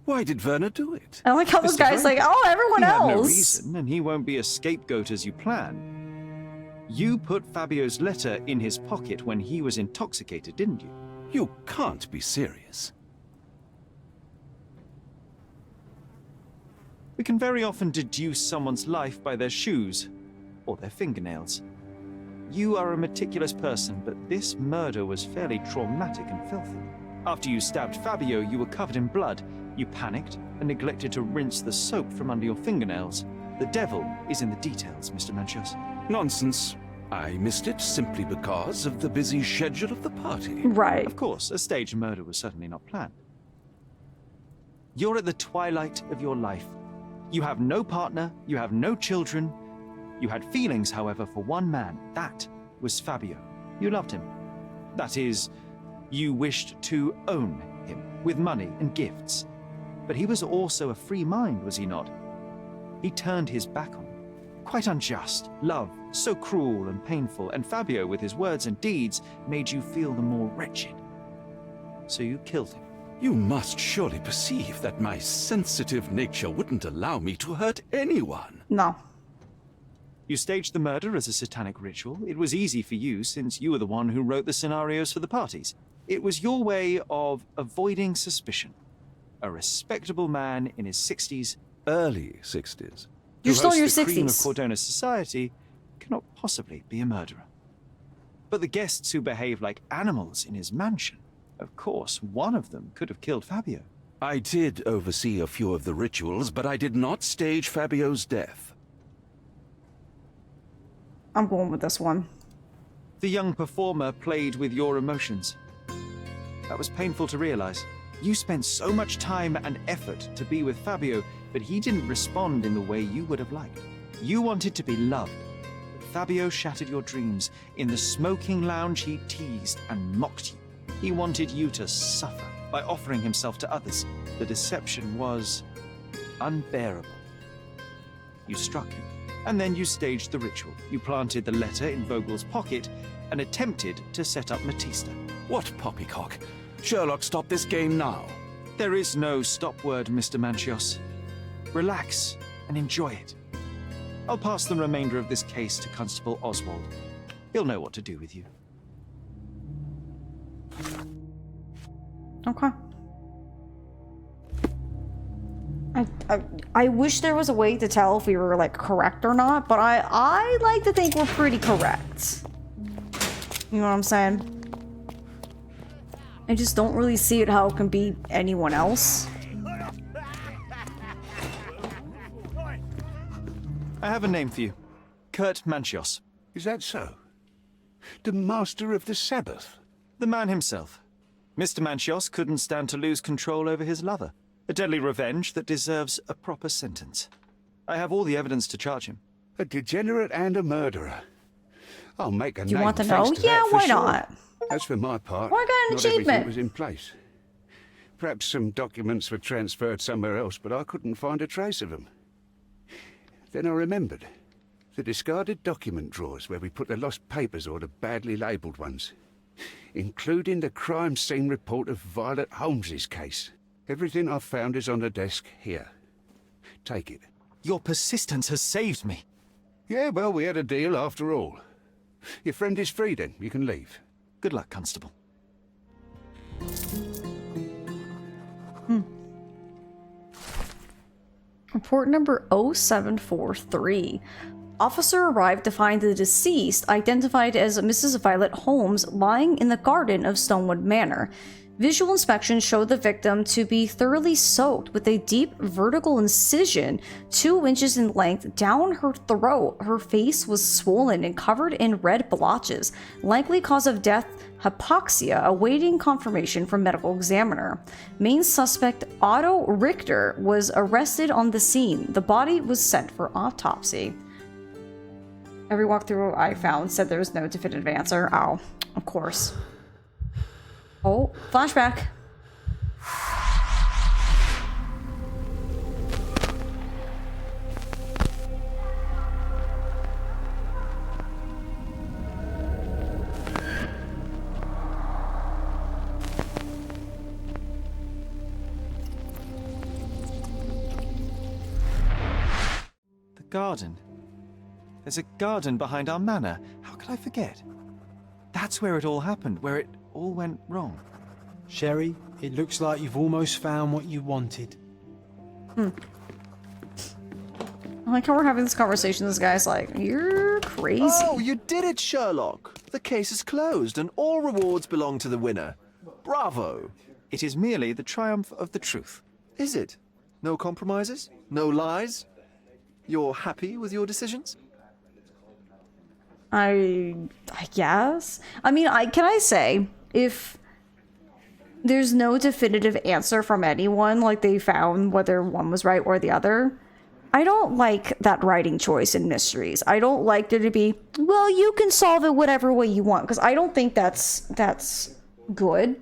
Why did Werner do it? I like how this guy's like, oh, everyone he else. Had no reason, and he won't be a scapegoat as you plan. You put Fabio's letter in his pocket when he was intoxicated, didn't you? You can't be serious. We can very often deduce someone's life by their shoes or their fingernails. You are a meticulous person, but this murder was fairly traumatic and filthy. After you stabbed Fabio, you were covered in blood. You panicked and neglected to rinse the soap from under your fingernails. The devil is in the details, Mr. Manchios. Nonsense. I missed it simply because of the busy schedule of the party. Right. Of course, a staged murder was certainly not planned. You're at the twilight of your life. You have no partner, you have no children. You had feelings, however, for one man. That was Fabio. You loved him. That is, you wished to own him with money and gifts. But he was also a free mind, was he not? He turned his back on you. Quite unjust. Love, so cruel and painful, and Fabio, with his words and deeds, made you feel the more wretched. So you killed him. You must surely perceive that my sensitive nature wouldn't allow me to hurt anyone. No. You staged the murder as a satanic ritual. It was easy for you, since you were the one who wrote the scenarios for the parties. It was your way of avoiding suspicion. A respectable man in his 60s. Early 60s. You're still in your 60s. The cream of Cordona's society cannot possibly be a murderer. But the guests who behave like animals in his mansion, of course, one of them could have killed Fabio. I did oversee a few of the rituals, but I did not stage Fabio's death. I'm going with this one. The young performer played with your emotions. That was painful to realize. You spent so much time and effort to be with Fabio, but he didn't respond in the way you would have liked. You wanted to be loved, but Fabio shattered your dreams. In the smoking lounge, he teased and mocked you. He wanted you to suffer by offering himself to others. The deception was unbearable. You struck him, and then you staged the ritual. You planted the letter in Vogel's pocket and attempted to set up Matista. What poppycock? Sherlock, stop this game now. There is no stop word, Mr. Manchios. Relax and enjoy it. I'll pass the remainder of this case to Constable Oswald. He'll know what to do with you. Okay. I wish there was a way to tell if we were like correct or not, but I like to think we're pretty correct. You know what I'm saying? I just don't really see it how it can be anyone else. I have a name for you. Kurt Manchios. Is that so? The Master of the Sabbath? The man himself. Mr. Manchios couldn't stand to lose control over his lover. A deadly revenge that deserves a proper sentence. I have all the evidence to charge him. A degenerate and a murderer. I'll make a Do you name want to thanks know? to Yeah, that for why sure. not? As for my part, Why got an not everything achievement? was in place. Perhaps some documents were transferred somewhere else, but I couldn't find a trace of them. Then I remembered. The discarded document drawers where we put the lost papers or the badly labelled ones. Including the crime scene report of Violet Holmes's case. Everything I've found is on the desk here. Take it. Your persistence has saved me. Yeah, well, we had a deal after all. Your friend is free then. You can leave. Good luck, Constable. Report number 0743. Officer arrived to find the deceased, identified as Mrs. Violet Holmes, lying in the garden of Stonewood Manor. Visual inspection showed the victim to be thoroughly soaked with a deep vertical incision 2 inches in length down her throat. Her face was swollen and covered in red blotches. Likely cause of death, hypoxia, awaiting confirmation from medical examiner. Main suspect Otto Richter was arrested on the scene. The body was sent for autopsy. Every walkthrough I found said there was no definitive answer. Oh, of course. Oh, flashback. The garden. There's a garden behind our manor. How could I forget? That's where it all happened, where it all went wrong. Sherry, it looks like you've almost found what you wanted. I like how we're having this conversation. This guy's like, you're crazy. Oh, you did it, Sherlock. The case is closed and all rewards belong to the winner. Bravo. It is merely the triumph of the truth. Is it? No compromises? No lies? You're happy with your decisions? I guess. I mean, can I say, if there's no definitive answer from anyone, like they found whether one was right or the other, I don't like that writing choice in mysteries. I don't like there to be, well, you can solve it whatever way you want, because I don't think that's good.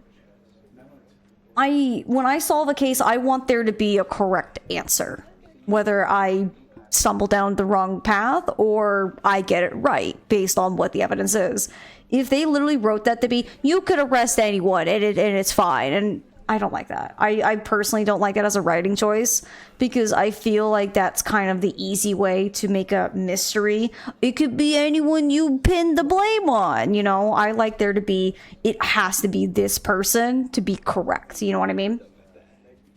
When I solve a case, I want there to be a correct answer. Whether I stumble down the wrong path or I get it right based on what the evidence is. If they literally wrote that to be, you could arrest anyone and it's fine, and I don't like that. I personally don't like it as a writing choice, because I feel like that's kind of the easy way to make a mystery. It could be anyone you pin the blame on, you know? I like there to be, it has to be this person to be correct, you know what I mean?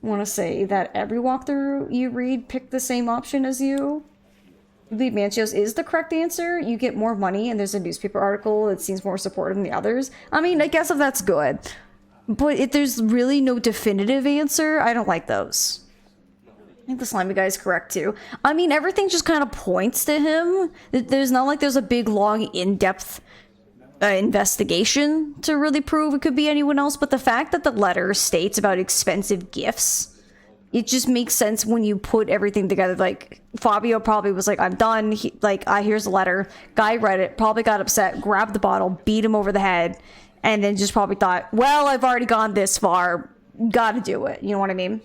I want to say that every walkthrough you read pick the same option as you. I believe Manchios is the correct answer. You get more money, and there's a newspaper article that seems more supportive than the others. I mean, I guess if that's good. But if there's really no definitive answer, I don't like those. I think the slimy guy is correct too. I mean, everything just kind of points to him. There's not like there's a big, long, in-depth investigation to really prove it could be anyone else, but the fact that the letter states about expensive gifts, it just makes sense when you put everything together. Like, Fabio probably was like, I'm done. Here's a letter. Guy read it, probably got upset, grabbed the bottle, beat him over the head, and then just probably thought, well, I've already gone this far, gotta do it. You know what I mean?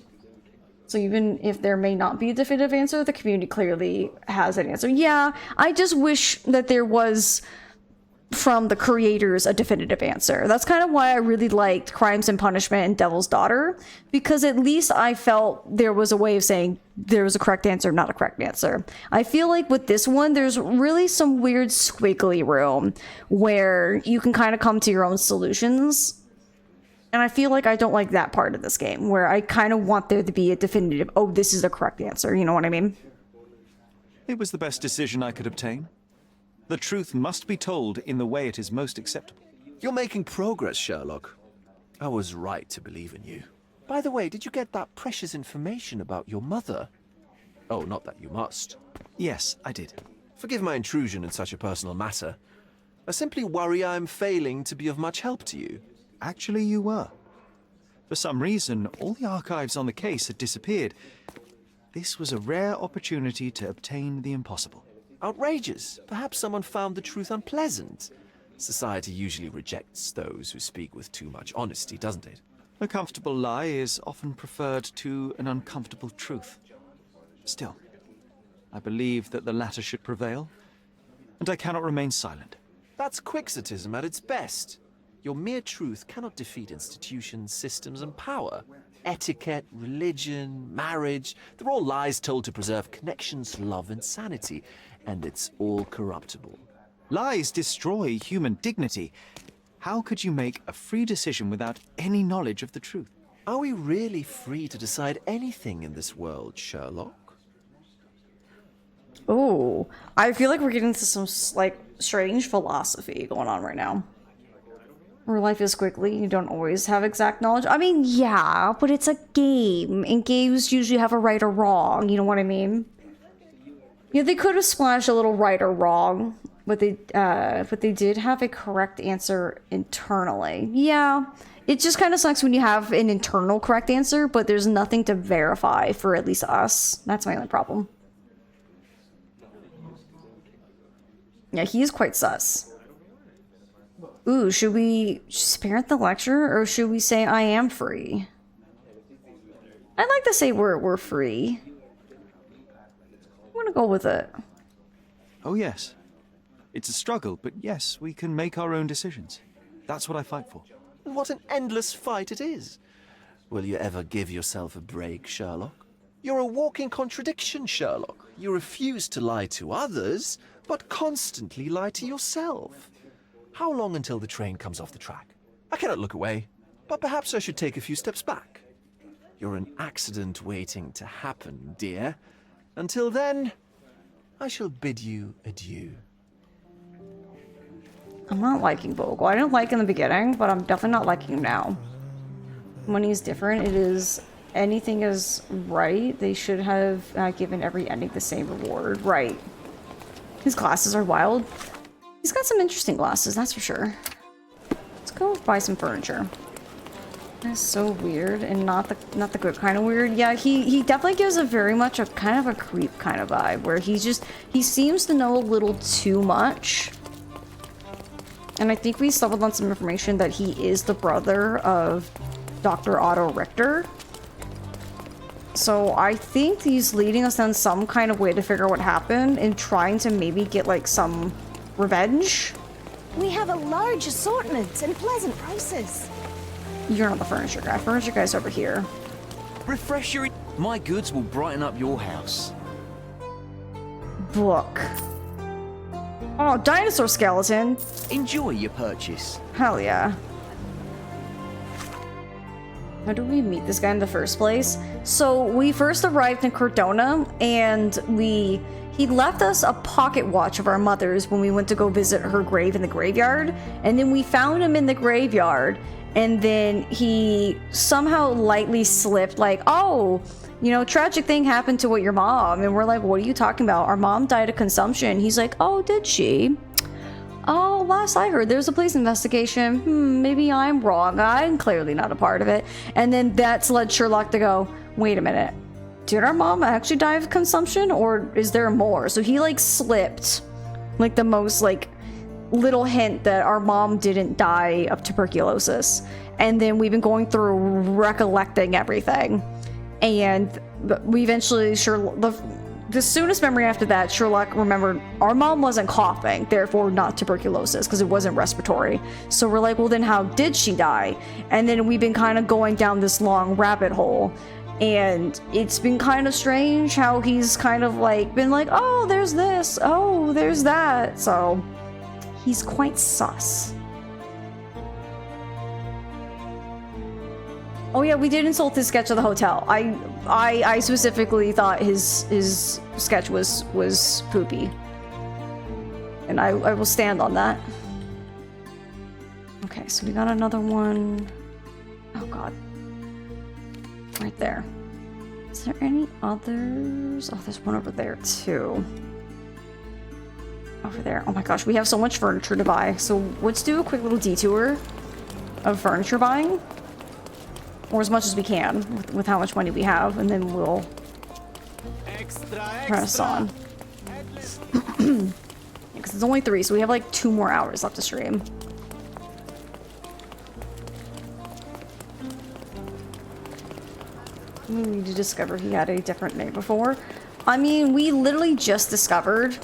So even if there may not be a definitive answer, the community clearly has an answer. Yeah, I just wish that there was, from the creators, a definitive answer. That's kind of why I really liked Crimes and Punishment and Devil's Daughter, because at least I felt there was a way of saying there was a correct answer, not a correct answer. I feel like with this one, there's really some weird squiggly room where you can kind of come to your own solutions. And I feel like I don't like that part of this game, where I kind of want there to be a definitive, oh, this is the correct answer, you know what I mean? It was the best decision I could obtain. The truth must be told in the way it is most acceptable. You're making progress, Sherlock. I was right to believe in you. By the way, did you get that precious information about your mother? Oh, not that you must. Yes, I did. Forgive my intrusion in such a personal matter. I simply worry I'm failing to be of much help to you. Actually, you were. For some reason, all the archives on the case had disappeared. This was a rare opportunity to obtain the impossible. Outrageous. Perhaps someone found the truth unpleasant. Society usually rejects those who speak with too much honesty, doesn't it? A comfortable lie is often preferred to an uncomfortable truth. Still, I believe that the latter should prevail, and I cannot remain silent. That's quixotism at its best. Your mere truth cannot defeat institutions, systems, and power. Etiquette, religion, marriage, they're all lies told to preserve connections, love, and sanity, and it's all corruptible. Lies destroy human dignity. How could you make a free decision without any knowledge of the truth? Are we really free to decide anything in this world, Sherlock? Ooh, I feel like we're getting into some like strange philosophy going on right now. Where life is quickly, you don't always have exact knowledge. I mean, yeah, but it's a game, and games usually have a right or wrong, you know what I mean? Yeah, they could have splashed a little right or wrong, but they did have a correct answer internally. Yeah, it just kind of sucks when you have an internal correct answer, but there's nothing to verify for at least us. That's my only problem. Yeah, he is quite sus. Ooh, should we spare the lecture, or should we say I am free? I'd like to say we're free. I'm gonna go with it. Oh yes. It's a struggle, but yes, we can make our own decisions. That's what I fight for. What an endless fight it is. Will you ever give yourself a break, Sherlock? You're a walking contradiction, Sherlock. You refuse to lie to others, but constantly lie to yourself. How long until the train comes off the track? I cannot look away, but perhaps I should take a few steps back. You're an accident waiting to happen, dear. Until then, I shall bid you adieu. I'm not liking Vogel. I didn't like in the beginning, but I'm definitely not liking him now. Money is different. It is... anything is right. They should have given every ending the same reward. Right. His glasses are wild. He's got some interesting glasses, that's for sure. Let's go buy some furniture. That's so weird, and not the good kind of weird. Yeah, he definitely gives a very much a kind of a creep kind of vibe, where he seems to know a little too much. And I think we stumbled on some information that he is the brother of Dr. Otto Richter. So I think he's leading us on some kind of way to figure out what happened and trying to maybe get like some revenge. We have a large assortment and pleasant prices. You're not the furniture guy. Furniture guy's over here. Refresh your... My goods will brighten up your house. Book. Oh, dinosaur skeleton. Enjoy your purchase. Hell yeah. How do we meet this guy in the first place? So we first arrived in Cordona, and he left us a pocket watch of our mother's when we went to go visit her grave in the graveyard, and then we found him in the graveyard, and then he somehow lightly slipped like, oh, you know, tragic thing happened to your mom. And we're like, what are you talking about? Our mom died of consumption. He's like, oh, did she? Oh, last I heard, there's a police investigation. Maybe I'm wrong. I'm clearly not a part of it. And then that's led Sherlock to go, wait a minute. Did our mom actually die of consumption, or is there more? So he like slipped like the most like little hint that our mom didn't die of tuberculosis. And then we've been going through recollecting everything. And we eventually, the soonest memory after that, Sherlock remembered our mom wasn't coughing, therefore not tuberculosis, because it wasn't respiratory. So we're like, well, then how did she die? And then we've been kind of going down this long rabbit hole. And it's been kind of strange how he's kind of like been like, oh, there's this, oh, there's that. So he's quite sus. Oh yeah, we did insult his sketch of the hotel. I specifically thought his sketch was poopy. And I will stand on that. Okay, so we got another one. Oh god. Right there. Is there any others? Oh, there's one over there too. Over there. Oh my gosh, we have so much furniture to buy. So let's do a quick little detour of furniture buying. Or as much as we can with how much money we have, and then we'll press on. Because it's only 3, so we have like 2 more hours left to stream. We need to discover he had a different name before. I mean, we literally just discovered.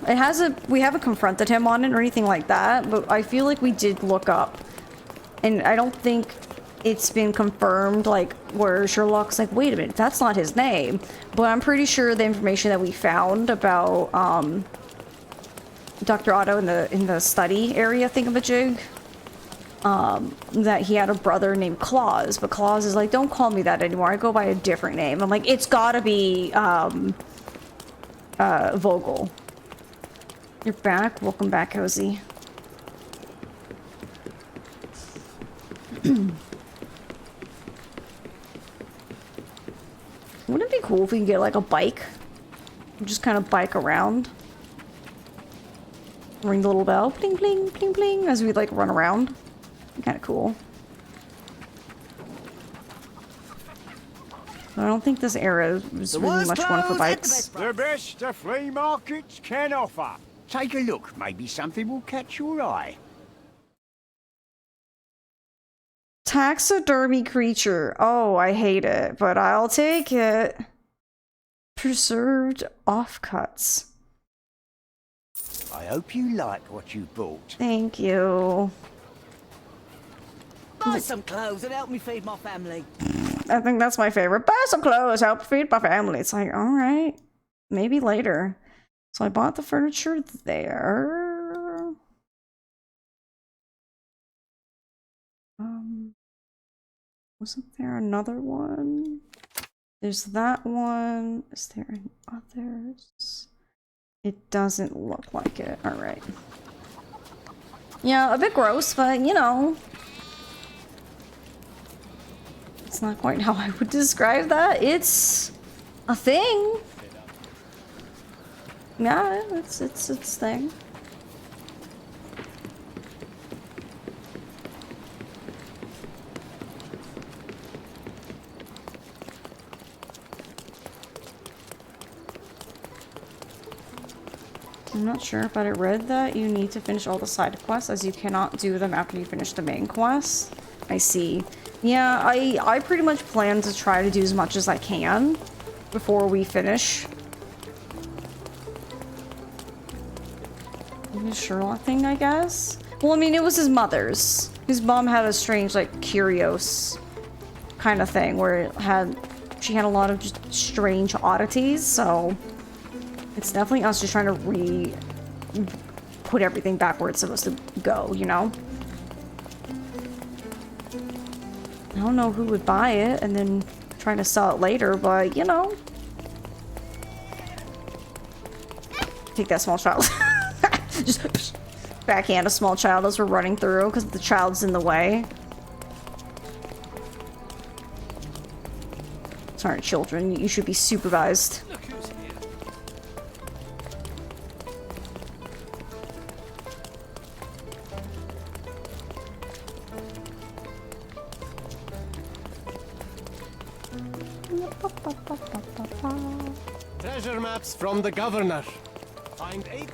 We haven't confronted him on it or anything like that, but I feel like we did look up. And I don't think it's been confirmed, like, where Sherlock's like, wait a minute, that's not his name. But I'm pretty sure the information that we found about Dr. Otto in the study area thingamajig, that he had a brother named Claus, but Claus is like, don't call me that anymore, I go by a different name. I'm like, it's gotta be Vogel. You're back. Welcome back, Cozy. Wouldn't it be cool if we could get like a bike? Just kind of bike around. Ring the little bell. Pling, pling, pling, pling. As we like run around. Kind of cool. I don't think this area is really much one for bikes. The best the flea markets can offer. Take a look. Maybe something will catch your eye. Taxidermy creature. Oh, I hate it, but I'll take it. Preserved offcuts. I hope you like what you bought. Thank you. Buy some clothes and help me feed my family. I think that's my favorite. Buy some clothes, help feed my family. It's like, alright. Maybe later. So I bought the furniture there. Wasn't there another one? There's that one. Is there any others? It doesn't look like it. Alright. Yeah, a bit gross, but you know. It's not quite how I would describe that. It's a thing. Yeah, it's thing. I'm not sure, but I read that you need to finish all the side quests as you cannot do them after you finish the main quest. I see. Yeah, I pretty much plan to try to do as much as I can before we finish. The Sherlock thing, I guess? Well, I mean, it was his mother's. His mom had a strange, like, curios kind of thing where she had a lot of just strange oddities, so it's definitely us just trying to put everything back where it's supposed to go, you know? I don't know who would buy it and then trying to sell it later, but you know. Take that small child. Just backhand a small child as we're running through because the child's in the way. Sorry, children, you should be supervised. Treasure maps from the governor. Find 8.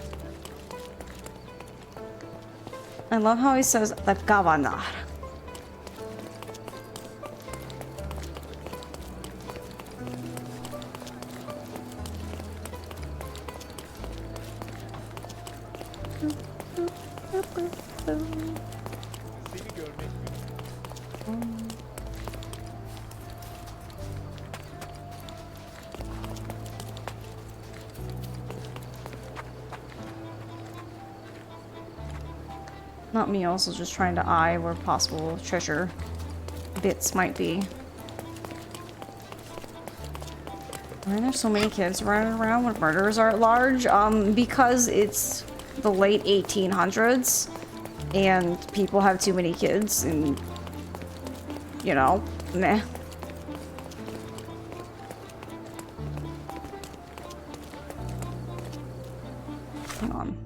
I love how he says the governor. Not me, also just trying to eye where possible treasure bits might be. Why are there so many kids running around when murderers are at large? Because it's the late 1800s and people have too many kids and, you know, meh. Hang on.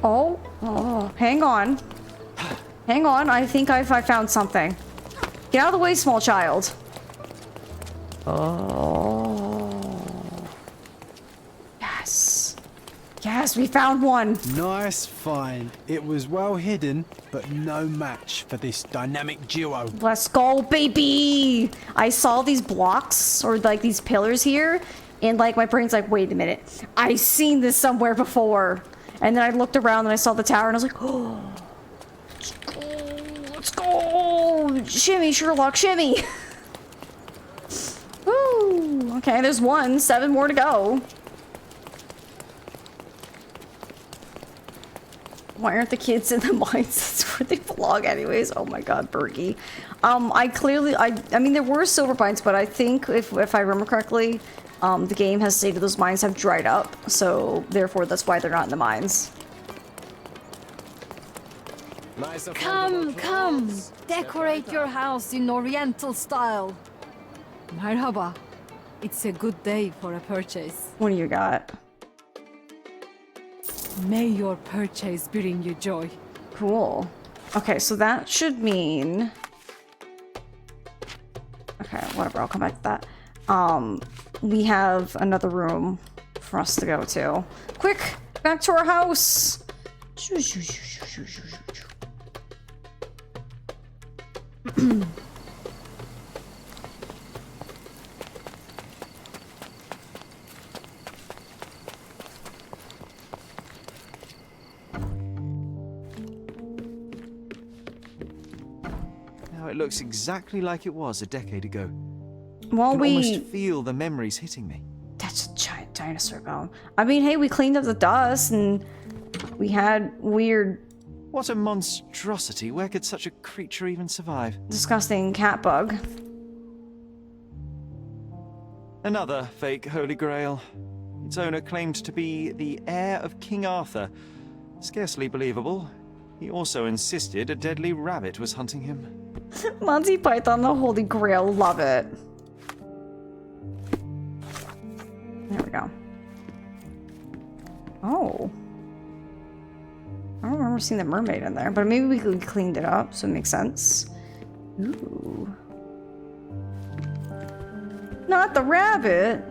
Oh, hang on. Hang on, I think I found something. Get out of the way, small child. Oh. Yes. Yes, we found one. Nice find. It was well hidden, but no match for this dynamic duo. Let's go, baby! I saw these blocks, or like these pillars here, and like my brain's like, wait a minute. I've seen this somewhere before. And then I looked around and I saw the tower and I was like, oh, let's go, let's go. Shimmy, Sherlock, shimmy! Woo! Okay, there's 1. 7 more to go. Why aren't the kids in the mines? That's where they belong anyways. Oh my god, Bergie. I mean, there were silver mines, but I think, if I remember correctly, the game has stated those mines have dried up, so therefore that's why they're not in the mines. Come, decorate your house in Oriental style. Merhaba. It's a good day for a purchase. What do you got? May your purchase bring you joy. Cool. Okay, so that should mean... Okay, whatever, I'll come back to that. We have another room for us to go to. Quick! Back to our house! Now it looks exactly like it was a decade ago. Well, I can almost feel the memories hitting me. That's a giant dinosaur bone. I mean, hey, we cleaned up the dust and we had weird... What a monstrosity. Where could such a creature even survive? Disgusting cat bug. Another fake Holy Grail. Its owner claimed to be the heir of King Arthur. Scarcely believable. He also insisted a deadly rabbit was hunting him. Monty Python, the Holy Grail, love it. There we go. Oh. I don't remember seeing the mermaid in there, but maybe we cleaned it up, so it makes sense. Ooh. Not the rabbit.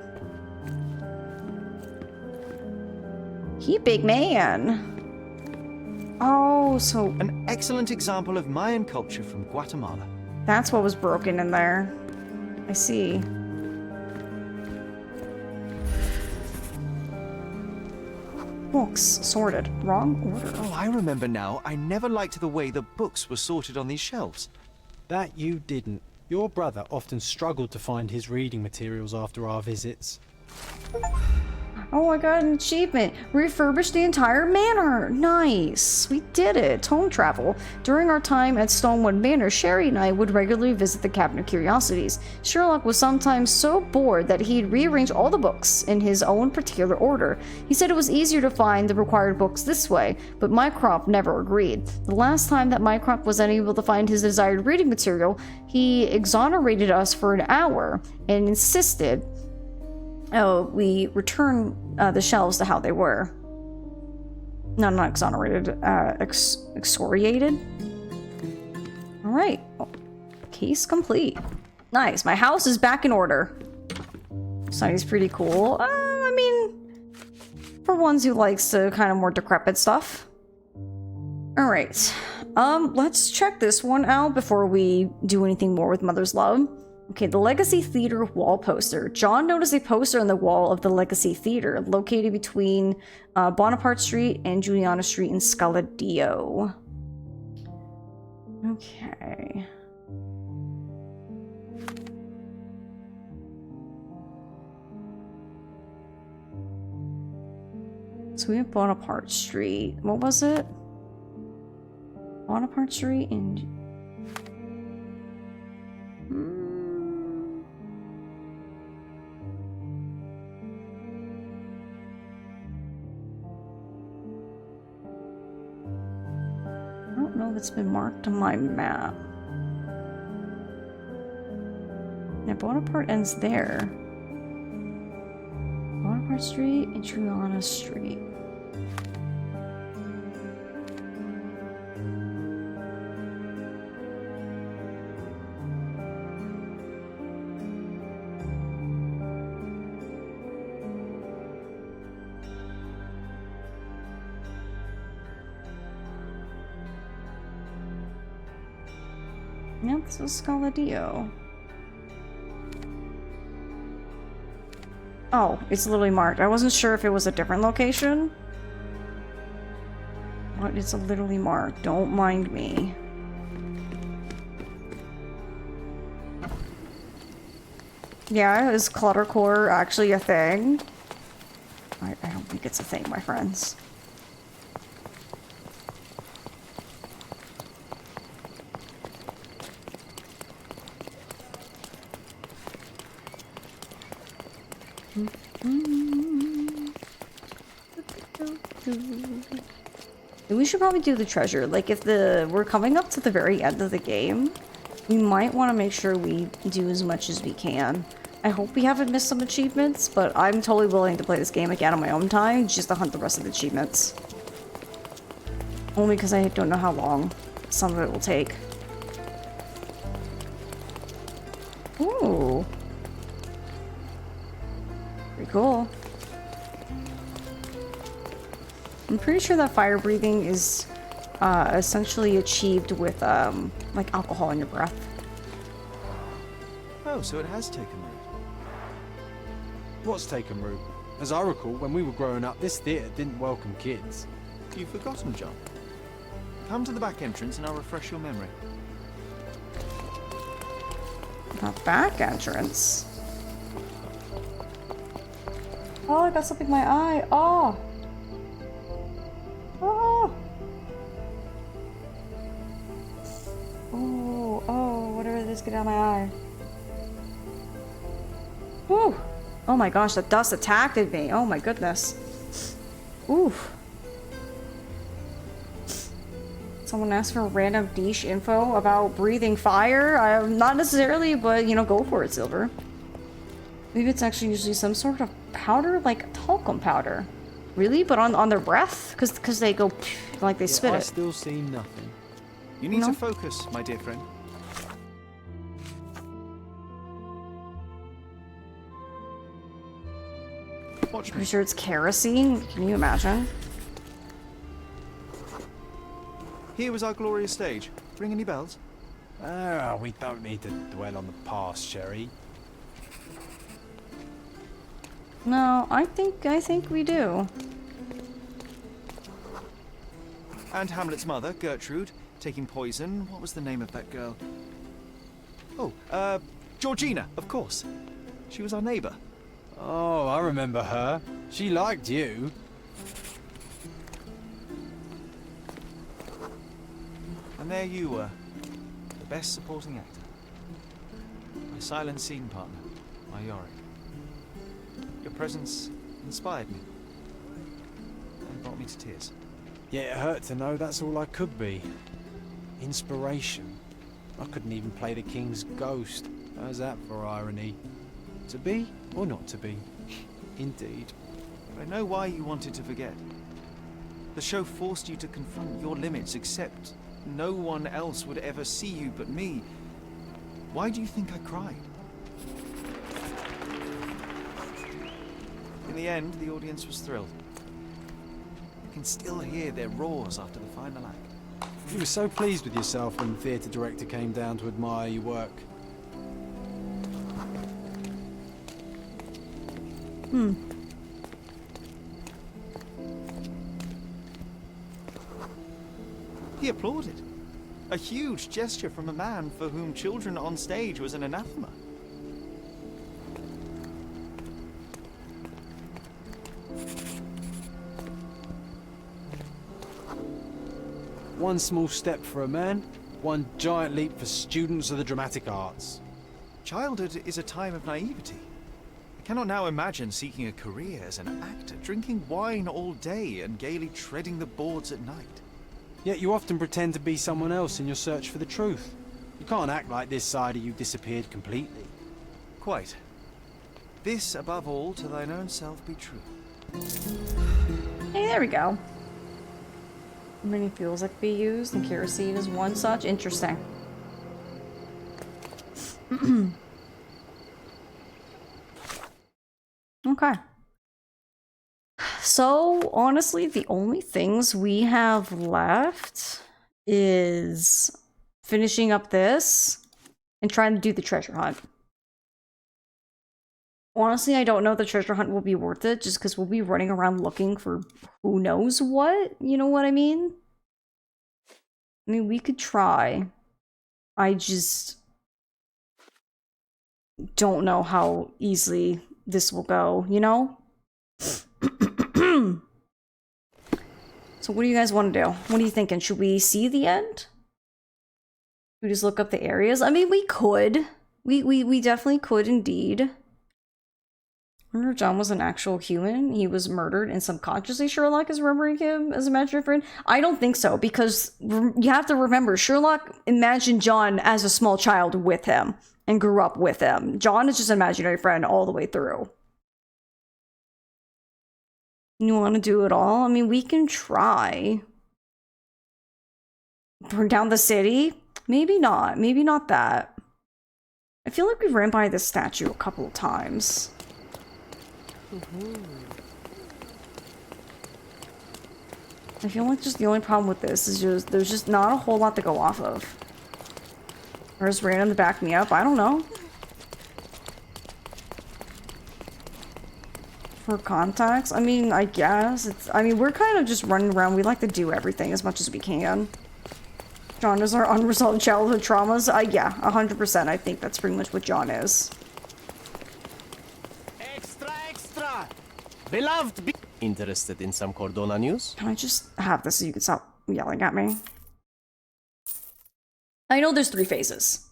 He big man. Oh, so... An excellent example of Mayan culture from Guatemala. That's what was broken in there. I see. Books sorted. Wrong order. Oh, I remember now. I never liked the way the books were sorted on these shelves. That you didn't. Your brother often struggled to find his reading materials after our visits. Oh, I got an achievement. Refurbish the entire manor. Nice. We did it. Tone travel. During our time at Stonewood Manor, Sherry and I would regularly visit the Cabinet of Curiosities. Sherlock was sometimes so bored that he'd rearrange all the books in his own particular order. He said it was easier to find the required books this way, but Mycroft never agreed. The last time that Mycroft was unable to find his desired reading material, he exonerated us for an hour and insisted we return the shelves to how they were. No, not exonerated. Excoriated? Alright. Oh, case complete. Nice. My house is back in order. Sunny's pretty cool. I mean, for ones who likes the kind of more decrepit stuff. Alright. Let's check this one out before we do anything more with Mother's Love. Okay, the Legacy Theater wall poster. John noticed a poster on the wall of the Legacy Theater, located between Bonaparte Street and Juliana Street in Scaladio. Okay. So we have Bonaparte Street. What was it? Bonaparte Street and... I don't know if it's been marked on my map. Now Bonaparte ends there. Bonaparte Street and Juliana Street. Yep, this is Scaladio. Oh, it's literally marked. I wasn't sure if it was a different location. But it's literally marked. Don't mind me. Yeah, is cluttercore actually a thing? I don't think it's a thing, my friends. We should probably do the treasure. Like, if we're coming up to the very end of the game, we might want to make sure we do as much as we can. I hope we haven't missed some achievements, but I'm totally willing to play this game again on my own time, just to hunt the rest of the achievements. Only because I don't know how long some of it will take. Ooh. Pretty cool. I'm pretty sure that fire breathing is essentially achieved with like alcohol in your breath. Oh, so it has taken root. What's taken root? As I recall, when we were growing up, this theatre didn't welcome kids. You've forgotten, John. Come to the back entrance and I'll refresh your memory. The back entrance? Oh, I got something in my eye. Oh! Oh! Oh, whatever it is, get out of my eye. Whew! Oh my gosh, the dust attacked me. Oh my goodness. Oof. Someone asked for random niche info about breathing fire? Not necessarily, but, you know, go for it, Silver. Maybe it's actually usually some sort of powder, like talcum powder. Really? But on their breath? Because they go, like they spit I it. still see nothing. You need to focus, my dear friend. Watch me. Pretty sure it's kerosene. Can you imagine? Here was our glorious stage. Ring any bells? Ah, we don't need to dwell on the past, Sherry. No, I think we do. And Hamlet's mother, Gertrude, taking poison. What was the name of that girl? Oh, Georgina, of course. She was our neighbor. Oh, I remember her. She liked you. And there you were, the best supporting actor. My silent scene partner, my Yorick. Your presence inspired me and brought me to tears. Yeah, it hurt to know that's all I could be. Inspiration. I couldn't even play the king's ghost. How's that for irony? To be or not to be? Indeed. But I know why you wanted to forget. The show forced you to confront your limits, except no one else would ever see you but me. Why do you think I cried? In the end, the audience was thrilled. You can still hear their roars after the final act. You were so pleased with yourself when the theatre director came down to admire your work. He applauded. A huge gesture from a man for whom children on stage was an anathema. One small step for a man, one giant leap for students of the dramatic arts. Childhood is a time of naivety. I cannot now imagine seeking a career as an actor, drinking wine all day and gaily treading the boards at night. Yet you often pretend to be someone else in your search for the truth. You can't act like this side of you disappeared completely. Quite. This, above all, to thine own self be true. Hey, there we go. Many fuels that could be used, and kerosene is one such. Interesting. Okay. So, honestly, the only things we have left is finishing up this and trying to do the treasure hunt. Honestly, I don't know if the treasure hunt will be worth it, just because we'll be running around looking for who knows what, you know what I mean? We could try. don't know how easily this will go, you know? So what do you guys want to do? What are you thinking? Should we see the end? We just look up the areas? I mean, we could. We definitely could indeed. I wonder if John was an actual human. He was murdered and subconsciously Sherlock is remembering him as a imaginary friend. I don't think so, because you have to remember, Sherlock imagined John as a small child with him and grew up with him. John is just an imaginary friend all the way through. You want to do it all? I mean, we can try. Burn down the city? Maybe not. Maybe not that. I feel like we ran by this statue a couple of times. I feel like just the only problem with this is just there's just not a whole lot to go off of. Or is random to back me up? I don't know. For contacts? I mean, I guess. I mean, we're kind of just running around. We like to do everything as much as we can. John is our unresolved childhood traumas. Yeah, 100%. I think that's pretty much what John is. Extra! Beloved be interested in some Cordona news? Can I just have this so you can stop yelling at me? I know there's 3 phases.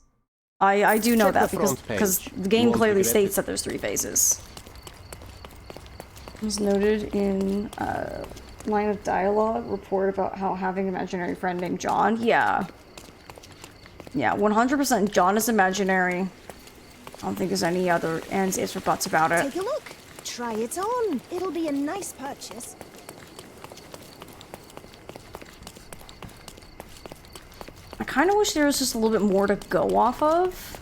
I do know that because the game clearly states that there's 3 phases. It was noted in line of dialogue report about how having an imaginary friend named John. Yeah. Yeah, 100% John is imaginary. I don't think there's any other ands, ifs, or buts about it. Take a look. Try it on. It'll be a nice purchase. I kind of wish there was just a little bit more to go off of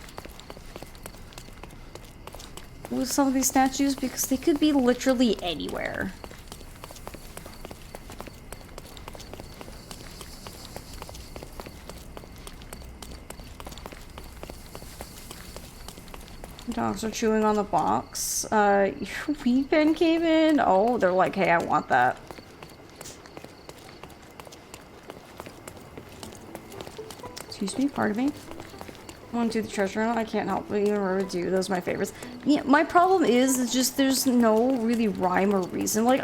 with some of these statues, because they could be literally anywhere. Dogs are chewing on the box. Wheat Pen came in. Oh, they're like, hey, I want that. Excuse me, pardon me. I want to do the treasure hunt. I can't help but even remember to do. Those are my favorites. Yeah, my problem is just there's no really rhyme or reason. Like,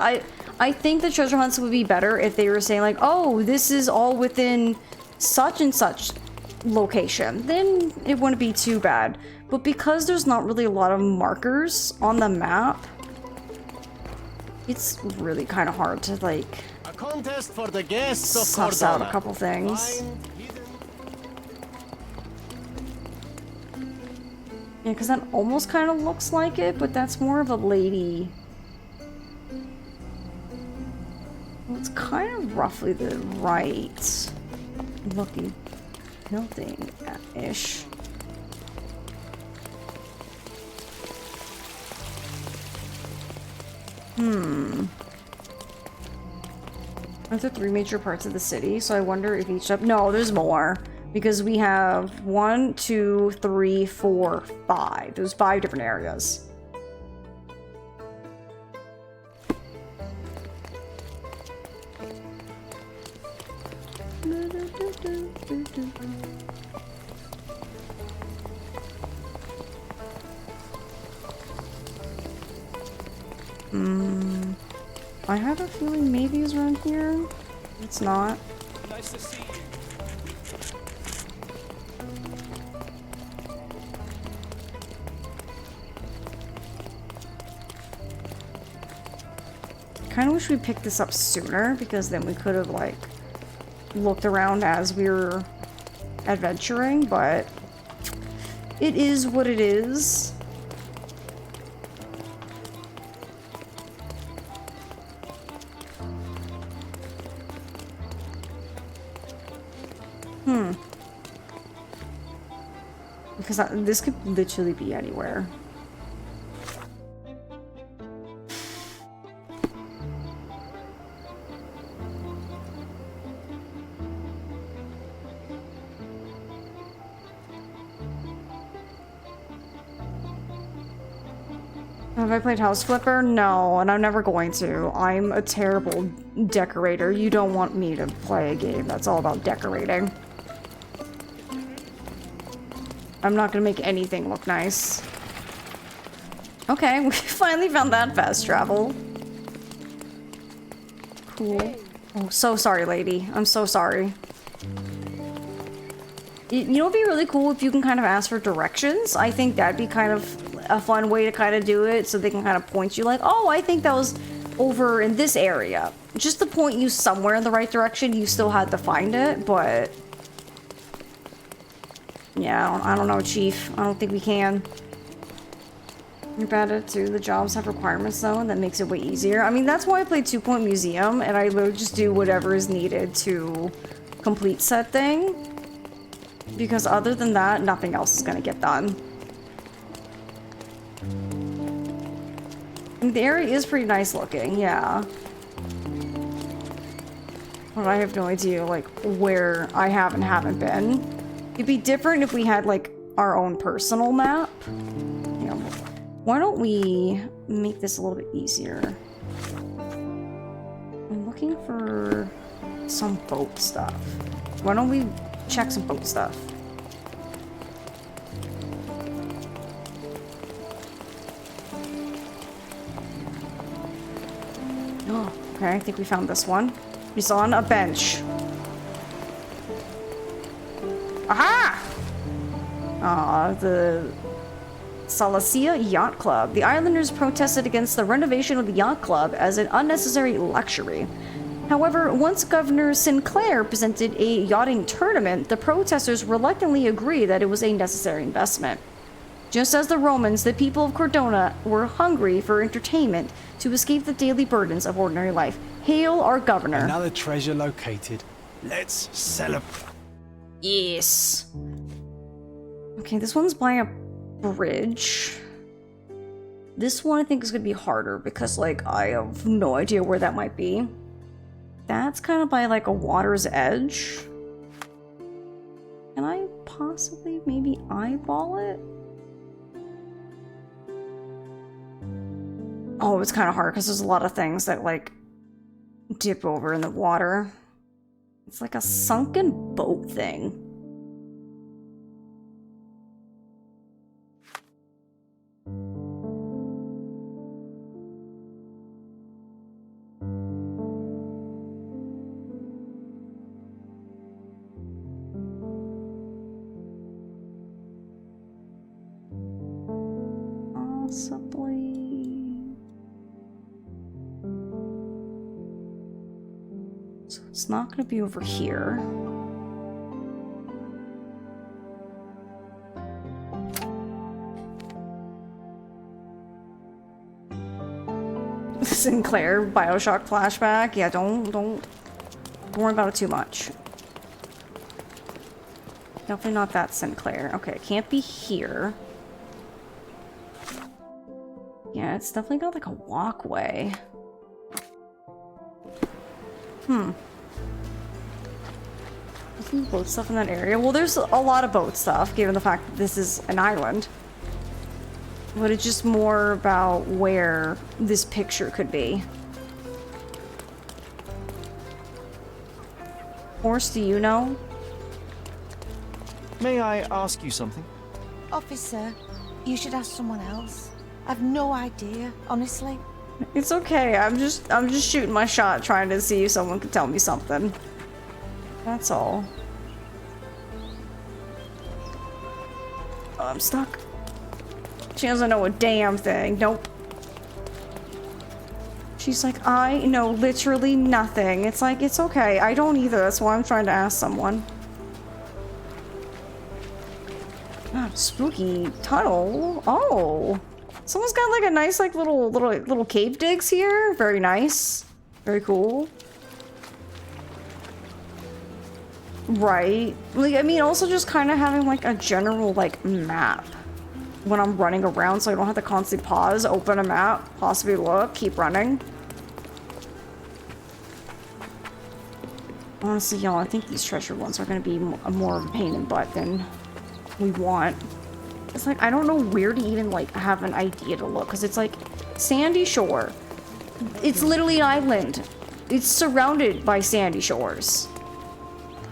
I think the treasure hunts would be better if they were saying like, oh, this is all within such and such location. Then it wouldn't be too bad. But because there's not really a lot of markers on the map, it's really kind of hard to like a contest for the guests of suss out a couple things. Yeah, because that almost kind of looks like it, but that's more of a lady. Well, it's kind of roughly the right looking building-ish. Aren't there 3 major parts of the city? So I wonder if each up. No, there's more. Because we have 1, 2, 3, 4, 5. There's 5 different areas. I have a feeling maybe it's around here. It's not. Nice to see you. Kind of wish we picked this up sooner, because then we could have like looked around as we were adventuring, but it is what it is. Because this could literally be anywhere. Have I played House Flipper? No, and I'm never going to. I'm a terrible decorator. You don't want me to play a game that's all about decorating. I'm not gonna make anything look nice. Okay, we finally found that fast travel. Cool. Oh, so sorry, lady. I'm so sorry. You know, it'd be really cool if you can kind of ask for directions. I think that'd be kind of a fun way to kind of do it, so they can kind of point you like, oh, I think that was over in this area. Just to point you somewhere in the right direction, you still had to find it, but... yeah, I don't know, Chief. I don't think we can. You're better too. The jobs have requirements though, and that makes it way easier. I mean, that's why I play 2 Point Museum, and I literally just do whatever is needed to complete said thing. Because other than that, nothing else is gonna get done. And the area is pretty nice looking, yeah. But I have no idea, like, where I have and haven't been. It'd be different if we had, like, our own personal map. You know, why don't we make this a little bit easier? I'm looking for some boat stuff. Why don't we check some boat stuff? Oh, okay, I think we found this one. He's on a bench. Aha! The Salacia Yacht Club. The islanders protested against the renovation of the yacht club as an unnecessary luxury. However, once Governor Sinclair presented a yachting tournament, the protesters reluctantly agreed that it was a necessary investment. Just as the Romans, the people of Cordona were hungry for entertainment to escape the daily burdens of ordinary life. Hail our governor. Another treasure located. Let's celebrate. Yes. Okay, this one's by a bridge. This one I think is gonna be harder because, like, I have no idea where that might be. That's kind of by, like, a water's edge. Can I possibly maybe eyeball it? Oh, it's kind of hard because there's a lot of things that, like, dip over in the water. It's like a sunken boat thing. Possibly. So it's not going to be over here. Sinclair BioShock flashback. Yeah, don't worry about it too much. Definitely not that Sinclair. Okay, it can't be here. Yeah, it's definitely got like a walkway. Isn't boat stuff in that area? Well, there's a lot of boat stuff, given the fact that this is an island. But it's just more about where this picture could be. Horse, do you know? May I ask you something? Officer, you should ask someone else. I've no idea, honestly. It's okay. I'm just shooting my shot, trying to see if someone can tell me something. That's all. Oh, I'm stuck. She doesn't know a damn thing. Nope. She's like, I know literally nothing. It's like, it's okay. I don't either. That's why I'm trying to ask someone. Ah, spooky tunnel. Oh. Someone's got like a nice like little cave digs here. Very nice. Very cool. Right. Like, I mean, also just kind of having like a general like map when I'm running around, so I don't have to constantly pause, open a map, possibly look, keep running. Honestly, y'all, I think these treasure ones are going to be more of a pain in the butt than we want. It's like, I don't know where to even, like, have an idea to look, because it's like, sandy shore. It's literally an island. It's surrounded by sandy shores,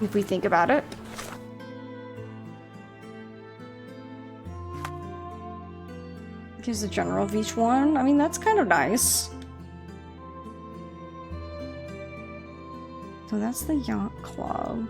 if we think about it. Gives the general of each one. I mean, that's kind of nice. So that's the yacht club.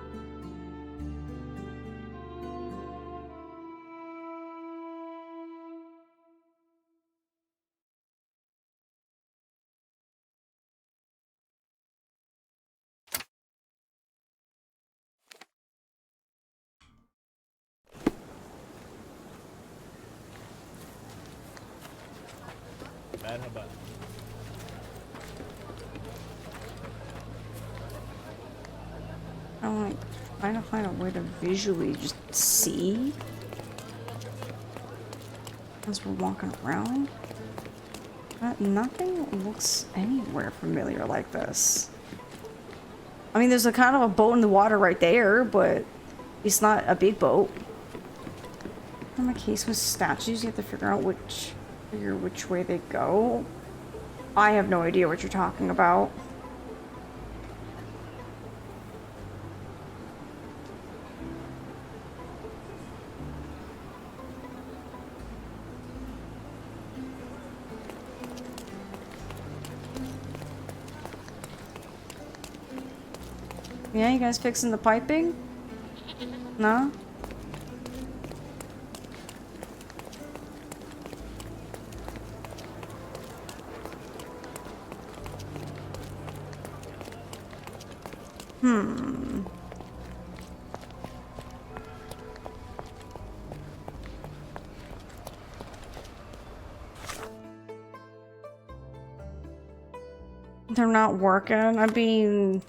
Merhaba. I'm like trying to find a way to visually just see as we're walking around. Nothing looks anywhere familiar like this. I mean, there's a kind of a boat in the water right there, but it's not a big boat. In my case with statues, you have to figure out which way they go. I have no idea what you're talking about. Yeah, you guys fixing the piping? No? They're not working. I mean,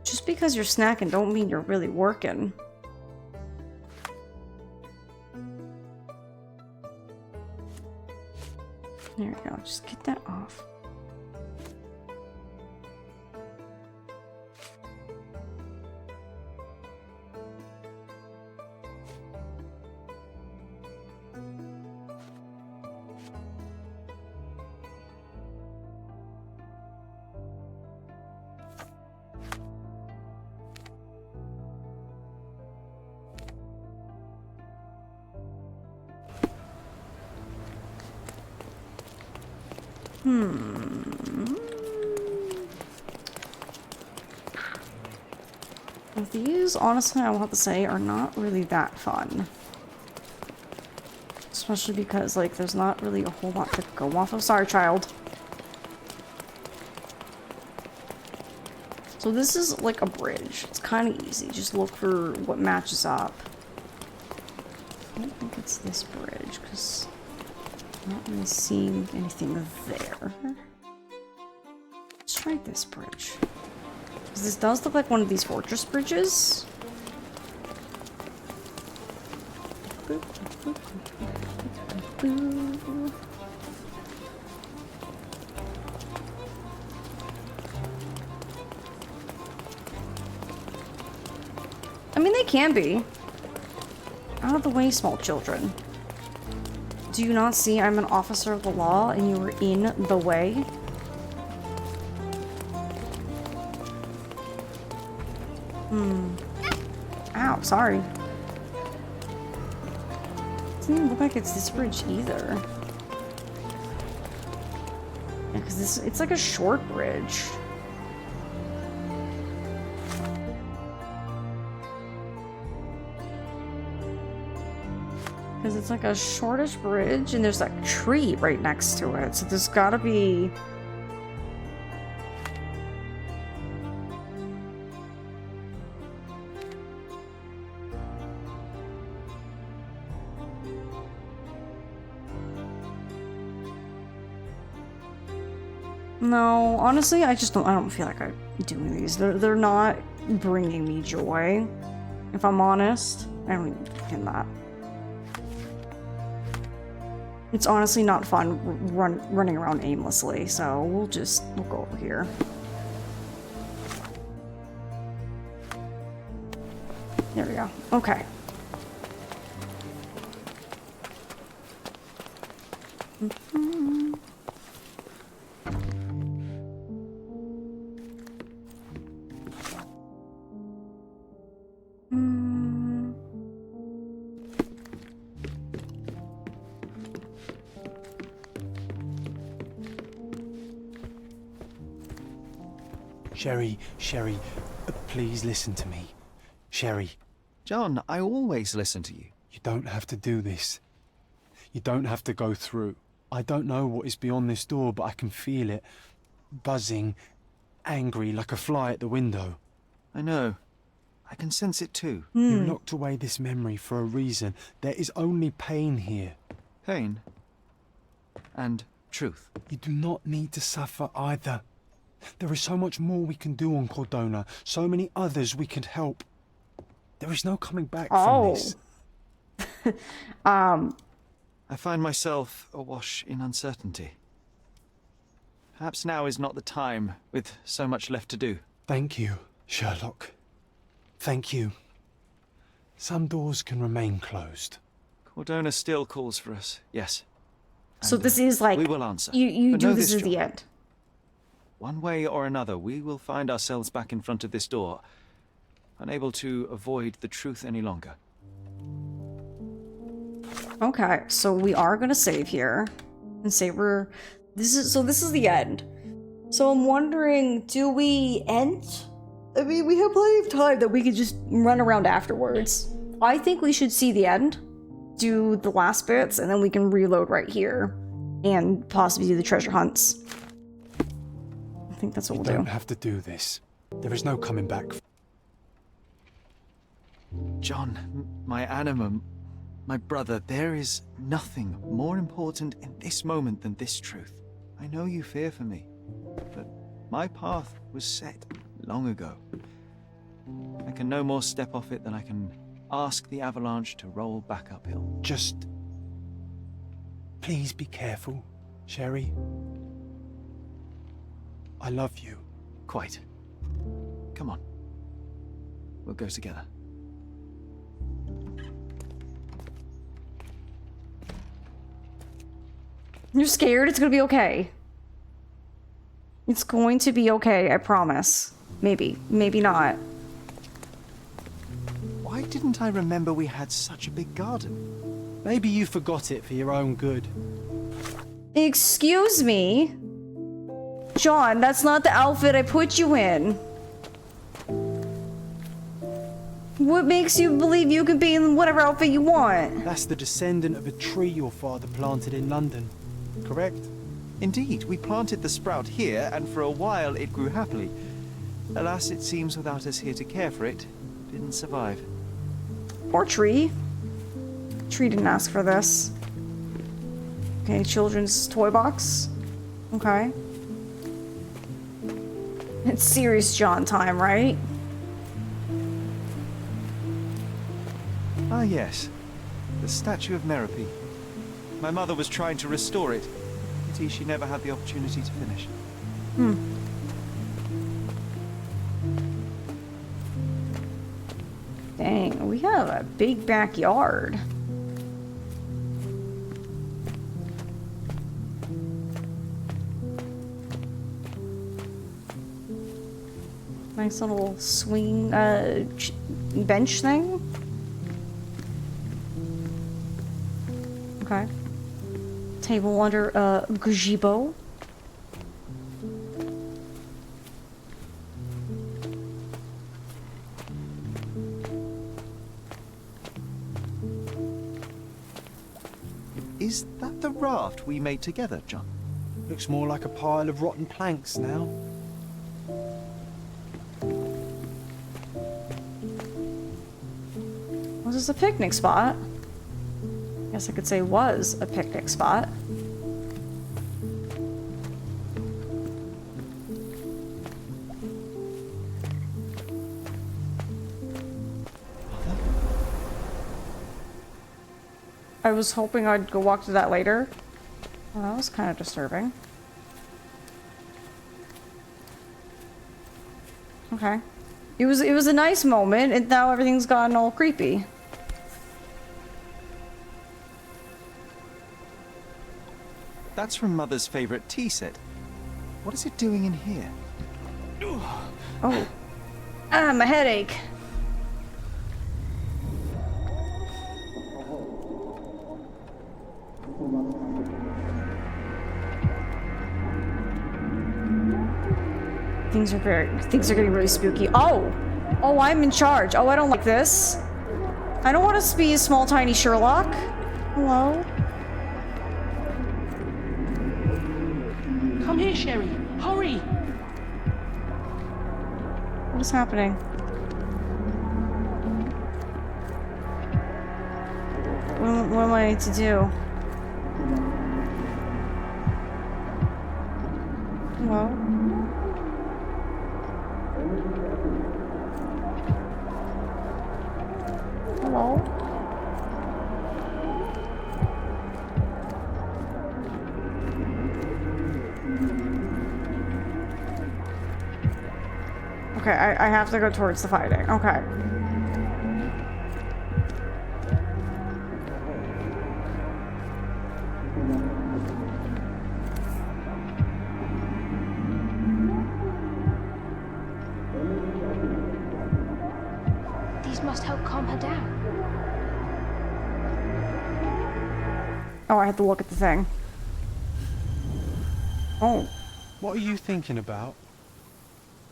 just because you're snacking don't mean you're really working. There we go. Just get that off. These, honestly, I will have to say, are not really that fun. Especially because, like, there's not really a whole lot to go off of. Sorry, child. So this is like a bridge. It's kind of easy. Just look for what matches up. I don't think it's this bridge, because I'm not really seeing anything there. Let's try this bridge. Because this does look like one of these fortress bridges. I mean, they can be. Out of the way, small children. Do you not see I'm an officer of the law and you are in the way? Ow, sorry. Doesn't even look like it's this bridge either. Yeah, because it's like a short bridge. Because it's like a shortish bridge and there's that tree right next to it. So there's gotta be... No, honestly, I don't feel like I'm doing these. They're not bringing me joy. If I'm honest, I don't even in that. It's honestly not fun running around aimlessly, so we'll go over here. There we go. Okay. Sherry, please listen to me. Sherry. John, I always listen to you. You don't have to do this. You don't have to go through. I don't know what is beyond this door, but I can feel it. Buzzing, angry, like a fly at the window. I know. I can sense it too. You locked away this memory for a reason. There is only pain here. Pain? And truth. You do not need to suffer either. There is so much more we can do on Cordona, so many others we could help. There is no coming back from this. I find myself awash in uncertainty. Perhaps now is not the time, with so much left to do. Thank you, Sherlock. Thank you. Some doors can remain closed. Cordona still calls for us, yes. So this is like... we will answer. You But do know this at John. the end. One way or another, we will find ourselves back in front of this door, unable to avoid the truth any longer. Okay, so we are gonna save here. And say this is the end. So I'm wondering, do we end? I mean, we have plenty of time that we could just run around afterwards. I think we should see the end, do the last bits, and then we can reload right here. And possibly do the treasure hunts. I think that's what we'll do. You don't have to do this. There is no coming back. John, my animum, my brother, there is nothing more important in this moment than this truth. I know you fear for me, but my path was set long ago. I can no more step off it than I can ask the avalanche to roll back uphill. Just... please be careful, Sherry. I love you. Quite. Come on. We'll go together. You're scared? It's gonna be okay. It's going to be okay, I promise. Maybe. Maybe not. Why didn't I remember we had such a big garden? Maybe you forgot it for your own good. Excuse me? John, that's not the outfit I put you in. What makes you believe you can be in whatever outfit you want? That's the descendant of a tree your father planted in London, correct? Indeed, we planted the sprout here, and for a while it grew happily. Alas, it seems without us here to care for it, it didn't survive. Poor tree. Tree didn't ask for this. Okay, children's toy box. Okay. It's serious John time, right? Ah, yes. The statue of Merope. My mother was trying to restore it. Pity she never had the opportunity to finish. Dang, we have a big backyard. Nice little swing, bench thing. Okay. Table under a gazebo. Is that the raft we made together, John? Looks more like a pile of rotten planks now. Was this a picnic spot? Guess I could say was a picnic spot. I was hoping I'd go walk to that later. Well, that was kind of disturbing. Okay. It was a nice moment, and now everything's gotten all creepy. That's from Mother's favorite tea set. What is it doing in here? Oh. Ah, my headache. Things are getting really spooky. Oh! Oh, I'm in charge. Oh, I don't like this. I don't want to be a small, tiny Sherlock. Hello? Come here, Sherry. Hurry! What is happening? What am I to do? Hello? Hello? Okay, I have to go towards the fighting. Okay. These must help calm her down. Oh, I have to look at the thing. Oh. What are you thinking about?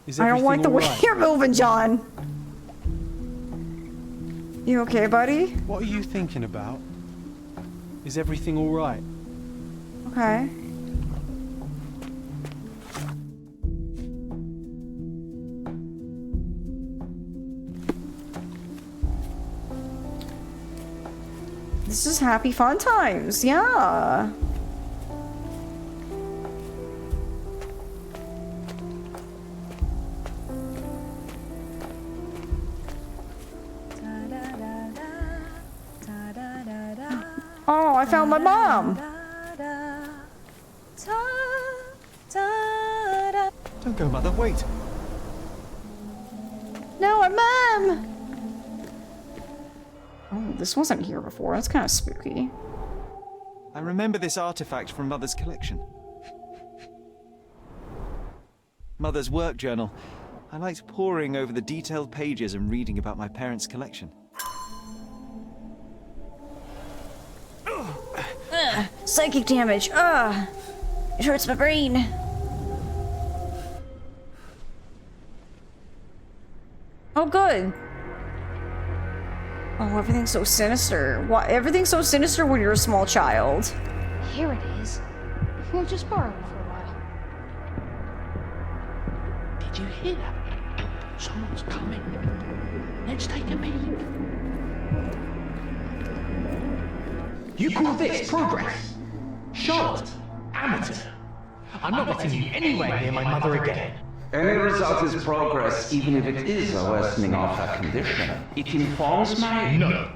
Is I don't like the way right? you're moving, John. You okay, buddy? What are you thinking about? Is everything all right? Okay. This is happy fun times, yeah. Oh, I found my mom. Don't go, Mother. Wait. No, our mom. Oh, this wasn't here before. That's kind of spooky. I remember this artifact from Mother's collection. Mother's work journal. I liked poring over the detailed pages and reading about my parents' collection. Psychic damage. Ugh. It hurts my brain. Oh, good. Oh, everything's so sinister. Why? Everything's so sinister when you're a small child. Here it is. We'll just borrow it for a while. Did you hear that? Someone's coming. Let's take a peek. You call this progress? Charlotte, amateur. I'm not letting you anywhere near my mother again. Any result is progress, even if it is a worsening of her condition. It informs my... No.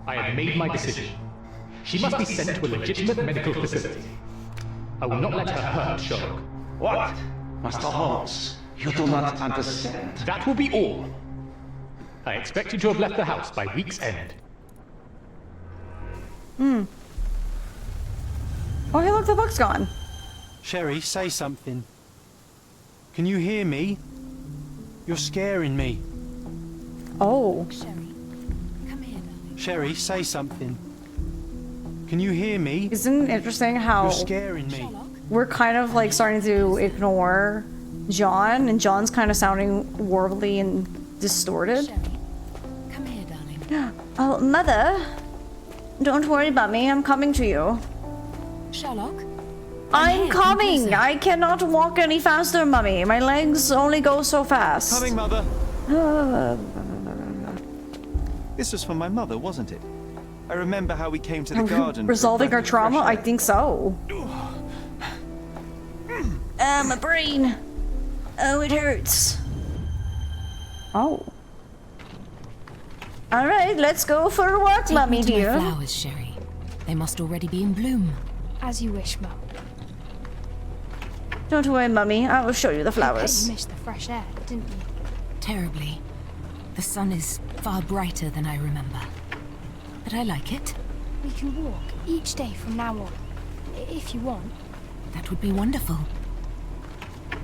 I have made my decision. She must be sent to a legitimate medical facility. I will not let her hurt Sherlock. What? Master Holmes, you do not understand. That will be all. I expect you to have left the house by week's end. Hmm. Oh, hey, look, the book's gone. Sherry, say something. Can you hear me? You're scaring me. Oh. Sherry, say something. Can you hear me? Isn't it interesting how You're scaring me. we're kind of like starting to ignore John, and John's kind of sounding warbly and distorted. Come here, darling. Oh, Mother. Don't worry about me. I'm coming to you. Sherlock? I'm coming! I cannot walk any faster, Mummy. My legs only go so fast. Coming, Mother. This was for my mother, wasn't it? I remember how we came to the garden. Resolving our trauma? I think so. My brain. Oh, it hurts. Oh. All right, let's go for a walk, Take Mummy me to my dear. flowers, Sherry. They must already be in bloom. As you wish, Mum. Don't worry, Mummy. I will show you the I bet flowers. you missed the fresh air, didn't you? Terribly. The sun is far brighter than I remember. But I like it. We can walk each day from now on, if you want. That would be wonderful.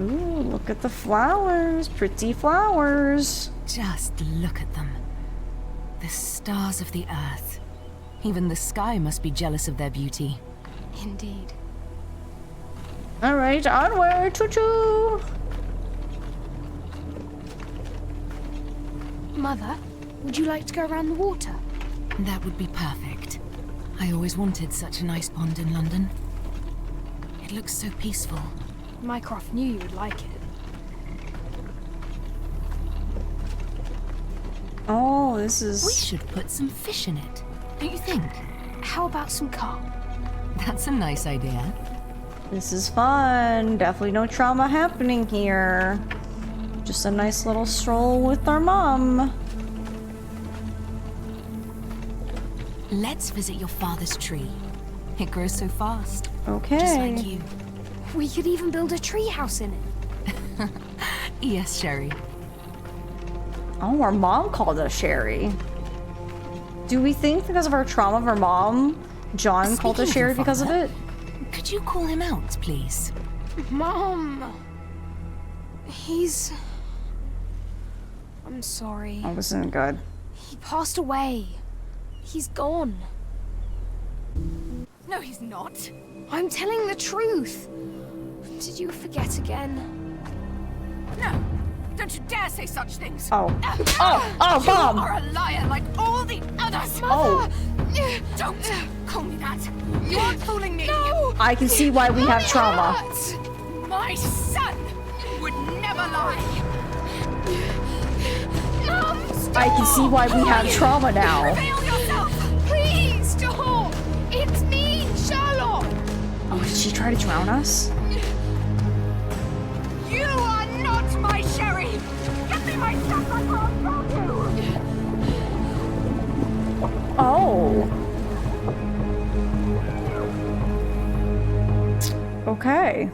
Ooh, look at the flowers. Pretty flowers. Just look at them. The stars of the earth. Even the sky must be jealous of their beauty. Indeed. All right, onward, choo-choo. Mother, would you like to go around the water? That would be perfect. I always wanted such a nice pond in London. It looks so peaceful. Mycroft knew you would like it. Oh, this is... We should put some fish in it, don't you think? How about some carp? That's a nice idea. This is fun. Definitely no trauma happening here. Just a nice little stroll with our mom. Let's visit your father's tree. It grows so fast. Okay. Just like you. We could even build a tree house in it. Yes, Sherry. Oh, our mom called us Sherry. Do we think because of our trauma of our mom, John called us Sherry because of it? Could you call him out, please? Mom! I'm sorry. Oh, this isn't good. He passed away. He's gone. No, he's not. I'm telling the truth. Did you forget again? No! Don't you dare say such things! Oh. Oh, you Mom! are a liar like all the others! Mother! Don't call me that! You aren't fooling me! No! I can see why we have trauma. My son would never lie! Mom, stop! I can see why we have trauma now. Reveal yourself! Please stop! It's me, Sherlock! Oh, did she try to drown us? You are not my Sherry! Get me my stuff, I can't stop you! Oh. Okay.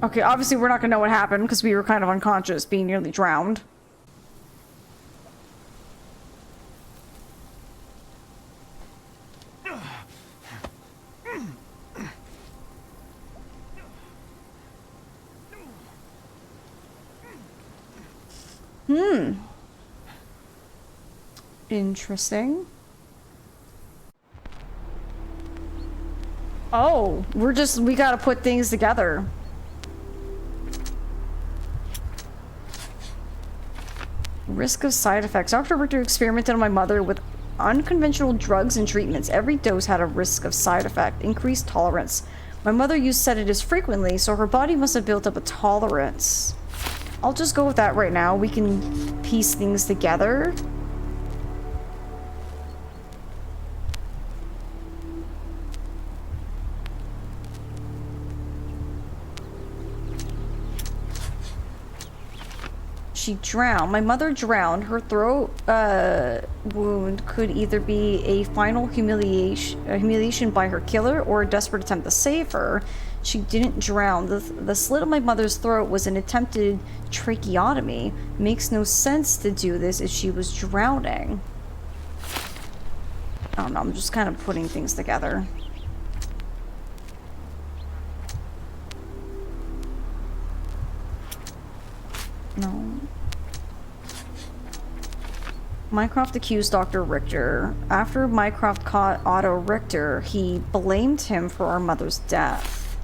Okay, obviously we're not gonna know what happened because we were kind of unconscious, being nearly drowned. Interesting. Oh, we gotta put things together. Risk of side effects. Dr. Richter experimented on my mother with unconventional drugs and treatments. Every dose had a risk of side effect. Increased tolerance. My mother used sedatives frequently, so her body must have built up a tolerance. I'll just go with that right now. We can piece things together. She drowned. My mother drowned. Her throat wound could either be a final humiliation by her killer or a desperate attempt to save her. She didn't drown. The slit of my mother's throat was an attempted tracheotomy. Makes no sense to do this if she was drowning. I don't know. I'm just kind of putting things together. No. Mycroft accused Dr. Richter. After Mycroft caught Otto Richter, he blamed him for our mother's death.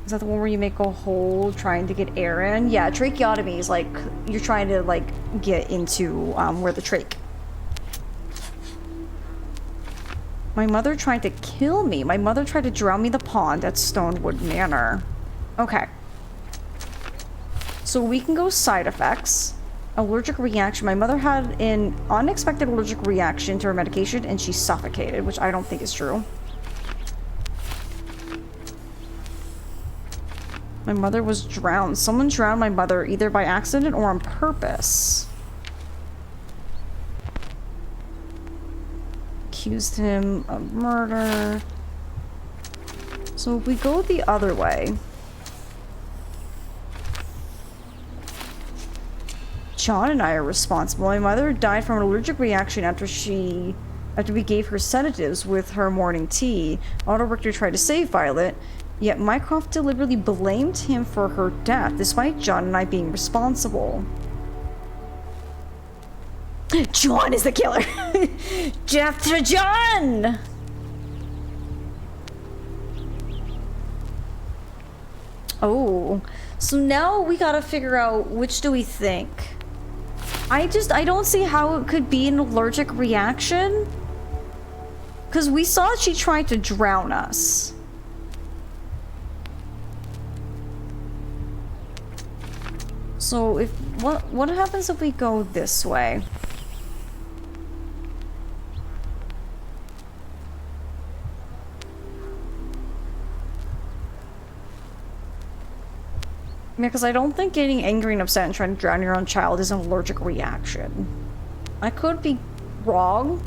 Is that the one where you make a hole trying to get air in? Yeah, tracheotomy is like, you're trying to like get into where the trach. My mother tried to kill me. My mother tried to drown me in the pond at Stonewood Manor. Okay. So we can go side effects. Allergic reaction. My mother had an unexpected allergic reaction to her medication and she suffocated, which I don't think is true. My mother was drowned. Someone drowned my mother either by accident or on purpose. Accused him of murder. So if we go the other way. John and I are responsible. My mother died from an allergic reaction after we gave her sedatives with her morning tea. Otto Richter tried to save Violet, yet Mycroft deliberately blamed him for her death, despite John and I being responsible. John is the killer. Death to John. Oh, so now we gotta figure out which do we think. I don't see how it could be an allergic reaction. Because we saw she tried to drown us. So if what happens if we go this way? Yeah, because I don't think getting angry and upset and trying to drown your own child is an allergic reaction. I could be wrong.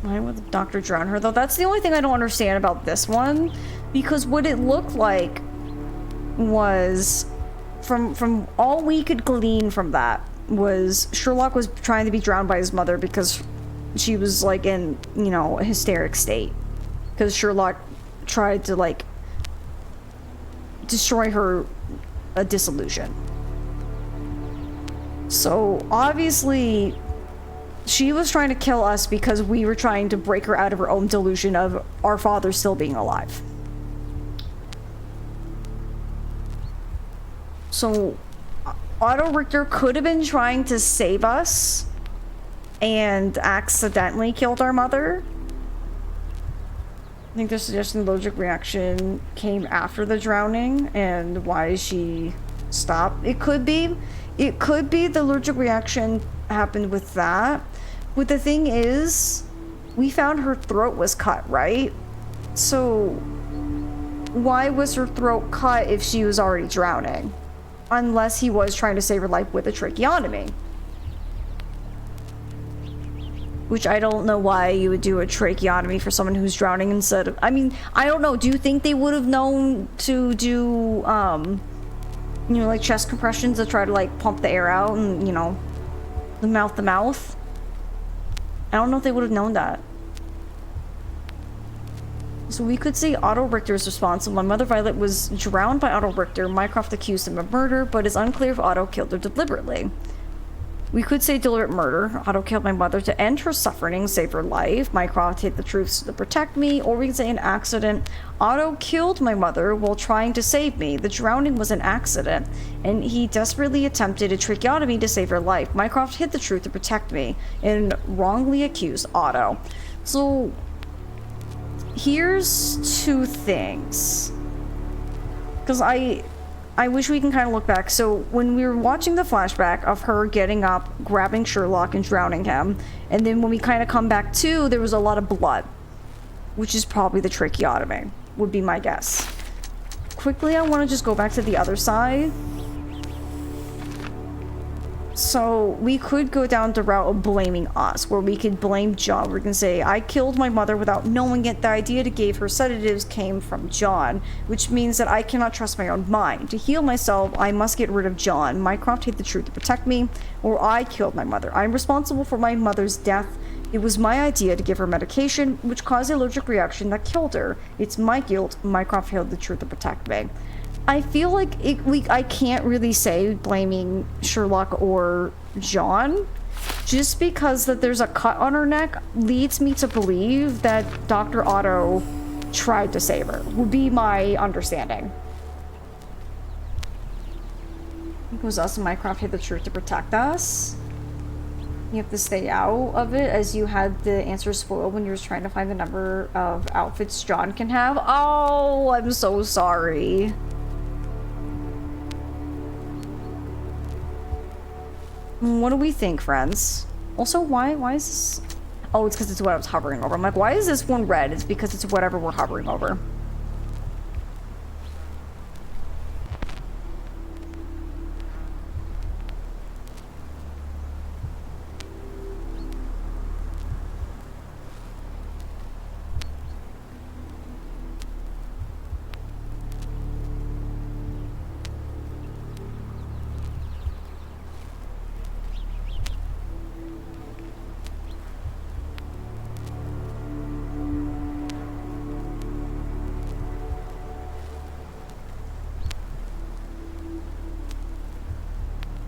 Why would the doctor drown her, though? That's the only thing I don't understand about this one. Because what it looked like was, from all we could glean from that, was Sherlock was trying to be drowned by his mother because she was, like, in, you know, a hysteric state. Because Sherlock tried to, like, destroy her a disillusion. So obviously she was trying to kill us because we were trying to break her out of her own delusion of our father still being alive. So Otto Richter could have been trying to save us and accidentally killed our mother. I think they're suggesting the allergic reaction came after the drowning and why she stopped. It could be the allergic reaction happened with that. But the thing is, we found her throat was cut, right? So why was her throat cut if she was already drowning? Unless he was trying to save her life with a tracheotomy. Which I don't know why you would do a tracheotomy for someone who's drowning instead of... I mean, I don't know. Do you think they would have known to do, you know, like chest compressions to try to, like, pump the air out and, you know, the mouth to mouth? I don't know if they would have known that. So we could say Otto Richter is responsible. My mother Violet was drowned by Otto Richter. Mycroft accused him of murder, but it's unclear if Otto killed her deliberately. We could say deliberate murder. Otto killed my mother to end her suffering, save her life. Mycroft hid the truth to protect me. Or we can say an accident. Otto killed my mother while trying to save me. The drowning was an accident, and he desperately attempted a tracheotomy to save her life. Mycroft hid the truth to protect me and wrongly accused Otto. So here's two things. Because I wish we can kind of look back. So when we were watching the flashback of her getting up, grabbing Sherlock and drowning him, and then when we kind of come back to, there was a lot of blood, which is probably the tracheotomy, would be my guess. Quickly, I want to just go back to the other side. So we could go down the route of blaming us, where we could blame John. We can say, I killed my mother without knowing it. The idea to give her sedatives came from John, which means that I cannot trust my own mind. To heal myself, I must get rid of John. Mycroft hid the truth to protect me, or I killed my mother. I'm responsible for my mother's death. It was my idea to give her medication, which caused an allergic reaction that killed her. It's my guilt. Mycroft hid the truth to protect me. I feel like I can't really say blaming Sherlock or John, just because that there's a cut on her neck leads me to believe that Dr. Otto tried to save her, would be my understanding. It was us and Mycroft hid the truth to protect us. You have to stay out of it, as you had the answer spoiled when you were trying to find the number of outfits John can have. Oh, I'm so sorry. What do we think, friends? Also, why is this... Oh, it's because it's what I was hovering over. I'm like, why is this one red? It's because it's whatever we're hovering over.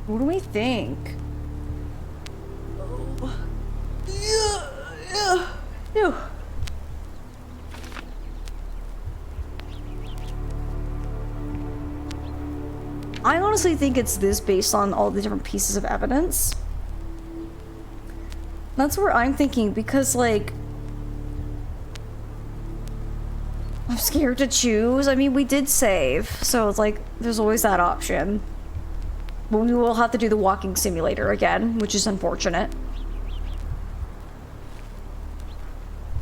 What do we think? Phew. I honestly think it's this based on all the different pieces of evidence. That's where I'm thinking, because, like, I'm scared to choose. I mean, we did save, so it's like, there's always that option. But we will have to do the walking simulator again, which is unfortunate.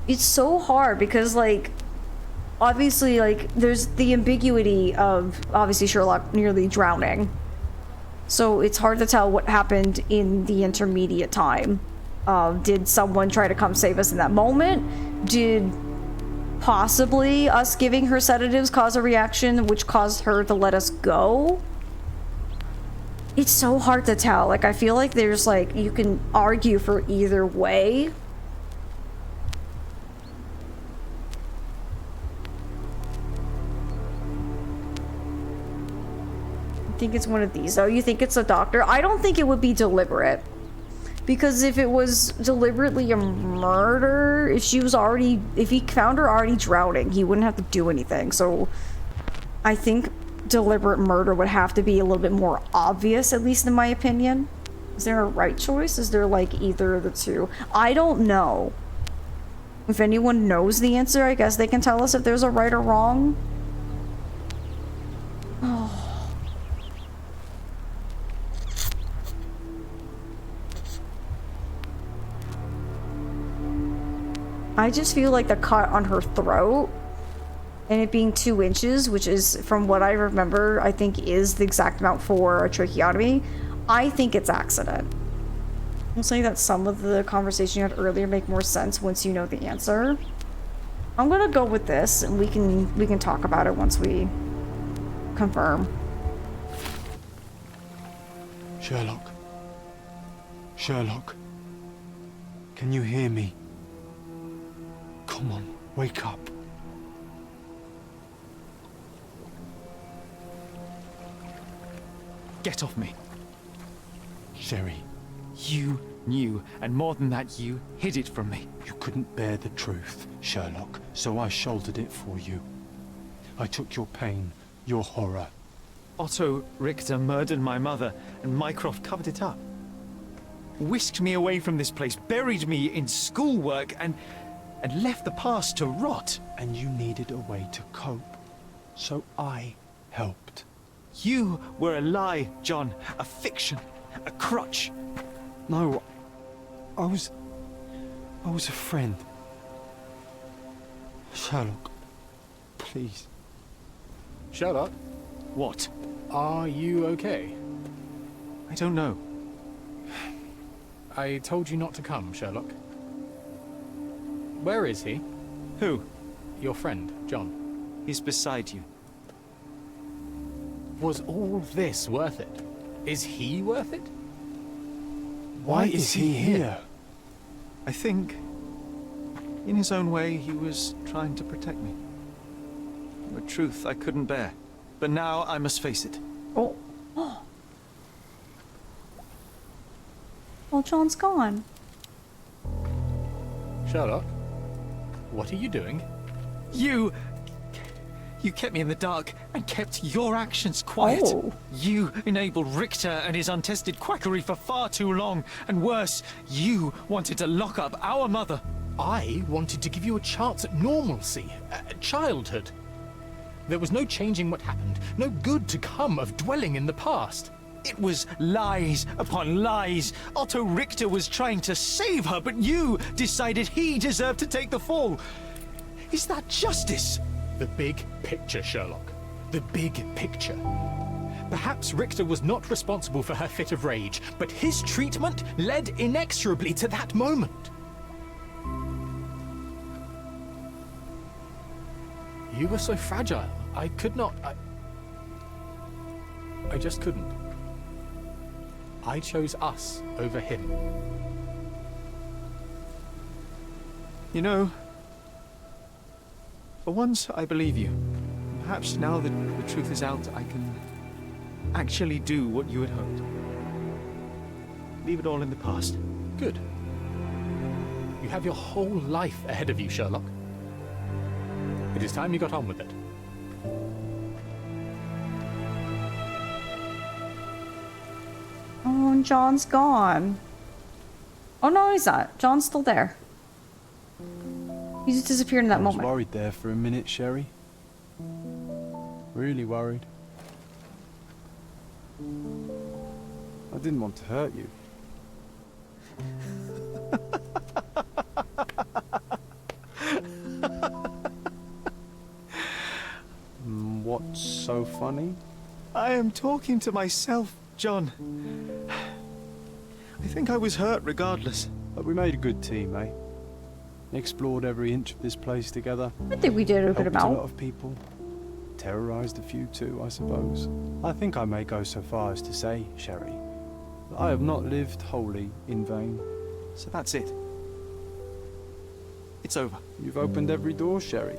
It's so hard because, like, obviously, like, there's the ambiguity of, obviously, Sherlock nearly drowning. So it's hard to tell what happened in the intermediate time. Did someone try to come save us in that moment? Did possibly us giving her sedatives cause a reaction which caused her to let us go? It's so hard to tell. Like, I feel like there's, like, you can argue for either way. I think it's one of these, though. You think it's a doctor? I don't think it would be deliberate. Because if it was deliberately a murder, if he found her already drowning, he wouldn't have to do anything. So I think deliberate murder would have to be a little bit more obvious, at least in my opinion. Is there a right choice? Is there, like, either of the two? I don't know. If anyone knows the answer, I guess they can tell us if there's a right or wrong. Oh. I just feel like the cut on her throat and it being 2 inches, which is, from what I remember, I think is the exact amount for a tracheotomy. I think it's accident. I'll say that some of the conversation you had earlier make more sense once you know the answer. I'm gonna go with this, and we can talk about it once we confirm. Sherlock. Sherlock. Can you hear me? Come on, wake up. Get off me. Sherry. You knew, and more than that, you hid it from me. You couldn't bear the truth, Sherlock, so I shouldered it for you. I took your pain, your horror. Otto Richter murdered my mother, and Mycroft covered it up. Whisked me away from this place, buried me in schoolwork, and left the past to rot. And you needed a way to cope, so I helped. You were a lie, John, a fiction, a crutch. No, I was a friend. Sherlock, please. Sherlock? What? Are you okay? I don't know. I told you not to come, Sherlock. Where is he? Who? Your friend, John. He's beside you. Was all this worth it? Is he worth it? Why is he here? I think, in his own way, he was trying to protect me. A truth I couldn't bear. But now I must face it. Oh. Well, John's gone. Sherlock, what are you doing? You kept me in the dark and kept your actions quiet. Oh. You enabled Richter and his untested quackery for far too long. And worse, you wanted to lock up our mother. I wanted to give you a chance at normalcy, childhood. There was no changing what happened, no good to come of dwelling in the past. It was lies upon lies. Otto Richter was trying to save her, but you decided he deserved to take the fall. Is that justice? The big picture, Sherlock. The big picture. Perhaps Richter was not responsible for her fit of rage, but his treatment led inexorably to that moment. You were so fragile. I could not... I just couldn't. I chose us over him. You know, for once I believe you. Perhaps now that the truth is out, I can actually do what you had hoped. Leave it all in the past. Good. You have your whole life ahead of you, Sherlock. It is time you got on with it. Oh, and John's gone. Oh no, he's not. John's still there. He just disappeared in that moment. I was worried there for a minute, Sherry. Really worried. I didn't want to hurt you. What's so funny? I am talking to myself, John. I think I was hurt regardless. But we made a good team, eh? Explored every inch of this place together. I think we did a good Helped amount. a lot of people. Terrorized a few too, I suppose. I think I may go so far as to say, Sherry, that I have not lived wholly in vain. So that's it. It's over. You've opened every door, Sherry.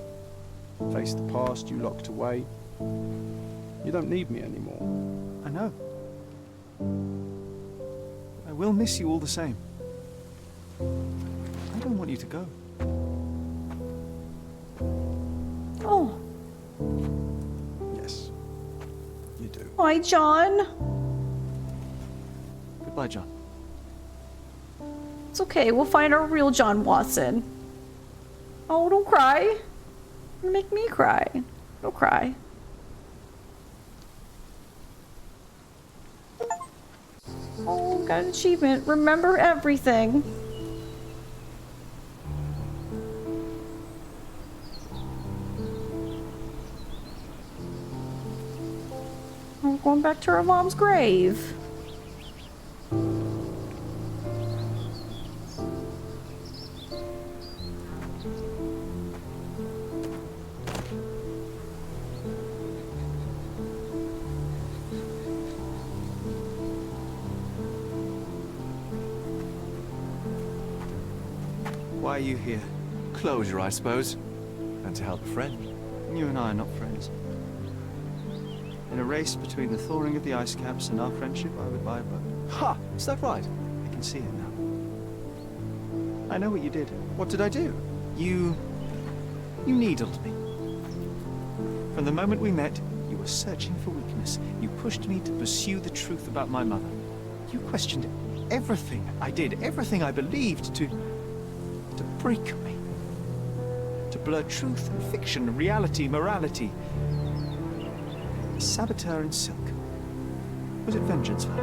Faced the past you locked away. You don't need me anymore. I know. I will miss you all the same. I don't want you to go. Oh. Yes, you do. Hi, John. Goodbye, John. It's okay. We'll find our real John Watson. Oh, don't cry. You make me cry. Don't cry. Oh, got an achievement. Remember everything. We're going back to our mom's grave. Why are you here? Closure, I suppose. And to help a friend. You and I are not friends. In a race between the thawing of the ice caps and our friendship, I would buy a boat. Ha! Is that right? I can see it now. I know what you did. What did I do? You needled me. From the moment we met, you were searching for weakness. You pushed me to pursue the truth about my mother. You questioned everything I did, everything I believed, to break me. To blur truth and fiction, reality, morality. A saboteur in silk. Was it vengeance, Val?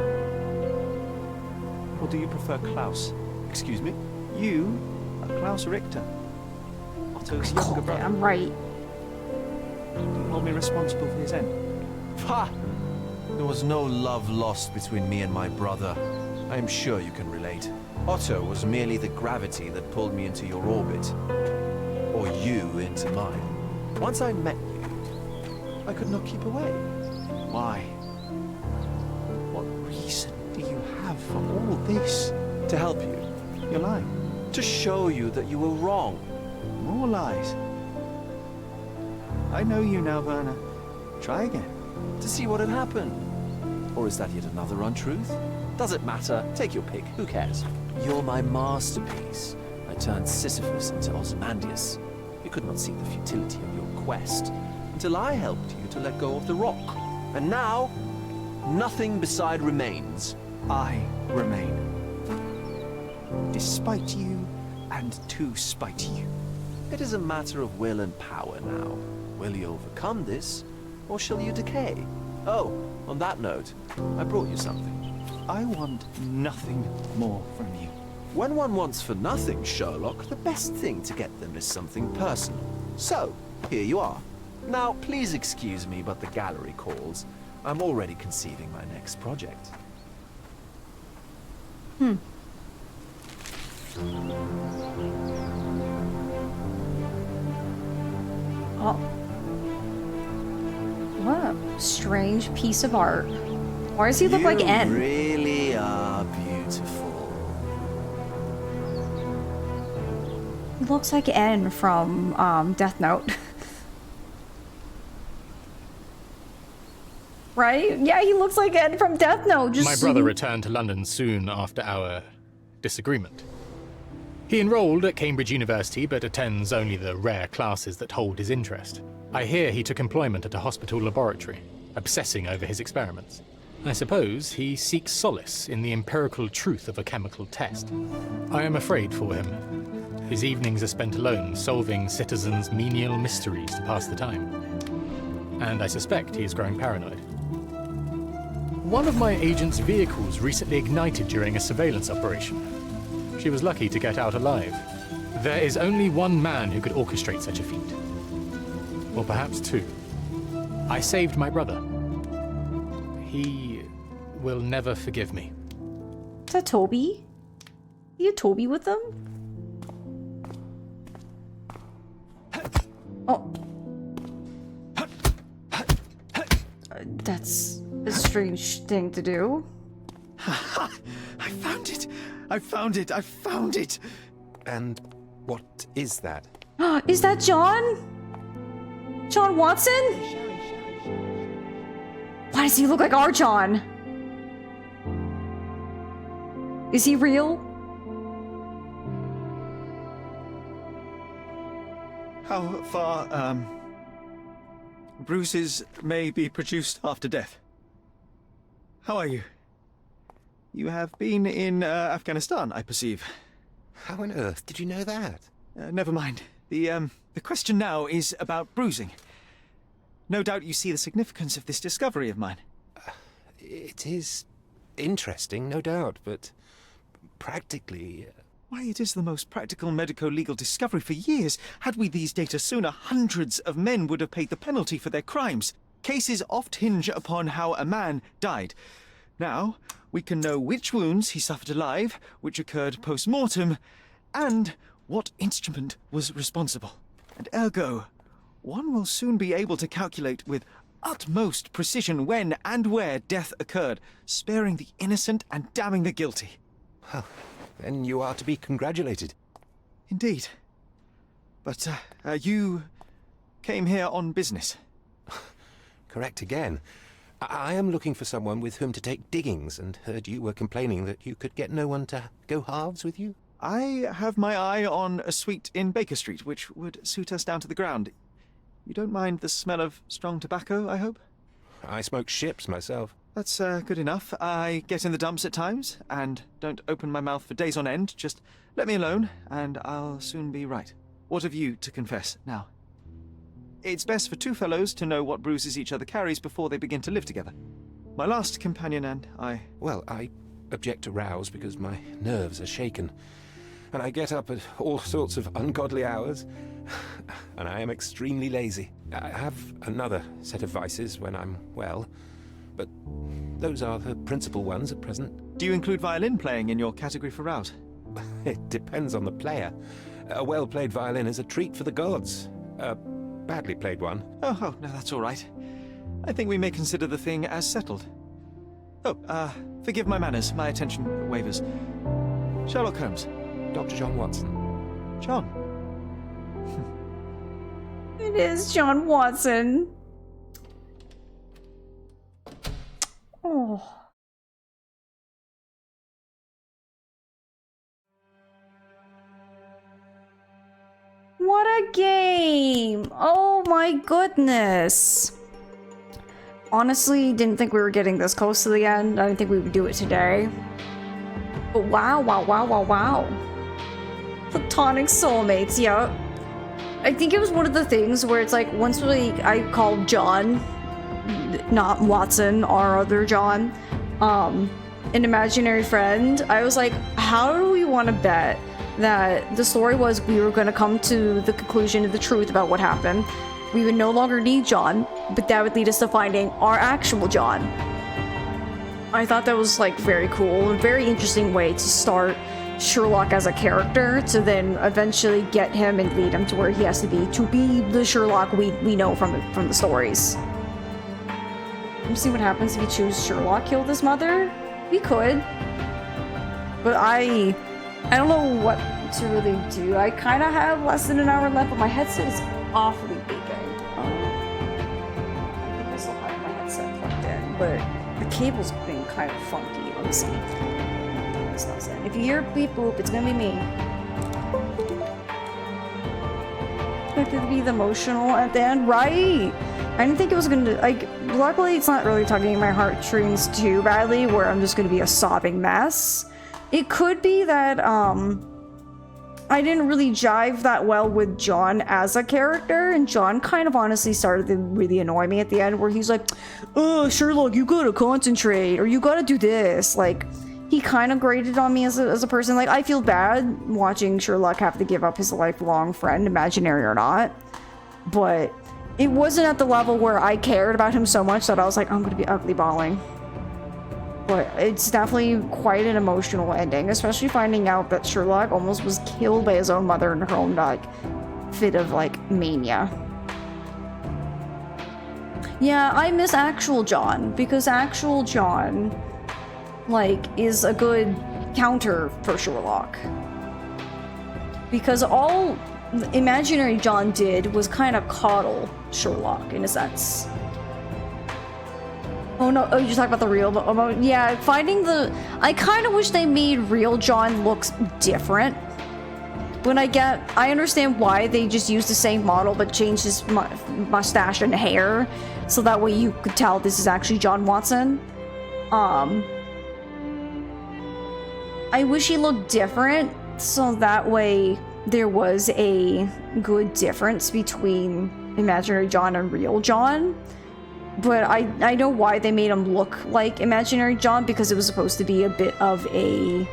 Or do you prefer Klaus? Excuse me? You are Klaus Richter, Otto's younger brother. I'm right. Do you hold me responsible for his end? Ha! There was no love lost between me and my brother. I am sure you can relate. Otto was merely the gravity that pulled me into your orbit. Or you into mine. Once I met you, I could not keep away. Why? What reason do you have for all this? To help you. You're lying. To show you that you were wrong. More lies. I know you now, Werner. Try again. To see what had happened. Or is that yet another untruth? Does it matter? Take your pick. Who cares? You're my masterpiece. I turned Sisyphus into Ozymandias. You could not see the futility of your quest until I helped you to let go of the rock. And now, nothing beside remains. I remain. Despite you, and to spite you. It is a matter of will and power now. Will you overcome this, or shall you decay? Oh, on that note, I brought you something. I want nothing more from you. When one wants for nothing, Sherlock, the best thing to get them is something personal. So, here you are. Now, please excuse me, but the gallery calls. I'm already conceiving my next project. Oh. What a strange piece of art. Why does he look like N? You really are beautiful. He looks like N from Death Note. Right? Yeah, he looks like N from Death Note. My brother returned to London soon after our disagreement. He enrolled at Cambridge University, but attends only the rare classes that hold his interest. I hear he took employment at a hospital laboratory, obsessing over his experiments. I suppose he seeks solace in the empirical truth of a chemical test. I am afraid for him. His evenings are spent alone, solving citizens' menial mysteries to pass the time. And I suspect he is growing paranoid. One of my agent's vehicles recently ignited during a surveillance operation. She was lucky to get out alive. There is only one man who could orchestrate such a feat. Or perhaps two. I saved my brother. He will never forgive me. Is that Toby? You had Toby with them? Oh. That's a strange thing to do. I found it! I found it! I found it! And what is that? Is that John? John Watson? Why does he look like our John? Is he real? How far, bruises may be produced after death. How are you? You have been in Afghanistan, I perceive. How on earth did you know that? Never mind. The question now is about bruising. No doubt you see the significance of this discovery of mine. It is interesting, no doubt, but practically... Why, it is the most practical medico-legal discovery for years. Had we these data sooner, hundreds of men would have paid the penalty for their crimes. Cases oft hinge upon how a man died. Now, we can know which wounds he suffered alive, which occurred post-mortem, and what instrument was responsible. And ergo, one will soon be able to calculate with utmost precision when and where death occurred, sparing the innocent and damning the guilty. Well, then you are to be congratulated. Indeed. But, you came here on business. Correct again. I am looking for someone with whom to take diggings, and heard you were complaining that you could get no one to go halves with you. I have my eye on a suite in Baker Street, which would suit us down to the ground. You don't mind the smell of strong tobacco, I hope? I smoke ships myself. That's good enough. I get in the dumps at times, and don't open my mouth for days on end. Just let me alone, and I'll soon be right. What have you to confess now? It's best for two fellows to know what bruises each other carries before they begin to live together. My last companion and I... Well, I object to rows because my nerves are shaken. And I get up at all sorts of ungodly hours. And I am extremely lazy. I have another set of vices when I'm well. But those are the principal ones at present. Do you include violin playing in your category for rouse? It depends on the player. A well-played violin is a treat for the gods. A badly played one. Oh, no, that's all right. I think we may consider the thing as settled. Oh, forgive my manners. My attention wavers. Sherlock Holmes. Dr. John Watson. John. It is John Watson. Oh. What a game! Oh my goodness. Honestly, didn't think we were getting this close to the end. I didn't think we would do it today. But wow. Platonic soulmates, yeah. I think it was one of the things where it's like, once I called John, not Watson, our other John, an imaginary friend, I was like, how do we want to bet that the story was we were going to come to the conclusion of the truth about what happened? We would no longer need John, but that would lead us to finding our actual John. I thought that was like very cool, a very interesting way to start Sherlock as a character, to then eventually get him and lead him to where he has to be the Sherlock we know from the stories. Let's see what happens if you choose Sherlock killed his mother. We could, but I don't know what to really do. I kind of have less than an hour left, but my headset is awfully beeping. I think I still have my headset plugged in, but the cable's been kind of funky. Let me see. If you hear beep boop, it's gonna be me. expected to be the emotional at the end, right? I didn't think it was gonna, like, luckily it's not really tugging my heartstrings too badly where I'm just gonna be a sobbing mess. It could be that, I didn't really jive that well with John as a character, and John kind of honestly started to really annoy me at the end where he's like, oh, Sherlock, you gotta concentrate, or you gotta do this. Like, he kind of grated on me as a person. Like, I feel bad watching Sherlock have to give up his lifelong friend, imaginary or not, but it wasn't at the level where I cared about him so much that I was like, I'm gonna be ugly bawling. But it's definitely quite an emotional ending, especially finding out that Sherlock almost was killed by his own mother in her own, like, fit of, like, mania. Yeah, I miss actual John, because actual John, like, is a good counter for Sherlock. Because all imaginary John did was kind of coddle Sherlock, in a sense. Oh no, oh, you're talking about the real, yeah, finding the, I kind of wish they made real John look different. But I understand why they just used the same model but changed his mustache and hair, so that way you could tell this is actually John Watson. I wish he looked different, so that way there was a good difference between imaginary John and real John. But I know why they made him look like imaginary John, because it was supposed to be a bit of a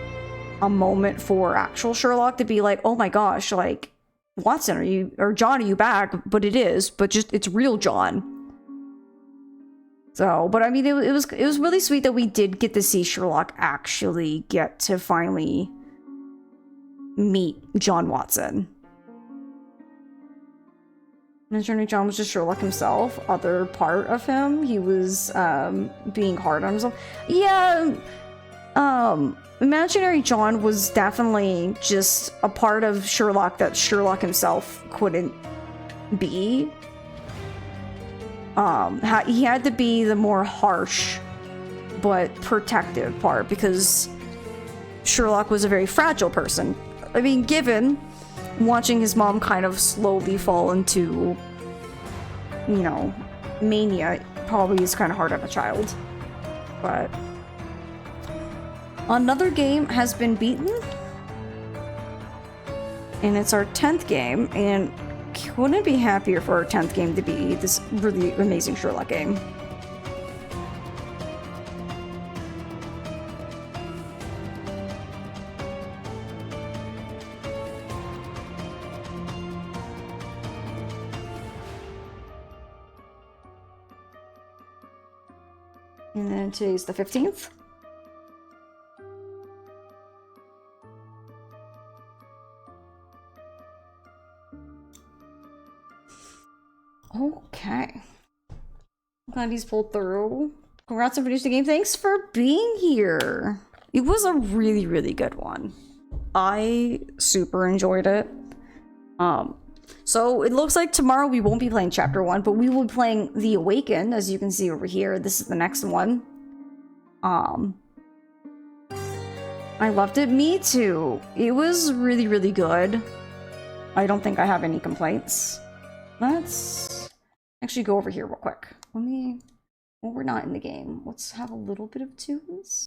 moment for actual Sherlock to be like, oh my gosh, like, Watson, or John, are you back? But it is, but just, it's real John. So, but I mean, it was really sweet that we did get to see Sherlock actually get to finally meet John Watson. Imaginary John was just Sherlock himself. Other part of him, he was being hard on himself. Yeah, Imaginary John was definitely just a part of Sherlock that Sherlock himself couldn't be. He had to be the more harsh but protective part, because Sherlock was a very fragile person. I mean, given watching his mom kind of slowly fall into, you know, mania probably is kind of hard on a child. But another game has been beaten, and it's our 10th game, and couldn't be happier for our 10th game to be this really amazing Sherlock game. And then today's the 15th. Okay. Glad he's pulled through. Congrats on finishing the game. Thanks for being here. It was a really, really good one. I super enjoyed it. So it looks like tomorrow we won't be playing chapter 1, but we will be playing The Awakened, as you can see over here. This is the next one. I loved it. Me too. It was really, really good. I don't think I have any complaints. Let's actually go over here real quick. Well, we're not in the game. Let's have a little bit of tunes.